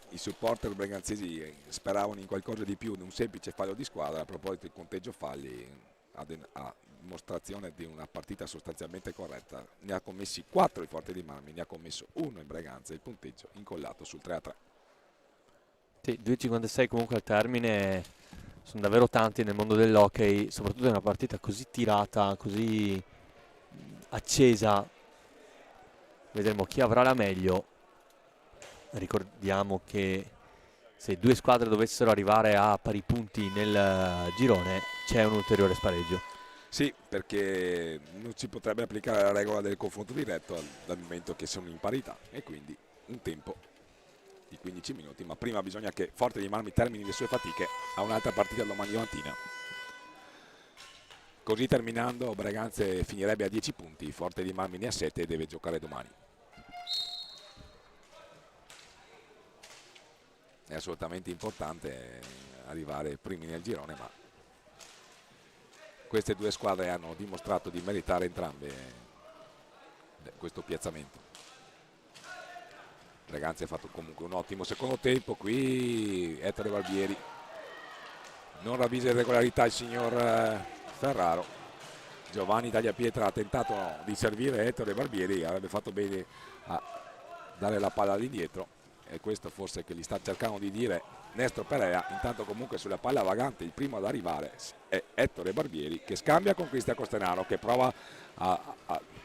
A: I supporter breganzesi speravano in qualcosa di più, in un semplice fallo di squadra. A proposito del conteggio falli, a dimostrazione di una partita sostanzialmente corretta, ne ha commessi 4 il Forte dei Marmi, ne ha commesso 1 in Breganza, il punteggio incollato sul 3-3.
E: Sì, 2:56 comunque al termine, sono davvero tanti nel mondo dell'hockey, soprattutto in una partita così tirata, così accesa. Vedremo chi avrà la meglio. Ricordiamo che se due squadre dovessero arrivare a pari punti nel girone c'è un ulteriore spareggio.
A: Sì, perché non si potrebbe applicare la regola del confronto diretto dal momento che sono in parità e quindi un tempo di 15 minuti, ma prima bisogna che Forte dei Marmi termini le sue fatiche a un'altra partita domani mattina. Così terminando Breganze finirebbe a 10 punti, Forte dei Marmi ne ha 7 e deve giocare domani. È assolutamente importante arrivare primi nel girone, ma queste due squadre hanno dimostrato di meritare entrambe questo piazzamento. Breganze ha fatto comunque un ottimo secondo tempo, qui Ettore Barbieri non ravvisa irregolarità il signor Ferraro. Giovanni Tagliapietra ha tentato di servire Ettore Barbieri, avrebbe fatto bene a dare la palla all'indietro. e questo forse che gli sta cercando di dire Nestro Perea. Intanto comunque sulla palla vagante il primo ad arrivare è Ettore Barbieri, che scambia con Cristian Costenaro, che prova a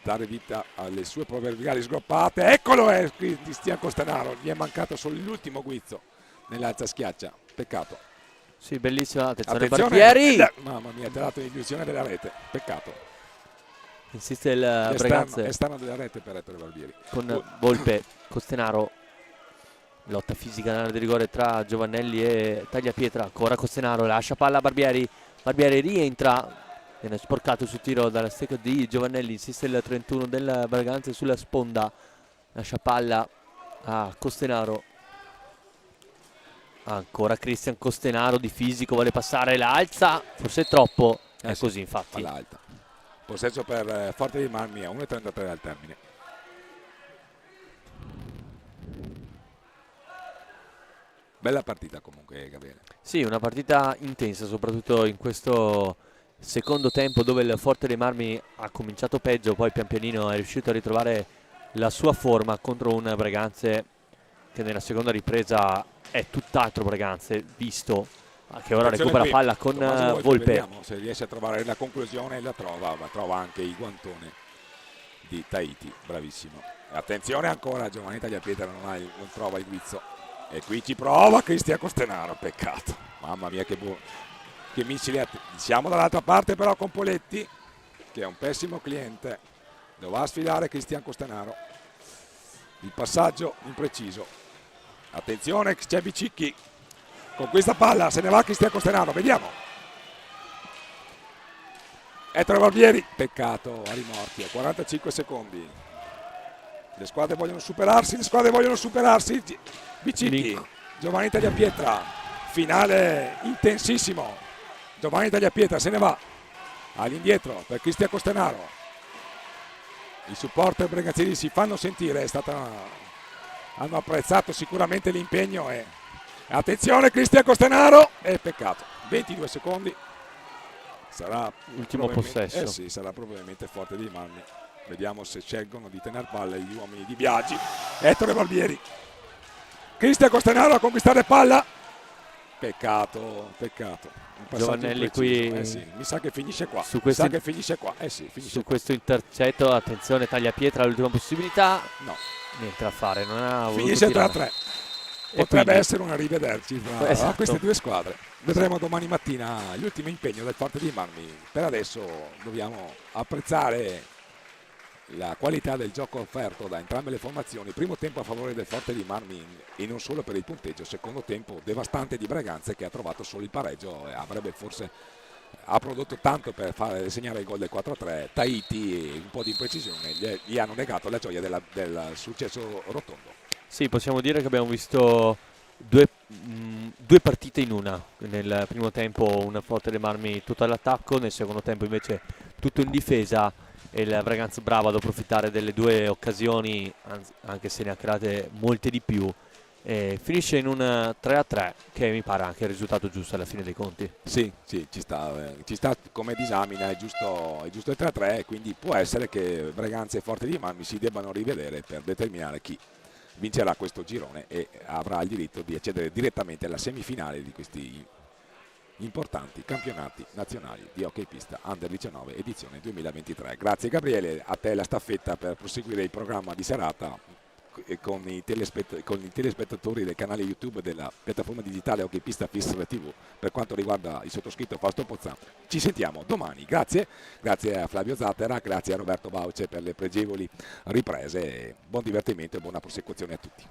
A: dare vita alle sue proverbiali sgroppate. Eccolo è Cristian Costenaro, gli è mancato solo l'ultimo guizzo nell'alza schiaccia, peccato.
E: Sì, bellissima attenzione,
A: Attenzione,
E: Barbieri.
A: mamma mia, ti ha dato l'illusione della rete, peccato.
E: Insiste il Breganze
A: Esterno della rete per Ettore Barbieri.
E: con Volpe, Costenaro. Lotta fisica nell'area di rigore tra Giovannelli e Tagliapietra. Ancora Costenaro, lascia palla a Barbieri. Barbieri rientra, viene sporcato sul tiro dalla stecca di Giovannelli. Insiste il 31 del Breganze sulla sponda, lascia palla a Costenaro. Ancora Cristian Costenaro di fisico, vuole passare, la alza, forse è troppo. È
A: Sì,
E: così infatti.
A: palla alta. Possesso per Forte dei Marmi a 1,33 al termine. Bella partita comunque, Gabriele.
E: Sì, una partita intensa, soprattutto in questo secondo tempo dove il Forte dei Marmi ha cominciato peggio, poi pian pianino è riuscito a ritrovare la sua forma contro un Breganze che nella seconda ripresa è tutt'altro Breganze, visto che ora
A: Attenzione
E: recupera
A: qui,
E: palla con
A: Tommaso Volpe,
E: Volpe.
A: vediamo se riesce a trovare la conclusione, la trova, ma trova anche il guantone di Tahiti, bravissimo. Attenzione ancora, Giovanni Tagliapietra non trova il guizzo. E qui ci prova Cristian Costenaro, peccato. Mamma mia che missili. Siamo dall'altra parte però con Poletti, che è un pessimo cliente. Lo va a sfidare Cristian Costenaro. Il passaggio impreciso. Attenzione, c'è Bicicchi. Con questa palla se ne va Cristian Costenaro, vediamo. Ettore Barbieri, peccato, a rimorchio, 45 secondi. Le squadre vogliono superarsi, Bicicchi, Giovanni Tagliapietra, finale intensissimo. Giovanni Tagliapietra se ne va all'indietro per Cristian Costenaro. I supporter bregazzini si fanno sentire, hanno apprezzato sicuramente l'impegno e attenzione Cristian Costenaro e peccato, 22 secondi. Sarà
E: Ultimo possesso.
A: sì, sarà probabilmente Forte dei Marmi. Vediamo se scelgono di tenere palla gli uomini di Biagi. Ettore Barbieri. Cristian Costenaro a conquistare palla. Peccato. Un passaggio
E: Giovannelli
A: impreciso.
E: qui.
A: Sì, mi sa che finisce qua.
E: Su questo,
A: finisce qua.
E: su questo intercetto, attenzione, Tagliapietra, l'ultima possibilità.
A: No.
E: Niente da fare, non ha voluto
A: Finisce
E: tirare.
A: 3-3.
E: E
A: Potrebbe
E: quindi-
A: essere un arrivederci tra
E: Esatto.
A: queste due squadre. Vedremo domani mattina l'ultimo impegno del Forte dei Marmi. Per adesso dobbiamo apprezzare la qualità del gioco offerto da entrambe le formazioni. Primo tempo a favore del Forte dei Marmi e non solo per il punteggio. Secondo tempo devastante di Breganze, che ha trovato solo il pareggio e ha prodotto tanto per fare segnare il gol del 4-3. Tahiti, un po' di imprecisione, gli hanno negato la gioia del successo rotondo.
E: Sì, possiamo dire che abbiamo visto due partite in una. Nel primo tempo una Forte dei Marmi tutto all'attacco, nel secondo tempo invece tutto in difesa e il Breganze bravo ad approfittare delle due occasioni, anche se ne ha create molte di più. E finisce in un 3-3 che mi pare anche il risultato giusto alla fine dei conti.
A: Sì, ci sta come disamina, è giusto il 3-3, quindi può essere che Breganze e Forte dei Marmi si debbano rivedere per determinare chi vincerà questo girone e avrà il diritto di accedere direttamente alla semifinale di questi importanti campionati nazionali di hockey pista Under 19 edizione 2023. Grazie Gabriele, a te la staffetta per proseguire il programma di serata con i telespettatori del canale YouTube della piattaforma digitale Hockey Pista FIS TV. Per quanto riguarda il sottoscritto Fausto Pozzan, ci sentiamo domani. Grazie a Flavio Zattera, grazie a Roberto Bauce per le pregevoli riprese. Buon divertimento e buona prosecuzione a tutti.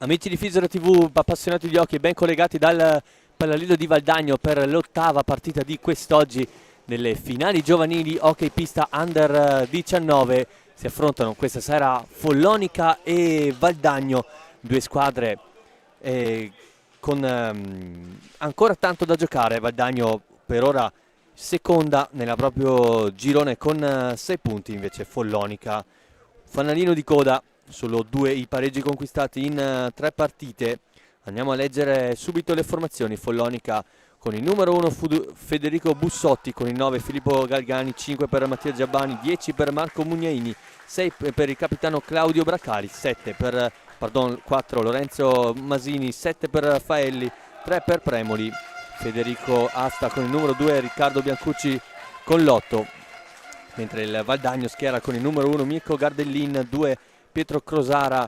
E: Amici di Fisero TV, appassionati di hockey, ben collegati dal Palalido di Valdagno per l'8ª partita di quest'oggi nelle finali giovanili hockey pista under 19. Si affrontano questa sera Follonica e Valdagno, due squadre con ancora tanto da giocare. Valdagno per ora seconda nella proprio girone con 6 punti, invece Follonica fanalino di coda, solo 2 i pareggi conquistati in 3 partite. Andiamo a leggere subito le formazioni. Follonica con il numero 1 Federico Bussotti, con il 9 Filippo Galgani, 5 per Mattia Giabbani, 10 per Marco Mugnaini, 6 per il capitano Claudio Bracali, 4 Lorenzo Masini, 7 per Faelli, 3 per Premoli, Federico Asta con il numero 2 Riccardo Biancucci con l'8, mentre il Valdagno schiera con il numero 1 Mirko Gardellin, 2 Pietro Crosara,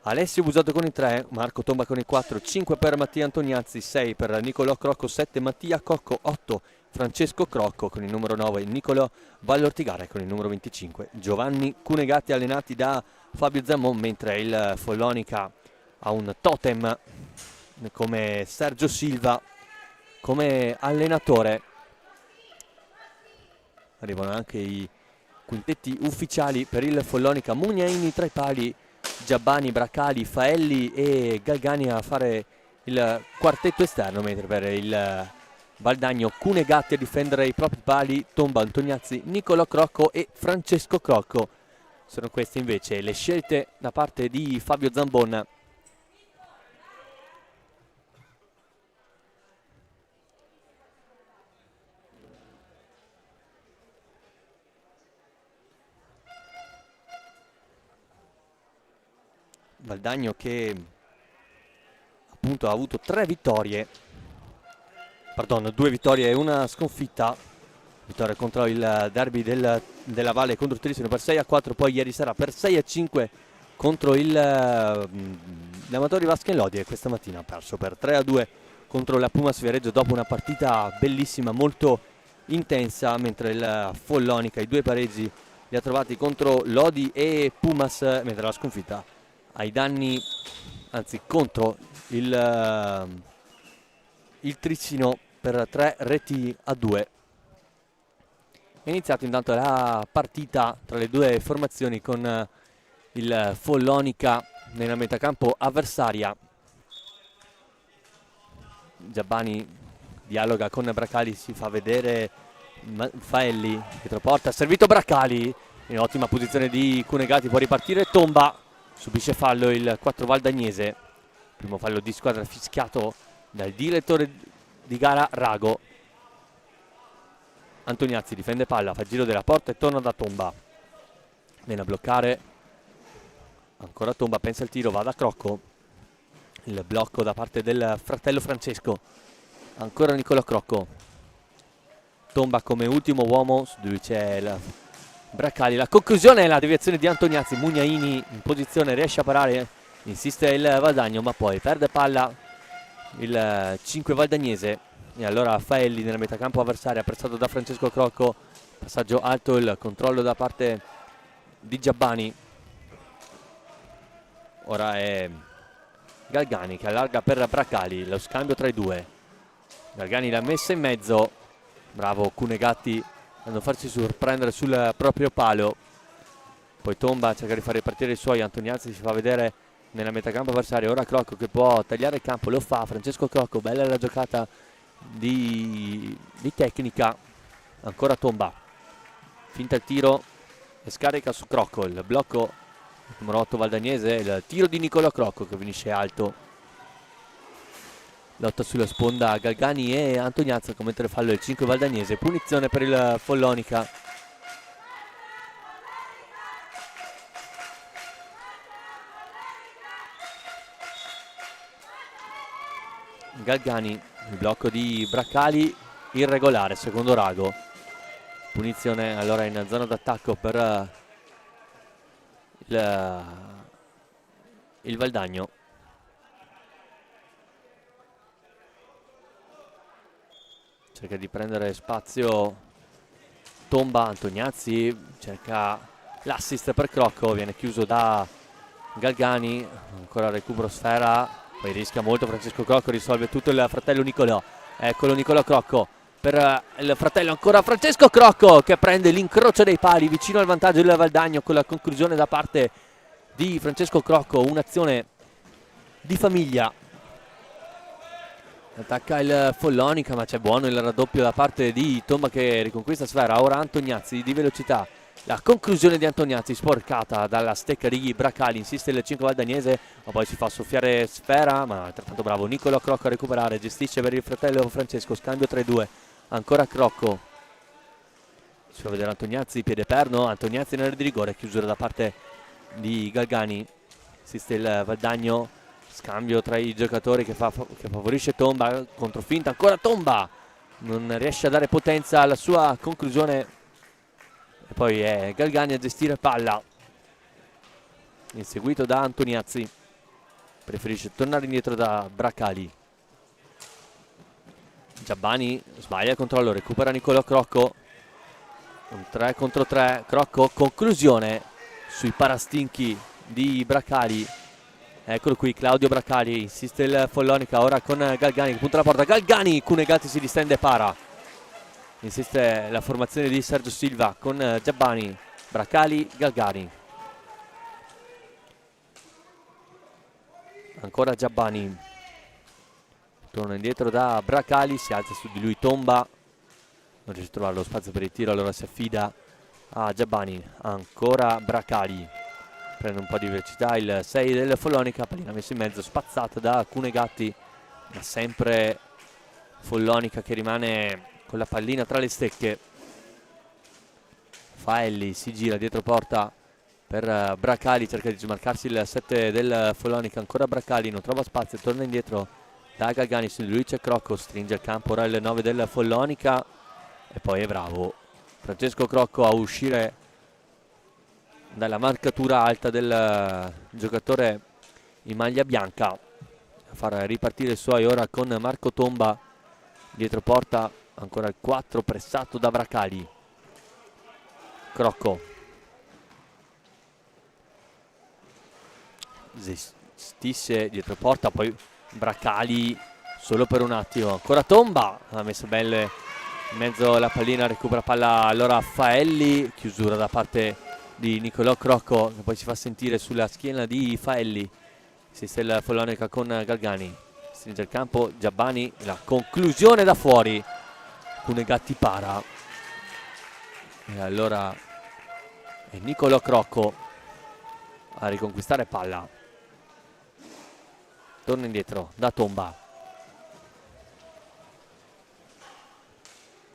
E: Alessio Busato con il 3, Marco Tomba con il 4, 5 per Mattia Antoniazzi, 6 per Nicolò Crocco, 7 Mattia Cocco, 8 Francesco Crocco con il numero 9, Nicolò Vallortigare con il numero 25, Giovanni Cunegatti allenati da Fabio Zammon, mentre il Follonica ha un totem come Sergio Silva come allenatore. Arrivano anche i quintetti ufficiali per il Follonica: Mugnaini tra i pali, Giabbani, Bracali, Faelli e Galgani a fare il quartetto esterno, mentre per il Valdagno Cunegatti a difendere i propri pali, Tomba, Antoniazzi, Nicolò Crocco e Francesco Crocco. Sono queste invece le scelte da parte di Fabio Zambon. Valdagno che appunto ha avuto 2 vittorie e una sconfitta. Vittoria contro il derby della Valle contro il Trissino per 6-4, poi ieri sera per 6-5 contro l'Amatori Vaschenlodi, e questa mattina ha perso per 3-2 contro la Pumas Viareggio dopo una partita bellissima, molto intensa, mentre il Follonica i 2 pareggi li ha trovati contro Lodi e Pumas, mentre la sconfitta contro il Trissino per 3-2. È iniziata intanto la partita tra le 2 formazioni con il Follonica nella metacampo avversaria. Giabbani dialoga con Bracali, si fa vedere Faelli, retroporta, servito Bracali, in ottima posizione di Cunegatti, può ripartire Tomba, subisce fallo il 4 valdagnese, primo fallo di squadra fischiato dal direttore di gara Rago. Antoniazzi difende palla, fa il giro della porta e torna da Tomba, viene a bloccare ancora Tomba, pensa il tiro, va da Crocco, il blocco da parte del fratello Francesco, ancora Nicolò Crocco, Tomba come ultimo uomo, su di lui c'è il Bracali, la conclusione è la deviazione di Antoniazzi, Mugnaini in posizione, riesce a parare, insiste il Valdagno ma poi perde palla il 5 valdagnese, e allora Faelli nella metacampo avversaria, pressato da Francesco Crocco, passaggio alto, il controllo da parte di Giabbani, ora è Galgani che allarga per Bracali, lo scambio tra i 2, Galgani l'ha messa in mezzo, bravo Cunegatti a non farsi sorprendere sul proprio palo, poi Tomba cerca di far ripartire i suoi, Antoniazzi si fa vedere nella metacampo avversaria, ora Crocco che può tagliare il campo, lo fa Francesco Crocco, bella la giocata di tecnica, ancora Tomba, finta il tiro e scarica su Crocco, il blocco numero 8 valdagnese, il tiro di Nicolò Crocco che finisce alto, lotta sulla sponda Galgani e Antoniazzi, commettere fallo il 5 valdagnese, punizione per il Follonica. Galgani, il blocco di Bracali irregolare, secondo Rago, punizione allora in zona d'attacco per il Valdagno. Cerca di prendere spazio Tomba, Antoniazzi cerca l'assist per Crocco, viene chiuso da Galgani, ancora recupero sfera, poi rischia molto Francesco Crocco, risolve tutto il fratello Nicolò. Eccolo Nicolò Crocco per il fratello ancora Francesco Crocco, che prende l'incrocio dei pali vicino al vantaggio del Valdagno con la conclusione da parte di Francesco Crocco, un'azione di famiglia. Attacca il Follonica, ma c'è buono il raddoppio da parte di Tomba che riconquista sfera. Ora Antoniazzi di velocità, la conclusione di Antoniazzi sporcata dalla stecca di Bracali, insiste il 5 Valdagnese, ma poi si fa soffiare sfera, ma altrettanto bravo Nicolò Crocco a recuperare, gestisce per il fratello Francesco, scambio 3-2, ancora Crocco, si fa vedere Antoniazzi, piede perno, Antoniazzi nell'area di rigore, chiusura da parte di Galgani, insiste il Valdagno, scambio tra i giocatori che favorisce Tomba, controfinta, ancora Tomba, non riesce a dare potenza alla sua conclusione e poi è Galgani a gestire palla, inseguito da Antoniazzi, preferisce tornare indietro da Bracali. Giabbani sbaglia il controllo, recupera Nicolò Crocco, un 3 contro 3, Crocco, conclusione sui parastinchi di Bracali. Eccolo qui Claudio Bracali, insiste il Follonica ora con Galgani che punta la porta, Galgani, Cunegatti si distende e para, insiste la formazione di Sergio Silva con Giabbani, Bracali, Galgani, ancora Giabbani, torna indietro da Bracali, si alza su di lui Tomba, non riesce a trovare lo spazio per il tiro, allora si affida a Giabbani, ancora Bracali, prende un po' di velocità il 6 del Follonica, pallina messa in mezzo, spazzata da Cunegatti, ma sempre Follonica che rimane con la pallina tra le stecche. Faelli si gira dietro porta per Bracali, cerca di smarcarsi il 7 del Follonica, ancora Bracali, non trova spazio, torna indietro da Galgani, su di lui c'è Crocco, stringe il campo ora il 9 del Follonica e poi è bravo Francesco Crocco a uscire dalla marcatura alta del giocatore in maglia bianca, a far ripartire i suoi ora con Marco Tomba dietro porta, ancora il 4 pressato da Bracali. Crocco gestisce dietro porta, poi Bracali solo per un attimo, ancora Tomba, ha messo belle in mezzo la pallina, recupera palla allora Faelli, chiusura da parte di Nicolò Crocco che poi si fa sentire sulla schiena di Faelli, insiste il Follonica con Galgani, stringe il campo Giabbani, la conclusione da fuori, Cunegatti para e allora è Nicolò Crocco a riconquistare palla, torna indietro da Tomba,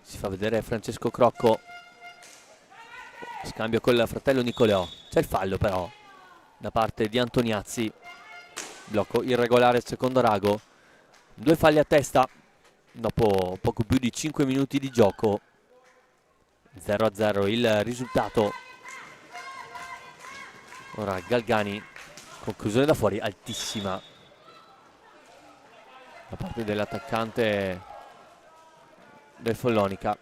E: si fa vedere Francesco Crocco, scambio col fratello Nicolò, c'è il fallo però da parte di Antoniazzi, blocco irregolare il secondo rago, 2 falli a testa dopo poco più di 5 minuti di gioco, 0-0 il risultato. Ora Galgani, conclusione da fuori altissima da parte dell'attaccante del Follonica.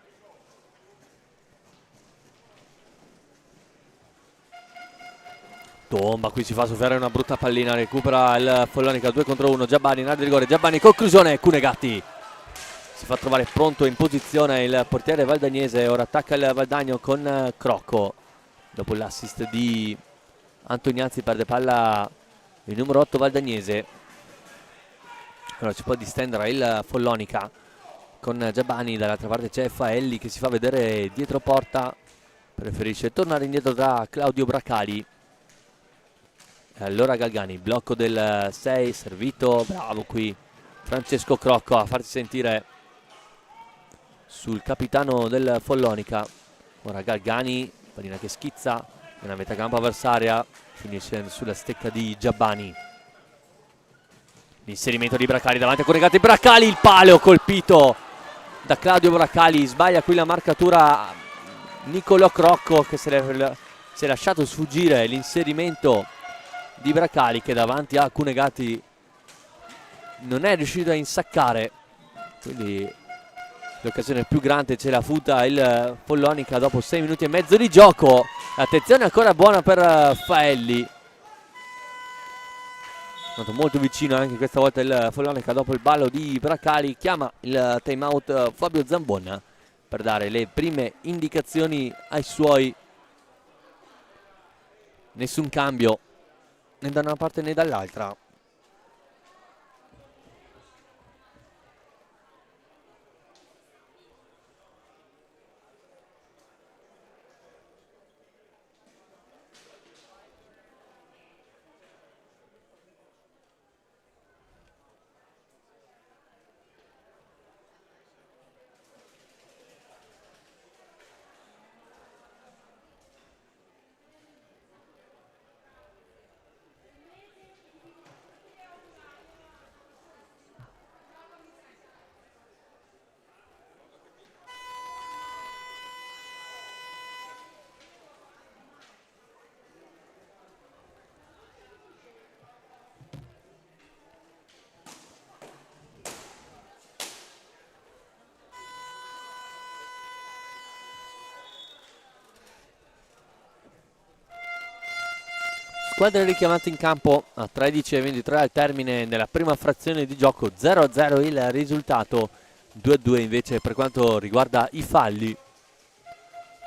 E: Tomba qui si fa soffiare una brutta pallina, recupera il Follonica 2 contro 1, Giabbani in area di rigore, Giabbani conclusione, Cunegatti si fa trovare pronto in posizione il portiere valdagnese, ora attacca il Valdagno con Crocco, dopo l'assist di Antoniazzi perde palla il numero 8 valdagnese, allora si può distendere il Follonica con Giabbani, dall'altra parte c'è Faelli che si fa vedere dietro porta, preferisce tornare indietro da Claudio Bracali. E allora Galgani, blocco del 6, servito, bravo qui Francesco Crocco a farsi sentire sul capitano del Follonica. Ora Galgani, pallina che schizza nella metacampo avversaria, finisce sulla stecca di Giabbani. L'inserimento di Bracali davanti a Cunegatti, Bracali, il palo colpito da Claudio Bracali, sbaglia qui la marcatura Nicolò Crocco che si è lasciato sfuggire l'inserimento di Bracali che davanti a Cunegatti non è riuscito a insaccare, quindi l'occasione più grande ce l'ha avuta il Follonica dopo 6 minuti e mezzo di gioco. Attenzione ancora buona per Faelli, Andato molto vicino anche questa volta il Follonica dopo il ballo di Bracali. Chiama il time out Fabio Zambon per dare le prime indicazioni ai suoi. Nessun cambio né da una parte né dall'altra. Squadre richiamate in campo a 13:23 al termine della prima frazione di gioco. 0-0 il risultato, 2-2 invece per quanto riguarda i falli.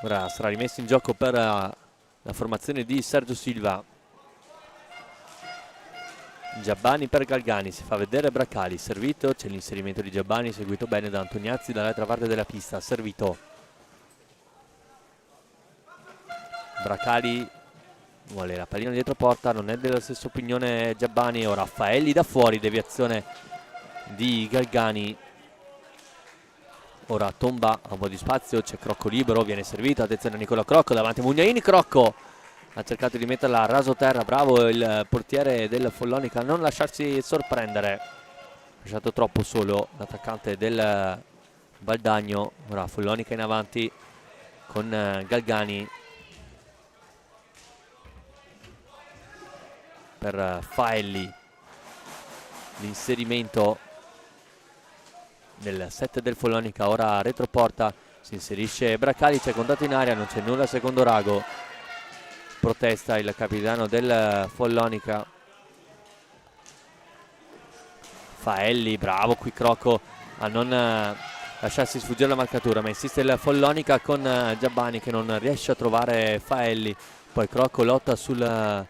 E: Ora sarà rimesso in gioco per la formazione di Sergio Silva. Giabbani per Galgani, si fa vedere Bracali, servito, c'è l'inserimento di Giabbani seguito bene da Antoniazzi dall'altra parte della pista, servito. Bracali vuole la pallina dietro porta, non è della stessa opinione Giabbani. Ora Raffaelli da fuori, deviazione di Galgani. Ora Tomba ha un po' di spazio, c'è Crocco libero, viene servito, attenzione a Nicola Crocco davanti a Mugnaini. Crocco ha cercato di metterla a raso terra, bravo il portiere del Follonica a non lasciarsi sorprendere, ha lasciato troppo solo l'attaccante del Valdagno. Ora Follonica in avanti con Galgani per Faelli, l'inserimento nel set del Follonica. Ora retroporta, si inserisce Bracali, c'è contatto in aria, non c'è nulla secondo Rago, protesta il capitano del Follonica. Faelli, bravo qui Crocco a non lasciarsi sfuggire la marcatura, ma insiste il Follonica con Giabbani che non riesce a trovare Faelli. Poi Crocco lotta sulla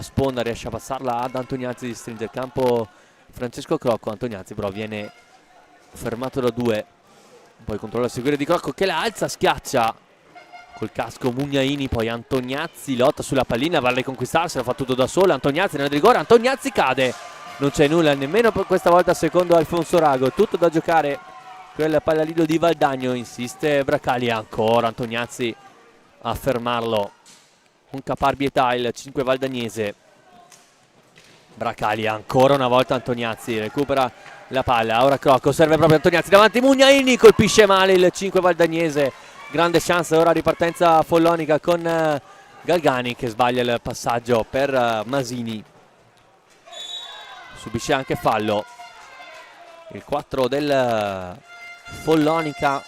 E: sponda, riesce a passarla ad Antoniazzi, di stringere il campo Francesco Crocco. Antoniazzi però viene fermato da due, poi controlla a seguire di Crocco che la alza, schiaccia col casco Mugnaini. Poi Antoniazzi lotta sulla pallina, va a riconquistarsela, fa tutto da solo. Antoniazzi nel rigore, Antoniazzi cade, non c'è nulla nemmeno per questa volta secondo Alfonso Rago, tutto da giocare quel pallalino di Valdagno. Insiste Bracali, ancora Antoniazzi a fermarlo, un caparbietà il 5 valdagnese. Bracali, ancora una volta Antoniazzi recupera la palla, ora Crocco, serve proprio Antoniazzi davanti Mugnaini, colpisce male il 5 valdagnese. Grande chance, ora ripartenza Follonica con Galgani che sbaglia il passaggio per Masini, subisce anche fallo. Il 4 del Follonica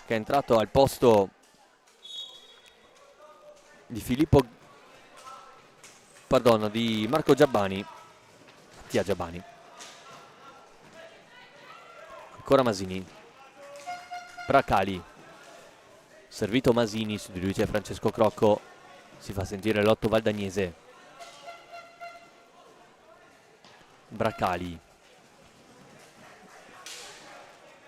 E: che è entrato al posto di di Marco Giabbani. Mattia Giabbani. Ancora Masini. Bracali. Servito Masini, su di lui c'è Francesco Crocco. Si fa sentire l'8 valdagnese. Bracali.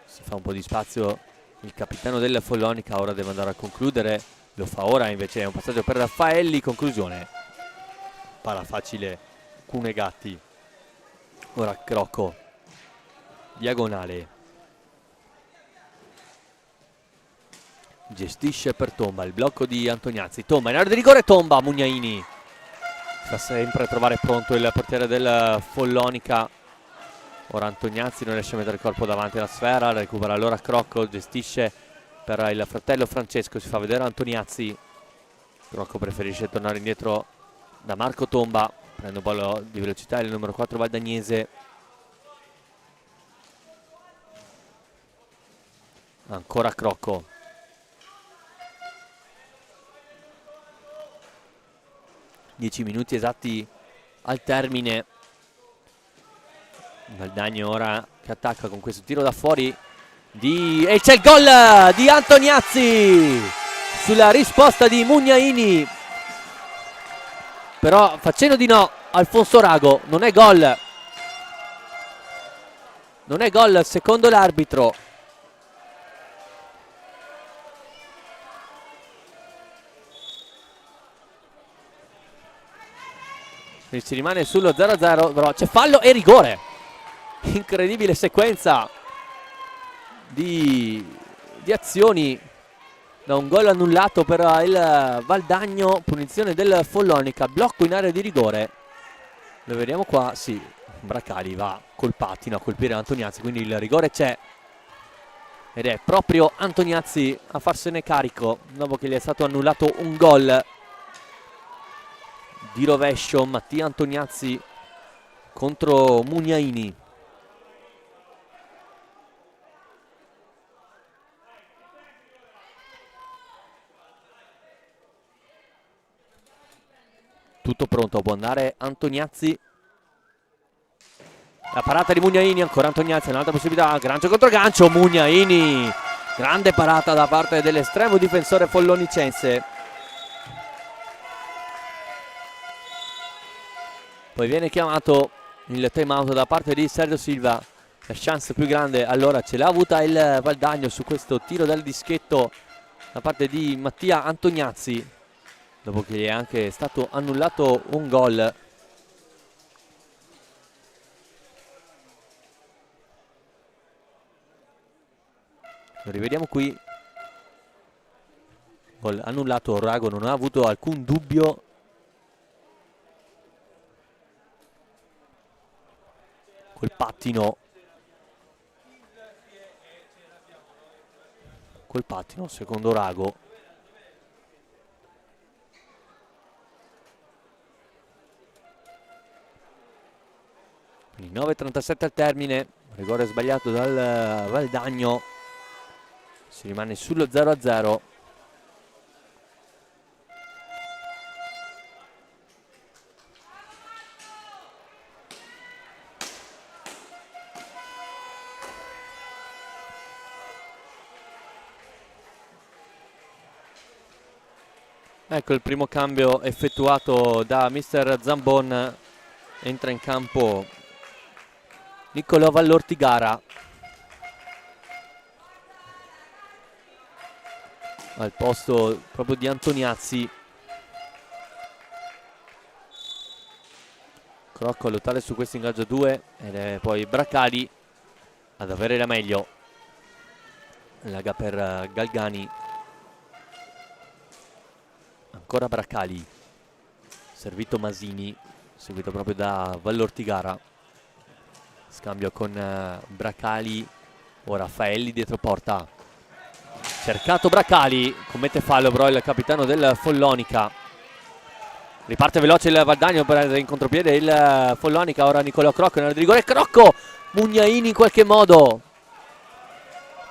E: Si fa un po' di spazio il capitano del Follonica, ora deve andare a concludere. Lo fa ora, invece è un passaggio per Raffaelli, conclusione. Palla facile Cunegatti. Ora Crocco. Diagonale. Gestisce per Tomba, il blocco di Antoniazzi. Tomba in area di rigore, Tomba, Mugnaini. Si fa sempre trovare pronto il portiere del Follonica. Ora Antoniazzi non riesce a mettere il corpo davanti alla sfera, recupera allora Crocco, gestisce per il fratello Francesco, si fa vedere Antoniazzi. Crocco preferisce tornare indietro da Marco Tomba, prende un po' di velocità il numero 4 valdagnese. Ancora Crocco. Dieci minuti esatti al termine Valdagno ora che attacca con questo tiro da fuori e c'è il gol di Antoniazzi sulla risposta di Mugnaini, però facendo di no Alfonso Rago. Non è gol, non è gol secondo l'arbitro. Quindi si rimane sullo 0-0, però c'è fallo e rigore. Incredibile sequenza di azioni, da un gol annullato per il Valdagno, punizione del Follonica, blocco in area di rigore. Lo vediamo qua, sì, Bracali va col pattino a colpire Antoniazzi, quindi il rigore c'è ed è proprio Antoniazzi a farsene carico dopo che gli è stato annullato un gol di rovescio. Mattia Antoniazzi contro Mugnaini. Tutto pronto, può andare Antoniazzi. La parata di Mugnaini, ancora Antoniazzi, un'altra possibilità, gancio contro gancio, Mugnaini. Grande parata da parte dell'estremo difensore follonicense. Poi viene chiamato il time out da parte di Sergio Silva. La chance più grande allora ce l'ha avuta il Valdagno su questo tiro dal dischetto da parte di Mattia Antoniazzi, dopo che gli è anche stato annullato un gol. Lo rivediamo qui. Gol annullato, Rago non ha avuto alcun dubbio. Col pattino. Col pattino, secondo Rago. Quindi 9:37 al termine, rigore sbagliato dal Valdagno. Si rimane sullo 0-0. Ecco il primo cambio effettuato da mister Zambon. Entra in campo Niccolò Vallortigara al posto proprio di Antoniazzi. Crocco a lottare su questo ingaggio 2 ed è poi Bracali ad avere la meglio. Laga per Galgani. Ancora Bracali, servito Masini, seguito proprio da Vallortigara. Scambio con Bracali, ora Faelli dietro porta. Cercato Bracali, commette fallo però il capitano del Follonica. Riparte veloce il Valdagno per in contropiede il Follonica, ora Niccolò Crocco in area di rigore. Crocco, Mugnaini in qualche modo.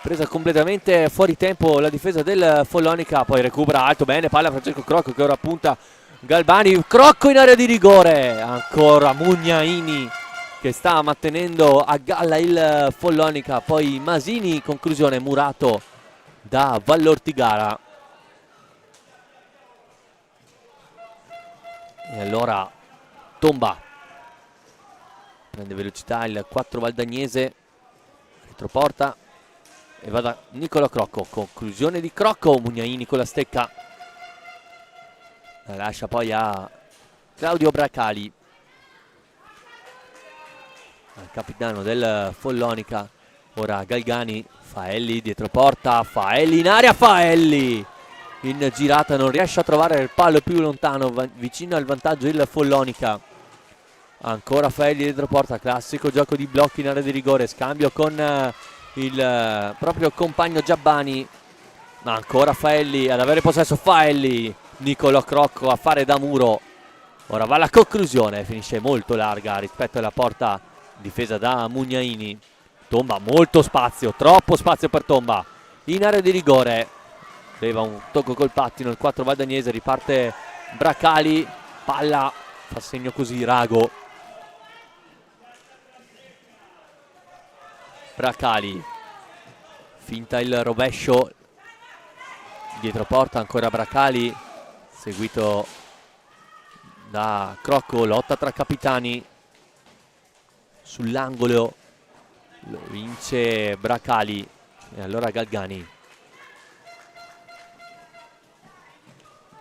E: Presa completamente fuori tempo la difesa del Follonica, poi recupera alto bene, palla Francesco Crocco che ora punta Galbani. Crocco in area di rigore, ancora Mugnaini che sta mantenendo a galla il Follonica, poi Masini, conclusione murato da Vallortigara. E allora Tomba prende velocità il 4 valdagnese, retroporta e va da Niccolò Crocco, conclusione di Crocco. Mugnaini con la stecca, la lascia poi a Claudio Bracali, al capitano del Follonica. Ora Galgani, Faelli dietro porta, Faelli in area, Faelli in girata non riesce a trovare il palo più lontano, vicino al vantaggio il Follonica. Ancora Faelli dietro porta, classico gioco di blocchi in area di rigore, scambio con il proprio compagno Giabbani. Ancora Faelli ad avere possesso, Faelli, Niccolò Crocco a fare da muro. Ora va alla conclusione, finisce molto larga rispetto alla porta difesa da Mugnaini. Tomba, molto spazio, troppo spazio per Tomba in area di rigore. Aveva un tocco col pattino il 4 valdagnese, riparte Bracali, palla, fa segno così Rago. Bracali, finta il rovescio dietro porta, ancora Bracali, seguito da Crocco, lotta tra capitani sull'angolo, lo vince Bracali e allora Galgani.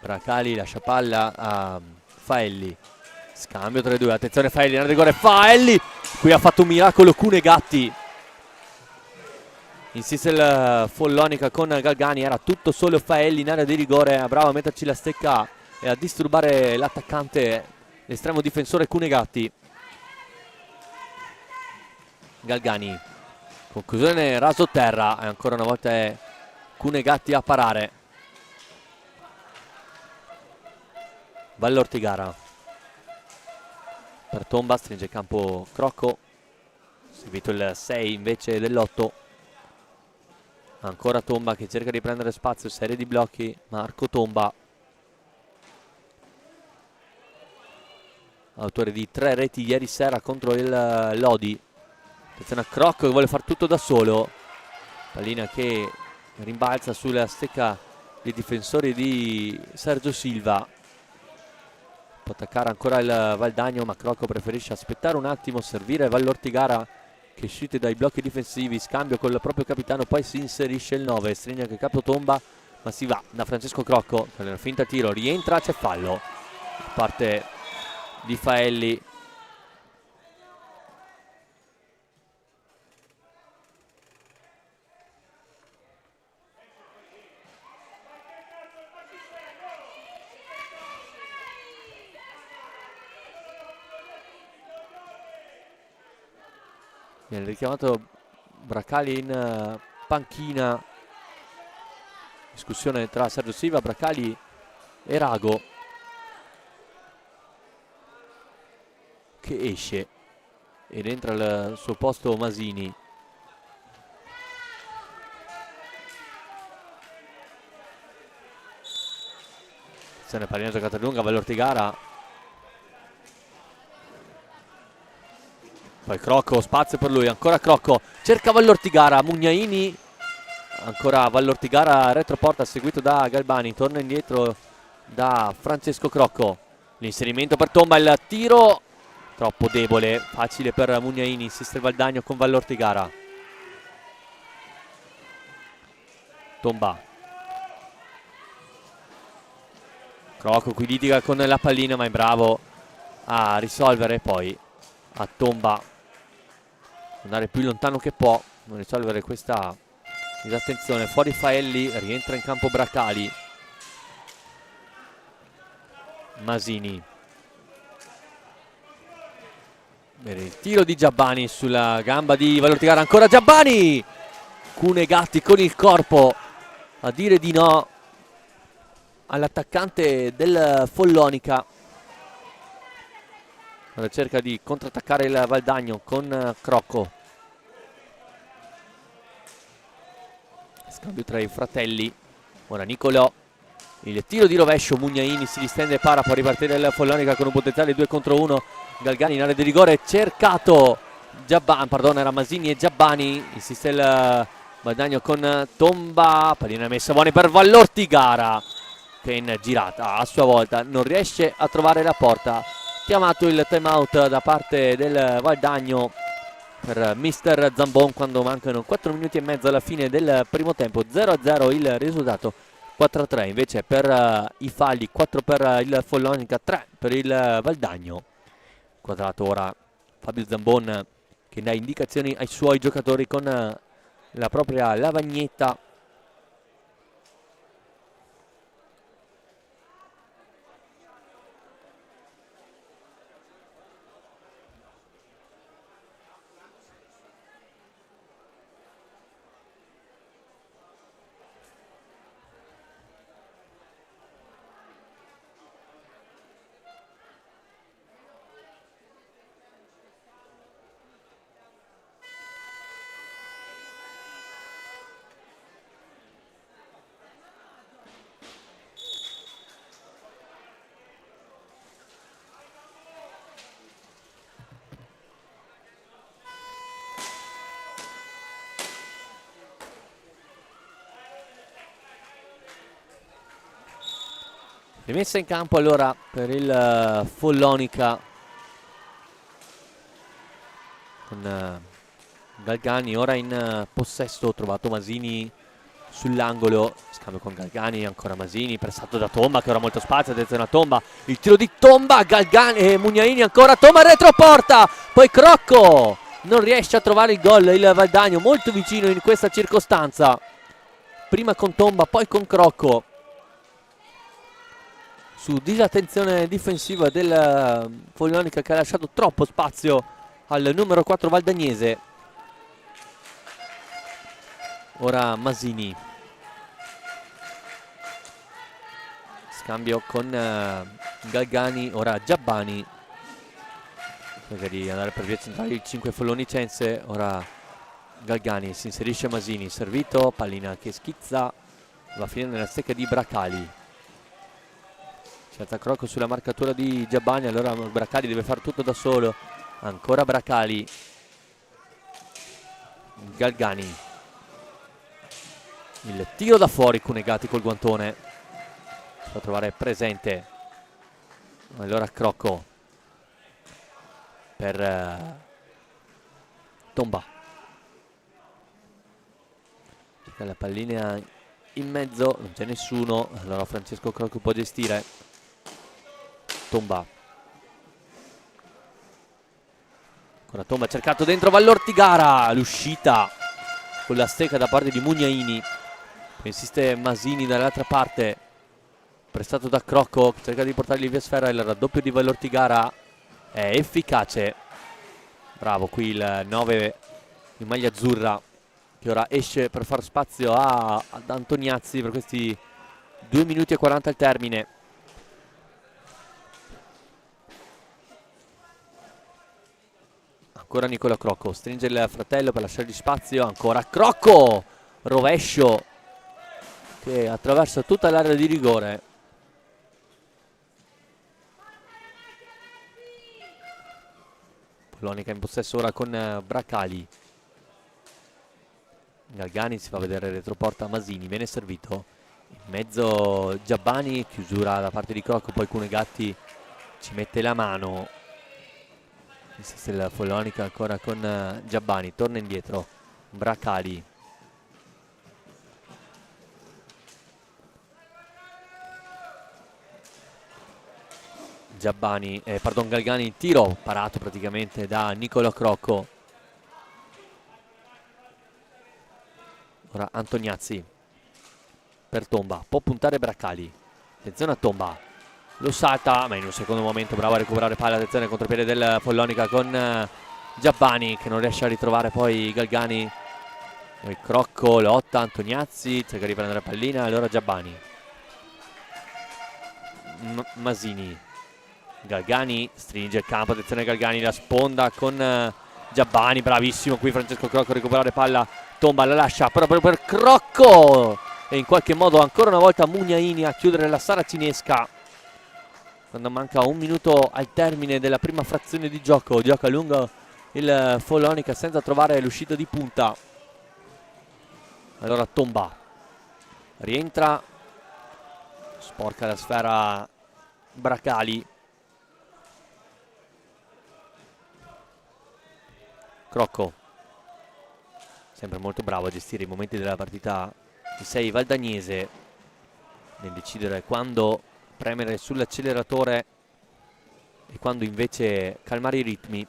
E: Bracali lascia palla a Faelli, scambio tra i due, attenzione Faelli, in rigore Faelli, qui ha fatto un miracolo Cunegatti, insiste il Follonica con Galgani, era tutto solo Faelli in area di rigore, bravo a metterci la stecca e a disturbare l'attaccante, l'estremo difensore Cunegatti. Galgani, conclusione raso terra e ancora una volta è Cunegatti a parare. Vallortigara per Tomba, stringe il campo Crocco, seguito il 6 invece dell'8. Ancora Tomba che cerca di prendere spazio, serie di blocchi, Marco Tomba, autore di 3 reti ieri sera contro il Lodi. Attenzione a Crocco che vuole far tutto da solo, pallina che rimbalza sulla stecca dei difensori di Sergio Silva. Può attaccare ancora il Valdagno, ma Crocco preferisce aspettare un attimo, servire Vallortigara che uscite dai blocchi difensivi, scambio col proprio capitano, poi si inserisce il 9, stringe anche Capo Tomba, ma si va da Francesco Crocco per una finta tiro, rientra, c'è fallo da parte di Faelli. Viene richiamato Bracali in panchina, discussione tra Sergio Silva, Bracali e Rago che esce ed entra al suo posto Masini. Se ne pallina giocata lunga, Vallortigara. Poi Crocco, spazio per lui, ancora Crocco, cerca Vallortigara, Mugnaini, ancora Vallortigara, retroporta seguito da Galbani, torna indietro da Francesco Crocco, l'inserimento per Tomba, il tiro troppo debole, facile per Mugnaini, insiste il Valdagno con Vallortigara. Tomba, Crocco qui litiga con la pallina ma è bravo a risolvere, poi a Tomba andare più lontano che può, non risolvere questa disattenzione. Fuori Faelli, rientra in campo Bracali. Masini. Bene, il tiro di Giabbani sulla gamba di Vallortigara, ancora Giabbani! Cunegatti con il corpo a dire di no all'attaccante del Follonica. Cerca di contrattaccare il Valdagno con Crocco, scambio tra i fratelli. Ora Nicolò, il tiro di rovescio, Mugnaini si distende e para, può ripartire il Follonica con un potenziale 2 contro 1. Galgani in area di rigore, cercato Giabbani, pardon, era Masini e Giabbani, insiste il Valdagno con Tomba, pallina messa buona per Vallortigara che in girata a sua volta non riesce a trovare la porta. Chiamato il time out da parte del Valdagno per mister Zambon quando mancano 4 minuti e mezzo alla fine del primo tempo. 0-0 il risultato, 4-3 invece per i falli, 4 per il Follonica, 3 per il Valdagno. Quadrato ora Fabio Zambon che dà indicazioni ai suoi giocatori con la propria lavagnetta. Rimessa in campo allora per il Follonica con Galgani ora in possesso, trovato Masini sull'angolo, scambio con Galgani, ancora Masini, pressato da Tomba che ora ha molto spazio, attenzione a Tomba, il tiro di Tomba, Galgani e Mugnaini ancora, Tomba retroporta, poi Crocco non riesce a trovare il gol, il Valdagno molto vicino in questa circostanza, prima con Tomba poi con Crocco, su disattenzione difensiva del Follonica che ha lasciato troppo spazio al numero 4 valdagnese. Ora Masini, scambio con Galgani, ora Giabbani, cerca di andare per via centrale il 5 follonicense, ora Galgani, si inserisce Masini, servito, pallina che schizza, va a finire nella stecca di Bracali. Certa Crocco sulla marcatura di Giabbani, allora Bracali deve fare tutto da solo, ancora Bracali, Galgani, il tiro da fuori, Cunegati col guantone, fa trovare presente, allora Crocco per Tomba, cerca la pallina in mezzo, non c'è nessuno, allora Francesco Crocco può gestire, Tomba, ancora Tomba cercato dentro Vallortigara, l'uscita con la stecca da parte di Mugnaini, insiste Masini dall'altra parte, prestato da Crocco, cerca di portargli via sfera, il raddoppio di Vallortigara è efficace, bravo qui il 9 in maglia azzurra che ora esce per far spazio ad Antoniazzi per questi 2 minuti e 40 al termine. Ancora Nicola Crocco, stringe il fratello per lasciargli spazio, ancora Crocco, rovescio che attraversa tutta l'area di rigore. Follonica in possesso ora con Bracali. Galgani si fa vedere retroporta Masini, viene servito. In mezzo Giabbani, chiusura da parte di Crocco, poi Cunegatti ci mette la mano. Insiste il Follonica ancora con Giabbani, torna indietro Bracali. Galgani, tiro parato praticamente da Nicola Crocco. Ora Antoniazzi per Tomba, può puntare Bracali, attenzione a Tomba, lo salta ma in un secondo momento bravo a recuperare palla, attenzione al contropiede del Follonica con Giabbani che non riesce a ritrovare poi Galgani, poi Crocco lotta, Antoniazzi cerca di prendere pallina, allora Giabbani, Masini, Galgani stringe il campo, attenzione Galgani, la sponda con Giabbani, bravissimo qui Francesco Crocco a recuperare palla, Tomba la lascia proprio per Crocco e in qualche modo ancora una volta Mugnaini a chiudere la saracinesca quando manca 1 minuto al termine della prima frazione di gioco. Gioca a lungo il Follonica senza trovare l'uscita di punta. Allora Tomba rientra, sporca la sfera Bracali, Crocco sempre molto bravo a gestire i momenti della partita di 6 valdagnese nel decidere quando premere sull'acceleratore e quando invece calmare i ritmi.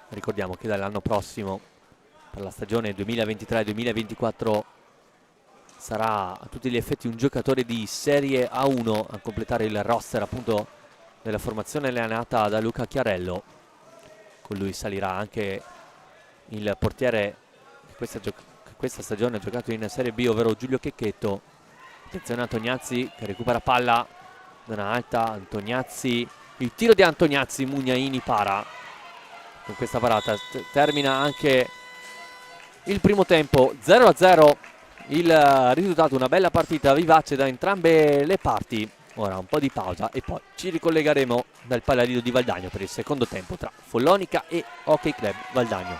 E: Ricordiamo che dall'anno prossimo per la stagione 2023-2024 sarà a tutti gli effetti un giocatore di Serie A1 a completare il roster appunto della formazione allenata da Luca Chiarello. Con lui salirà anche il portiere che questa stagione ha giocato in Serie B, ovvero Giulio Checchetto. Attenzione Antoniazzi che recupera palla, zona alta, Antoniazzi, il tiro di Antoniazzi, Mugnaini para. Con questa parata termina anche il primo tempo, 0-0 il risultato, una bella partita vivace da entrambe le parti. Ora un po' di pausa e poi ci ricollegheremo dal Palladino di Valdagno per il secondo tempo tra Follonica e Hockey Club Valdagno.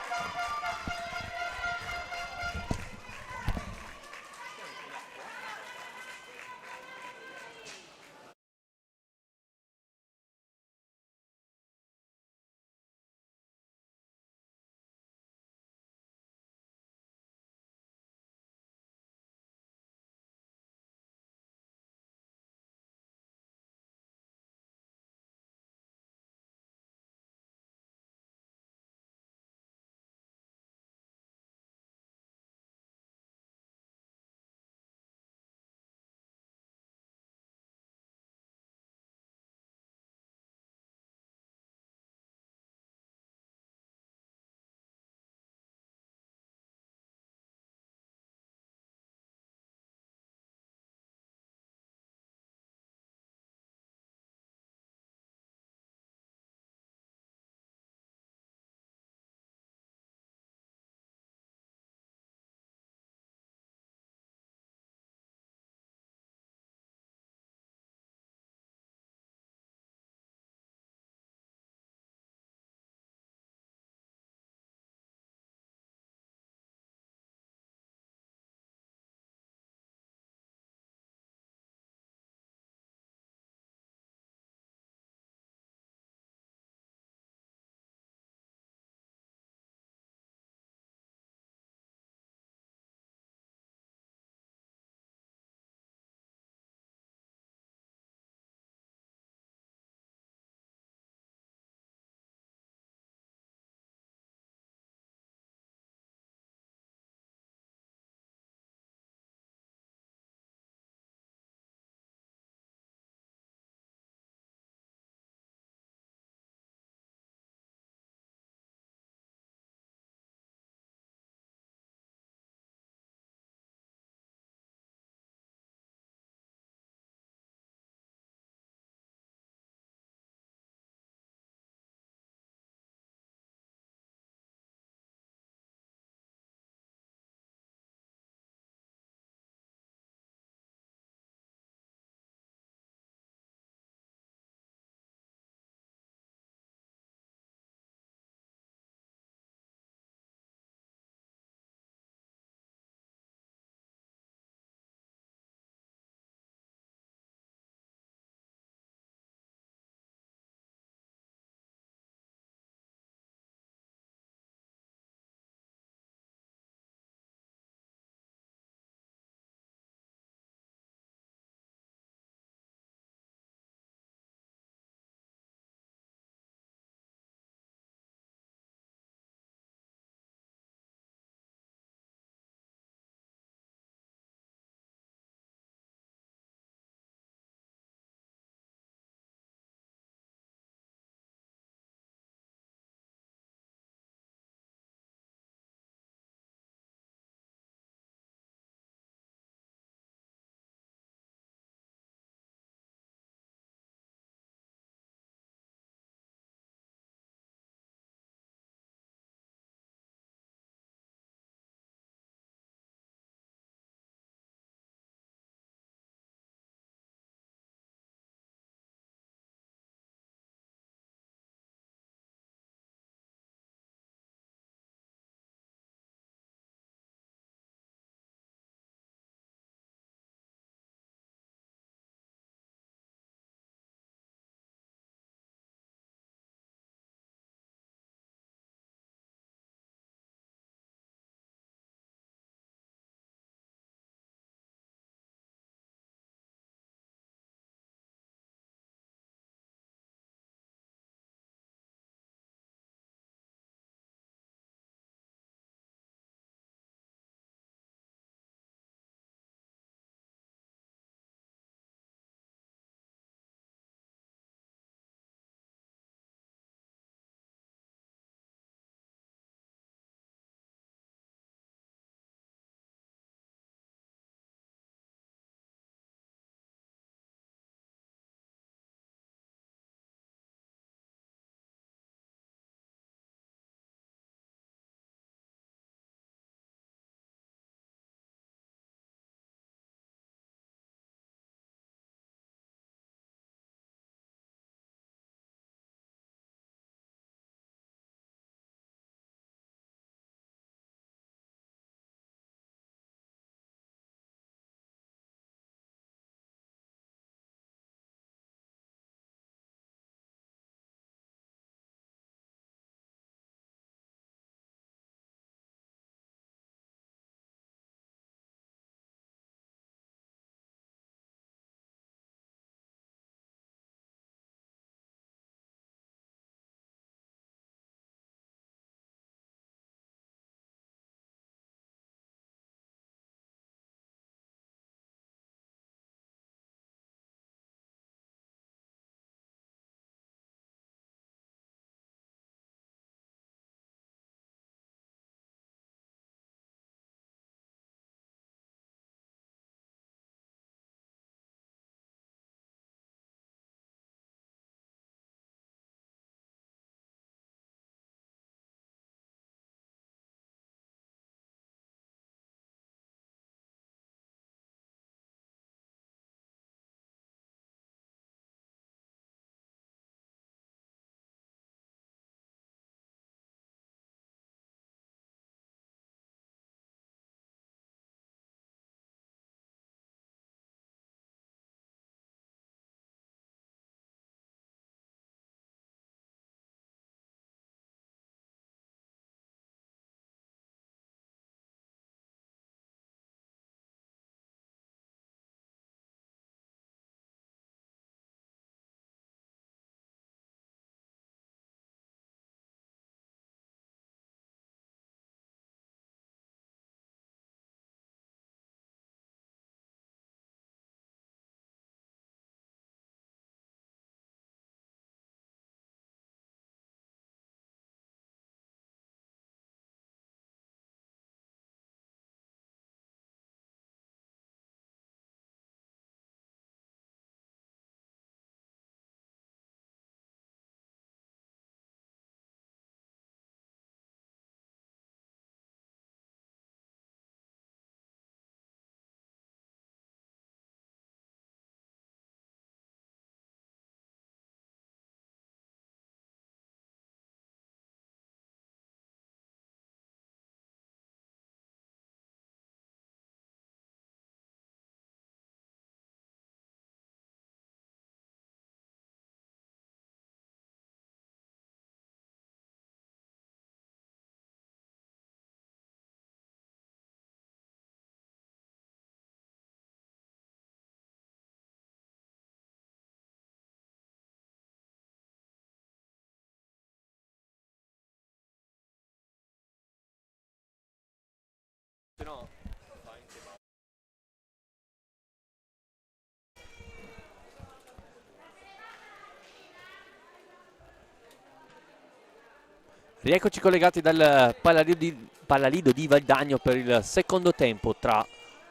E: Rieccoci collegati dal Pallalido di Valdagno per il secondo tempo tra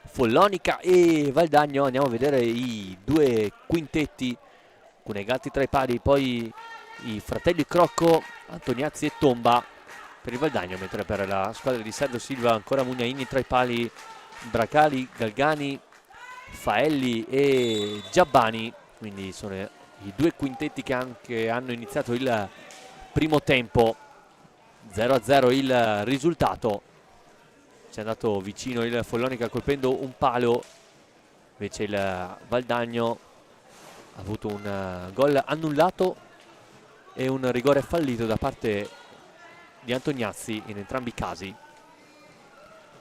E: Follonica e Valdagno. Andiamo a vedere i due quintetti, Cunegatti tra i pali, poi i fratelli Crocco, Antoniazzi e Tomba per il Valdagno, mentre per la squadra di Sergio Silva ancora Mugnaini tra i pali, Bracali, Galgani, Faelli e Giabbani. Quindi sono i due quintetti che anche hanno iniziato il primo tempo. 0-0 il risultato. Ci è andato vicino il Follonica colpendo un palo, invece il Valdagno ha avuto un gol annullato e un rigore fallito da parte di Antoniazzi in entrambi i casi.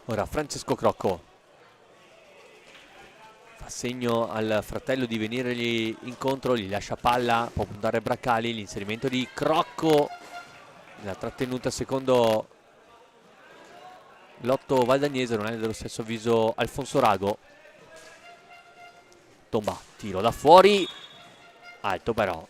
E: Ora Francesco Crocco fa segno al fratello di venirgli incontro, gli lascia palla, può puntare Bracali, l'inserimento di Crocco, la trattenuta secondo l'otto valdagnese, non è dello stesso avviso Alfonso Rago. Tomba, tiro da fuori, alto però.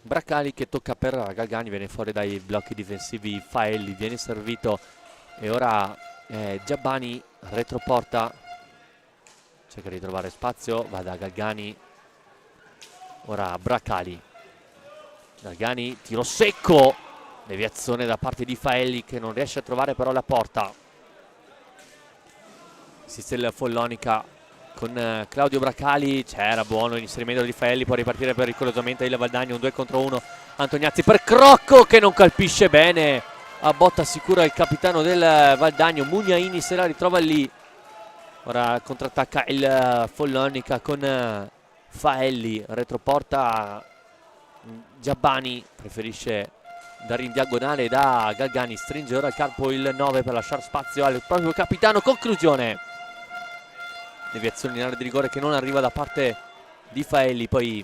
E: Bracali che tocca per Galgani, viene fuori dai blocchi difensivi Faelli, viene servito e ora Giabbani retroporta, cerca di trovare spazio, va da Galgani, ora Bracali, Galgani, tiro secco, deviazione da parte di Faelli che non riesce a trovare però la porta. Assiste il Follonica con Claudio Bracali, c'era buono l'inserimento di Faelli, può ripartire pericolosamente il Valdagno, un 2 contro 1, Antoniazzi per Crocco che non colpisce bene, a botta sicura il capitano del Valdagno, Mugnaini se la ritrova lì. Ora contrattacca il Follonica con Faelli, retroporta Giabbani, preferisce dare in diagonale da Galgani, stringe ora il campo il 9 per lasciare spazio al proprio capitano, conclusione. Deviazione in area di rigore che non arriva da parte di Faelli, poi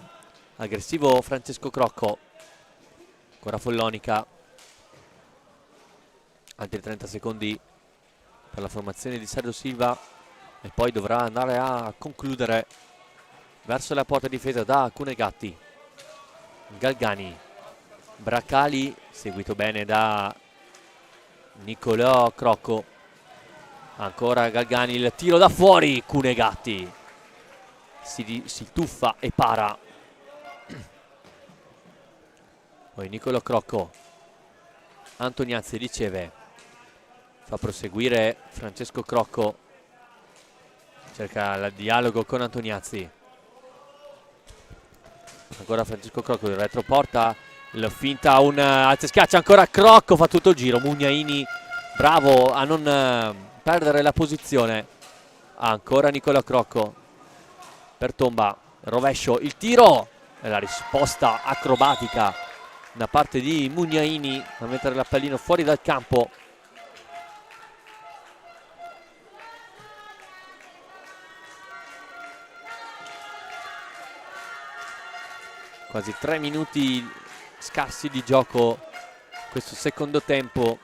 E: aggressivo Francesco Crocco, ancora Follonica, altri 30 secondi per la formazione di Sergio Silva e poi dovrà andare a concludere verso la porta difesa da Cunegatti. Galgani, Bracali seguito bene da Nicolò Crocco, ancora Galgani, il tiro da fuori, Cunegatti si tuffa e para. Poi Nicolò Crocco, Antoniazzi riceve, fa proseguire Francesco Crocco, cerca il dialogo con Antoniazzi, ancora Francesco Crocco, il retroporta, il finta, un alza e schiaccia, ancora Crocco, fa tutto il giro, Mugnaini bravo a non perdere la posizione, ancora Nicolò Crocco per Tomba, rovescio, il tiro e la risposta acrobatica da parte di Mugnaini a mettere la pallina fuori dal campo. Quasi 3 minuti scarsi di gioco questo secondo tempo,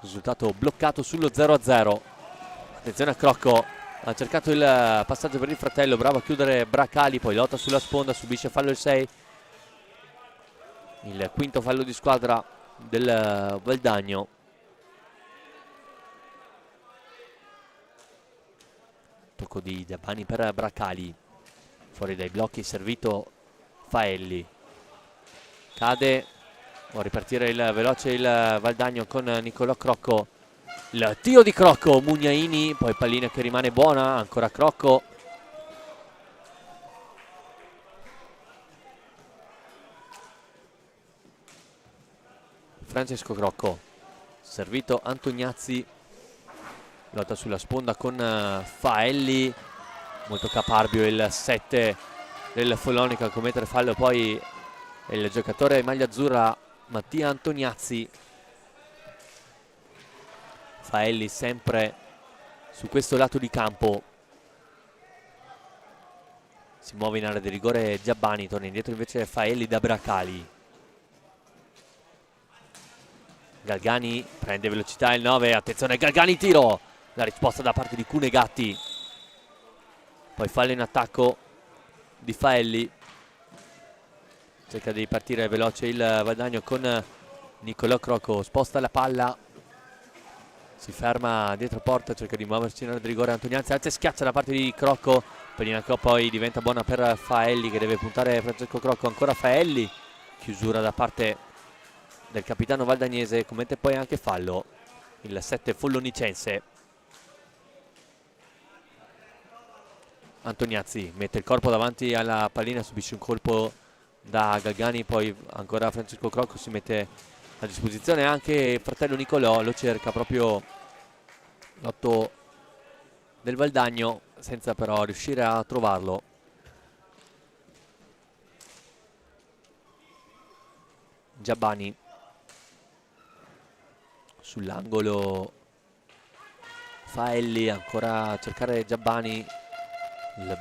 E: risultato bloccato sullo 0-0. Attenzione a Crocco, ha cercato il passaggio per il fratello, bravo a chiudere Bracali, poi lotta sulla sponda, subisce fallo il 6, il quinto fallo di squadra del Valdagno. Tocco di Giabbani per Bracali, fuori dai blocchi, servito Faelli, cade, può ripartire il veloce il Valdagno con Nicolò Crocco, il tiro di Crocco, Mugnaini, poi pallina che rimane buona, ancora Crocco, Francesco Crocco, servito Antoniazzi, lotta sulla sponda con Faelli, molto caparbio il 7 del Follonica a commettere fallo, poi il giocatore maglia azzurra Mattia Antoniazzi. Faelli sempre su questo lato di campo, si muove in area di rigore Giabbani, torna indietro invece Faelli da Bracali. Galgani prende velocità il 9, attenzione Galgani, tiro, la risposta da parte di Cunegatti, poi fallo in attacco di Faelli, cerca di partire veloce il Valdagno con Nicolò Crocco, sposta la palla, si ferma dietro porta, cerca di muoversi in area di rigore Antoniazzi, alza e schiaccia da parte di Crocco, pallina che poi diventa buona per Faelli che deve puntare Francesco Crocco, ancora Faelli, chiusura da parte del capitano valdagnese, commette poi anche fallo il 7 follonicense. Antoniazzi mette il corpo davanti alla pallina, subisce un colpo da Galgani, poi ancora Francesco Crocco si mette a disposizione anche il fratello Nicolò, lo cerca proprio l'8 del Valdagno senza però riuscire a trovarlo. Giabbani sull'angolo, Faelli, ancora a cercare Giabbani, il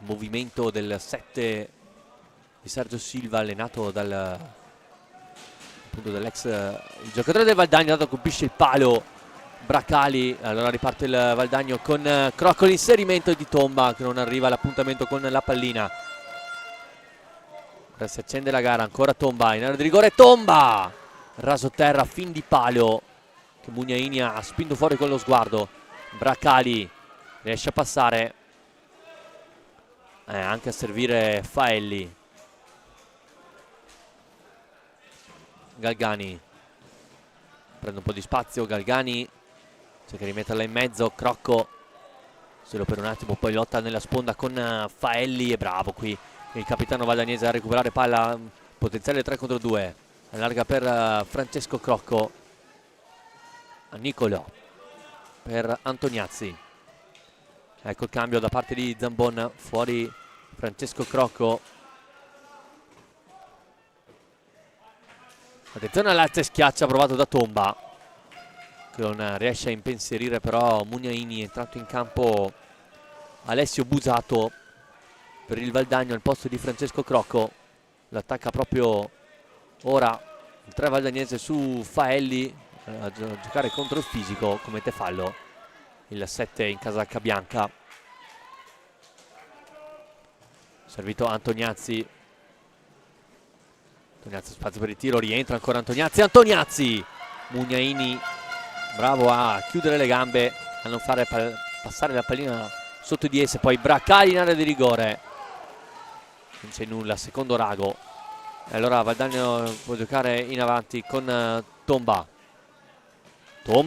E: movimento del 7 di Sergio Silva allenato dall'ex il giocatore del Valdagno, dato colpisce il palo Bracali, allora riparte il Valdagno con Crocco, l'inserimento di Tomba che non arriva all'appuntamento con la pallina. Ora si accende la gara, ancora Tomba in area di rigore, Tomba raso terra, fin di palo che Mugnaini ha spinto fuori con lo sguardo. Bracali riesce a passare, anche a servire Faelli. Galgani prende un po' di spazio, Galgani cerca di metterla in mezzo, Crocco solo per un attimo, poi lotta nella sponda con Faelli, e bravo qui il capitano valdagnese a recuperare palla, potenziale 3 contro 2, allarga per Francesco Crocco, a Nicolò per Antoniazzi, ecco il cambio da parte di Zambon, fuori Francesco Crocco. Attenzione all'alza e schiaccia provato da Tomba che non riesce a impensierire però Mugnaini, è entrato in campo Alessio Busato per il Valdagno al posto di Francesco Crocco, l'attacca proprio ora il 3 valdagnese su Faelli, a giocare contro il fisico, commette fallo il 7 in casacca bianca. Servito Antoniazzi, spazio per il tiro, rientra ancora Antoniazzi, Mugnaini bravo a chiudere le gambe, a non fare passare la pallina sotto di esse, poi Bracali in area di rigore, non c'è nulla, secondo Rago, e allora Valdagno può giocare in avanti con Tomba,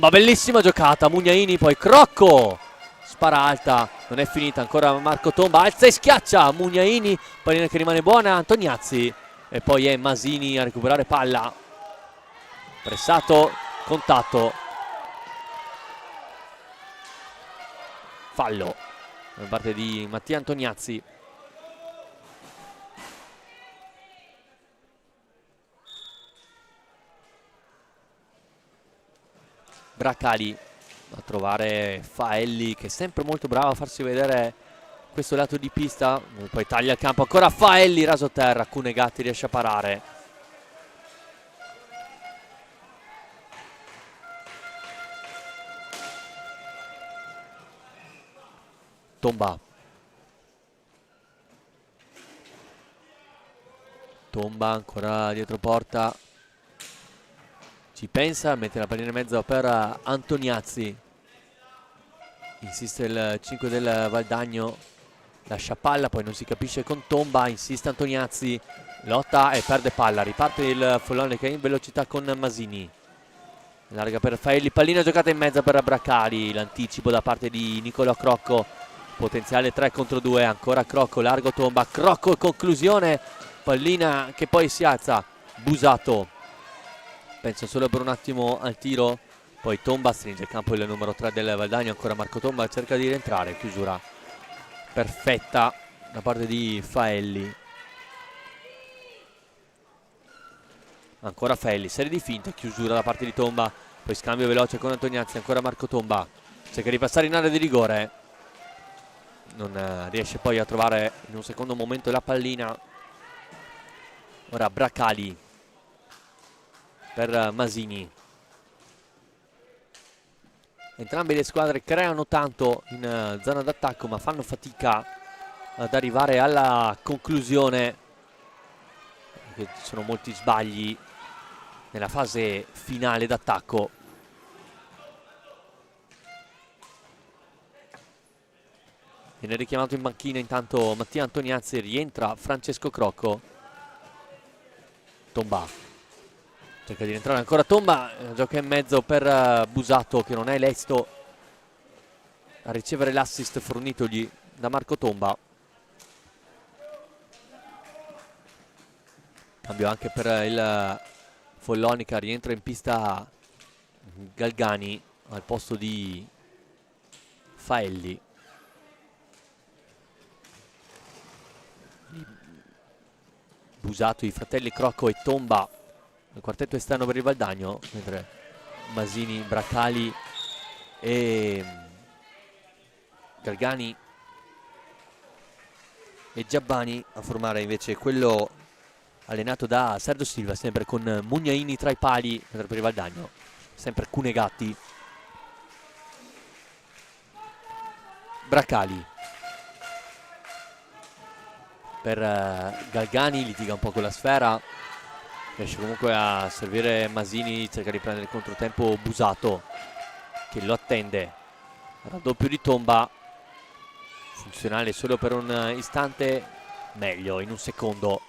E: bellissima giocata, Mugnaini, poi Crocco spara alta, non è finita, ancora Marco Tomba, alza e schiaccia Mugnaini, pallina che rimane buona, Antoniazzi, e poi è Masini a recuperare palla, pressato, contatto, fallo da parte di Mattia Antoniazzi. Bracali a trovare Faelli che è sempre molto bravo a farsi vedere questo lato di pista, poi taglia il campo, ancora Faelli raso terra, Cunegatti riesce a parare. Tomba ancora dietro porta, ci pensa, mette la pallina in mezzo per Antoniazzi, insiste il 5 del Valdagno, lascia palla, poi non si capisce con Tomba, insiste Antoniazzi, lotta e perde palla, riparte il Follone che è in velocità con Masini, larga per Faelli, pallina giocata in mezzo per Bracali, l'anticipo da parte di Nicolò Crocco, potenziale 3 contro 2, ancora Crocco, largo Tomba, Crocco, conclusione, pallina che poi si alza, Busato pensa solo per un attimo al tiro, poi Tomba stringe il campo il numero 3 del Valdagno, ancora Marco Tomba cerca di rientrare, chiusura perfetta da parte di Faelli, ancora Faelli, serie di finte, chiusura da parte di Tomba, poi scambio veloce con Antoniazzi, ancora Marco Tomba cerca di passare in area di rigore, non riesce poi a trovare in un secondo momento la pallina, ora Bracali per Masini, Entrambe le squadre creano tanto in zona d'attacco, ma fanno fatica ad arrivare alla conclusione, perché ci sono molti sbagli nella fase finale d'attacco. Viene richiamato in banchina intanto Mattia Antoniazzi, rientra Francesco Crocco. Tomba cerca di rientrare ancora Tomba, gioca in mezzo per Busato, che non è lesto a ricevere l'assist fornitogli da Marco Tomba. Cambio anche per il Follonica, rientra in pista Galgani al posto di Faelli. Busato, i fratelli Crocco e Tomba, il quartetto esterno per il Valdagno, mentre Masini, Bracali e Galgani e Giabbani a formare invece quello allenato da Sergio Silva, sempre con Mugnaini tra i pali, mentre per il Valdagno sempre Cunegatti. Bracali per Galgani, litiga un po' con la sfera, riesce comunque a servire Masini, cerca di prendere il controtempo Busato, che lo attende. Raddoppio di Tomba, funzionale solo per un istante, meglio in un secondo.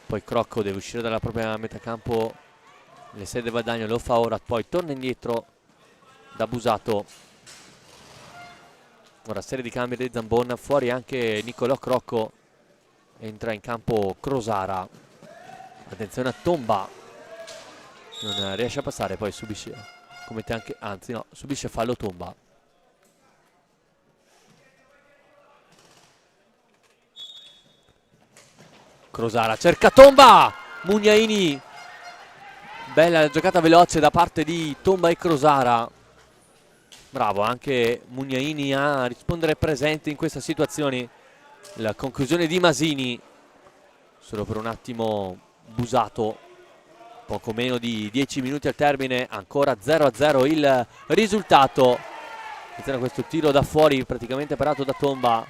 E: Poi Crocco deve uscire dalla propria metacampo, le sede del Valdagno, lo fa ora, poi torna indietro da Busato. Ora serie di cambi di Zambon, fuori anche Nicolò Crocco, entra in campo Crosara. Attenzione a Tomba, non riesce a passare, poi subisce, commette anche, anzi no, subisce fallo Tomba. Crosara cerca Tomba, Mugnaini, bella giocata veloce da parte di Tomba e Crosara. Bravo anche Mugnaini a rispondere presente in questa situazione. La conclusione di Masini, solo per un attimo Busato, poco meno di 10 minuti al termine, ancora 0-0 il risultato. Attenzione a questo tiro da fuori praticamente parato da Tomba,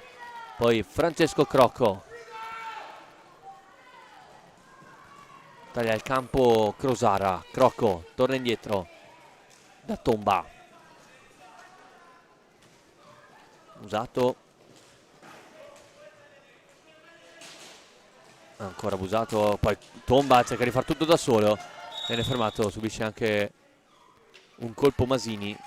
E: poi Francesco Crocco. Taglia il campo Crosara, Crocco torna indietro da Tomba. Busato, ancora Busato, poi Tomba cerca di far tutto da solo, viene fermato, subisce anche un colpo Masini.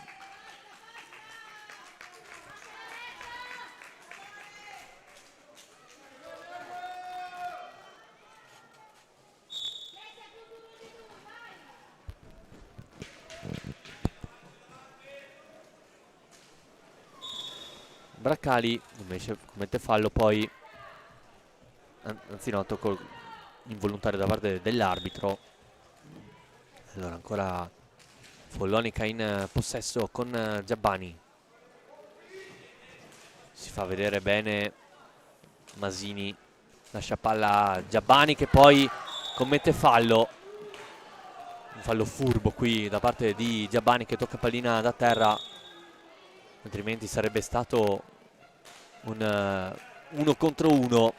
E: Bracali invece commette fallo, poi anzi no, tocco involontario da parte dell'arbitro. Allora ancora Follonica in possesso con Giabbani, si fa vedere bene Masini, lascia palla a Giabbani che poi commette fallo, un fallo furbo qui da parte di Giabbani che tocca pallina da terra, altrimenti sarebbe stato un 1 contro 1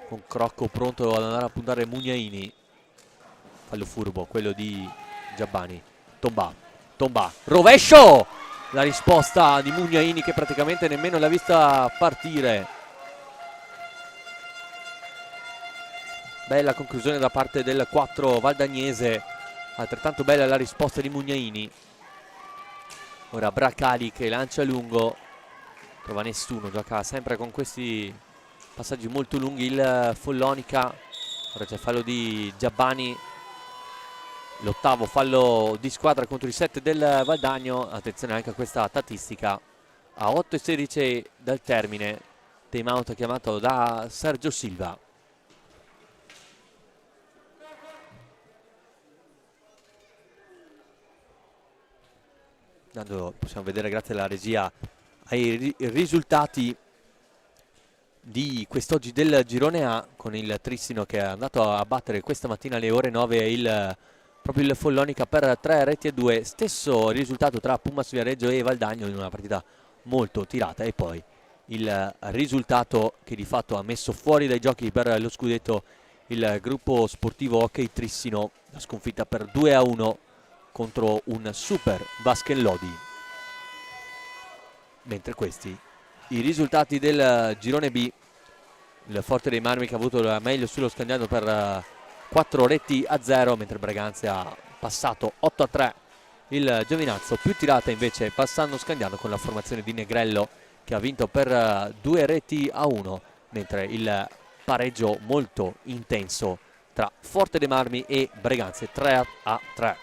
E: con Crocco pronto ad andare a puntare Mugnaini. Fallo furbo quello di Giabbani. Tomba, rovescio! La risposta di Mugnaini che praticamente nemmeno l'ha vista partire. Bella conclusione da parte del 4 valdagnese, altrettanto bella la risposta di Mugnaini. Ora Bracali che lancia lungo, trova nessuno, gioca sempre con questi passaggi molto lunghi il Follonica. Ora c'è fallo di Giabbani, l'ottavo fallo di squadra contro i 7 del Valdagno. Attenzione anche a questa statistica, a 8:16 dal termine, time out chiamato da Sergio Silva. Possiamo vedere grazie alla regia ai risultati di quest'oggi del girone A, con il Trissino che è andato a battere questa mattina alle ore 9 il proprio il Follonica per 3-2, stesso risultato tra Pumas Viareggio e Valdagno in una partita molto tirata, e poi il risultato che di fatto ha messo fuori dai giochi per lo scudetto il gruppo sportivo Hockey Trissino, la sconfitta per 2-1 contro un super Basken Lodi. Mentre questi i risultati del girone B, il Forte dei Marmi che ha avuto la meglio sullo Scandiano per 4-0, mentre Braganza ha passato 8-3 il Giovinazzo, più tirata invece passando Scandiano con la formazione di Negrello che ha vinto per 2-1, mentre il pareggio molto intenso tra Forte dei Marmi e Braganza 3-3.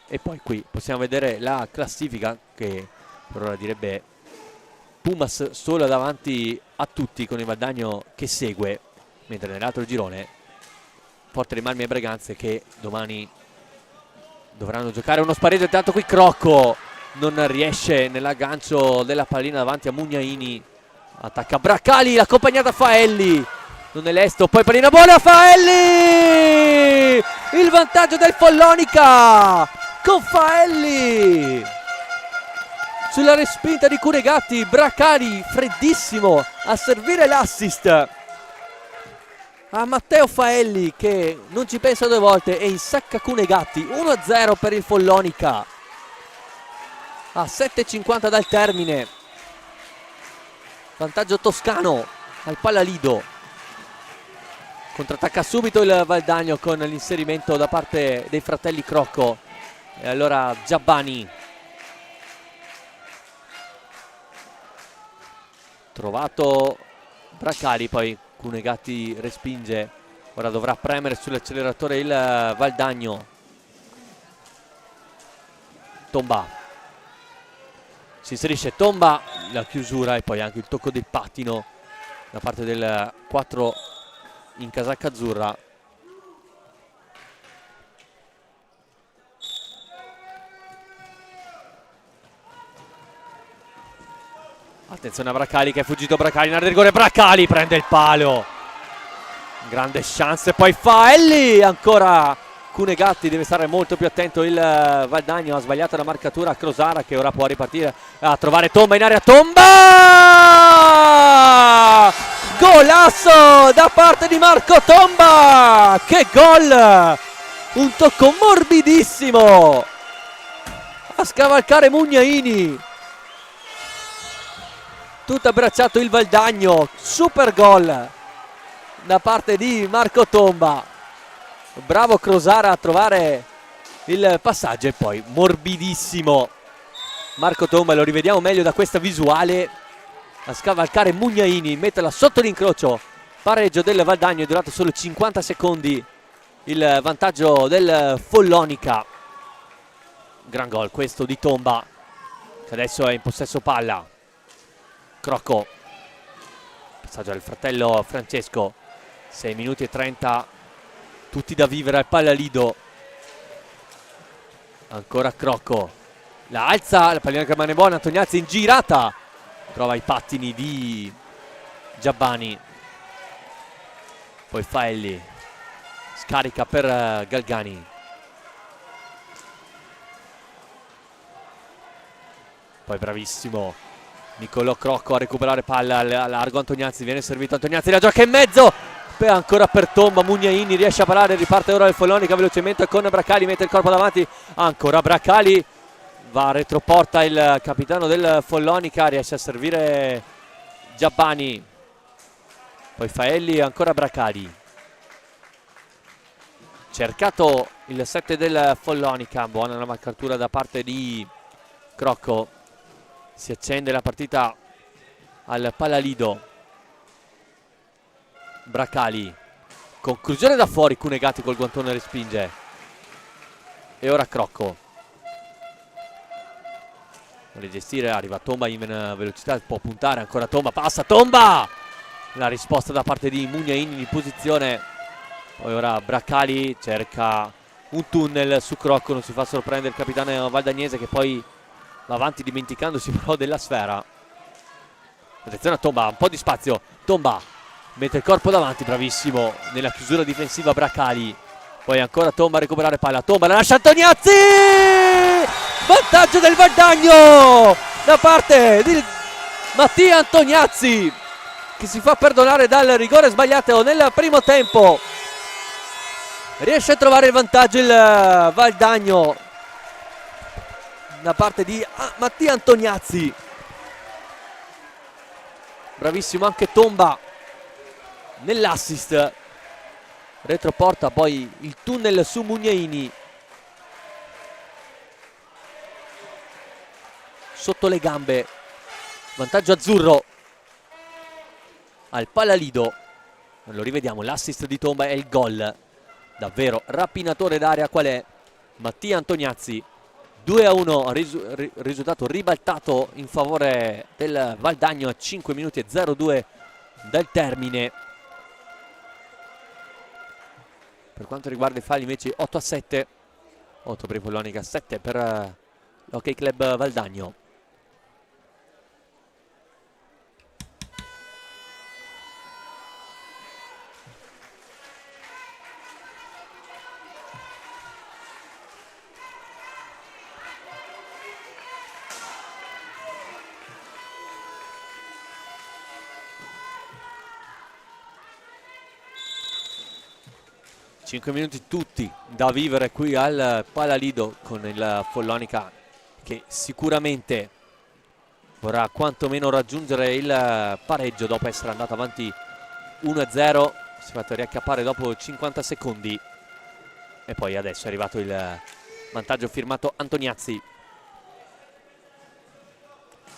E: E poi qui possiamo vedere la classifica che per ora direbbe Pumas solo davanti a tutti, con il Valdagno che segue, mentre nell'altro girone Forte dei Marmi e Braganza che domani dovranno giocare uno spareggio. Intanto qui Crocco non riesce nell'aggancio della pallina davanti a Mugnaini, attacca Braccali, l'accompagnata Faelli, non è lesto, poi pallina buona, Faelli, il vantaggio del Follonica con Faelli sulla respinta di Cunegatti. Braccali freddissimo a servire l'assist a Matteo Faelli che non ci pensa due volte e insacca Cunegatti. 1-0 per il Follonica a 7:50 dal termine, vantaggio toscano al Pallalido. Contrattacca subito il Valdagno con l'inserimento da parte dei fratelli Crocco, e allora Giabbani, trovato Braccali, poi Cunegatti respinge, ora dovrà premere sull'acceleratore il Valdagno. Tomba, si inserisce Tomba, la chiusura e poi anche il tocco del pattino da parte del 4 in casacca azzurra. Attenzione a Braccali che è fuggito, Braccali in area di rigore, Braccali prende il palo, grande chance, poi Faelli ancora. Cunegatti deve stare molto più attento, il Valdagno ha sbagliato la marcatura a Crosara che ora può ripartire a trovare Tomba in area. Tomba, golasso da parte di Marco Tomba, che gol, un tocco morbidissimo a scavalcare Mugnaini, tutto abbracciato il Valdagno, super gol da parte di Marco Tomba. Bravo Crosara a trovare il passaggio e poi morbidissimo Marco Tomba, lo rivediamo meglio da questa visuale, a scavalcare Mugnaini, metterla sotto l'incrocio. Pareggio del Valdagno, è durato solo 50 secondi il vantaggio del Follonica. Gran gol questo di Tomba che adesso è in possesso palla. Crocco, passaggio al fratello Francesco, 6 minuti e 30 tutti da vivere al Pallalido. Ancora Crocco, la alza, la pallina che rimane buona, Antoniazzi in girata, trova i pattini di Giabbani, poi Faelli scarica per Galgani, poi bravissimo Niccolò Crocco a recuperare palla al largo. Antoniazzi, viene servito Antoniazzi, la gioca in mezzo, ancora per Tomba, Mugnaini riesce a parare, riparte ora il Follonica velocemente con Braccali, mette il corpo davanti, ancora Braccali, va a retroporta il capitano del Follonica, riesce a servire Giabbani, poi Faelli, ancora Braccali, cercato il 7 del Follonica, buona la marcatura da parte di Crocco, si accende la partita al Pallalido. Braccali, conclusione da fuori, Cunegatti col guantone respinge, e ora Crocco a rigestire, arriva Tomba in velocità, può puntare, ancora Tomba, passa Tomba, la risposta da parte di Mugnaini in posizione, poi ora Braccali cerca un tunnel su Crocco, non si fa sorprendere il capitano valdagnese che poi va avanti dimenticandosi però della sfera. Attenzione a Tomba, un po' di spazio, Tomba mette il corpo davanti, bravissimo nella chiusura difensiva Braccali, Poi ancora Tomba a recuperare palla, Tomba la lascia Antoniazzi, vantaggio del Valdagno da parte di Mattia Antoniazzi, che si fa perdonare dal rigore sbagliato nel primo tempo. Riesce a trovare il vantaggio il Valdagno da parte di Mattia Antoniazzi. Bravissimo anche Tomba nell'assist. Retroporta poi il tunnel su Mugnaini. Sotto le gambe. Vantaggio azzurro al Palalido. Lo rivediamo, l'assist di Tomba e il gol. Davvero rapinatore d'area qual è Mattia Antoniazzi. 2-1, risultato ribaltato in favore del Valdagno a 5 minuti e 02 dal termine. Per quanto riguarda i falli invece 8-7, 8 per i Follonica, 7 per l'Hockey Club Valdagno. Cinque minuti tutti da vivere qui al Palalido con il Follonica, che sicuramente vorrà quantomeno raggiungere il pareggio dopo essere andato avanti 1-0. Si è fatto riaccappare dopo 50 secondi e poi adesso è arrivato il vantaggio firmato Antoniazzi.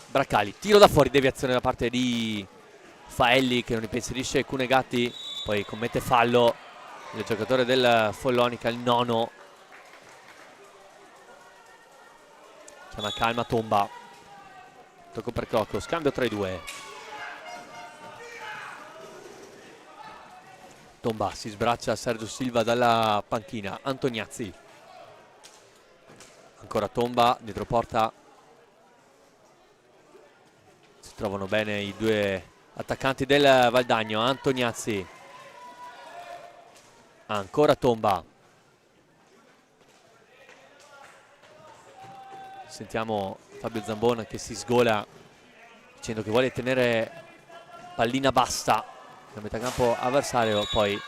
E: Braccali, tiro da fuori, deviazione da parte di Faelli che non impensierisce Cunegatti, poi commette fallo il giocatore del Follonica, il nono. C'è una calma Tomba, tocco per tocco, scambio tra i due. Tomba si sbraccia a Sergio Silva dalla panchina. Antoniazzi, ancora Tomba dietro porta. Si trovano bene i due attaccanti del Valdagno. Antoniazzi, ancora Tomba. Sentiamo Fabio Zambona che si sgola dicendo che vuole tenere pallina bassa nel metacampo avversario. Poi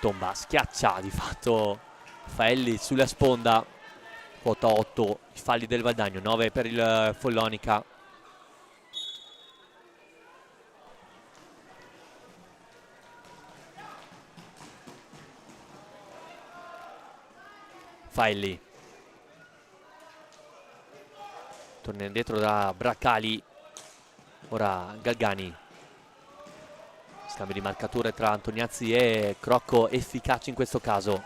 E: Tomba schiaccia di fatto Faelli sulla sponda. Quota 8 i falli del Valdagno, 9 per il Follonica. Faelli torna indietro da Braccali. Ora Galgani, scambio di marcature tra Antoniazzi e Crocco, efficace in questo caso.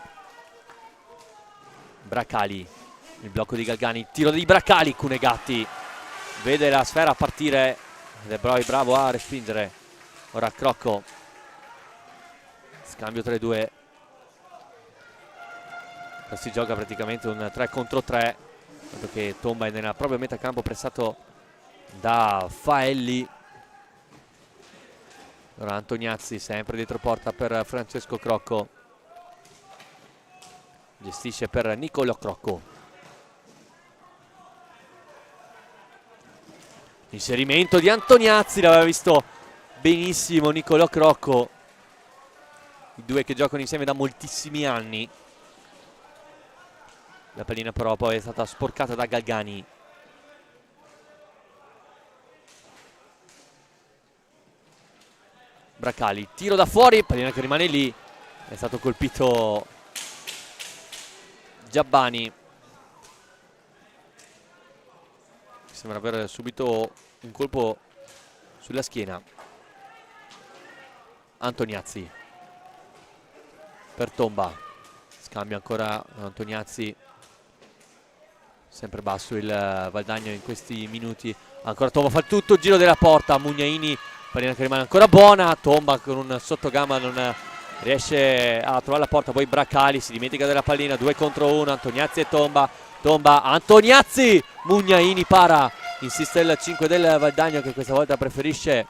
E: Braccali, il blocco di Galgani, tiro di Braccali. Cunegatti vede la sfera partire ed è bravo a respingere. Ora Crocco, scambio tra i due. Si gioca praticamente un 3 contro 3, dato che Tomba è nella propria metacampo pressato da Faelli. Ora Antoniazzi sempre dietro porta per Francesco Crocco, gestisce per Nicolò Crocco. Inserimento di Antoniazzi, l'aveva visto benissimo Nicolò Crocco, i due che giocano insieme da moltissimi anni. La pallina però poi è stata sporcata da Galgani. Braccali, tiro da fuori, pallina che rimane lì. È stato colpito Giabbani. Sembra aver subito un colpo sulla schiena. Antoniazzi per Tomba. Scambia ancora Antoniazzi. Sempre basso il Valdagno in questi minuti. Ancora Tomba fa il tutto, giro della porta. Mugnaini, pallina che rimane ancora buona. Tomba con un sottogamba non riesce a trovare la porta. Poi Braccali si dimentica della pallina. 2 contro 1. Antoniazzi e Tomba. Tomba, Antoniazzi. Mugnaini para. Insiste il 5 del Valdagno che questa volta preferisce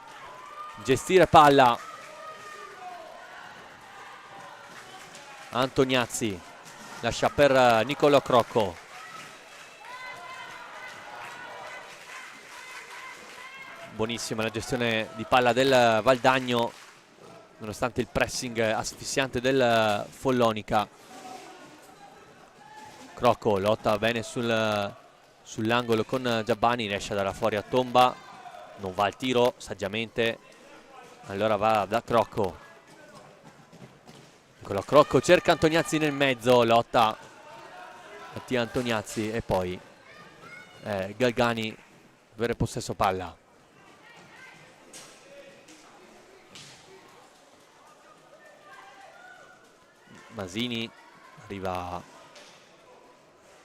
E: gestire palla. Antoniazzi lascia per Nicolò Crocco. Buonissima la gestione di palla del Valdagno, nonostante il pressing asfissiante del Follonica. Crocco lotta bene sull'angolo con Giabbani, riesce a dare fuori a Tomba, non va al tiro saggiamente, allora va da Crocco. Nicolò Crocco cerca Antoniazzi nel mezzo, lotta Mattia Antoniazzi e poi Galgani avere possesso palla. Masini, arriva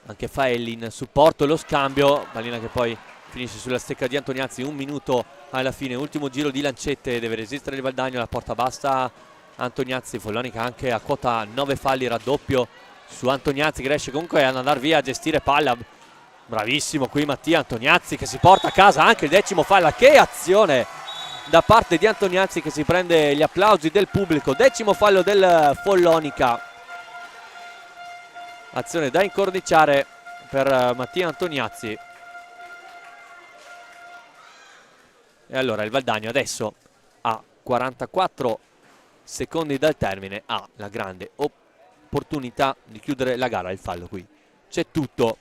E: anche Faelli in supporto, lo scambio, pallina che poi finisce sulla stecca di Antoniazzi. 1 minuto alla fine, ultimo giro di lancette, deve resistere il Valdagno, la porta bassa Antoniazzi. Follonica anche a quota 9 falli, raddoppio su Antoniazzi che riesce comunque ad andare via a gestire palla. Bravissimo qui Mattia Antoniazzi che si porta a casa anche il 10° fallo. Che azione da parte di Antoniazzi che si prende gli applausi del pubblico. 10° fallo del Follonica. Azione da incorniciare per Mattia Antoniazzi. E allora il Valdagno adesso a 44 secondi dal termine ha la grande opportunità di chiudere la gara. Il fallo qui c'è tutto,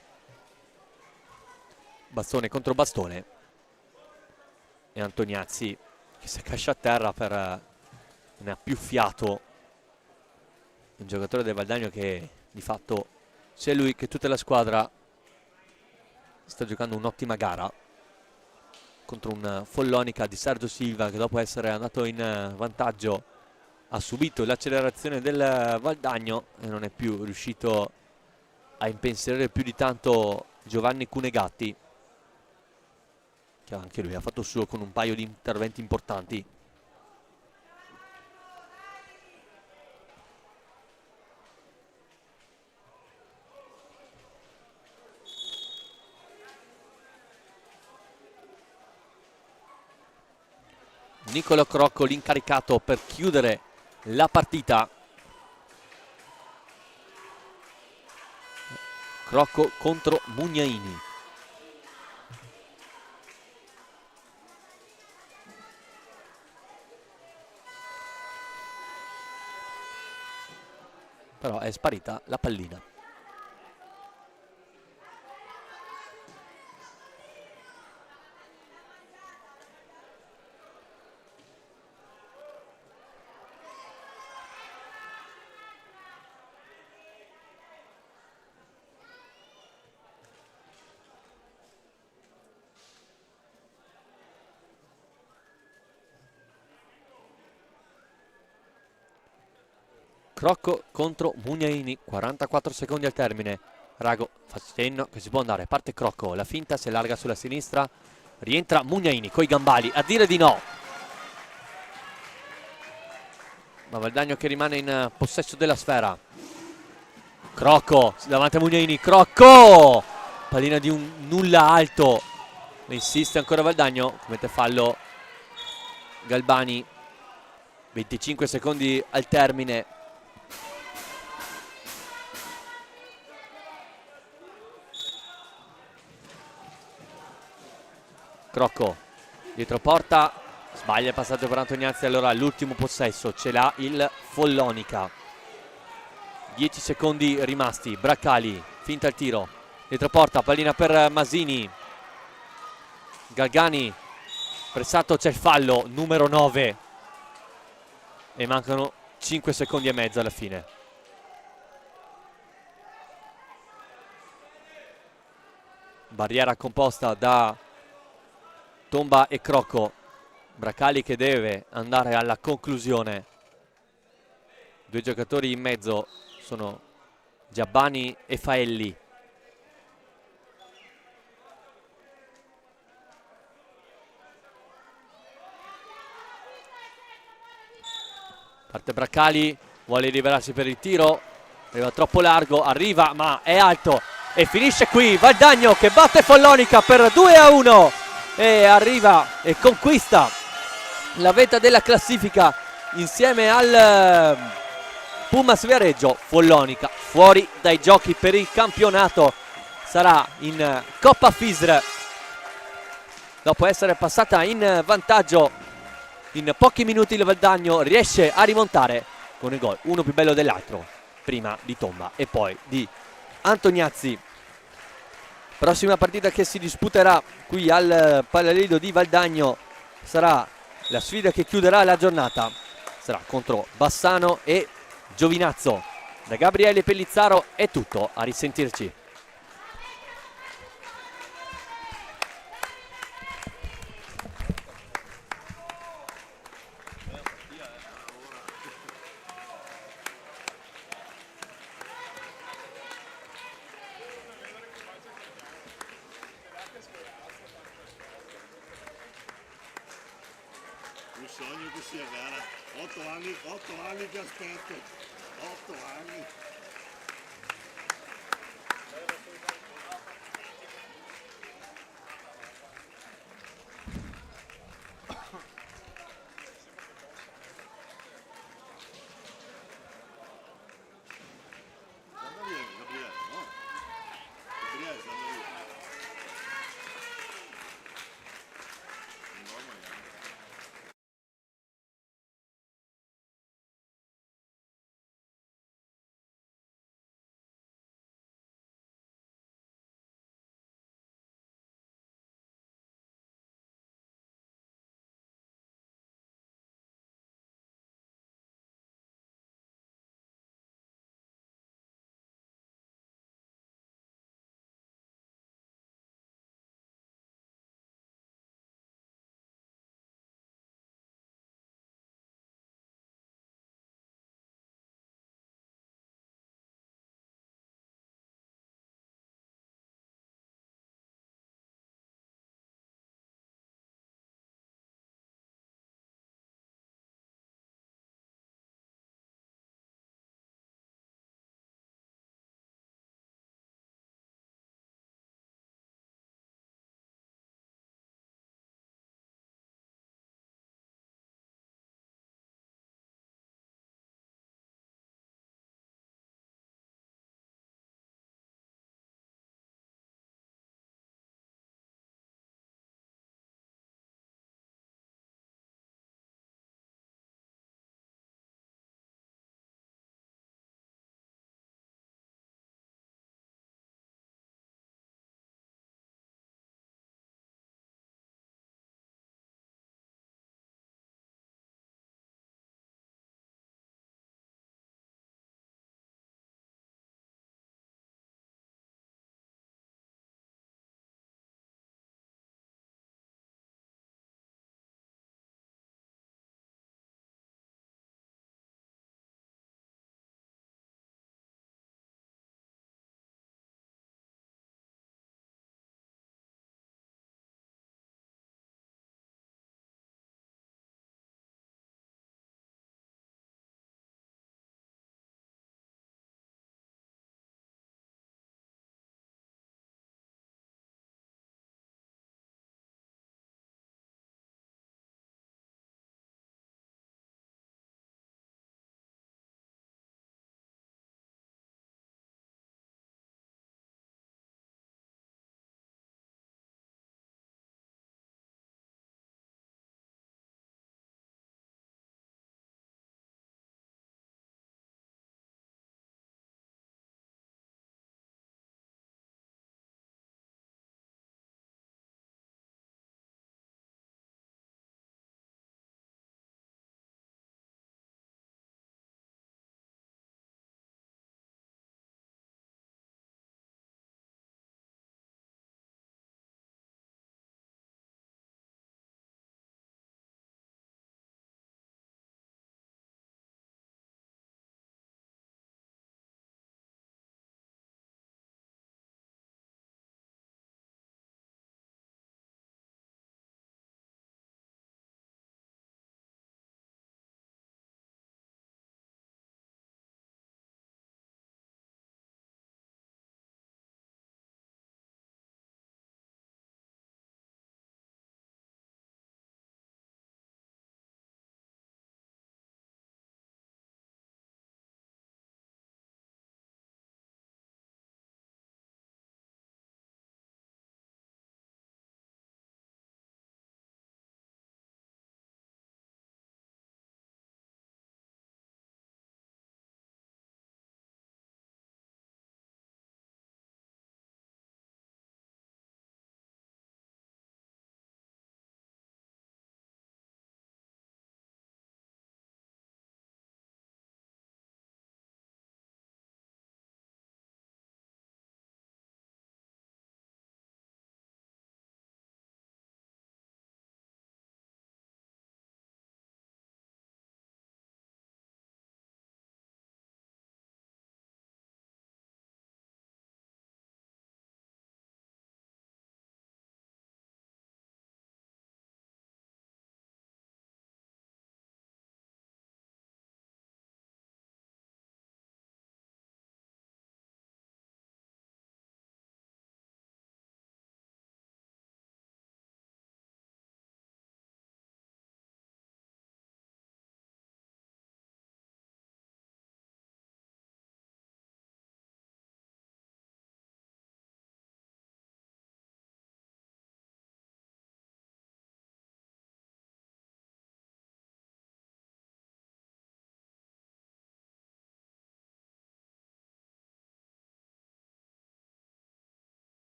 E: bastone contro bastone, e Antoniazzi che si accascia a terra per non ha più fiato. Un giocatore del Valdagno che di fatto sia lui che tutta la squadra sta giocando un'ottima gara contro un Follonica di Sergio Silva che dopo essere andato in vantaggio ha subito l'accelerazione del Valdagno e non è più riuscito a impensierire più di tanto Giovanni Cunegatti, che anche lui ha fatto il suo con un paio di interventi importanti. Nicolò Crocco l'incaricato per chiudere la partita. Crocco contro Mugnaini. Però è sparita la pallina. Crocco contro Mugnaini, 44 secondi al termine. Rago fa cenno che si può andare, parte Crocco, la finta si allarga sulla sinistra, rientra Mugnaini coi gambali a dire di no. Ma Valdagno che rimane in possesso della sfera. Crocco davanti a Mugnaini, Crocco! Pallina di un nulla alto. Insiste ancora Valdagno, commette fallo Galbani. 25 secondi al termine. Crocco dietro porta, sbaglia il passaggio per Antoniazzi, allora l'ultimo possesso ce l'ha il Follonica. 10 secondi rimasti, Braccali, finta il tiro, dietro porta, pallina per Masini. Galgani, pressato, c'è il fallo, numero 9. E mancano 5 secondi e mezzo alla fine. Barriera composta da Tomba e Crocco. Braccali che deve andare alla conclusione. Due giocatori in mezzo sono Giabbani e Faelli. Parte Braccali, vuole liberarsi per il tiro, arriva troppo largo, arriva ma è alto e finisce qui. Valdagno che batte Follonica per 2-1 e arriva e conquista la vetta della classifica insieme al Pumas Viareggio, Follonica fuori dai giochi per il campionato, sarà in Coppa FISR dopo essere passata in vantaggio in pochi minuti. Il Valdagno riesce a rimontare con il gol, uno più bello dell'altro, prima di Tomba e poi di Antoniazzi. Prossima partita che si disputerà qui al Palalido di Valdagno sarà la sfida che chiuderà la giornata, sarà contro Bassano e Giovinazzo. Da Gabriele Pellizzaro è tutto, a risentirci.
B: Un sogno che sia gara, 8 anni che aspetto, 8 anni.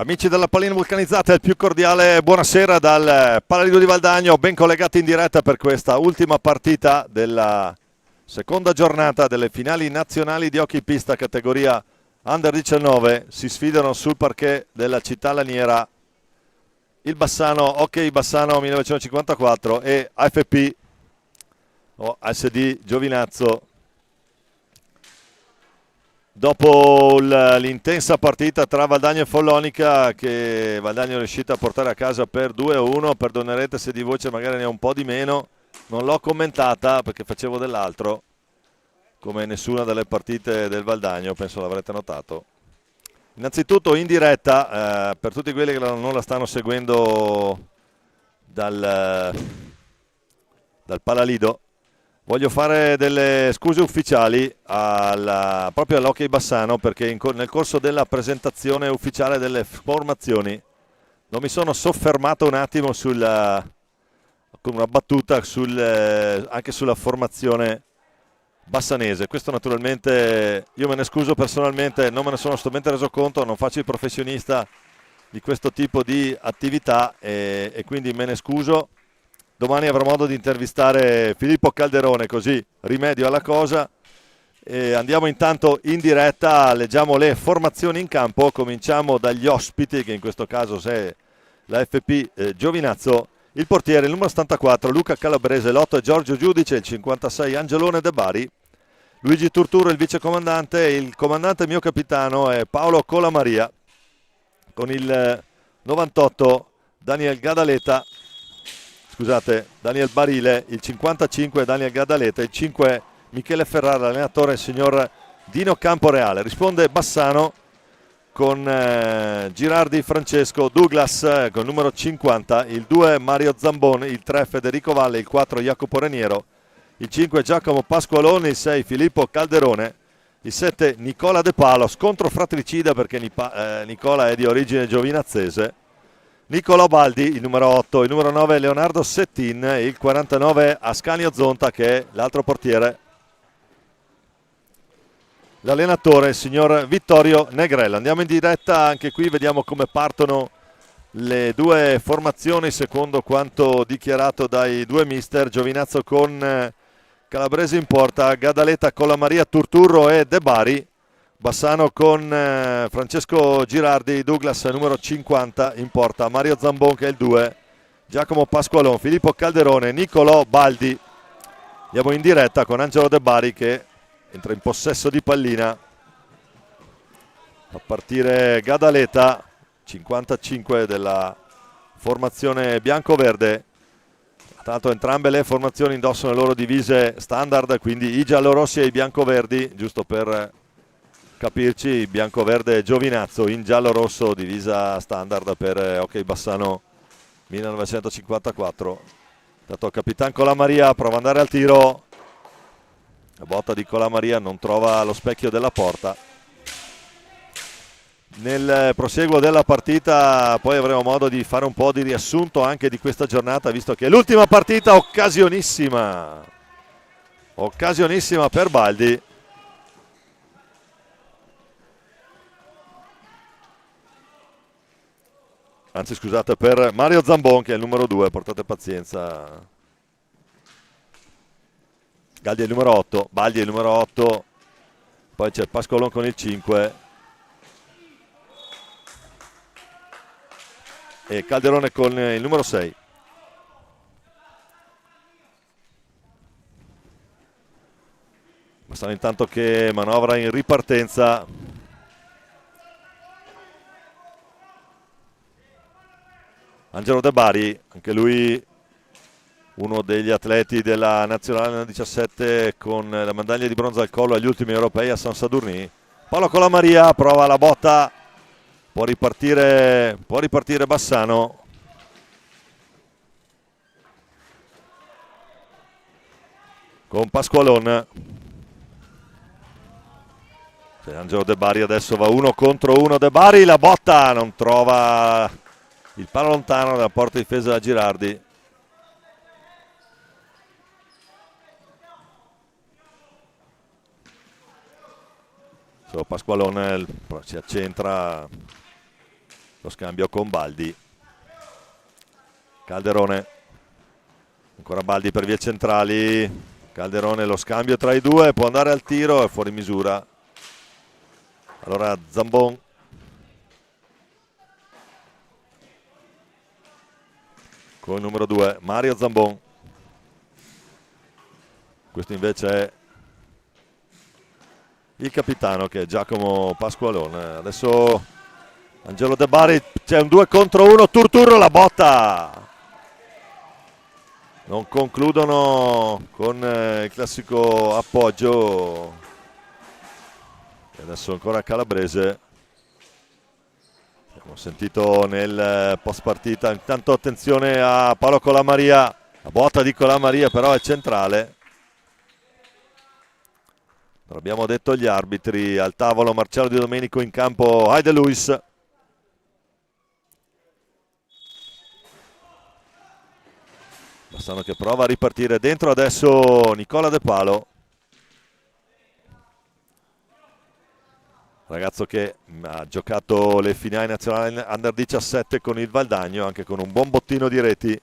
B: Amici della Pallina Vulcanizzata, il più cordiale buonasera dal Palalido di Valdagno, ben collegati in diretta per questa ultima partita della seconda giornata delle finali nazionali di hockey pista categoria Under 19. Si sfidano sul parquet della città laniera il Bassano, Hockey Bassano 1954 e AFP o ASD Giovinazzo. Dopo l'intensa partita tra Valdagno e Follonica, che Valdagno è riuscita a portare a casa per 2-1, perdonerete se di voce magari ne ho un po' di meno, non l'ho commentata perché facevo dell'altro, come nessuna delle partite del Valdagno, penso l'avrete notato. Innanzitutto in diretta, per tutti quelli che non la stanno seguendo dal Palalido, voglio fare delle scuse ufficiali proprio all'Hockey Bassano, perché nel corso della presentazione ufficiale delle formazioni non mi sono soffermato un attimo con una battuta anche sulla formazione bassanese. Questo naturalmente io me ne scuso personalmente, non me ne sono assolutamente reso conto, non faccio il professionista di questo tipo di attività e quindi me ne scuso. Domani avrò modo di intervistare Filippo Calderone, così rimedio alla cosa. E andiamo intanto in diretta, leggiamo le formazioni in campo, cominciamo dagli ospiti, che in questo caso è la FP Giovinazzo, il portiere, il numero 74 Luca Calabrese, l'8 è Giorgio Giudice, il 56 Angelone De Bari, Luigi Turturro il vicecomandante, il comandante mio capitano è Paolo Colamaria, con il 98 Daniel Barile, il 55 Daniel Gadaleta, il 5 Michele Ferrara, l'allenatore il signor Dino Camporeale. Risponde Bassano con Girardi Francesco, Douglas con il numero 50, il 2 Mario Zambon, il 3 Federico Valle, il 4 Jacopo Reniero, il 5 Giacomo Pasqualone, il 6 Filippo Calderone, il 7 Nicola De Palo, scontro fratricida perché Nicola è di origine giovinazzese, Nicolò Baldi, il numero 8, il numero 9 Leonardo Settin, il 49 Ascanio Zonta che è l'altro portiere. L'allenatore il signor Vittorio Negrello. Andiamo in diretta, anche qui vediamo come partono le due formazioni secondo quanto dichiarato dai due mister. Giovinazzo con Calabrese in porta, Gadaleta con la Maria Turturro e De Bari. Bassano con Francesco Girardi, Douglas numero 50 in porta, Mario Zambon che è il 2, Giacomo Pasqualon, Filippo Calderone, Nicolò Baldi. Andiamo in diretta con Angelo De Bari che entra in possesso di pallina. A partire Gadaleta, 55 della formazione bianco-verde. Tra l'altro entrambe le formazioni indossano le loro divise standard, quindi i giallorossi e i biancoverdi, giusto per capirci, il bianco-verde Giovinazzo in giallo-rosso, divisa standard per Hockey Bassano 1954. Tanto il Capitan Colamaria prova ad andare al tiro, la botta di Colamaria non trova lo specchio della porta. Nel proseguo della partita poi avremo modo di fare un po' di riassunto anche di questa giornata, visto che è l'ultima partita occasionissima per Baldi. Anzi scusate, per Mario Zambon che è il numero 2, portate pazienza. Galdi è il numero 8, Baldi è il numero 8, poi c'è Pascolon con il 5 e Calderone con il numero 6. Bassano intanto che manovra in ripartenza. Angelo De Bari, anche lui uno degli atleti della nazionale 17 con la medaglia di bronzo al collo agli ultimi europei a San Sadurní. Paolo Colamaria prova la botta, può ripartire Bassano. Con Pasqualon. Angelo De Bari adesso va 1 contro 1. De Bari, la botta non trova il palo lontano dalla porta difesa da Girardi. Pasqualone si accentra lo scambio con Baldi. Calderone, ancora Baldi per vie centrali. Calderone, lo scambio tra i due, può andare al tiro, è fuori misura. Allora Zambon, con il numero 2 Mario Zambon. Questo invece è il capitano, che è Giacomo Pasqualone. Adesso Angelo De Bari, c'è un 2 contro 1, Turturro, la botta. Non concludono con il classico appoggio. E adesso ancora Calabrese. Abbiamo sentito nel post partita. Intanto attenzione a Paolo Colamaria. La botta di Colamaria però è centrale. Lo abbiamo detto gli arbitri. Al tavolo Marcello Di Domenico, in campo Heide Luis. Bassano che prova a ripartire dentro adesso Nicola De Palo. Ragazzo che ha giocato le finali nazionali under 17 con il Valdagno, anche con un buon bottino di reti.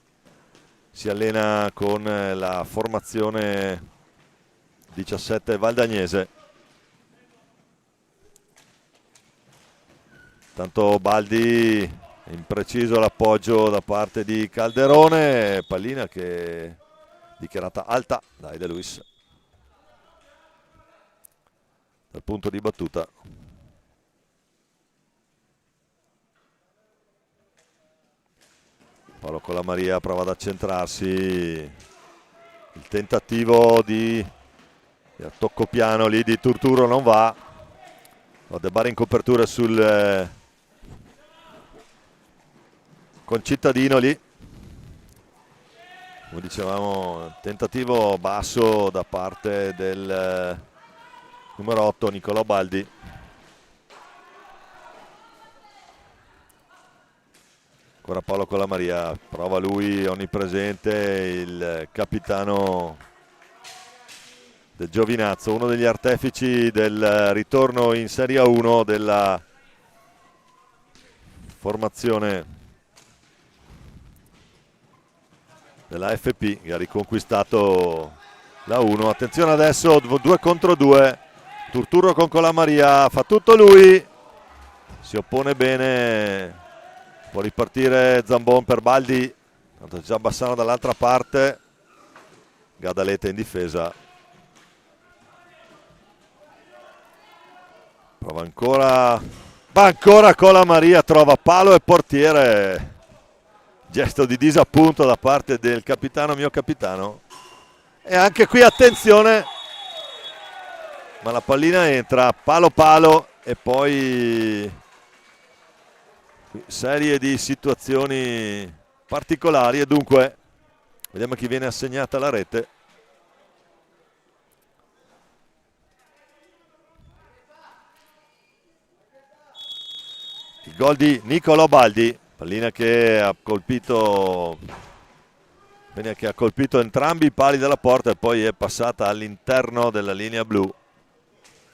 B: Si allena con la formazione 17 valdagnese. Tanto Baldi, impreciso l'appoggio da parte di Calderone, pallina che è dichiarata alta dai De Luis dal punto di battuta. Paolo Colamaria prova ad accentrarsi, il tentativo di tocco piano lì di Turturro non va. De Bari in copertura sul concittadino lì, come dicevamo, tentativo basso da parte del numero 8 Nicolò Baldi. Ancora Paolo Colamaria, prova lui onnipresente, il capitano del Giovinazzo, uno degli artefici del ritorno in Serie 1 della formazione della FP, che ha riconquistato la 1. Attenzione adesso, 2 contro 2, Turturro con Colamaria, fa tutto lui, si oppone bene, può ripartire Zambon per Baldi, tanto già Bassano dall'altra parte, Gadaleta in difesa, prova ancora, va ancora Colamaria, trova palo e portiere. Gesto di disappunto da parte del capitano, mio capitano. E anche qui attenzione, ma la pallina entra, palo palo, e poi serie di situazioni particolari. E dunque vediamo chi viene assegnata la rete. Il gol di Nicolò Baldi. Pallina che ha colpito entrambi i pali della porta e poi è passata all'interno della linea blu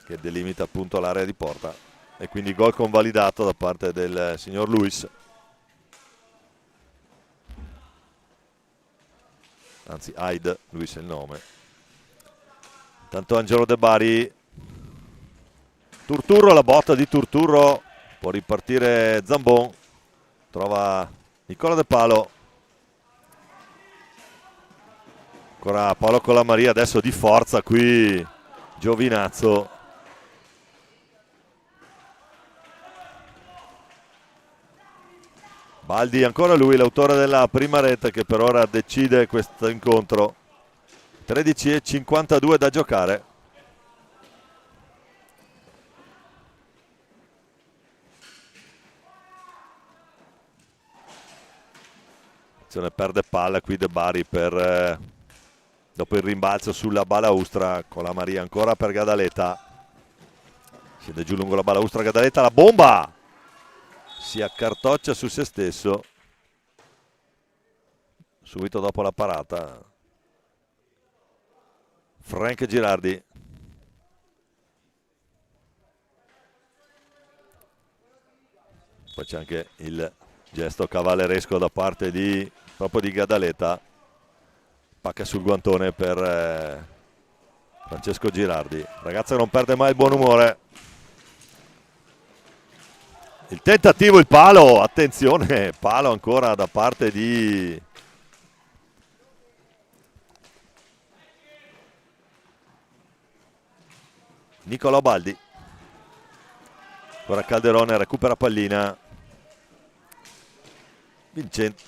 B: che delimita appunto l'area di porta, e quindi gol convalidato da parte del signor Luis, anzi Aid, Luis è il nome. Intanto Angelo De Bari, Turturro, la botta di Turturro, può ripartire Zambon, trova Nicola De Palo, ancora Paolo Colamaria, adesso di forza qui Giovinazzo, Baldi, ancora lui l'autore della prima rete, che per ora decide questo incontro. 13:52 da giocare. Perde palla qui De Bari per dopo il rimbalzo sulla balaustra. Colamaria ancora per Gadaleta, scende giù lungo la balaustra Gadaleta, la bomba si accartoccia su se stesso subito dopo la parata. Frank Girardi, Poi c'è anche il gesto cavalleresco da parte proprio di Gadaleta. Pacca sul guantone per Francesco Girardi, ragazzo che non perde mai il buon umore. Il tentativo, il palo, attenzione, palo ancora da parte di Nicolò Baldi. Ora Calderone recupera pallina. Vincente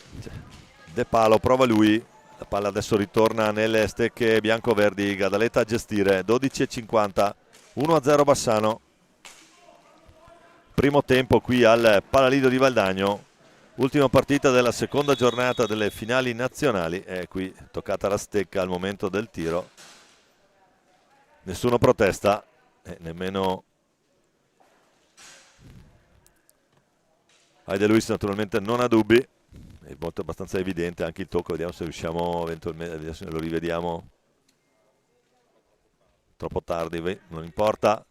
B: De Palo prova lui. La palla adesso ritorna nelle stecche bianco-verdi. Gadaleta a gestire. 12:50. 1-0 Bassano. Primo tempo qui al Palalido di Valdagno. Ultima partita della seconda giornata delle finali nazionali. E qui toccata la stecca al momento del tiro. Nessuno protesta. Nemmeno Aide Luis naturalmente non ha dubbi, è molto abbastanza evidente anche il tocco, vediamo se riusciamo eventualmente, adesso lo rivediamo troppo tardi, non importa,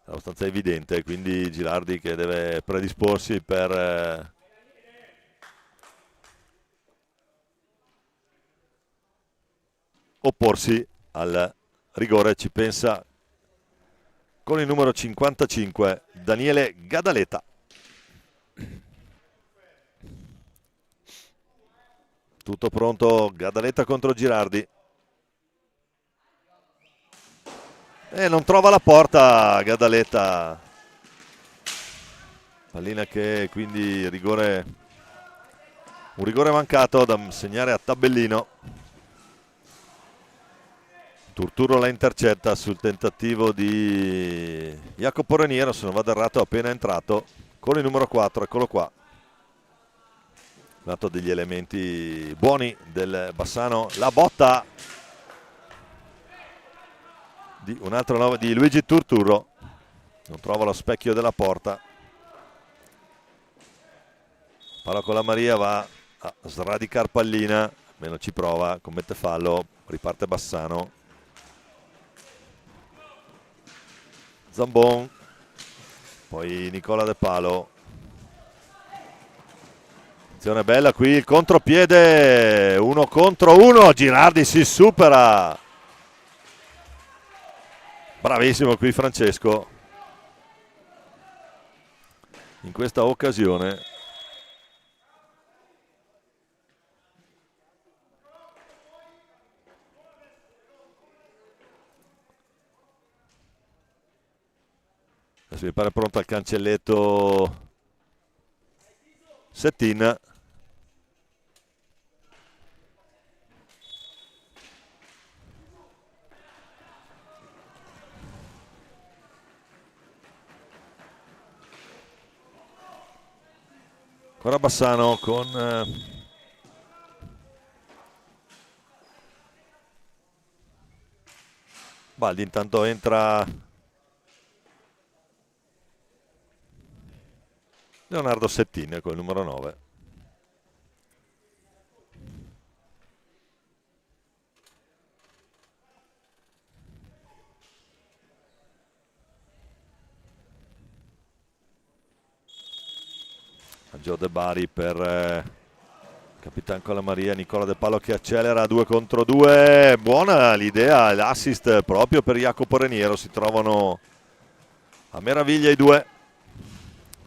B: è abbastanza evidente, quindi Girardi che deve predisporsi per opporsi al rigore, ci pensa con il numero 55 Daniele Gadaleta. Tutto pronto, Gadaleta contro Girardi. E non trova la porta Gadaleta. Pallina che quindi un rigore mancato da segnare a tabellino. Turturro la intercetta sul tentativo di Jacopo Raniero, se non vado errato appena entrato, con il numero 4, eccolo qua. Dato degli elementi buoni del Bassano, la botta di un altro nome di Luigi Turturro, non trova lo specchio della porta. Palla con la Maria, va a sradicare pallina, meno ci prova, commette fallo, riparte Bassano. Zambon, poi Nicola De Palo. Attenzione bella qui, il contropiede, 1 contro 1, Girardi si supera. Bravissimo qui Francesco in questa occasione. Adesso mi pare pronto al cancelletto Settin. Ancora Bassano con Baldi, intanto entra Leonardo Settin con il numero 9. Gio De Bari per Capitan con la Maria, Nicola De Palo che accelera 2 contro 2. Buona l'idea, l'assist proprio per Jacopo Raniero, si trovano a meraviglia i due.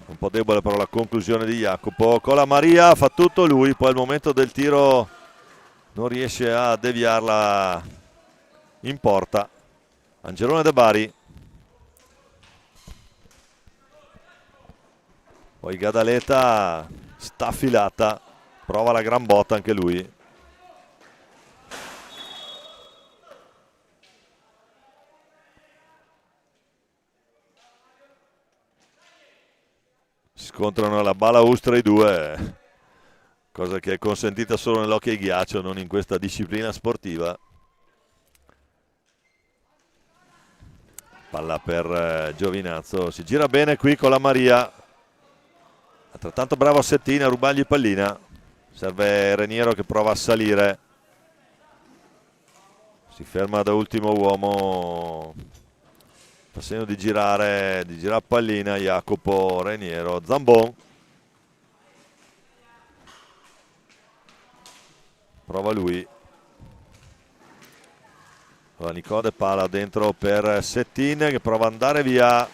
B: Un po' debole però la conclusione di Jacopo, con la Maria fa tutto lui, poi al momento del tiro non riesce a deviarla in porta. Angelone De Bari, poi Gadaleta sta affilata, prova la gran botta anche lui. Si scontrano alla balaustra i due, cosa che è consentita solo nell'hockey ghiaccio, non in questa disciplina sportiva. Palla per Giovinazzo, si gira bene qui con la Maria, altrettanto bravo Settin a rubargli pallina, serve Raniero che prova a salire, si ferma da ultimo uomo, fa segno di girare pallina Jacopo Raniero. Zambon prova lui. Allora, Nicola De Pala dentro per Settin che prova ad andare via.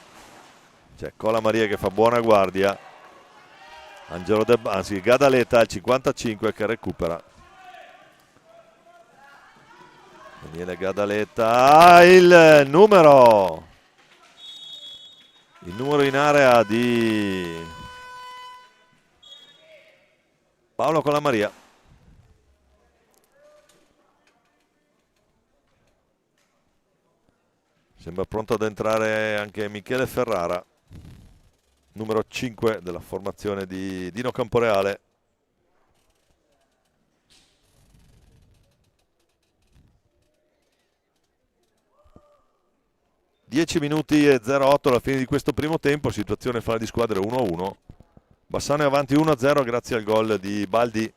B: C'è Cola Maria che fa buona guardia. Gadaleta al 55 che recupera. Daniele Gadaleta, il numero in area di Paolo Cola Maria. Sembra pronto ad entrare anche Michele Ferrara, numero 5 della formazione di Dino Camporeale. Dieci minuti e 08 alla fine di questo primo tempo, situazione fra le squadre 1-1. Bassano è avanti 1-0 grazie al gol di Baldi.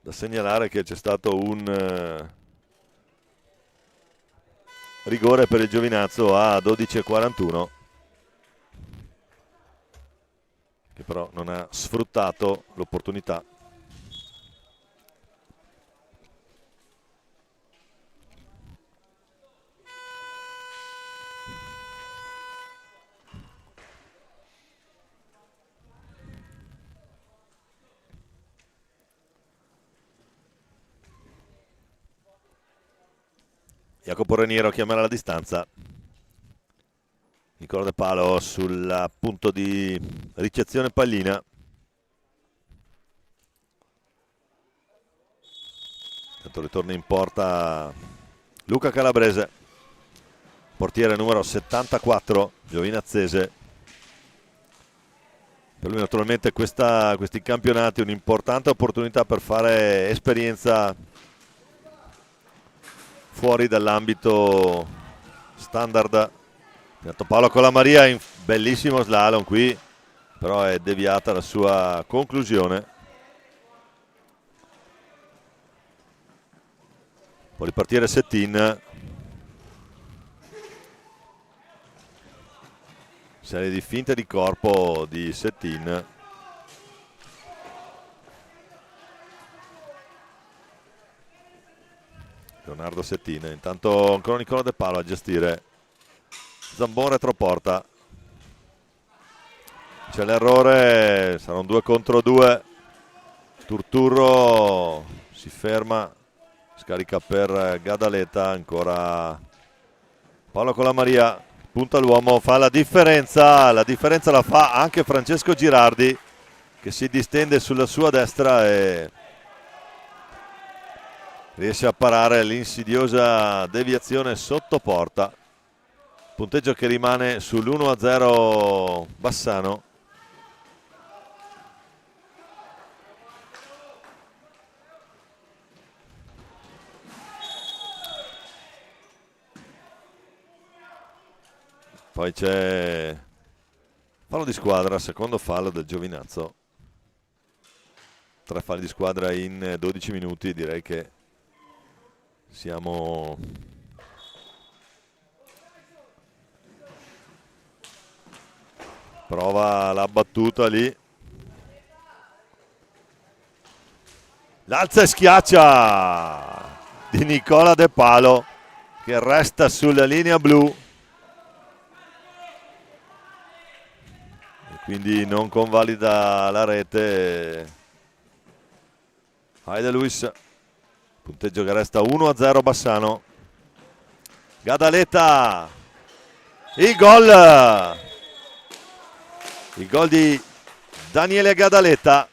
B: Da segnalare che c'è stato un rigore per il Giovinazzo a 12:41, che però non ha sfruttato l'opportunità. Jacopo Raniero chiamerà la distanza. Nicola De Palo sul punto di ricezione pallina. Intanto ritorna in porta Luca Calabrese, portiere numero 74, giovinazzese. Per lui naturalmente questi campionati è un'importante opportunità per fare esperienza fuori dall'ambito standard. Intanto Paolo Cola Maria in bellissimo slalom qui, però è deviata la sua conclusione. Può ripartire Settin. Serie di finte di corpo di Settin. Leonardo Settin. Intanto ancora Nicola De Palo a gestire. Zambon retroporta. C'è l'errore, sarà un 2 contro 2. Turturro si ferma, scarica per Gadaleta, ancora Paolo Cola Maria, punta l'uomo, fa la differenza la fa anche Francesco Girardi che si distende sulla sua destra e riesce a parare l'insidiosa deviazione sotto porta. Punteggio che rimane sull'1-0 Bassano. Poi c'è fallo di squadra, secondo fallo del Giovinazzo. 3 falli di squadra in 12 minuti, direi che siamo prova la battuta lì, l'alza e schiaccia di Nicola De Palo che resta sulla linea blu e quindi non convalida la rete. Aida Luis, punteggio che resta 1-0 Bassano. Gadaleta, il gol di Daniele Gadaleta,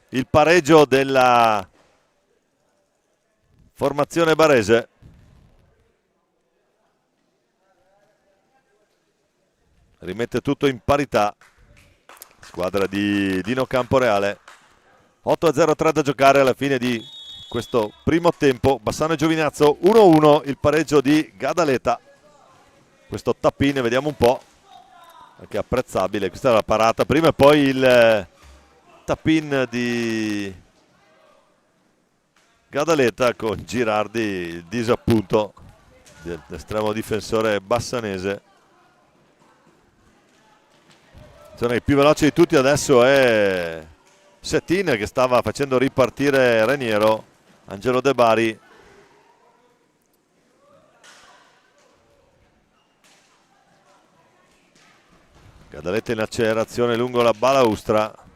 B: il pareggio della formazione barese. Rimette tutto in parità, squadra di Dino Camporeale. 8-0-3 da giocare alla fine di questo primo tempo. Bassano e Giovinazzo 1-1, il pareggio di Gadaleta. Questo tap-in, vediamo un po'. Anche apprezzabile, questa è la parata prima e poi il tap-in di Gadaleta con Girardi, il disappunto dell'estremo difensore bassanese. Il più veloce di tutti adesso è Settin, che stava facendo ripartire Raniero. Angelo De Bari. Gadaletta in accelerazione lungo la balaustra.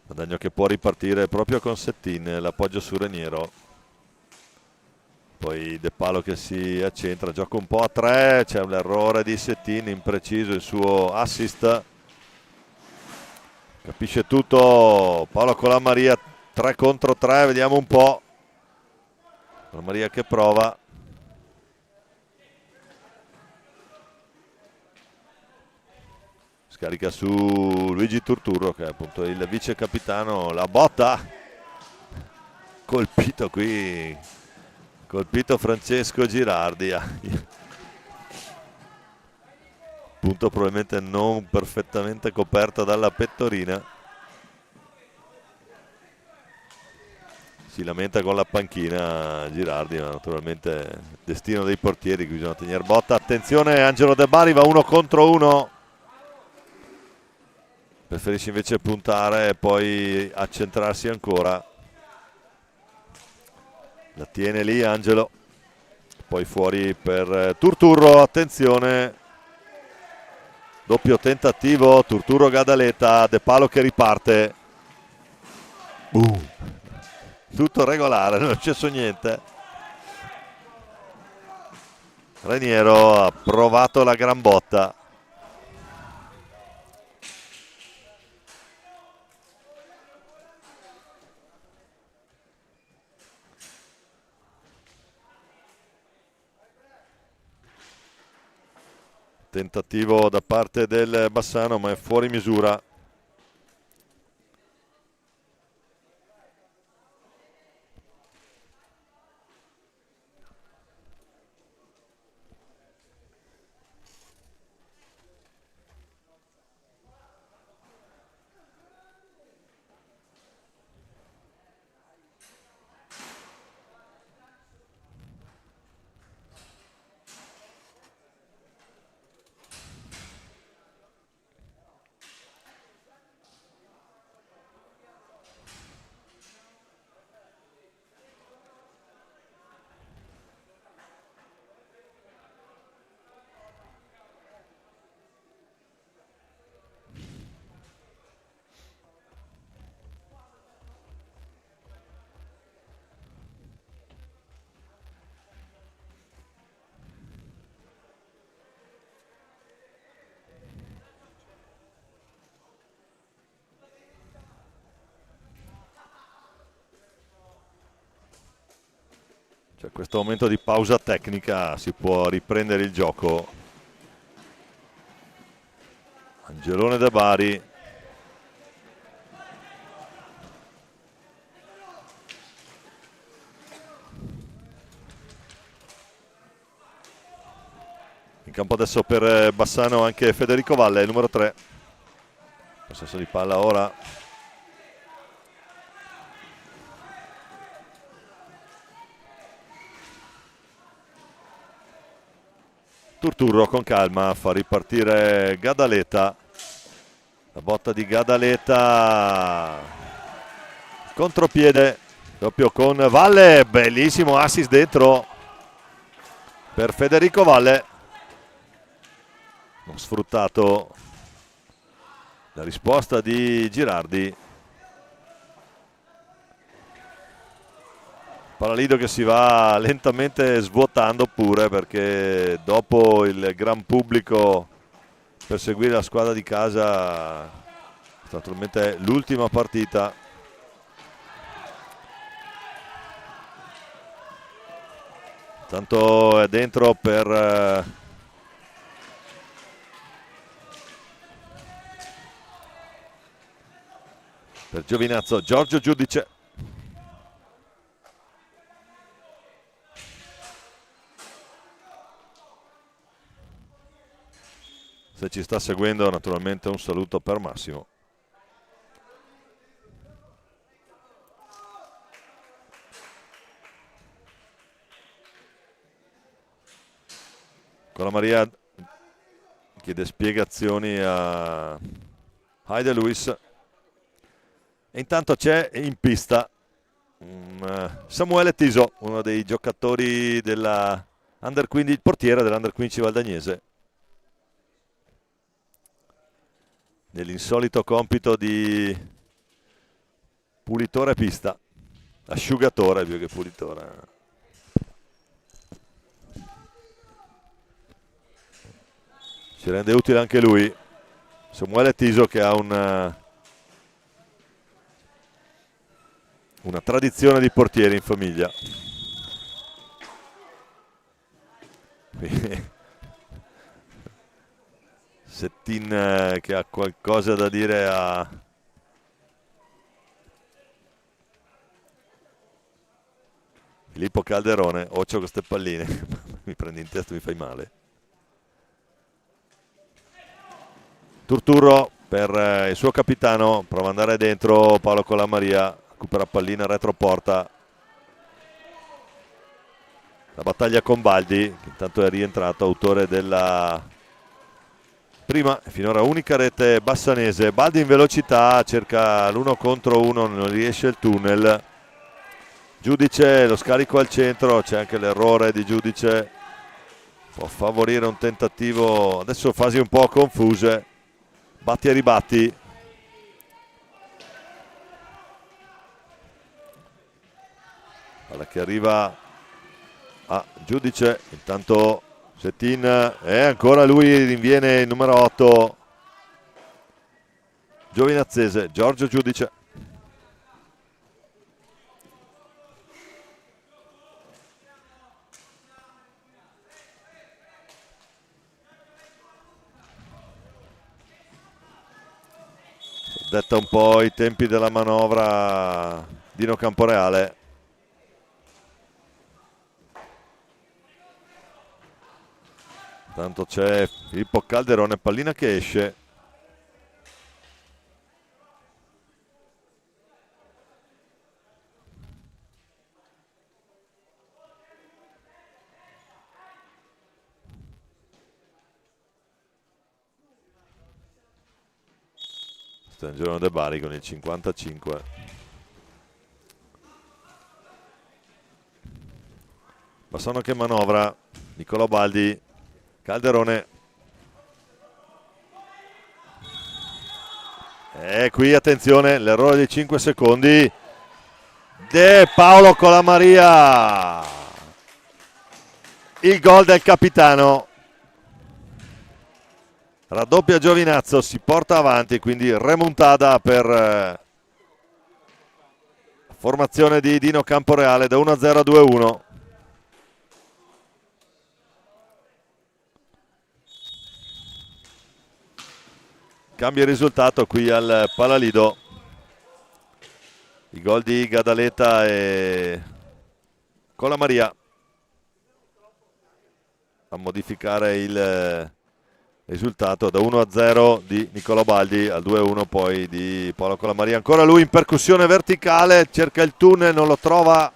B: Guadagno che può ripartire proprio con Settin, l'appoggio su Raniero. Poi De Palo che si accentra, gioca un po' a 3, c'è un errore di Settin, impreciso il suo assist. Capisce tutto Paolo Colamaria, 3 contro 3, vediamo un po'. Colamaria che prova. Scarica su Luigi Turturro, che è appunto il vice capitano. La botta, colpito qui, colpito Francesco Girardi. Punto probabilmente non perfettamente coperto dalla pettorina. Si lamenta con la panchina Girardi, ma naturalmente destino dei portieri, qui bisogna tenere botta. Attenzione, Angelo De Bari va 1 contro 1. Preferisce invece puntare e poi accentrarsi ancora. La tiene lì Angelo. Poi fuori per Turturro, attenzione. Doppio tentativo, Turturro Gadaleta, De Palo che riparte. Tutto regolare, non è successo niente. Raniero ha provato la gran botta. Tentativo da parte del Bassano, ma è fuori misura. Cioè, questo momento di pausa tecnica si può riprendere il gioco. Angelone De Bari. In campo adesso per Bassano anche Federico Valle, il numero 3. Possesso di palla ora. Turturro con calma fa ripartire Gadaleta. La botta di Gadaleta. Contropiede. Doppio con Valle. Bellissimo assist dentro per Federico Valle. Non sfruttato la risposta di Girardi. Paralido che si va lentamente svuotando pure, perché dopo il gran pubblico per seguire la squadra di casa, naturalmente l'ultima partita. Tanto è dentro per Giovinazzo, Giorgio Giudice. ci sta seguendo, naturalmente un saluto per Massimo. Con la Maria chiede spiegazioni a Heide Luis e intanto c'è in pista Samuele Tiso, uno dei giocatori della Under 15, il portiere dell'Under 15 Valdagnese, nell'insolito compito di pulitore pista, asciugatore più che pulitore. Si rende utile anche lui, Samuele Tiso, che ha una tradizione di portieri in famiglia. Settin che ha qualcosa da dire a Filippo Calderone. Occhio con queste palline, mi prendi in testa, mi fai male. Turturro per il suo capitano, prova ad andare dentro, Paolo Colamaria recupera pallina retroporta. La battaglia con Baldi, che intanto è rientrato, autore della prima e finora unica rete bassanese. Baldi in velocità, cerca l'1 contro 1, non riesce il tunnel. Giudice, lo scarico al centro, c'è anche l'errore di Giudice, può favorire un tentativo, adesso fasi un po' confuse, batti e ribatti. Palla che arriva a Giudice, intanto Settin, e ancora lui rinviene il numero 8 Giovinazzese, Giorgio Giudice. Detta un po' i tempi della manovra Dino Camporeale. Tanto c'è Filippo Calderone, pallina che esce. Giorno De Bari con il 55. Bassano che manovra, Nicolò Baldi, Calderone. E qui attenzione, l'errore di 5 secondi. De Paolo Colamaria. Il gol del capitano. Raddoppia Giovinazzo, si porta avanti, quindi remontada per formazione di Dino Camporeale da 1-0 a 2-1. Cambia il risultato qui al Palalido. I gol di Gadaleta e Colamaria a modificare il risultato da 1-0 di Nicolò Baldi al 2-1 poi di Paolo Colamaria. Ancora lui in percussione verticale, cerca il tunnel, non lo trova.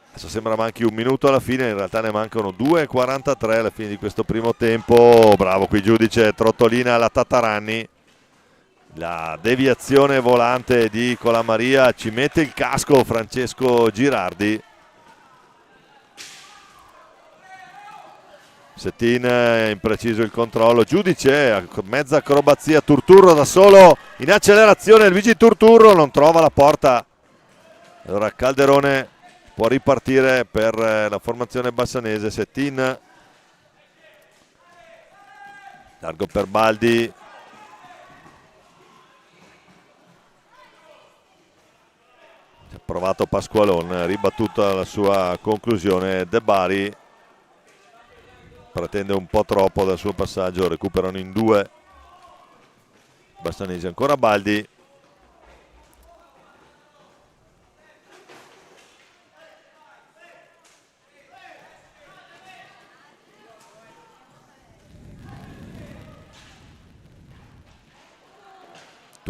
B: Adesso sembra manchi un minuto alla fine, in realtà ne mancano 2:43 alla fine di questo primo tempo. Bravo qui Giudice, trottolina alla Tataranni. La deviazione volante di Colamaria, ci mette il casco Francesco Girardi. Settin impreciso il controllo, Giudice mezza acrobazia, Turturro da solo in accelerazione, Luigi Turturro non trova la porta. Allora Calderone può ripartire per la formazione bassanese. Settin, largo per Baldi, ha provato Pasqualon, ribattuta la sua conclusione. De Bari pretende un po' troppo dal suo passaggio, recuperano in due bassanesi. Ancora Baldi,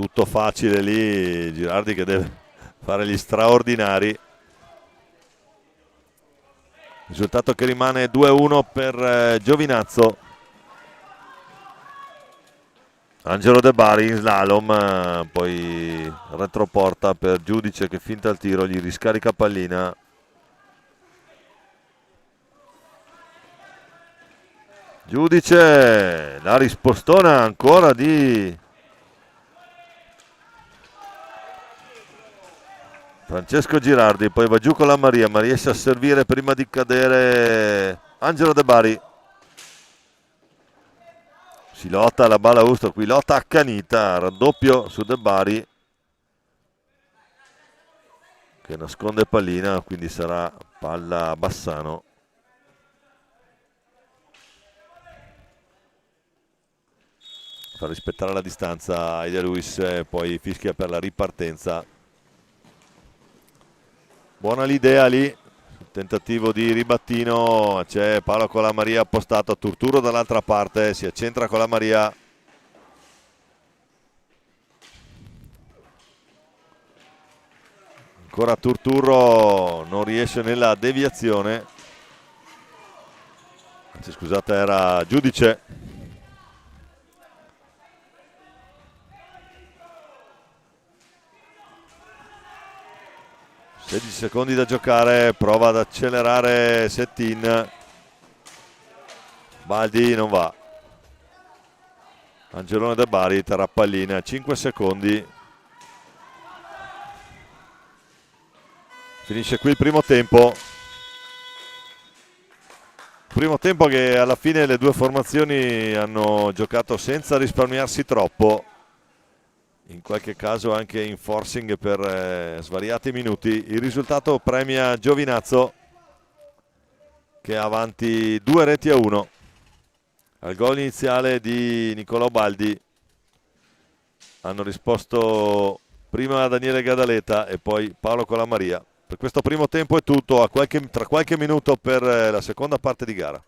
B: tutto facile lì, Girardi che deve fare gli straordinari. Risultato che rimane 2-1 per Giovinazzo. Angelo De Bari in slalom, poi retroporta per Giudice che finta il tiro, gli riscarica pallina. Giudice, la rispostona ancora di Francesco Girardi, poi va giù con la Maria, ma riesce a servire prima di cadere Angelo De Bari. Si lotta la Balausto, qui lotta accanita, raddoppio su De Bari che nasconde pallina, quindi sarà palla a Bassano. Fa rispettare la distanza ai De Luis, poi fischia per la ripartenza. Buona l'idea lì, tentativo di ribattino, c'è Paolo con la Maria appostato, Turturro dall'altra parte, si accentra con la Maria. Ancora Turturro non riesce nella deviazione, anzi scusate era Giudice. 16 secondi da giocare, prova ad accelerare Settin, Baldi non va, Angelone De Bari terrà pallina, 5 secondi, finisce qui il primo tempo che alla fine le due formazioni hanno giocato senza risparmiarsi troppo, in qualche caso anche in forcing per svariati minuti. Il risultato premia Giovinazzo che è avanti 2-1 al gol iniziale di Nicolò Baldi. Hanno risposto prima Daniele Gadaleta e poi Paolo Colamaria. Per questo primo tempo è tutto, tra qualche minuto per la seconda parte di gara.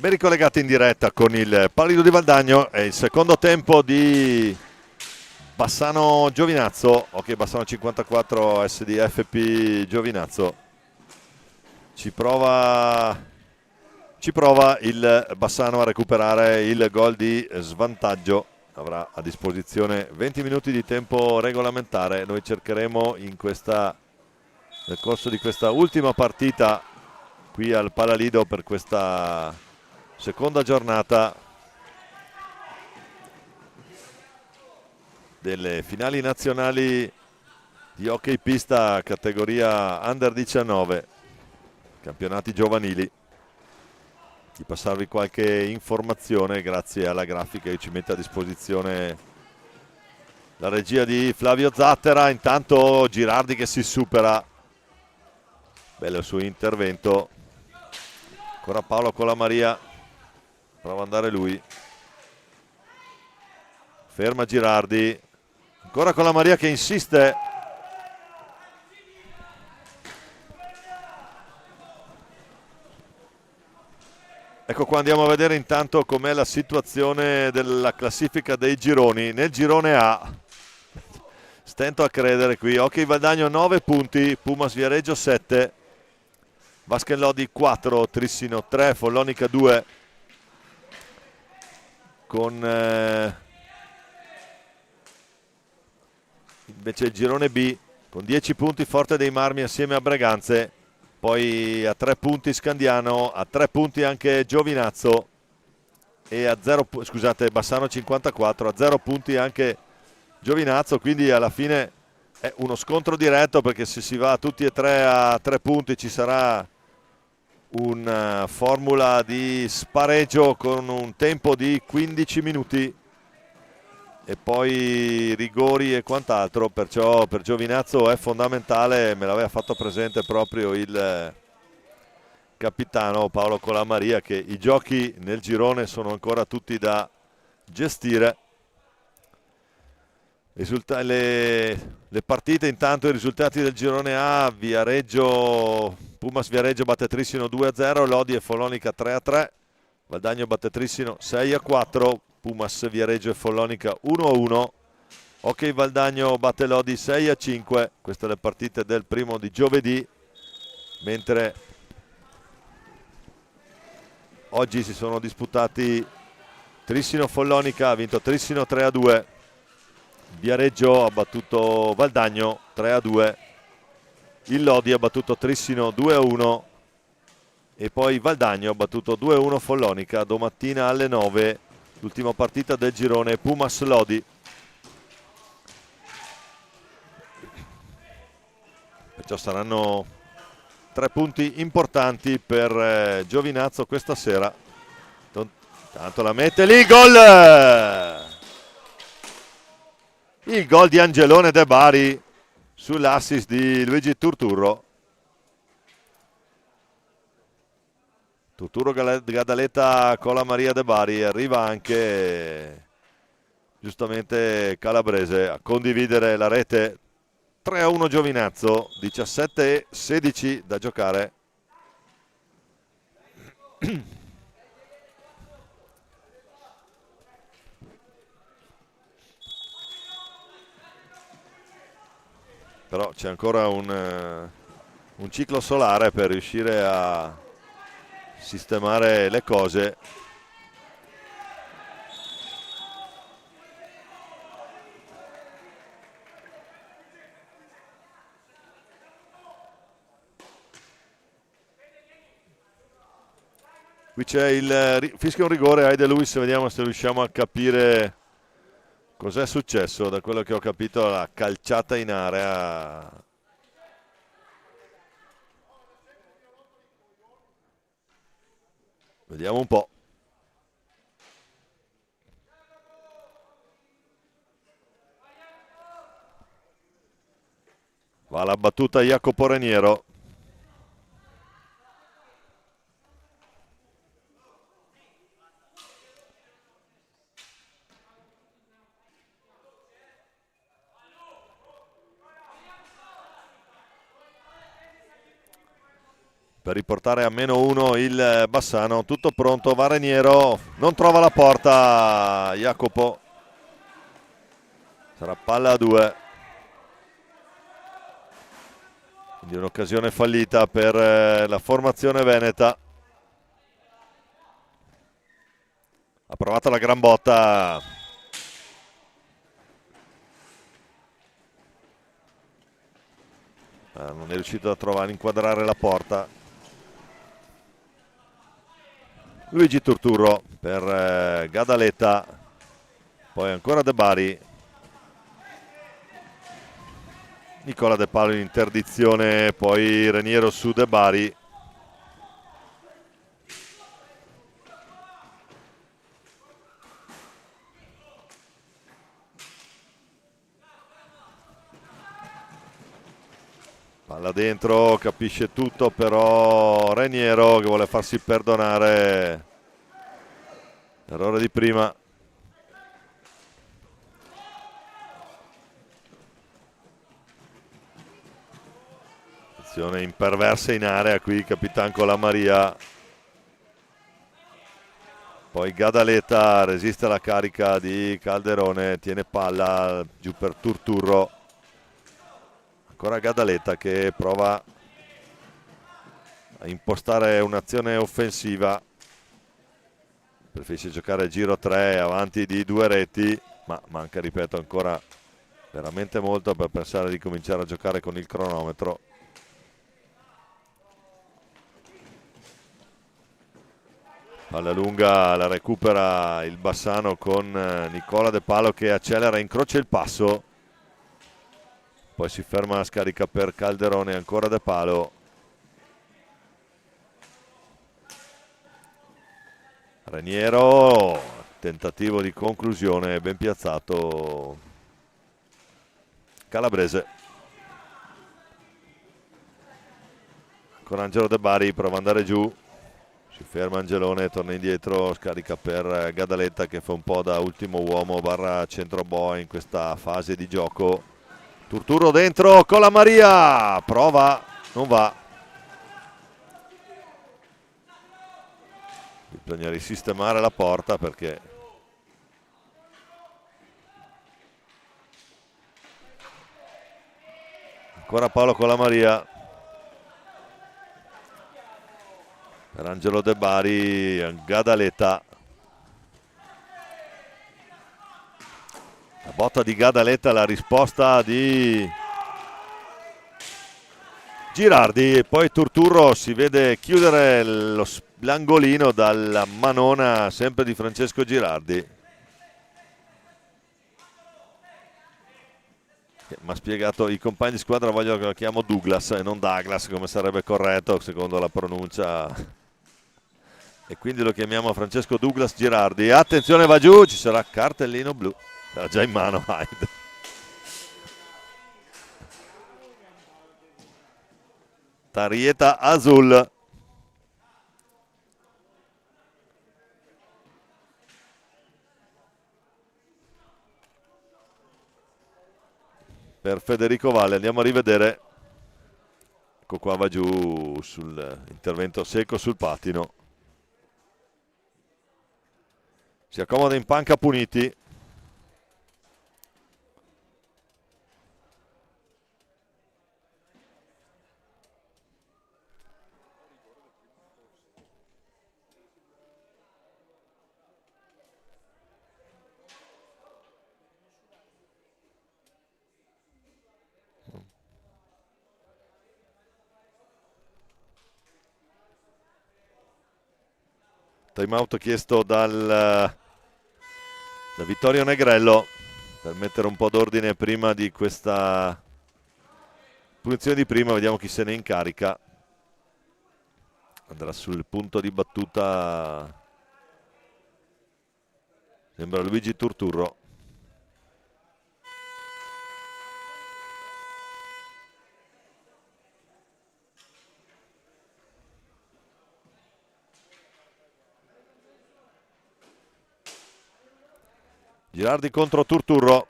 B: Ben ricollegati in diretta con il Palido di Valdagno, è il secondo tempo di Bassano Giovinazzo, ok, Bassano 54 SDFP Giovinazzo. Ci prova il Bassano a recuperare il gol di svantaggio. Avrà a disposizione 20 minuti di tempo regolamentare. Noi cercheremo nel corso di questa ultima partita qui al Palalido per questa seconda giornata delle finali nazionali di hockey pista categoria Under 19, campionati giovanili, di passarvi qualche informazione grazie alla grafica che ci mette a disposizione la regia di Flavio Zattera. Intanto Girardi che si supera, bello il suo intervento, ancora Paolo Colamaria, prova ad andare lui, ferma Girardi, ancora Colamaria che insiste, ecco qua. Andiamo a vedere intanto com'è la situazione della classifica dei gironi. Nel girone A, stento a credere qui, ok, Valdagno 9 punti, Pumas Viareggio 7, Vaschenlodi 4, Trissino 3, Follonica 2, con invece il girone B con 10 punti Forte dei Marmi assieme a Breganze, poi a 3 punti Scandiano, a 3 punti anche Giovinazzo e a 0, scusate, Bassano 54, a 0 punti anche Giovinazzo, quindi alla fine è uno scontro diretto, perché se si va tutti e tre a 3 punti ci sarà una formula di spareggio con un tempo di 15 minuti e poi rigori e quant'altro, perciò per Giovinazzo è fondamentale, me l'aveva fatto presente proprio il capitano Paolo Colamaria, che i giochi nel girone sono ancora tutti da gestire. Le partite intanto, i risultati del girone A: Pumas Viareggio batte Trissino 2-0, Lodi e Follonica 3-3, Valdagno batte Trissino 6-4, Pumas Viareggio e Follonica 1-1, ok Valdagno batte Lodi 6-5. Queste le partite del primo di giovedì, mentre oggi si sono disputati Trissino Follonica, ha vinto Trissino 3-2, Viareggio ha battuto Valdagno 3-2, il Lodi ha battuto Trissino 2-1 e poi Valdagno ha battuto 2-1 Follonica. Domattina alle 9 l'ultima partita del girone, Pumas Lodi. Perciò saranno 3 punti importanti per Giovinazzo questa sera. Tanto la mette lì, gol! Il gol di Angelone De Bari sull'assist di Luigi Turturro. Turturro Gadaletta con la Maria De Bari, arriva anche giustamente Calabrese a condividere la rete. 3-1 Giovinazzo, 17-16 da giocare. Però c'è ancora un ciclo solare per riuscire a sistemare le cose. Qui c'è il fischio un rigore ai De Luis, vediamo se riusciamo a capire cos'è successo. Da quello che ho capito, la calciata in area. Vediamo un po'. Va la battuta Jacopo Reniero. per riportare a -1 il Bassano. Tutto pronto, va Reniero, non trova la porta Jacopo, sarà palla a 2, quindi un'occasione fallita per la formazione veneta. Ha provato la gran botta, non è riuscito a trovare, a inquadrare la porta. Luigi Turturro per Gadaleta, poi ancora De Bari, Nicola De Palo in interdizione, poi Reniero su De Bari. Palla dentro, capisce tutto però Reniero che vuole farsi perdonare l'errore di prima. Azione imperversa in area qui, Capitan Colamaria. Poi Gadaleta resiste alla carica di Calderone, tiene palla giù per Turturro. Ancora Gadaleta che prova a impostare un'azione offensiva, preferisce giocare a giro 3 avanti di 2 reti, ma manca, ripeto, ancora veramente molto per pensare di cominciare a giocare con il cronometro. Palla lunga, la recupera il Bassano con Nicola De Palo che accelera, incrocia il passo, poi si ferma la scarica per Calderone, ancora De Palo. Reniero, tentativo di conclusione, ben piazzato Calabrese. Ancora Angelo De Bari, prova ad andare giù, si ferma Angelone, torna indietro, scarica per Gadaletta che fa un po' da ultimo uomo barra centro boa in questa fase di gioco. Turturro dentro con la Maria, prova, non va. Bisogna risistemare la porta perché ancora Paolo con la Maria per Angelo De Bari, Gadaleta. La botta di Gadaleta, la risposta di Girardi e poi Turturro si vede chiudere l'angolino dalla manona sempre di Francesco Girardi. Mi ha spiegato, i compagni di squadra vogliono che lo chiamo Douglas e non Douglas come sarebbe corretto secondo la pronuncia, e quindi lo chiamiamo Francesco Douglas Girardi. Attenzione, va giù, ci sarà cartellino blu, era già in mano Hyde. Tarjeta azul. Per Federico Valle, andiamo a rivedere. Ecco qua, va giù sull'intervento secco sul pattino. Si accomoda in panca Puniti. Time out chiesto da Vittorio Negrello per mettere un po' d'ordine prima di questa punizione di prima. Vediamo chi se ne incarica. Andrà sul punto di battuta, sembra Luigi Turturro. Girardi contro Turturro.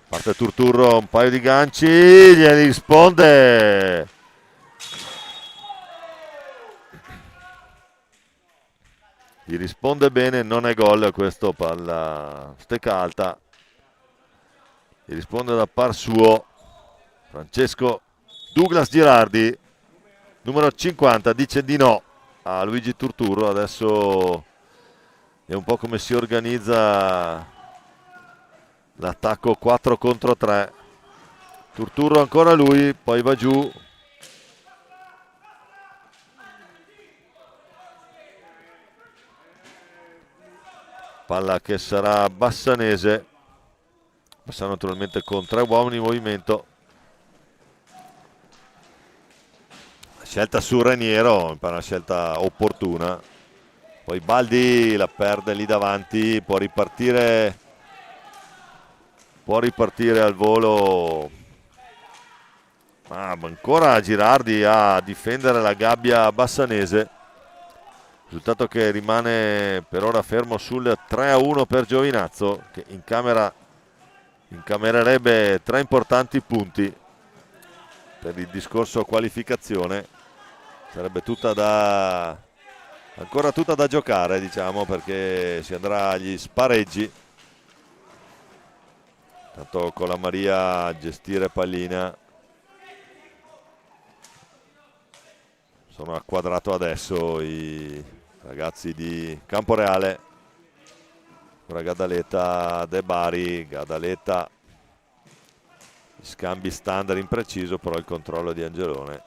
B: Parte Turturro, un paio di ganci, glieli risponde. Gli risponde bene, non è gol questo, palla stecca alta. Gli risponde da par suo Francesco Douglas Girardi, numero 50, dice di no a Luigi Turturro. Adesso è un po' come si organizza l'attacco 4 contro 3. Turturro ancora lui, poi va giù. Palla che sarà Bassanese. Bassano naturalmente con 3 uomini in movimento. Scelta su Raniero, mi pare una scelta opportuna. Poi Baldi la perde lì davanti, può ripartire al volo. Ma ancora Girardi a difendere la gabbia bassanese. Risultato che rimane per ora fermo sul 3-1 per Giovinazzo, che incamererebbe 3 importanti punti per il discorso qualificazione. Sarebbe ancora tutta da giocare, diciamo, perché si andrà agli spareggi. Tanto con la Maria a gestire pallina. Sono a quadrato adesso i ragazzi di Camporeale. Ora Gadaleta, De Bari, Gadaleta, gli scambi standard impreciso, però il controllo di Angelone.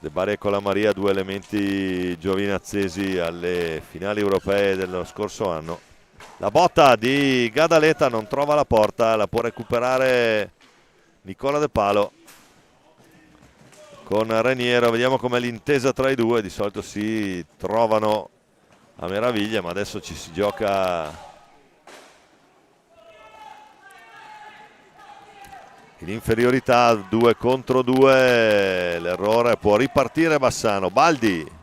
B: De Bari e Colamaria, 2 elementi giovinazzesi alle finali europee dello scorso anno. La botta di Gadaleta non trova la porta, la può recuperare Nicola De Palo con Raniero. Vediamo com'è l'intesa tra i due, di solito si trovano a meraviglia, ma adesso ci si gioca in inferiorità, 2 contro 2, l'errore, può ripartire Bassano. Baldi,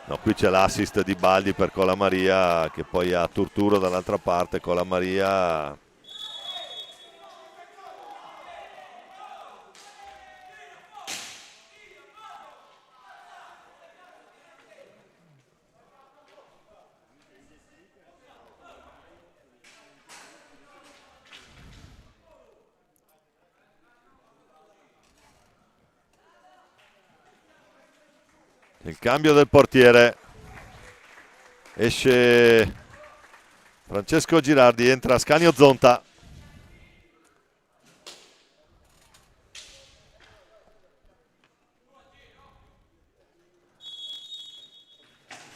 B: no, qui c'è l'assist di Baldi per Colamaria, che poi ha Turturro dall'altra parte. Colamaria il cambio del portiere, esce Francesco Girardi, entra Ascanio Zonta.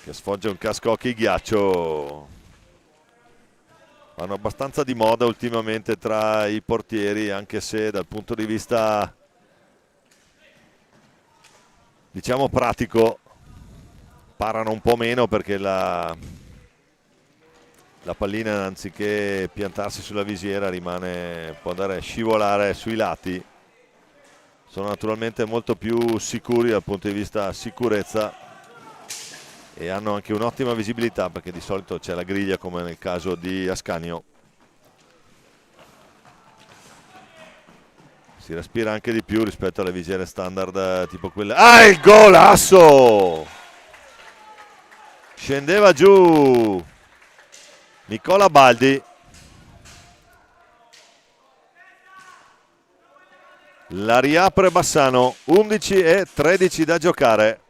B: Che sfoggia un casco occhi ghiaccio. Vanno abbastanza di moda ultimamente tra i portieri, anche se dal punto di vista, diciamo, pratico parano un po' meno, perché la pallina, anziché piantarsi sulla visiera, può andare a scivolare sui lati. Sono naturalmente molto più sicuri dal punto di vista sicurezza e hanno anche un'ottima visibilità, perché di solito c'è la griglia, come nel caso di Ascanio. Si respira anche di più rispetto alle visiere standard tipo quelle. Ah, il golasso! Scendeva giù Nicola Baldi. La riapre Bassano, 11:13 da giocare.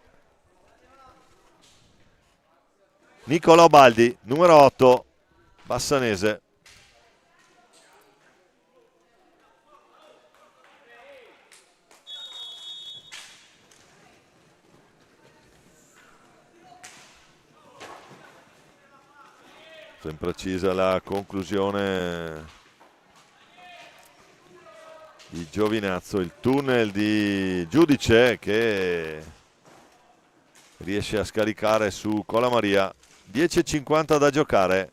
B: Nicolò Baldi, numero 8, bassanese. Sempre precisa la conclusione di Giovinazzo, il tunnel di Giudice che riesce a scaricare su Colamaria. 10:50 da giocare.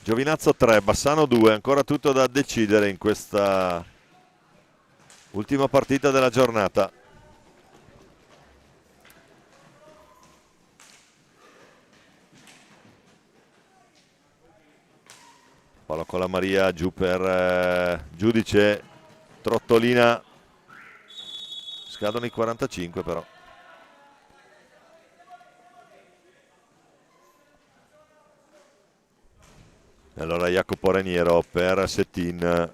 B: Giovinazzo 3, Bassano 2, ancora tutto da decidere in questa ultima partita della giornata. Paolo Colamaria giù per Giudice, Trottolina, scadono i 45 però. E allora Jacopo Raniero per Settin.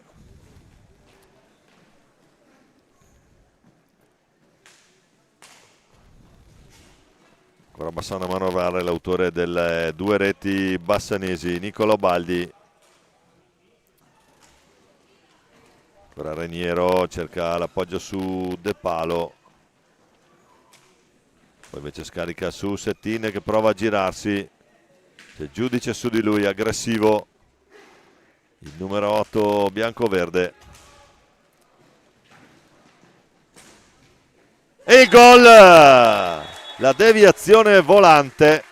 B: Ancora Bassano a manovrare l'autore delle 2 reti bassanesi, Niccolò Baldi. Ora Raniero cerca l'appoggio su De Palo, poi invece scarica su Settin che prova a girarsi, c'è Giudice su di lui, aggressivo il numero 8 bianco-verde. E il gol! La deviazione volante.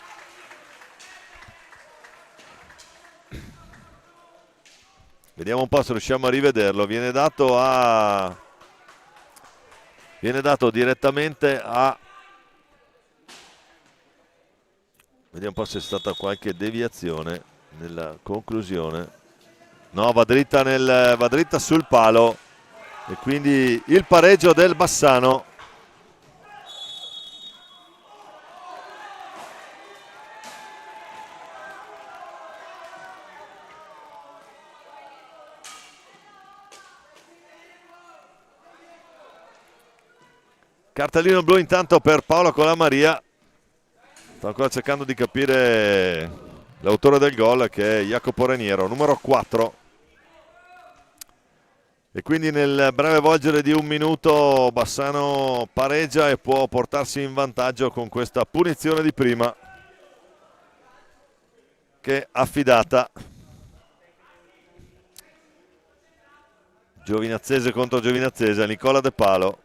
B: Vediamo un po' se riusciamo a rivederlo. Viene dato direttamente a... Vediamo un po' se è stata qualche deviazione nella conclusione. No, va dritta sul palo e quindi il pareggio del Bassano. Cartellino blu intanto per Paolo Colamaria. Sto ancora cercando di capire l'autore del gol, che è Jacopo Raniero, numero 4. E quindi nel breve volgere di un minuto Bassano pareggia e può portarsi in vantaggio con questa punizione di prima che è affidata. Giovinazese contro Giovinazese, Nicola De Palo.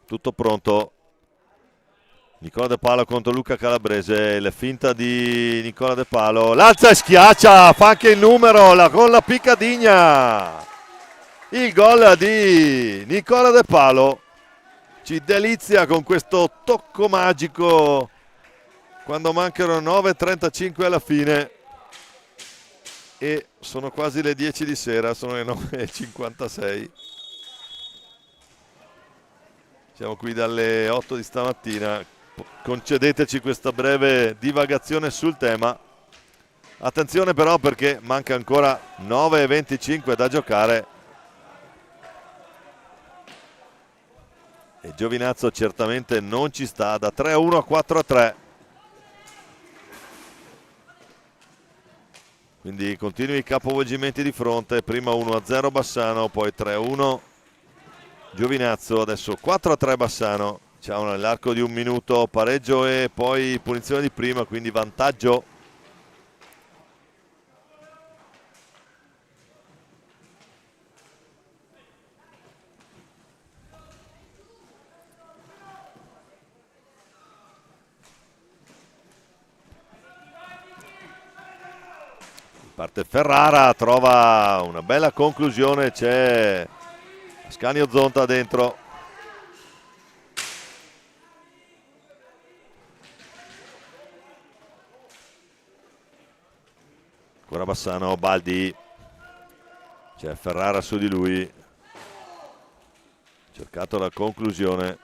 B: Tutto pronto. Nicola De Palo contro Luca Calabrese, la finta di Nicola De Palo, l'alza e schiaccia, fa anche il numero con la piccadigna. Il gol di Nicola De Palo ci delizia con questo tocco magico quando mancano 9:35 alla fine e sono quasi le 10 di sera, sono le 9:56. Siamo qui dalle 8 di stamattina. Concedeteci questa breve divagazione sul tema. Attenzione però perché manca ancora 9:25 da giocare. E Giovinazzo certamente non ci sta, da 3-1 a 4-3. Quindi continui i capovolgimenti di fronte, prima 1-0 Bassano, poi 3-1 Giovinazzo, adesso 4-3 Bassano. C'è nell'arco di un minuto pareggio e poi punizione di prima, quindi vantaggio. Parte Ferrara, trova una bella conclusione, c'è Ascanio Zonta dentro. Ancora Bassano, Baldi, c'è Ferrara su di lui, cercato la conclusione.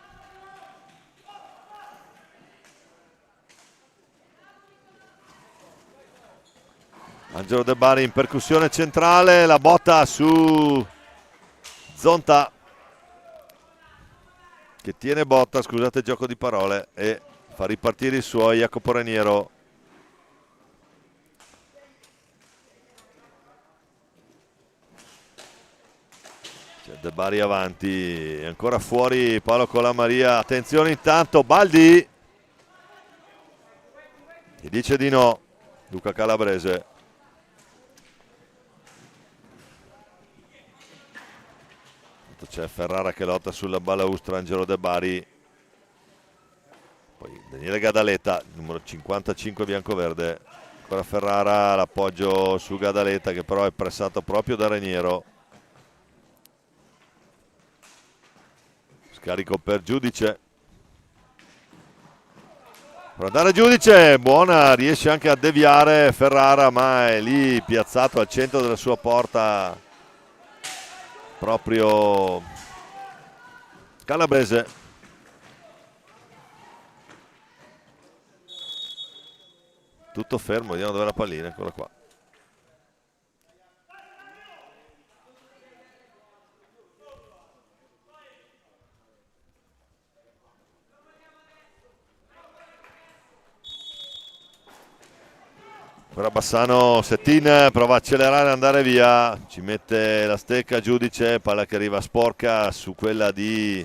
B: Angelo De Bari in percussione centrale, la botta su Zonta che tiene botta, scusate il gioco di parole, e fa ripartire i suoi. Jacopo Raniero. C'è De Bari avanti, è ancora fuori Paolo Colamaria, attenzione intanto Baldi, gli dice di no Luca Calabrese. C'è Ferrara che lotta sulla balaustra, Angelo De Bari, poi Daniele Gadaleta, numero 55 biancoverde, ancora Ferrara, l'appoggio su Gadaleta che però è pressato proprio da Raniero. Scarico per Giudice. Per andare Giudice, buona, riesce anche a deviare Ferrara, ma è lì piazzato al centro della sua porta proprio Calabrese. Tutto fermo, vediamo dove è la pallina, eccola qua. Ora Bassano, Settin prova a accelerare e andare via, ci mette la stecca Giudice, palla che arriva sporca su quella di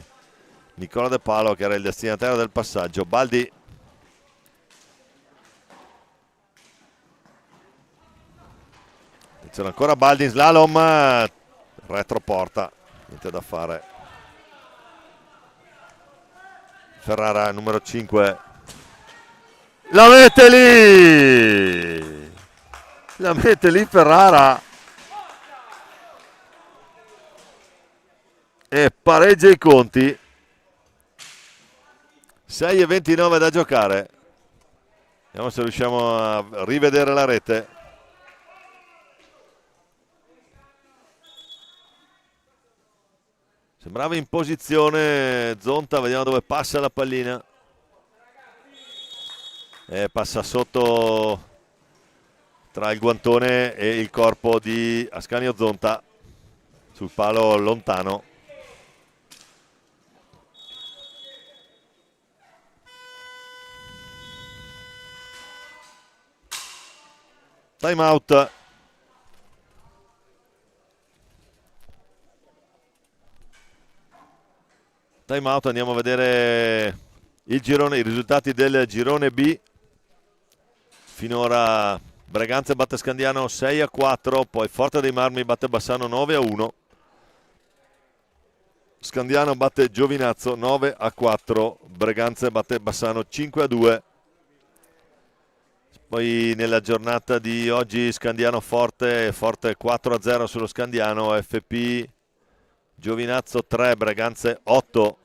B: Nicola De Palo che era il destinatario del passaggio. Baldi. Attenzione ancora Baldi in slalom, retroporta, niente da fare. Ferrara numero 5. La mette lì! La mette lì Ferrara! E pareggia i conti. 6:29 da giocare. Vediamo se riusciamo a rivedere la rete. Sembrava in posizione Zonta, vediamo dove passa la pallina. E passa sotto tra il guantone e il corpo di Ascanio Zonta sul palo lontano. Time out. Time out, andiamo a vedere il girone, i risultati del girone B. Finora Braganza batte Scandiano 6-4, poi Forte dei Marmi batte Bassano 9-1. Scandiano batte Giovinazzo 9-4, Braganza batte Bassano 5-2. Poi nella giornata di oggi Scandiano Forte 4-0 sullo Scandiano, FP Giovinazzo 3, Braganza 8.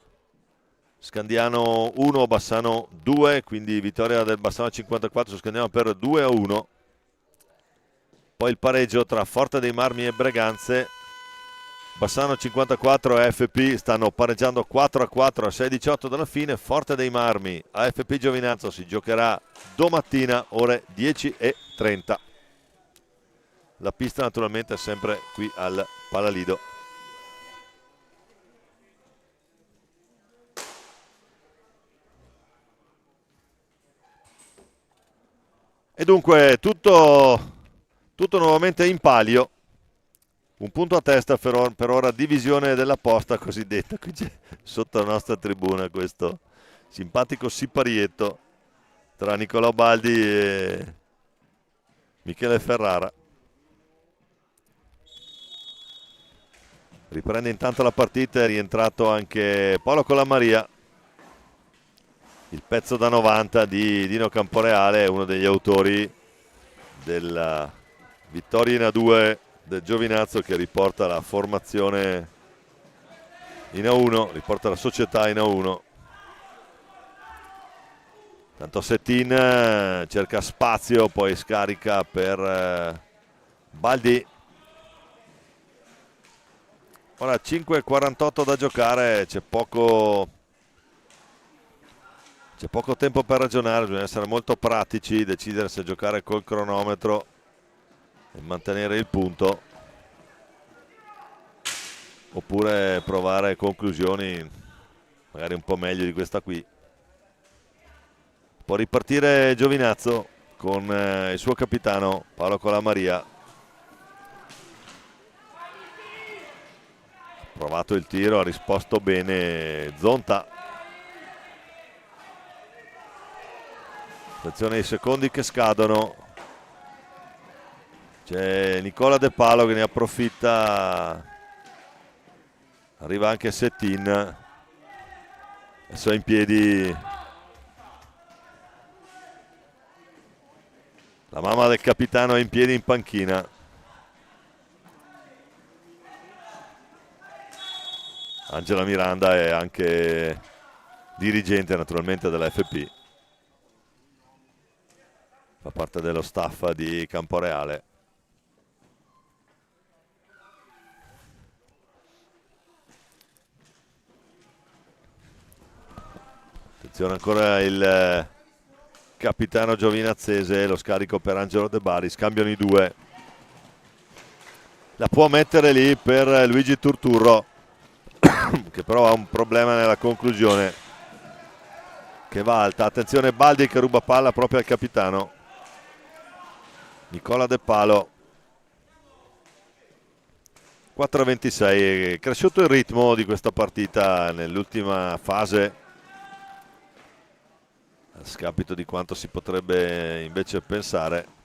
B: Scandiano 1, Bassano 2, quindi vittoria del Bassano 54 su Scandiano per 2-1. Poi il pareggio tra Forte dei Marmi e Braganze. Bassano 54 e AFP stanno pareggiando 4-4 a 6:18 dalla fine. Forte dei Marmi, AFP Giovinazzo si giocherà domattina ore 10:30. La pista naturalmente è sempre qui al Palalido. E dunque tutto nuovamente in palio. Un punto a testa per ora, divisione della posta cosiddetta. Qui c'è sotto la nostra tribuna questo simpatico siparietto tra Nicolò Baldi e Michele Ferrara. Riprende intanto la partita, è rientrato anche Paolo Colamaria. Il pezzo da 90 di Dino Camporeale è uno degli autori della vittoria in A2 del Giovinazzo, che riporta la formazione in A1, riporta la società in A1. Tanto Settin cerca spazio, poi scarica per Baldi. Ora 5:48 da giocare, c'è poco tempo per ragionare, bisogna essere molto pratici, decidere se giocare col cronometro e mantenere il punto oppure provare conclusioni magari un po' meglio di questa qui. Può ripartire Giovinazzo con il suo capitano Paolo Colamaria. Ha provato il tiro, ha risposto bene Zonta. Attenzione ai secondi che scadono. C'è Nicola De Palo che ne approfitta. Arriva anche Settin. Adesso è in piedi la mamma del capitano, è in piedi in panchina. Angela Miranda è anche dirigente naturalmente della FP, fa parte dello staff di Camporeale. Attenzione ancora il capitano Giovinazzese, lo scarico per Angelo De Bari, scambiano i due. La può mettere lì per Luigi Turturro, che però ha un problema nella conclusione, che va alta. Attenzione Baldi che ruba palla proprio al capitano Nicola De Palo. 4:26, è cresciuto il ritmo di questa partita nell'ultima fase, a scapito di quanto si potrebbe invece pensare.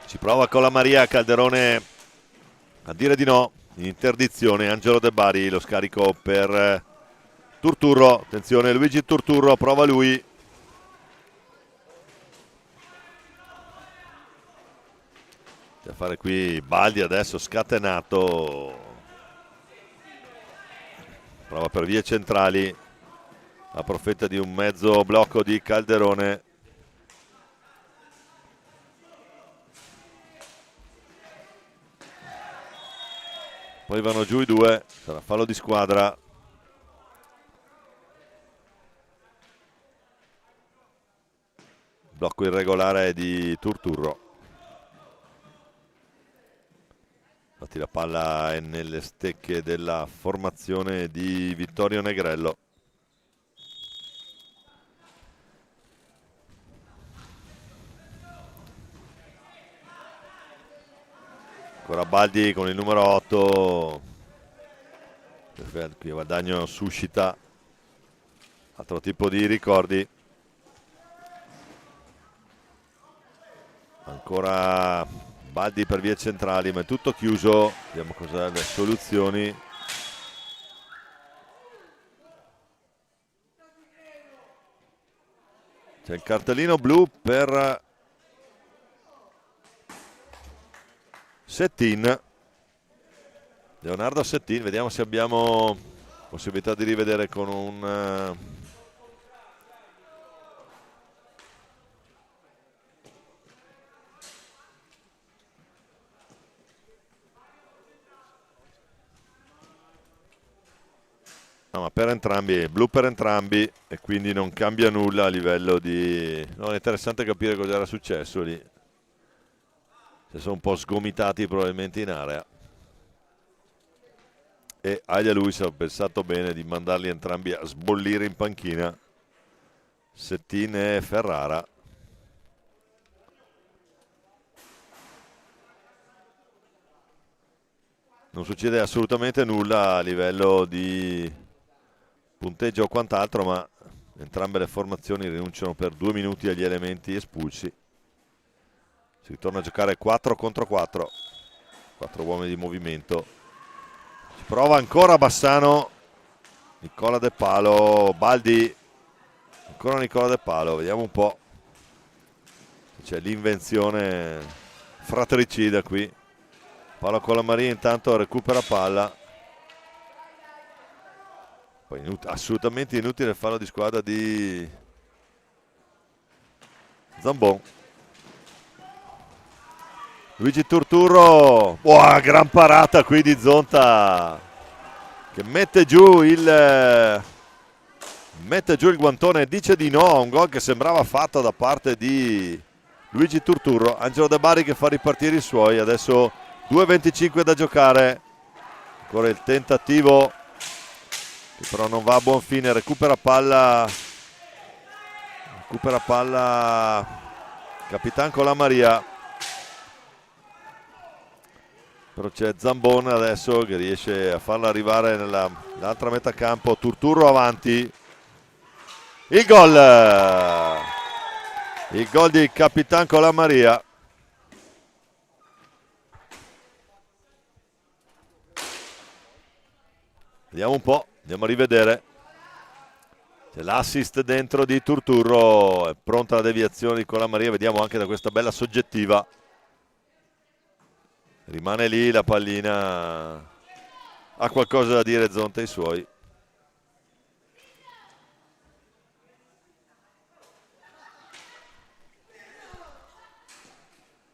B: Ci prova con la Maria, Calderone a dire di no, interdizione. Angelo De Bari, lo scarico per Turturro. Attenzione Luigi Turturro, prova lui. Da fare qui Baldi adesso scatenato. Prova per vie centrali, approfitta di un mezzo blocco di Calderone. Poi vanno giù i due, sarà fallo di squadra. Blocco irregolare di Turturro. Infatti la palla è nelle stecche della formazione di Vittorio Negrello. Ancora Baldi con il numero 8, qui Guadagno suscita altro tipo di ricordi. Ancora Baldi per vie centrali, ma è tutto chiuso. Vediamo cos'è le soluzioni. C'è il cartellino blu per Settin, Leonardo Settin. Vediamo se abbiamo possibilità di rivedere con un no, ma per entrambi, blu per entrambi, e quindi non cambia nulla a livello di... No, è interessante capire cosa era successo lì. Si sono un po' sgomitati probabilmente in area, e Aglia Luis ha pensato bene di mandarli entrambi a sbollire in panchina, Settin e Ferrara. Non succede assolutamente nulla a livello di punteggio o quant'altro, ma entrambe le formazioni rinunciano per 2 minuti agli elementi espulsi. Si ritorna a giocare 4 contro 4, 4 uomini di movimento. Ci prova ancora Bassano, Nicola De Palo, Baldi, ancora Nicola De Palo. Vediamo un po', c'è l'invenzione fratricida qui. Palo con la Maria, intanto recupera palla. Poi assolutamente inutile il fallo di squadra di Zambon. Luigi Turturro, gran parata qui di Zonta, che mette giù il guantone e dice di no a un gol che sembrava fatto da parte di Luigi Turturro. Angelo De Bari che fa ripartire i suoi. Adesso 2:25 da giocare, ancora il tentativo che però non va a buon fine. Recupera palla Capitan con la Maria, però c'è Zambon adesso che riesce a farla arrivare nell'altra metà campo. Turturro avanti, Il gol di Capitan Colamaria. Vediamo un po', andiamo a rivedere. C'è l'assist dentro di Turturro, è pronta la deviazione di Colamaria, vediamo anche da questa bella soggettiva. Rimane lì la pallina, ha qualcosa da dire Zonta ai suoi.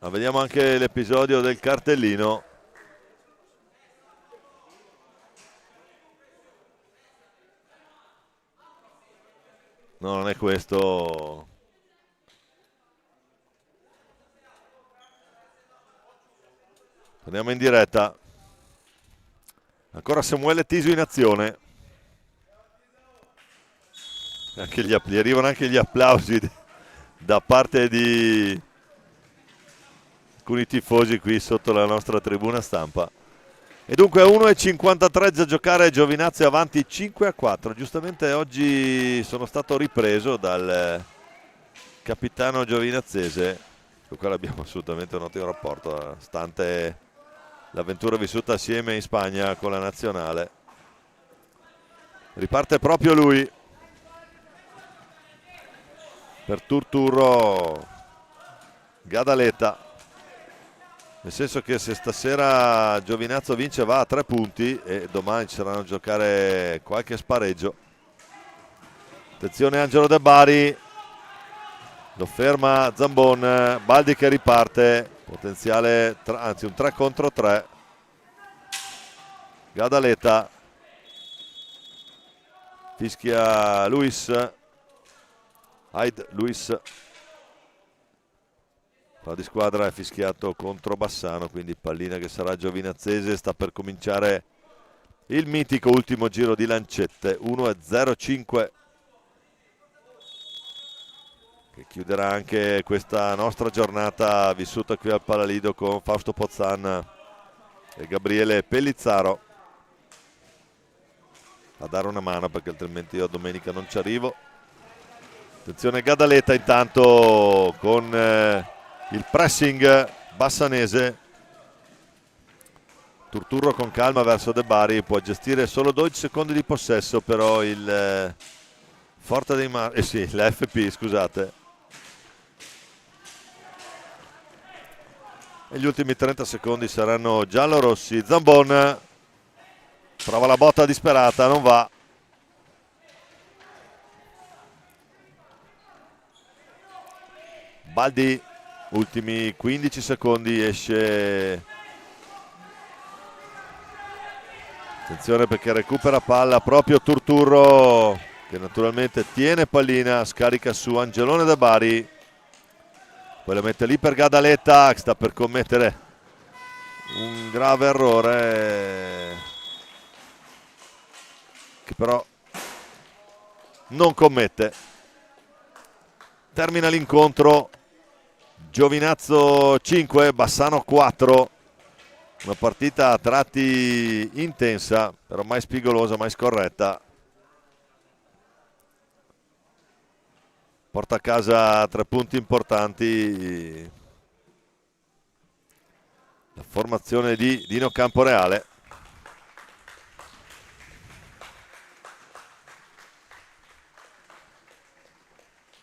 B: Ma vediamo anche l'episodio del cartellino. No, non è questo. Torniamo in diretta. Ancora Samuele Tiso in azione. Gli arrivano anche gli applausi da parte di alcuni tifosi qui sotto la nostra tribuna stampa. E dunque a 1:53 da giocare, Giovinazzi avanti 5-4. Giustamente oggi sono stato ripreso dal capitano giovinazzese, con il quale abbiamo assolutamente un ottimo rapporto, stante l'avventura vissuta assieme in Spagna con la nazionale. Riparte proprio lui per Turturro, Gadaleta. Nel senso che se stasera Giovinazzo vince va a 3 punti e domani ci saranno a giocare qualche spareggio. Attenzione Angelo De Bari, lo ferma Zambon, Baldi che riparte, potenziale, anzi un 3 contro 3. Gadaleta, fischia Luis, Aid Luis. La di squadra è fischiato contro Bassano, quindi pallina che sarà giovinazzese. Sta per cominciare il mitico ultimo giro di lancette, 1:05, che chiuderà anche questa nostra giornata vissuta qui al Palalido con Fausto Pozzan e Gabriele Pellizzaro a dare una mano, perché altrimenti io domenica non ci arrivo. Attenzione Gadaleta intanto con il pressing bassanese. Turturro con calma verso De Bari, può gestire solo 12 secondi di possesso, però il forte dei sì, la FP, scusate. E gli ultimi 30 secondi saranno giallorossi. Zambon prova la botta disperata, non va. Baldi, ultimi 15 secondi, esce. Attenzione perché recupera palla proprio Turturro, che naturalmente tiene pallina, scarica su Angelone De Bari, poi la mette lì per Gadaleta, che sta per commettere un grave errore che però non commette. Termina l'incontro, Giovinazzo 5, Bassano 4. Una partita a tratti intensa, però mai spigolosa, mai scorretta. Porta a casa 3 punti importanti la formazione di Dino Camporeale.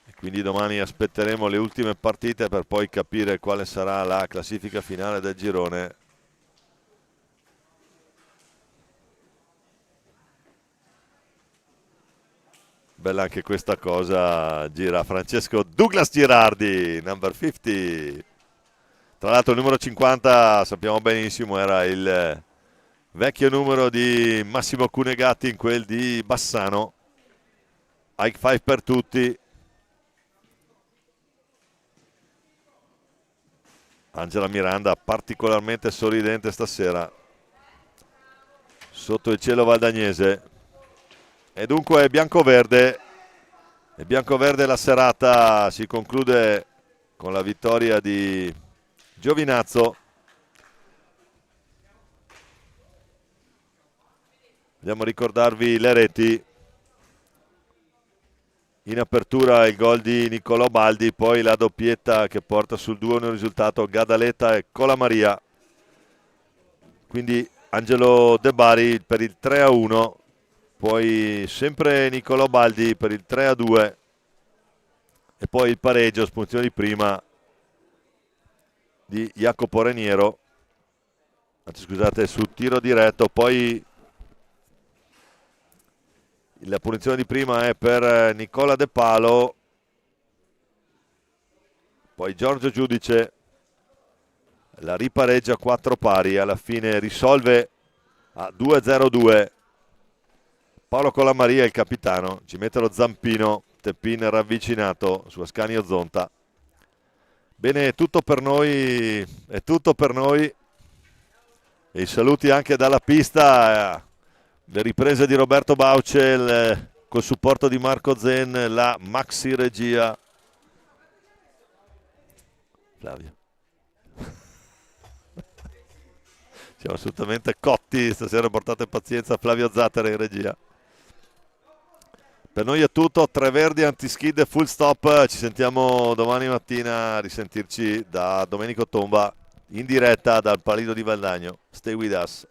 B: E quindi domani aspetteremo le ultime partite per poi capire quale sarà la classifica finale del girone. Bella anche questa cosa, gira Francesco Douglas Girardi, number 50. Tra l'altro il numero 50 sappiamo benissimo era il vecchio numero di Massimo Cunegatti in quel di Bassano. High five per tutti. Angela Miranda particolarmente sorridente stasera sotto il cielo valdagnese. E dunque bianco-verde, e bianco-verde la serata si conclude con la vittoria di Giovinazzo. Andiamo a ricordarvi le reti. in apertura il gol di Niccolò Baldi, poi la doppietta che porta sul 2-1 il risultato Gadaleta e Colamaria. Quindi Angelo De Bari per il 3-1, poi sempre Niccolò Baldi per il 3-2 e poi il pareggio, spunzione di prima di Jacopo Reniero, anzi scusate, su tiro diretto, poi la punizione di prima è per Nicola De Palo, poi Giorgio Giudice la ripareggia 4 pari, alla fine risolve a 2-0-2 Paolo Colamaria, il capitano, ci mette lo zampino, teppin ravvicinato su Ascanio Zonta. Bene, è tutto per noi, è tutto per noi e i saluti anche dalla pista. Le riprese di Roberto Baucel col supporto di Marco Zen, la maxi regia. Flavio. Siamo assolutamente cotti, stasera portate pazienza, Flavio Zattera in regia. Per noi è tutto, Tre Verdi, Antiskid e Full Stop. Ci sentiamo domani mattina a risentirci da Domenico Tomba in diretta dal Palido di Valdagno. Stay with us.